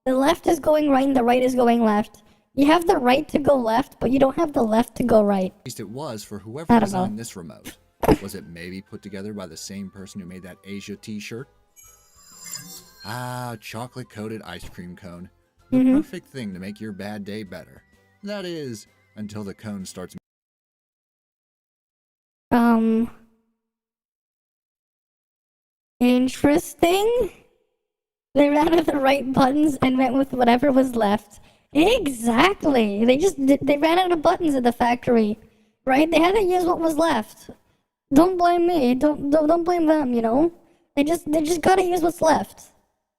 The left is going right and the right is going left. You have the right to go left, but you don't have the left to go right. it was for I whoever don't designed know. this remote. Was it maybe put together by the same person who made that Asia t-shirt? Ah, chocolate-coated ice cream cone. The perfect thing to make your bad day better. That is, until the cone starts... Interesting. They ran out of the right buttons and went with whatever was left. Exactly. They ran out of buttons at the factory, right? They had to use what was left. Don't blame me. Don't blame them. You know, they just gotta use what's left,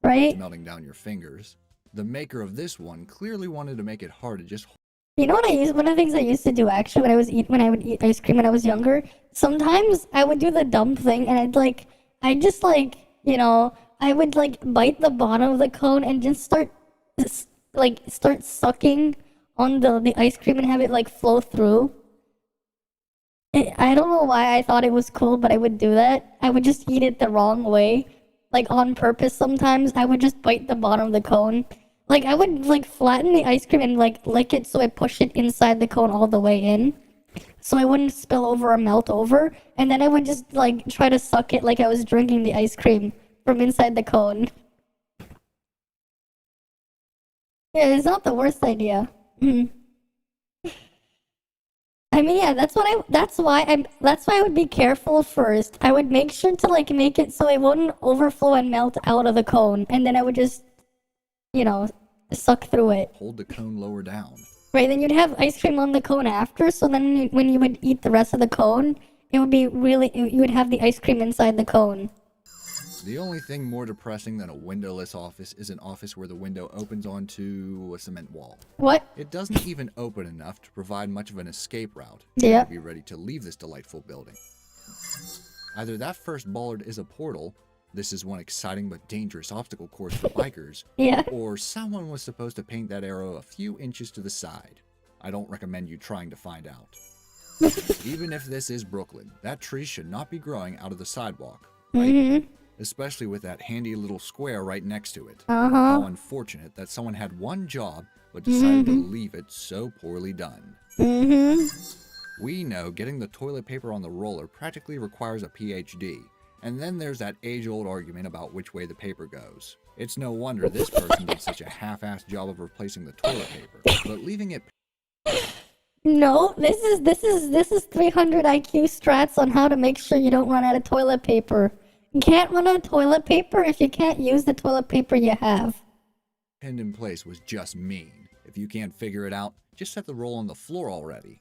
right? melting down your fingers. The maker of this one clearly wanted to make it hard to just... You know what I used? One of the things I used to do actually when I would eat ice cream when I was younger. Sometimes I would do the dumb thing and I would bite the bottom of the cone and just start sucking on the ice cream and have it flow through. I don't know why I thought it was cool, but I would do that. I would just eat it the wrong way, on purpose. Sometimes I would just bite the bottom of the cone. I would flatten the ice cream and lick it so I push it inside the cone all the way in, so I wouldn't spill over or melt over. And then I would just try to suck it like I was drinking the ice cream from inside the cone. Yeah, it's not the worst idea. I mean, yeah, that's why I would be careful first. I would make sure to make it so it wouldn't overflow and melt out of the cone, and then I would just, suck through it. hold the cone lower down. Right, then you'd have ice cream on the cone after, so then when you would eat the rest of the cone, it would be you would have the ice cream inside the cone. The only thing more depressing than a windowless office is an office where the window opens onto a cement wall. What? It doesn't even open enough to provide much of an escape route. Yeah. To be ready to leave this delightful building. Either that first bollard is a portal, this is one exciting but dangerous obstacle course for bikers, Yeah. or someone was supposed to paint that arrow a few inches to the side. I don't recommend you trying to find out. Even if this is Brooklyn, that tree should not be growing out of the sidewalk. Right? especially with that handy little square right next to it. Uh-huh. How unfortunate that someone had one job but decided to leave it so poorly done. We know getting the toilet paper on the roller practically requires a PhD, and then there's that age-old argument about which way the paper goes. It's no wonder this person did such a half-assed job of replacing the toilet paper, but leaving it. No, this is 300 IQ strats on how to make sure you don't run out of toilet paper. You can't run out of toilet paper if you can't use the toilet paper you have. Pinned in place was just mean. If you can't figure it out, just set the roll on the floor already.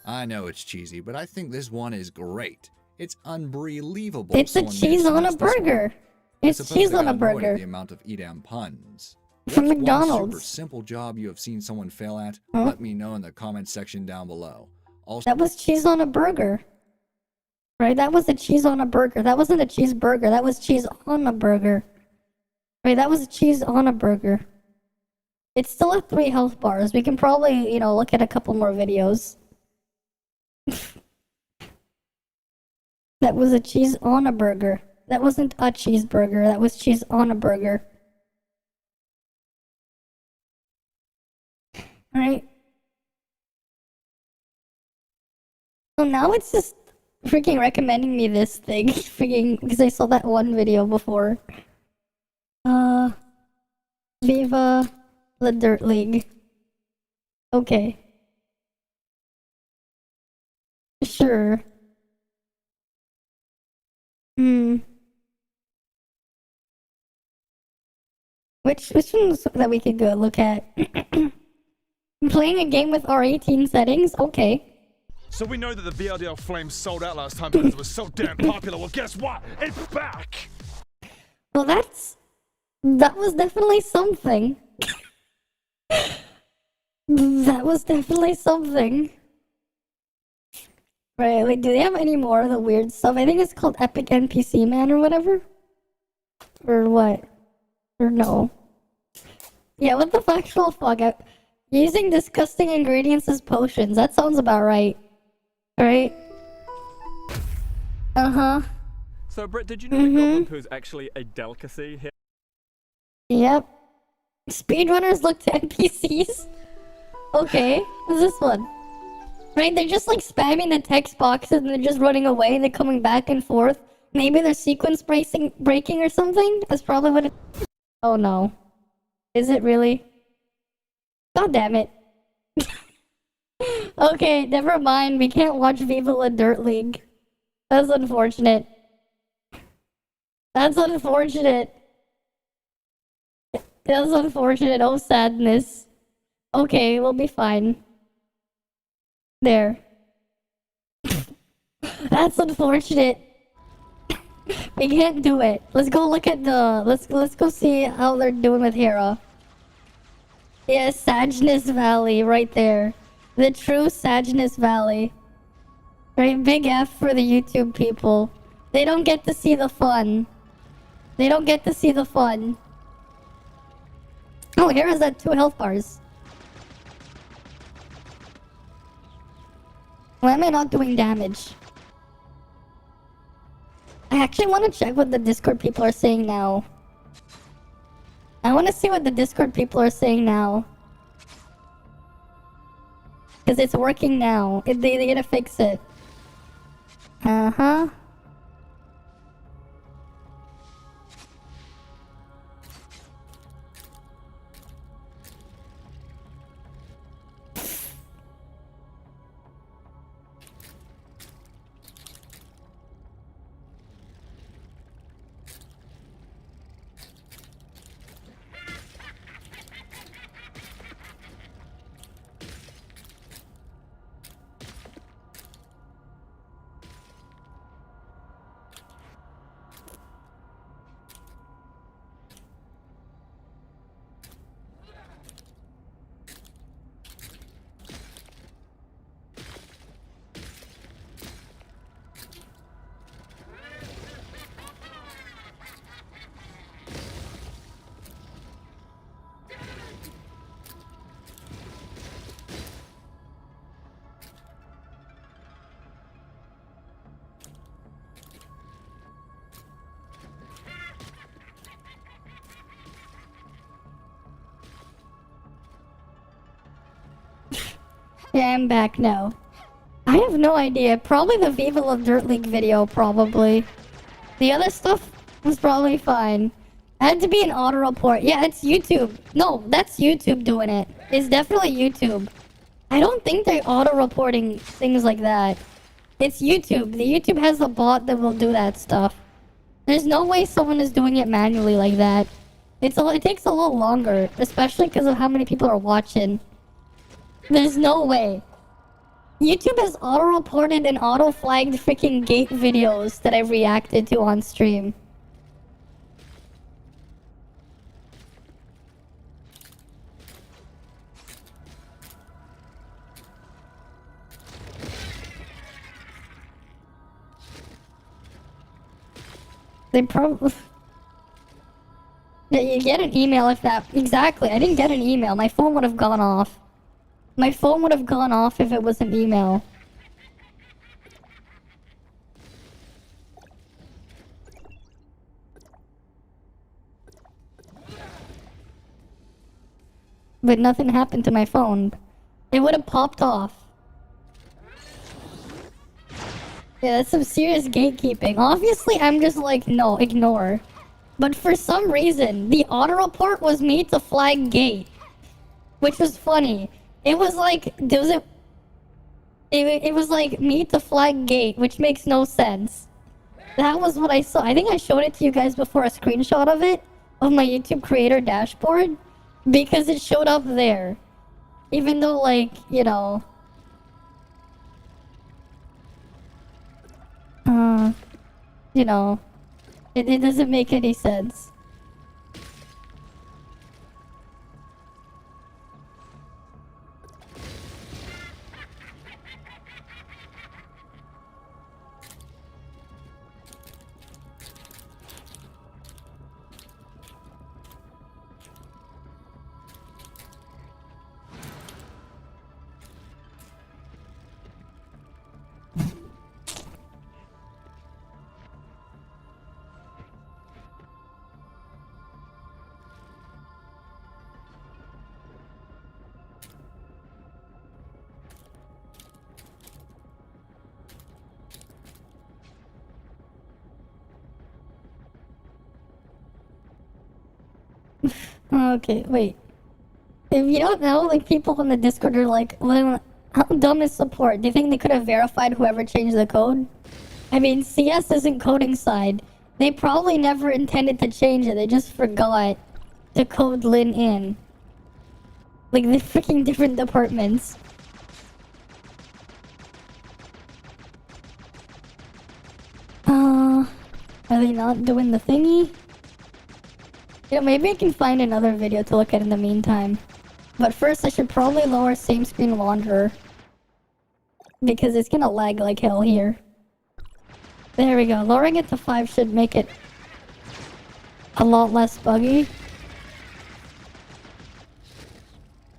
I know it's cheesy, but I think this one is great. It's unbelievable. It's a cheese on a burger. It's cheese on a burger. The amount of Edam puns. From What's McDonald's. one super simple job you have seen someone fail at? Let me know in the comments section down below. Also, that was cheese on a burger. Right? That was a cheese on a burger. That wasn't a cheeseburger. That was cheese on a burger. Right? That was a cheese on a burger. It's still at 3 health bars. We can probably, look at a couple more videos. That was a cheese on a burger. That wasn't a cheeseburger. That was cheese on a burger. Right? So now it's just freaking recommending me this thing. Freaking, because I saw that one video before. Viva the Dirt League. Okay. Sure. Which ones that we could go look at? Playing a game with R18 settings? Okay. So we know that the VRDL Flames sold out last time because it was so damn popular. Well, guess what? It's back! Well, that was definitely something. That was definitely something. Right, wait, do they have any more of the weird stuff? I think it's called Epic NPC Man or whatever? Or what? Or no? Yeah, what the actual fuck? Using disgusting ingredients as potions. That sounds about right. Right? Uh-huh. So, Britt, did you know that Goblin Poo is actually a delicacy here? Yep. Speedrunners look to NPCs? Okay, what's this one? Right, they're just like spamming the text boxes and they're just running away and they're coming back and forth. Maybe they're sequence breaking or something? That's probably what it... Oh no. Is it really? God damn it. Okay, never mind. We can't watch Viva La Dirt League. That's unfortunate. That's unfortunate. That's unfortunate. Oh, sadness. Okay, we'll be fine. There. That's unfortunate. We can't do it. Let's go look at the... Let's go see how they're doing with Hera. Yeah, Sadness Valley, right there. The true Sadness Valley. Right, big F for the YouTube people. They don't get to see the fun. They don't get to see the fun. Oh, Hera's at 2 health bars. Why am I not doing damage? I actually want to check what the Discord people are saying now. I want to see what the Discord people are saying now. Because it's working now. They're gonna fix it. Uh-huh. Yeah, I'm back now. I have no idea. Probably the Viva La Dirt League video, probably. The other stuff was probably fine. Had to be an auto report. Yeah, it's YouTube. No, that's YouTube doing it. It's definitely YouTube. I don't think they're auto reporting things like that. It's YouTube. The YouTube has a bot that will do that stuff. There's no way someone is doing it manually like that. It takes a little longer, especially because of how many people are watching. There's no way. YouTube has auto-reported and auto-flagged freaking gate videos that I've reacted to on stream. They probably... Yeah, you get an email if that... Exactly, I didn't get an email. My phone would have gone off. My phone would have gone off if it was an email. But nothing happened to my phone. It would have popped off. Yeah, that's some serious gatekeeping. Obviously, I'm just like, no, ignore. But for some reason, the auto report was made to flag gate. Which was funny. It was like, it was like made to flag gate, which makes no sense. That was what I saw. I think I showed it to you guys before, a screenshot of it. Of my YouTube creator dashboard. Because it showed up there. Even though, like, you know... You know... It doesn't make any sense. Okay, wait. If you don't know, like, people in the Discord are like, well, how dumb is support? Do you think they could have verified whoever changed the code? I mean, CS isn't coding side. They probably never intended to change it. They just forgot to code Lin in. Like, the freaking different departments. Are they not doing the thingy? Yeah, maybe I can find another video to look at in the meantime. But first, I should probably lower same screen Wanderer. Because it's gonna lag like hell here. There we go. Lowering it to 5 should make it a lot less buggy.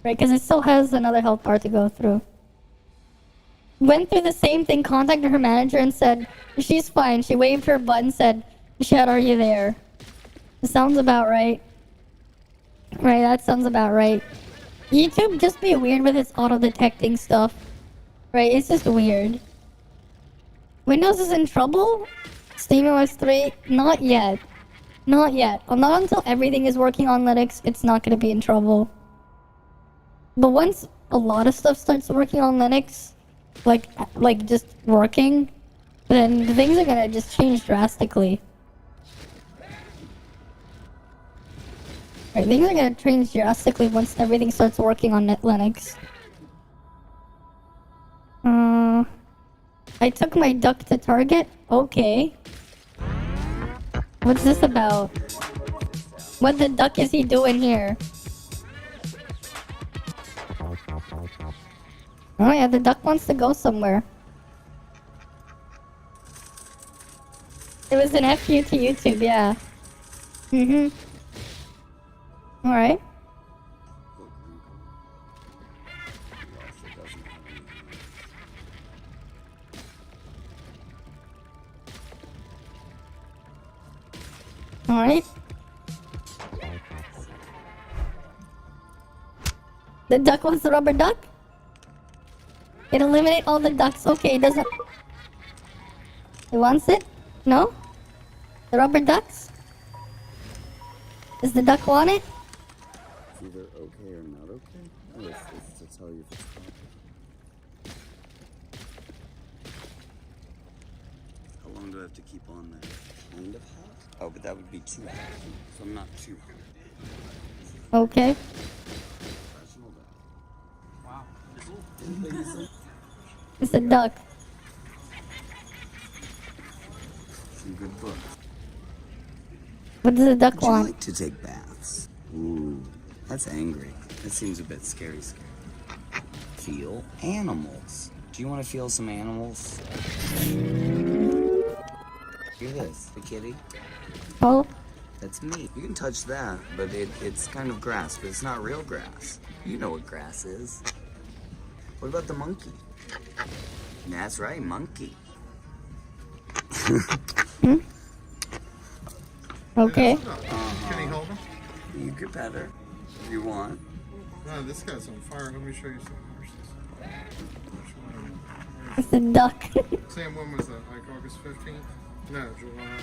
Right, because it still has another health bar to go through. Went through the same thing, contacted her manager and said, she's fine. She waved her butt and said, Chad, are you there? Sounds about right. Right, that sounds about right. YouTube just be weird with its auto-detecting stuff. Right, it's just weird. Windows is in trouble? SteamOS 3? Not yet. Not yet. Well, not until everything is working on Linux, it's not going to be in trouble. But once a lot of stuff starts working on Linux, like just working, then things are going to just change drastically. Right, things are gonna change drastically once everything starts working on Linux. I took my duck to Target? Okay. What's this about? What the duck is he doing here? Oh yeah, the duck wants to go somewhere. It was an FU to YouTube, yeah. Alright. Alright. The duck wants the rubber duck? It eliminate all the ducks. Okay, it doesn't... It wants it? No? The rubber ducks? Does the duck want it? It's either okay or not okay. Oh, it's to tell you if it's proper. How long do I have to keep on there? Kind of hot? Oh, but that would be too hot. So I'm not too hot. Okay. Professional duck. Wow. It's a duck. Some good books. What does the duck Would you want? like to take baths? Ooh, that's angry. That seems a bit scary. Feel animals. Do you want to feel some animals? Hear this, the kitty? Oh, That's me. You can touch that, but it's kind of grass, but it's not real grass. You know what grass is. What about the monkey? That's right, monkey. okay. Can he hold him? You could pet her if you want. No, this guy's on fire. Let me show you some horses. It's a duck. Sam, when was that? Like August 15th? No, July.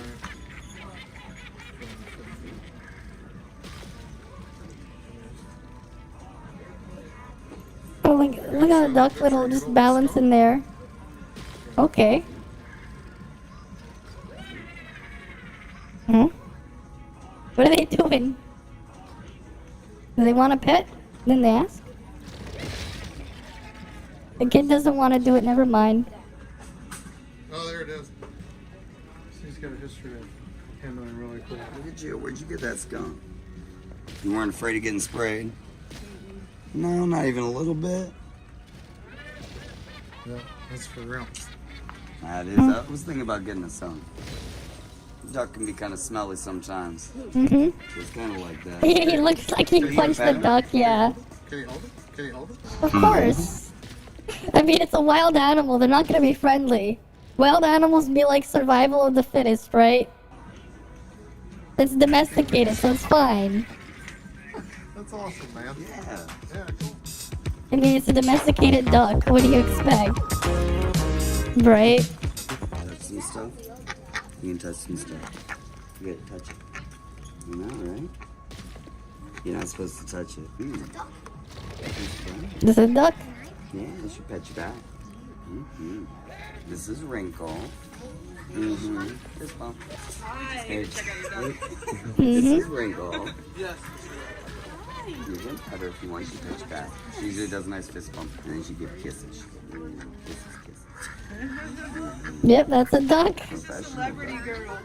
Oh, look at a duck little just balance in there. Okay. Hmm? What are they doing? Do they want a pet? Then they ask. The kid doesn't want to do it, never mind. Oh, there it is. He's got a history of handling really cool. Look at you. Where'd you get that skunk? You weren't afraid of getting sprayed? No, not even a little bit. Yeah, that's for real. That is. I was thinking about getting a son. Duck can be kind of smelly sometimes. Mm-hmm. It's kind of like that. He looks like he punched the duck, yeah. Can he hold it? Can he hold it? Of course. I mean, it's a wild animal. They're not gonna be friendly. Wild animals be like survival of the fittest, right? It's domesticated, so it's fine. That's awesome, man. Yeah. Yeah, cool. I mean, it's a domesticated duck. What do you expect? Right? Touch some stuff. You can touch some stuff. You gotta touch it. You know, right? You're not supposed to touch it. This is a duck. Yeah, I should pet you back. This is Wrinkle. Fist bump. Hey, This is Wrinkle. Yes. You can pet her if you want. She pet you back. She usually does a nice fist bump, and then she gives kisses. Kisses. Yep, that's a duck. Celebrity girl.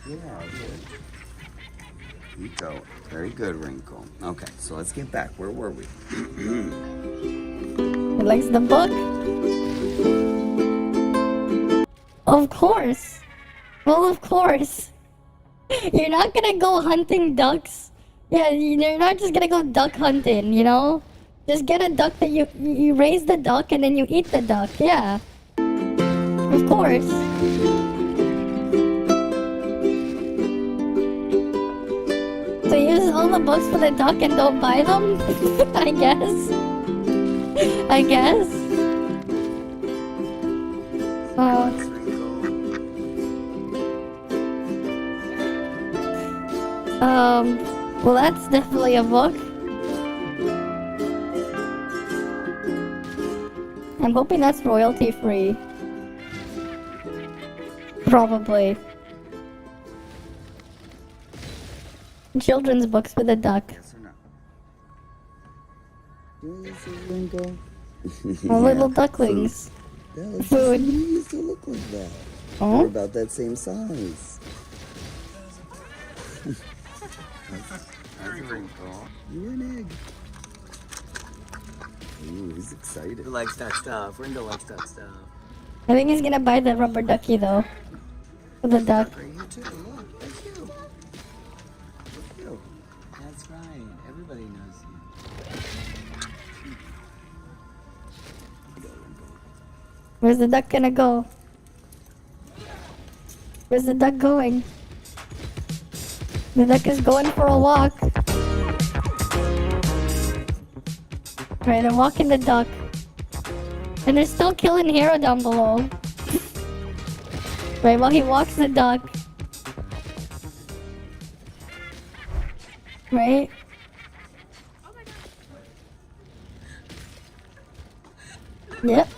Yeah, good. You go. Very good, Wrinkle. Okay, so let's get back. Where were we? He likes the book. Of course. Well, of course. You're not gonna go hunting ducks. Yeah, you're not just gonna go duck hunting, you know? Just get a duck that you raise the duck and then you eat the duck, yeah. Of course. So you use all the books for the duck and don't buy them? I guess. Well, that's definitely a book. I'm hoping that's royalty free. Probably. Children's books with a duck. Yes or no? This is Wrinkle. Oh, little ducklings. Food. You used to look like that. Oh? You're about that same size. That's Wrinkle. You're an egg. Ooh, he's excited. He likes that stuff. Wrinkle likes that stuff. I think he's gonna buy the rubber ducky though. For the duck. You too. Look, that's you. That's you. That's right. Everybody knows you. Go, Wrinkle. Where's the duck gonna go? Where's the duck going? The duck is going for a walk. Right, they're walking the duck. And they're still killing Hero down below. Right, while he walks the duck. Right? Yep.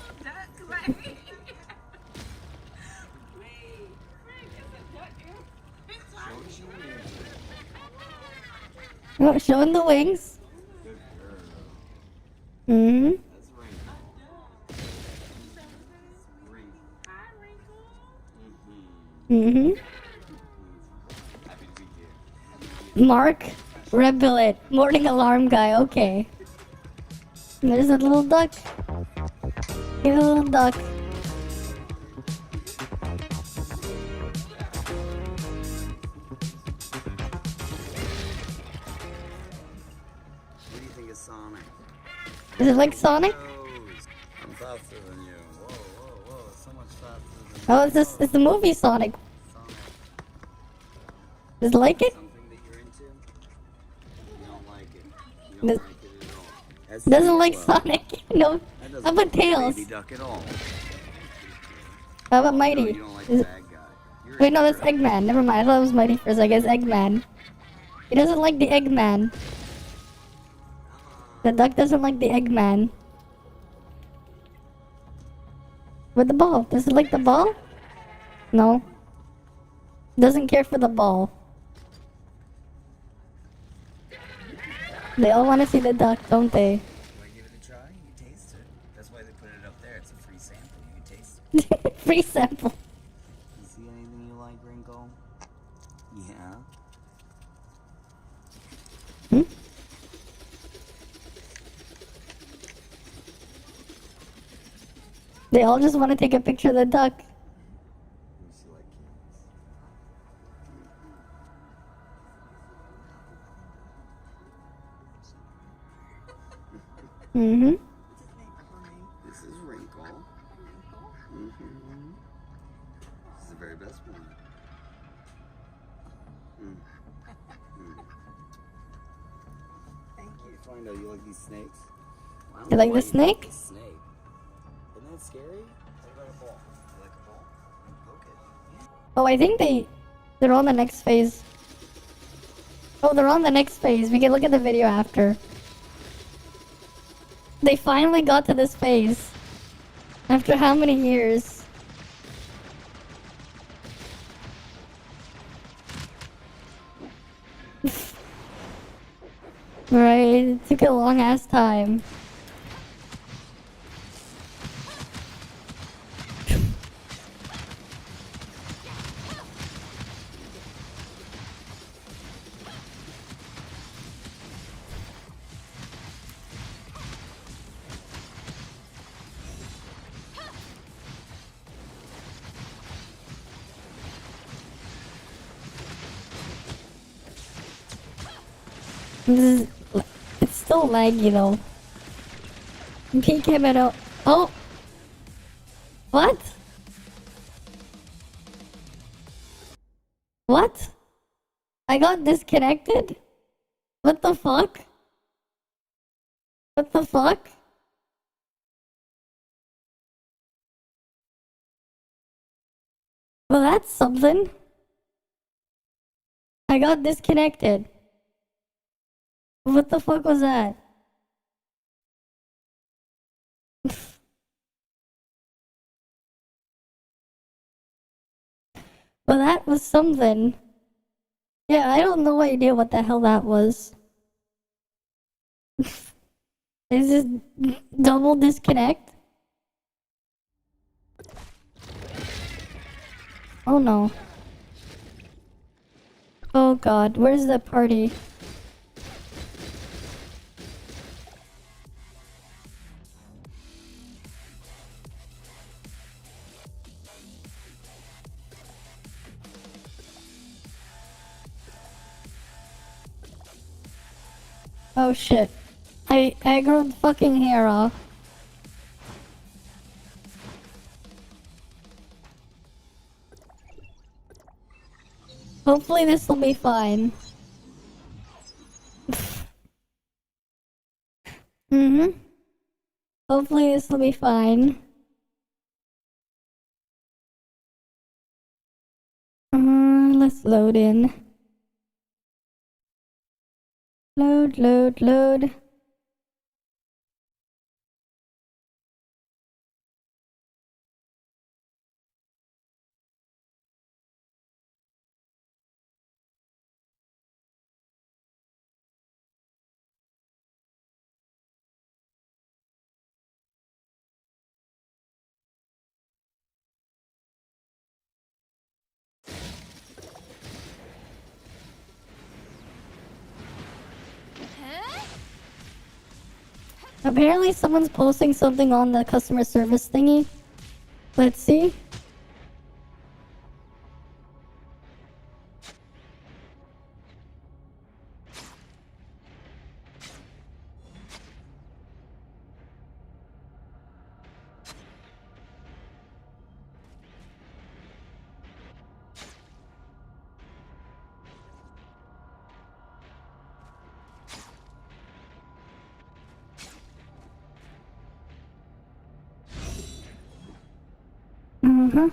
Oh, showing the wings. Mm-hmm. Mm-hmm. Mark, red billet, morning alarm guy, okay. There's a little duck. Here's a little duck. What do you think of Sonic? Is it like Sonic? I'm faster than you. Whoa, whoa, whoa. So much faster than you. Oh, it's the movie Sonic. Is it like it? Something that you're into? You don't like it. You Does- don't like it at all. That's Doesn't like well, Sonic. No. that How doesn't about look like Tails? Baby Duck at all. How about No, Mighty? you don't like Is the it- bad guy. You're Wait, no, a that's Eggman. Never mind. I thought it was Mighty first. I guess Eggman. He doesn't like the Eggman. The duck doesn't like the Eggman. With the ball. Does it like the ball? No. Doesn't care for the ball. They all want to see the duck, don't they? You wanna give it a try? You can taste it. That's why they put it up there. It's a free sample. You can taste it. Free sample. You see anything you like, Wrinkle? Yeah. They all just want to take a picture of the duck. You see like kids. Mm-hmm. This is Wrinkle. Mm-hmm. This is the very best one. Thank you. Find out you like these snakes? Well, I don't You know like why the snake? a snake. Isn't that scary? What about a ball? You like a ball? Poke it. Oh, I think they're on the next phase. Oh, they're on the next phase. We can look at the video after. They finally got to this phase. After how many years? Right, it took a long ass time. This is, it's still laggy though. Peek him at all. Oh! What? What? I got disconnected? What the fuck? What the fuck? Well, that's something. I got disconnected. What the fuck was that? Well, that was something. Yeah, I don't no idea what the hell that was. Is this double disconnect? Oh no. Oh god, where's the party? Oh shit. I aggroed fucking hair off. Hopefully this will be fine. Mm-hmm. Hopefully this will be fine. Let's load in. Load, load, load. Apparently someone's posting something on the customer service thingy. Let's see. Uh-huh.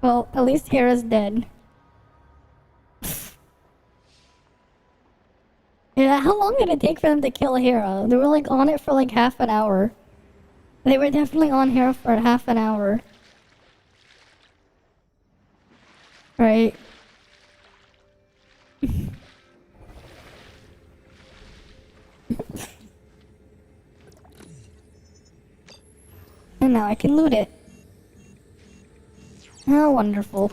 Well, at least Hera's dead. Yeah, how long did it take for them to kill Hera? They were like on it for like half an hour. They were definitely on Hera for half an hour. Right. And now I can loot it. How wonderful.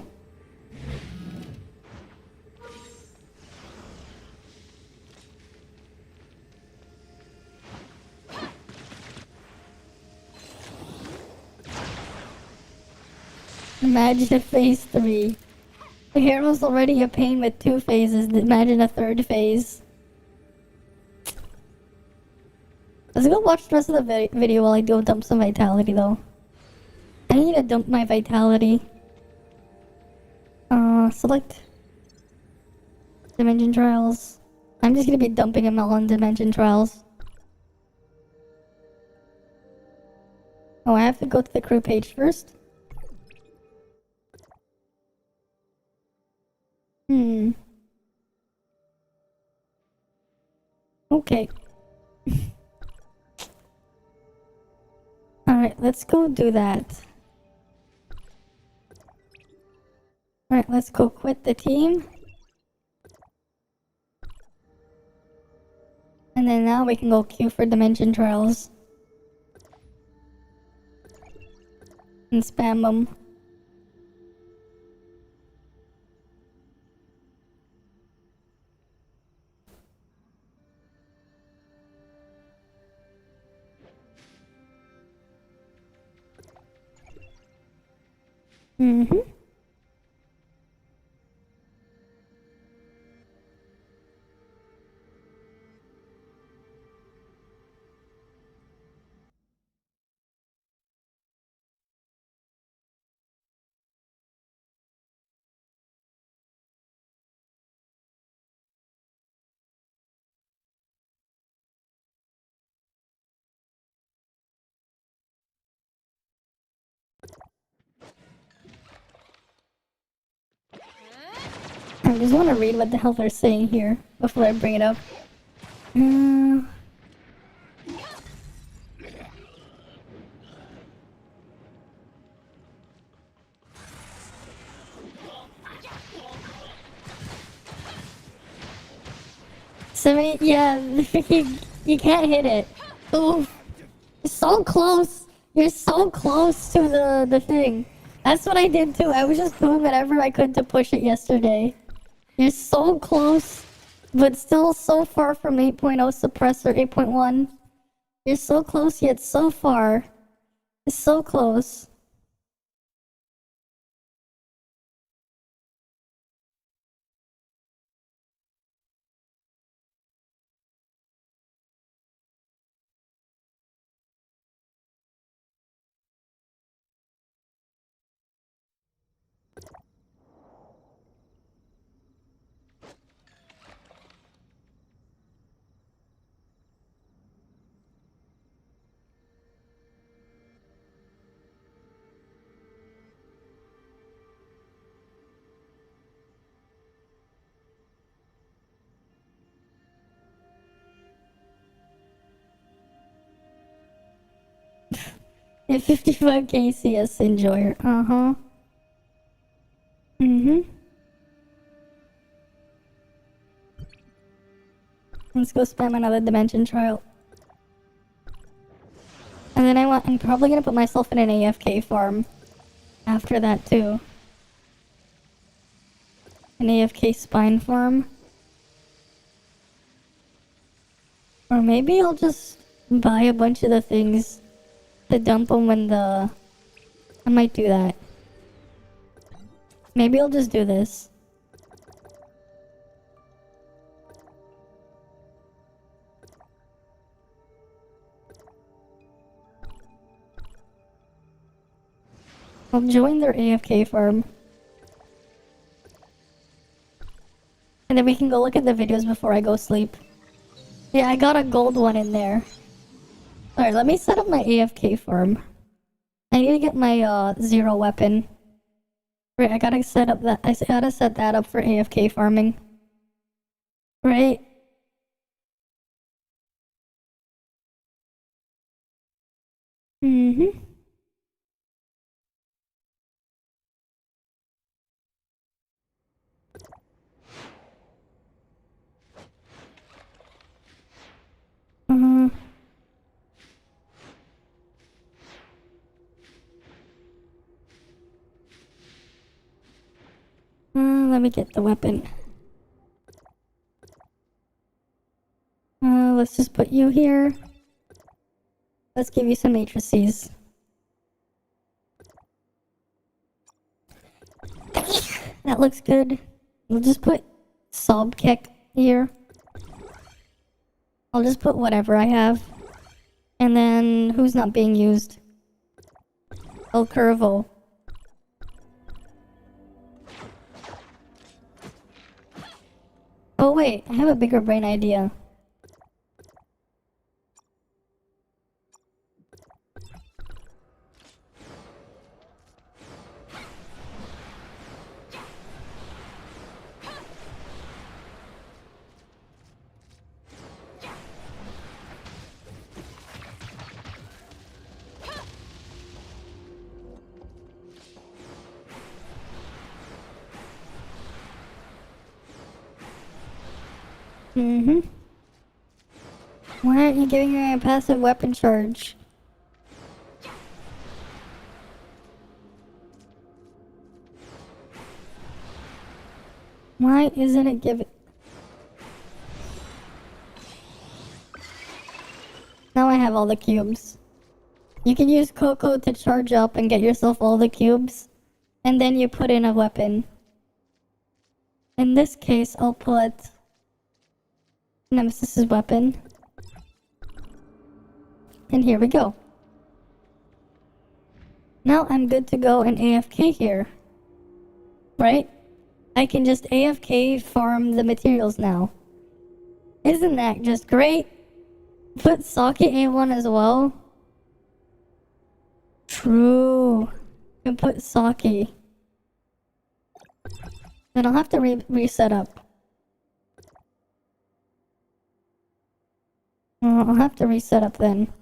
Imagine phase 3. The hero's already a pain with 2 phases. Imagine a 3rd phase. Let's go watch the rest of the video while I go dump some vitality though. I need to dump my vitality. Select Dimension Trials. I'm just gonna be dumping them all on Dimension Trials. Oh, I have to go to the crew page first? Okay. Alright, let's go do that. Alright, let's go quit the team. And then now we can go queue for Dimension Trials. And spam them. Mm-hmm. I just want to read what the hell they're saying here before I bring it up. Yeah, the freaking, you can't hit it. Oof. You're so close. You're so close to the thing. That's what I did too. I was just doing whatever I could to push it yesterday. You're so close, but still so far from 8.0 suppressor 8.1. You're so close yet so far. It's so close. A 55k CS enjoyer. Uh-huh. Let's go spam another dimension trial. And then I'm probably gonna put myself in an AFK farm after that too. An AFK spine farm. Or maybe I'll just buy a bunch of the things to dump them when the... I might do that. Maybe I'll just do this. I'll join their AFK farm. And then we can go look at the videos before I go sleep. Yeah, I got a gold one in there. Alright, let me set up my AFK farm. I need to get my 0 weapon. Right, I gotta set that up for AFK farming. Right? Let me get the weapon. Let's just put you here. Let's give you some matrices. That looks good. We'll just put Sobkek here. I'll just put whatever I have. And then, who's not being used? El Curvo. Oh wait, I have a bigger brain idea. Why aren't you giving me a passive weapon charge? Why isn't it giving... Now I have all the cubes. You can use Coco to charge up and get yourself all the cubes. And then you put in a weapon. In this case, I'll put... Nemesis's weapon. And here we go. Now I'm good to go and AFK here. Right? I can just AFK farm the materials now. Isn't that just great? Put Socket A1 as well. True. And put Socket. Then I'll have to reset up. I'll have to reset up then.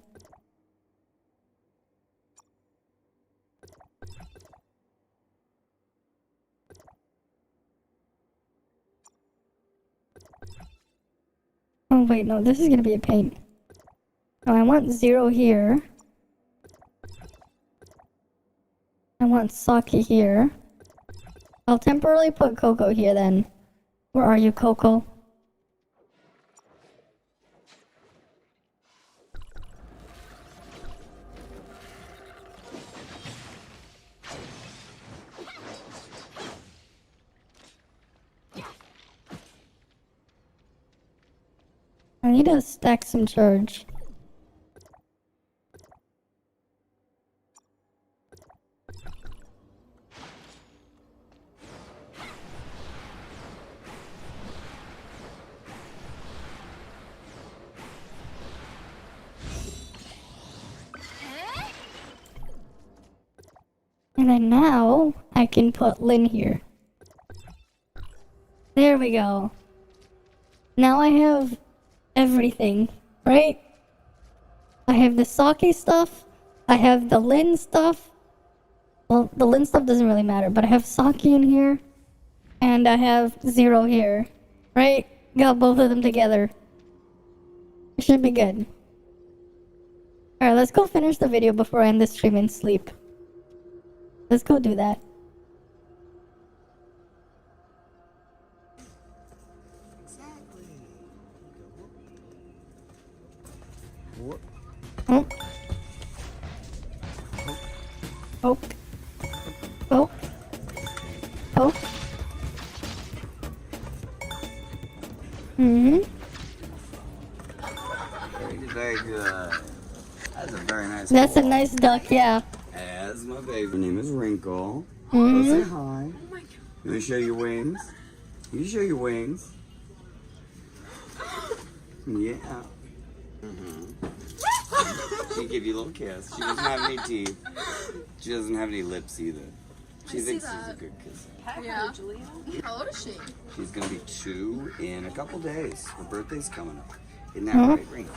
Oh wait, no, this is gonna be a pain. Oh, I want 0 here. I want Saki here. I'll temporarily put Coco here then. Where are you, Coco? I need to stack some charge. And then now I can put Lynn here. There we go. Now I have everything, right? I have the sake stuff, I have the Lin stuff. Well, the Lin stuff doesn't really matter, but I have Saki in here. And I have Zero here. Right? Got both of them together. It should be good. Alright, let's go finish the video before I end this stream and sleep. Let's go do that. Oh. Oh. Oh. Oh. Mm-hmm. Very good. That's a very nice That's a ball. nice duck, yeah. As my baby. Her name is Wrinkle. Mm-hmm. Go say hi. You want to show your wings? You show your wings. Yeah. She give you a little kiss. She doesn't have any teeth. She doesn't have any lips either. She thinks she's a good kisser. Yeah. How old is she? She's gonna be 2 in a couple days. Her birthday's coming up. Isn't that right, Ring?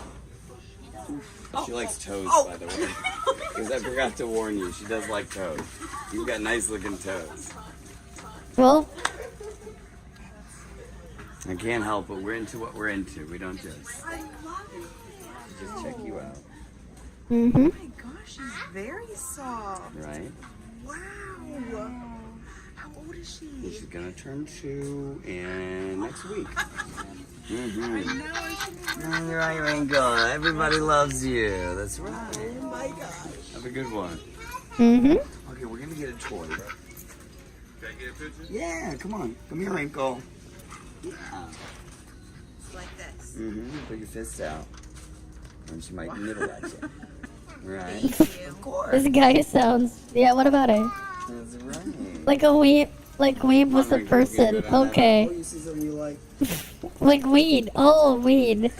She likes toes, by the way. Because I forgot to warn you, she does like toes. You've got nice looking toes. Well, I can't help it. We're into what we're into. We don't just check you out. mm-hmm. Oh my gosh, she's very soft. Right? Wow. How old is she? And she's gonna turn 2 in next week. You're right, Wrinkle. Everybody loves you. That's right. Oh my gosh. Have a good one. Mm-hmm. Okay, we're gonna get a toy. Can I get a picture? Yeah, come on. Come here, Wrinkle. Yeah. It's like this. Put your fists out. And she might nibble at you. Right? Of course. This guy sounds... Yeah, what about it? That's right. Like a weeb... Like weeb was a person. Okay. Oh, you see something you like? Like weed. Oh, weed.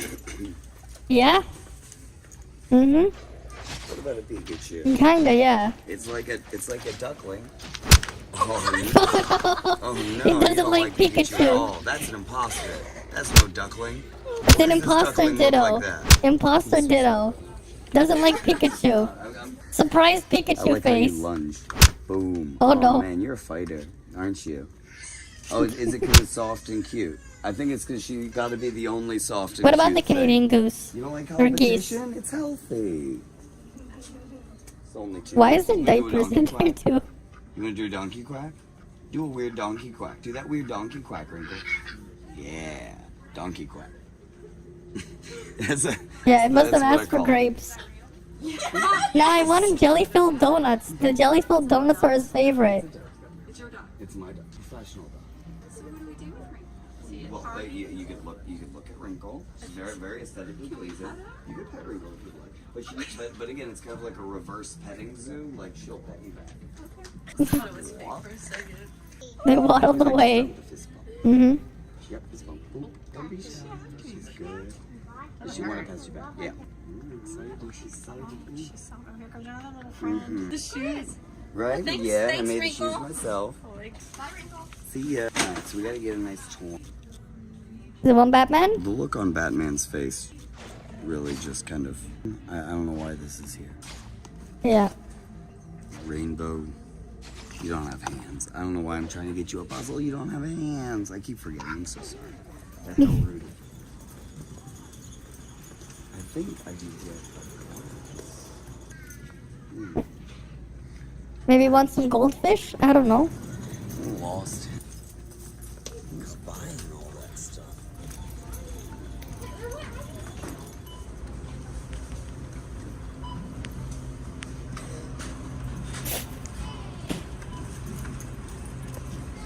Yeah? Mm-hmm. What about a Pikachu? Kinda, yeah. It's like a duckling. Oh no! Oh no! He You doesn't don't like Pikachu. at all. That's an imposter. That's no duckling. It's an Why does this imposter duckling look ditto. like that? Imposter ditto. Doesn't like Pikachu. Surprise I Pikachu like how you face. lunge. Boom. Oh, no. Man, you're a fighter, aren't you? Oh, is it because it's soft and cute? I think it's because she got to be the only soft and What about cute the Canadian goose? You don't like Or geese? competition? It's healthy. It's only 2. Why is there You wanna do a diapers donkey in there quack? too? You want to do a donkey quack? Do a weird donkey quack. Do that weird donkey quack, Wrinkle. Yeah, donkey quack. Yeah, it must have that's what I asked for call it. grapes. No, I wanted jelly-filled donuts. The jelly-filled donuts are his favorite. It's my dog, professional dog. So what do we do with Wrinkle? Well, you could look at Wrinkle. She's very, very aesthetically pleasing. You could pet Wrinkle if you'd like. But again, it's kind of like a reverse petting zoo. Like she'll pet you back. I thought it was fake for a second. They waddled away. Mm-hmm. Yep, fist bump. Oop, don't be shy. She's good. Does she want to pet you back? Yeah. She's excited. She's so... Oh, here comes another little friend. The shoes. Right? Thanks, Yeah, thanks, I made Wrinkle. the shoes myself. Bye, Wrinkle. See ya. Alright, so we gotta get a nice toy. Is it one Batman? The look on Batman's face really just kind of... I don't know why this is here. Yeah. Rainbow. You don't have hands. I don't know why I'm trying to get you a puzzle. You don't have hands. I keep forgetting. I'm so sorry. That's so rude. I think I do get... Maybe want some goldfish? I don't know. I'm lost. Who's buying all that stuff?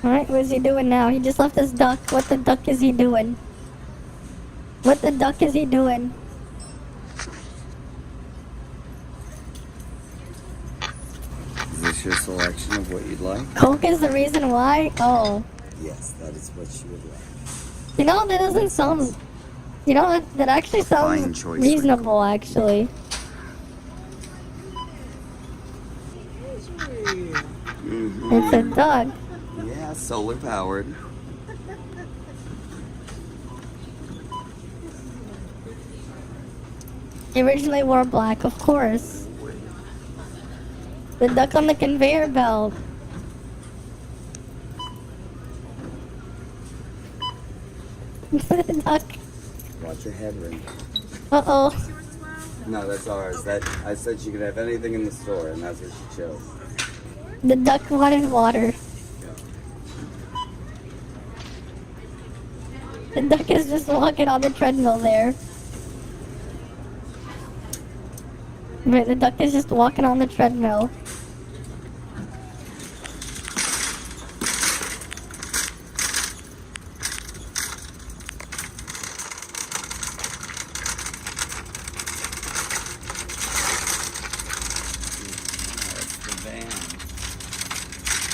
Alright, what is he doing now? He just left his duck. What the duck is he doing? What the duck is he doing? Is this your selection of what you'd like? Coke is the reason why? Oh. Yes, that is what you would like. You know, that doesn't sound... You know, that actually Fine sounds choice, reasonable, actually. It's a duck. Yeah, solar powered. He originally wore black, of course. The duck on the conveyor belt. The duck. Watch your head, Ring. Uh-oh. No, that's ours. That I said she could have anything in the store, and that's what she chose. The duck wanted water. The duck is just walking on the treadmill there. Right, the duck is just walking on the treadmill. That's the van.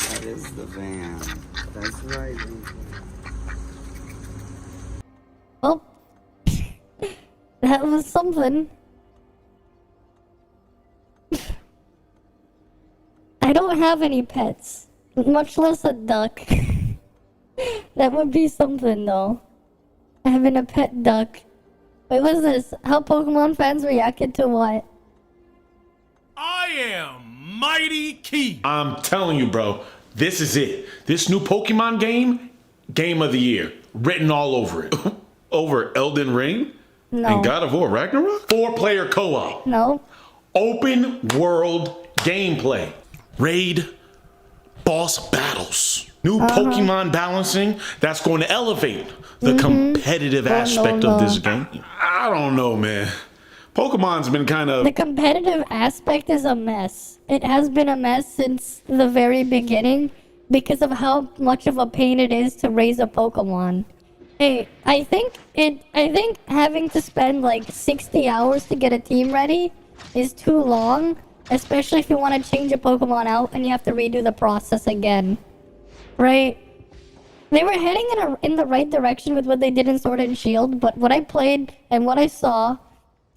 That is the van. That's right. Well, that was something. I don't have any pets, much less a duck. That would be something though. Having a pet duck. Wait, what's this? How Pokemon fans reacted to what? I am Mighty Key. I'm telling you, bro, this is it. This new Pokemon game of the year, written all over it. Over Elden Ring? No. And God of War Ragnarok? 4-player co-op. No. Open world gameplay. Raid, boss battles. New Pokemon balancing that's going to elevate the competitive aspect of this game. I don't know, man. Pokemon's been kind of... The competitive aspect is a mess. It has been a mess since the very beginning because of how much of a pain it is to raise a Pokemon. Hey, I think having to spend like 60 hours to get a team ready is too long, especially if you want to change a Pokemon out and you have to redo the process again. Right? They were heading in the right direction with what they did in Sword and Shield, but what I played and what I saw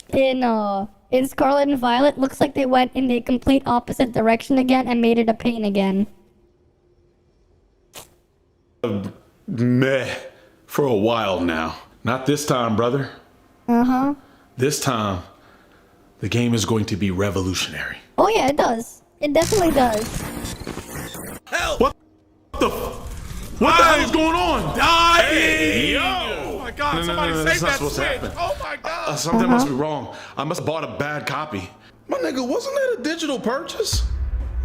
in Scarlet and Violet looks like they went in the complete opposite direction again and made it a pain again. Meh. For a while now. Not this time, brother. Uh-huh. This time, the game is going to be revolutionary. Oh yeah, it does. It definitely does. Hell! What the hell is going on? Dying! Hey, yo! Oh my God! No, Somebody that's save not that supposed to switch! happen. Oh my God! Something must be wrong. I must have bought a bad copy. My nigga, wasn't that a digital purchase?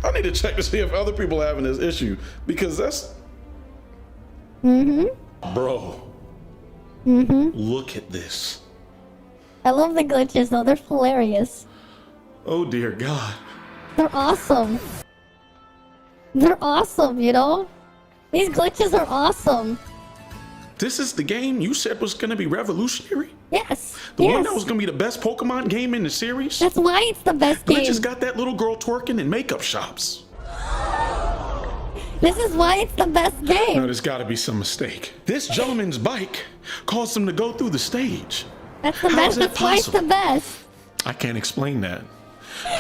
I need to check to see if other people are having this issue because that's... Bro. Look at this. I love the glitches though, they're hilarious. Oh dear God. They're awesome. They're awesome, you know? These glitches are awesome. This is the game you said was gonna be revolutionary? Yes. The one that was gonna be the best Pokemon game in the series? That's why it's the best game. Glitches got that little girl twerking in makeup shops. This is why it's the best game. No, there's gotta be some mistake. This gentleman's bike caused him to go through the stage. That's the How best. is that That's why it's the possible? best. I can't explain that.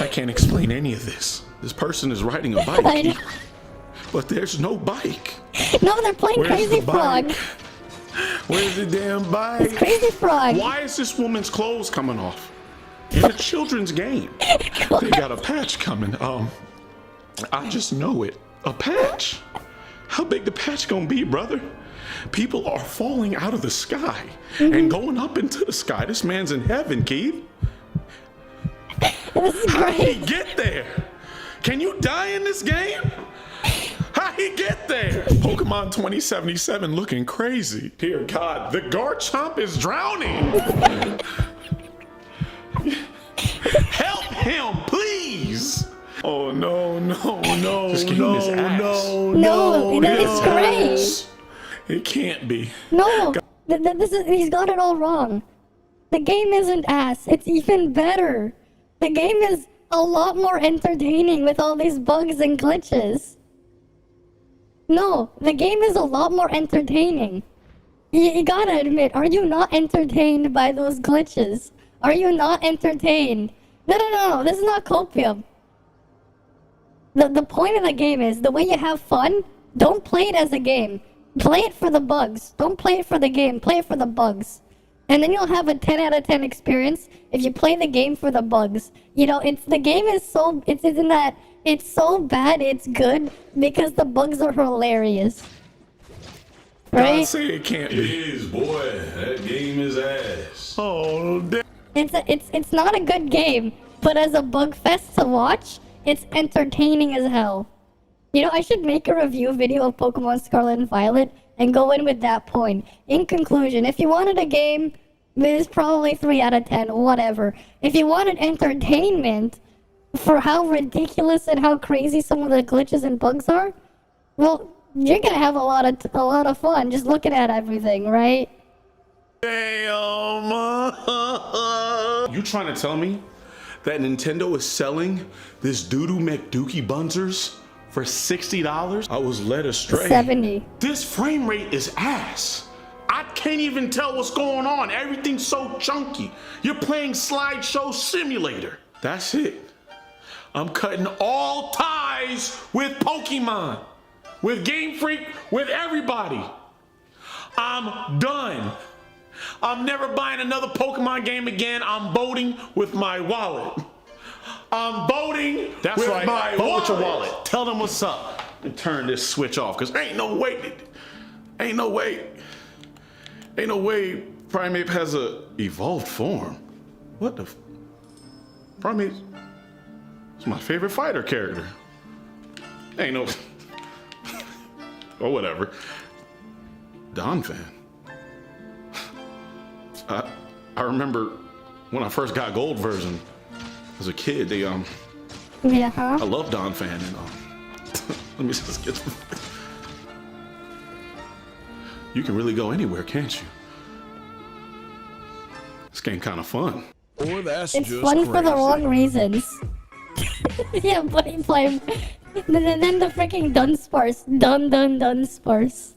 I can't explain any of this. This person is riding a I bike, know. but there's no bike. No, they're playing Where's Crazy the bike? Frog. Where's the damn bike? It's Crazy Frog. Why is this woman's clothes coming off? In a children's game. They got a patch coming. I just know it. A patch? How big the patch gonna be, brother? People are falling out of the sky and going up into the sky. This man's in heaven, Keith. How'd he get there? Can you die in this game? How'd he get there? Pokemon 2077 looking crazy. Dear God, the Garchomp is drowning. Help him, please. Oh no, this game is ass. No, that is great. It can't be. No, he's got it all wrong. The game isn't ass. It's even better. The game is a lot more entertaining with all these bugs and glitches. No, the game is a lot more entertaining. You gotta admit, are you not entertained by those glitches? Are you not entertained? No, this is not copium. The point of the game is, the way you have fun, don't play it as a game. Play it for the bugs. Don't play it for the game, play it for the bugs. And then you'll have a 10 out of 10 experience if you play the game for the bugs. You know, the game is so, it's in that, it's so bad it's good because the bugs are hilarious. Right? God say it can't be. It is, boy. That game is ass. Oh, damn. It's not a good game, but as a bug fest to watch, it's entertaining as hell. You know, I should make a review video of Pokemon Scarlet and Violet and go in with that point. In conclusion, if you wanted a game, it's probably 3 out of 10, whatever. If you wanted entertainment for how ridiculous and how crazy some of the glitches and bugs are, well, you're gonna have a lot of fun just looking at everything, right? Damn. You trying to tell me that Nintendo is selling this Doodoo McDookie Bunzers for $60? I was led astray. 70. This frame rate is ass. I can't even tell what's going on. Everything's so chunky. You're playing Slideshow Simulator. That's it. I'm cutting all ties with Pokemon, with Game Freak, with everybody. I'm done. I'm never buying another Pokemon game again. I'm voting with my wallet. I'm voting with my wallet. Vote with your wallet. Tell them what's up and turn this switch off, because ain't no way Primeape has a evolved form. What the Primeape is my favorite fighter character. Ain't no or whatever. Donphan. I remember when I first got gold version as a kid, they I love Donphan and let me just get you can really go anywhere, can't you? This game kind of fun. Or that's it's just fun crazy. For the wrong reasons. Yeah, buddy play. Then the freaking Dunsparce. Dunsparce.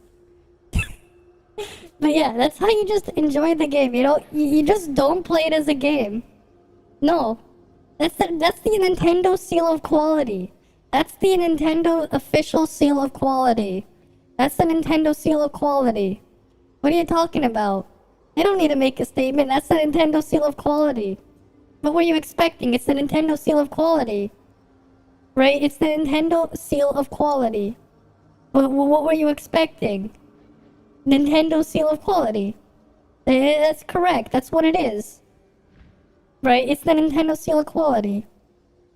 But yeah, that's how you just enjoy the game, you know? You just don't play it as a game. No. That's the Nintendo seal of quality. That's the Nintendo official seal of quality. That's the Nintendo seal of quality. What are you talking about? They don't need to make a statement. That's the Nintendo seal of quality. What were you expecting? It's the Nintendo seal of quality. Right? It's the Nintendo seal of quality. What were you expecting? Nintendo seal of quality. That's correct. That's what it is. Right? It's the Nintendo seal of quality.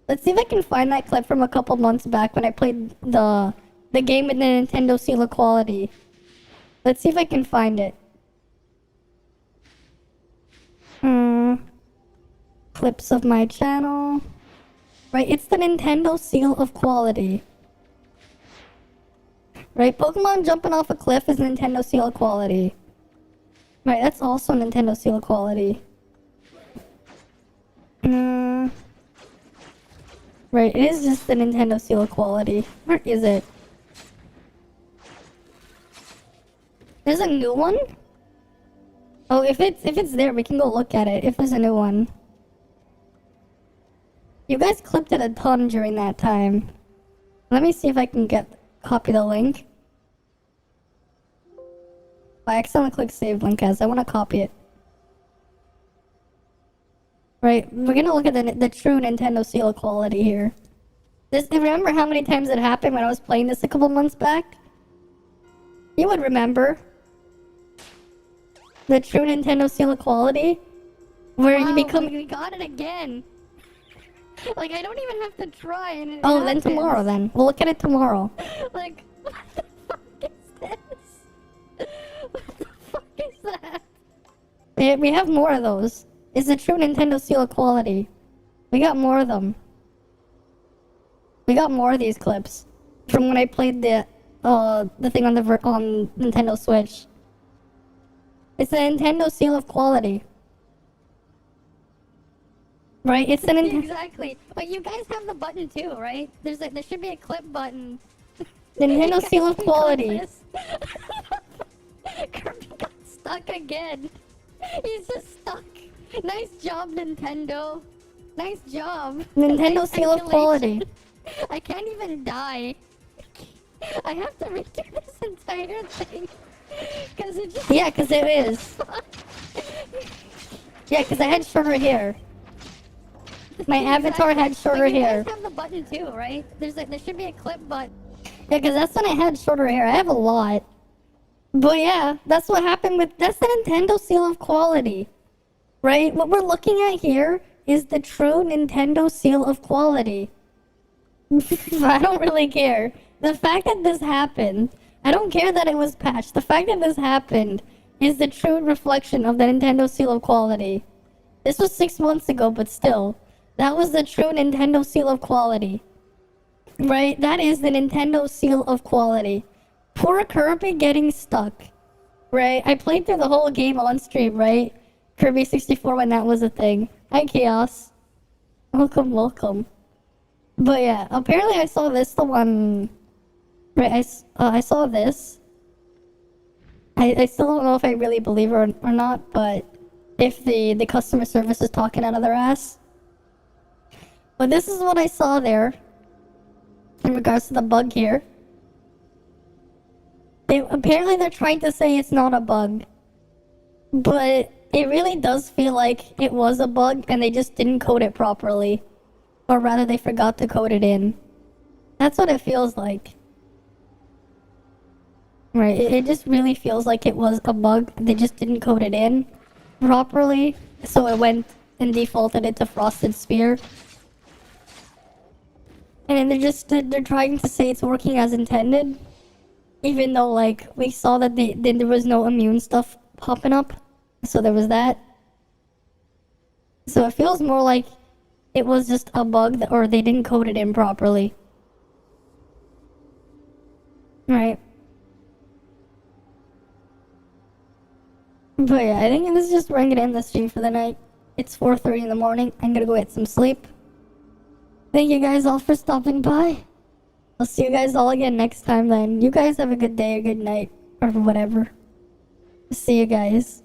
Let's see if I can find that clip from a couple months back when I played the game with the Nintendo seal of quality. Let's see if I can find it. Clips of my channel. Right? It's the Nintendo seal of quality. Right, Pokemon jumping off a cliff is Nintendo seal of quality. Right, that's also Nintendo seal of quality. Right, it is just the Nintendo seal of quality. Where is it? There's a new one? Oh, if it's there, we can go look at it. If there's a new one. You guys clipped it a ton during that time. Let me see if I can copy the link. I accidentally clicked save link as I want to copy it. Right, we're gonna look at the true Nintendo seal of quality here. Remember how many times it happened when I was playing this a couple months back? You would remember. The true Nintendo seal of quality? Where you become... we got it again! Like, I don't even have to try and it happens. Then tomorrow then. We'll look at it tomorrow. Like, what the fuck is this? What the fuck is that? We have more of those. It's the true Nintendo seal of quality. We got more of them. We got more of these clips. From when I played the thing on Nintendo Switch. It's the Nintendo seal of quality. Right, it's an exactly. But you guys have the button too, right? There should be a clip button. Nintendo seal of quality. Kirby got stuck again. He's just stuck. Nice job, Nintendo. Nice job. Nintendo seal of quality. I can't even die. I have to redo this entire thing. Yeah, because it is. Yeah, because I had shorter hair. My avatar had shorter hair. You guys have the button too, right? There should be a clip button. Yeah, because that's when I had shorter hair. I have a lot. But yeah, that's what happened with... That's the Nintendo seal of quality. Right? What we're looking at here is the true Nintendo seal of quality. I don't really care. The fact that this happened... I don't care that it was patched. The fact that this happened is the true reflection of the Nintendo seal of quality. This was 6 months ago, but still. That was the true Nintendo seal of quality. Right? That is the Nintendo seal of quality. Poor Kirby getting stuck. Right? I played through the whole game on stream, right? Kirby 64 when that was a thing. Hi, Chaos. Welcome, welcome. But yeah, apparently I saw this the one... Right, I saw this. I still don't know if I really believe her or not, but if the customer service is talking out of their ass. But this is what I saw there in regards to the bug here. Apparently they're trying to say it's not a bug, but it really does feel like it was a bug and they just didn't code it properly. Or rather, they forgot to code it in. That's what it feels like. Right, it just really feels like it was a bug. They just didn't code it in properly, so it went and defaulted it to Frosted Sphere. And they're trying to say it's working as intended, even though like we saw that there was no immune stuff popping up, so there was that. So it feels more like it was just a bug or they didn't code it in properly. Right. But yeah, I think this is just where I'm gonna end the stream for the night. It's 4:30 in the morning. I'm gonna go get some sleep. Thank you guys all for stopping by. I'll see you guys all again next time then. You guys have a good day or good night or whatever. See you guys.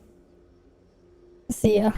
See ya.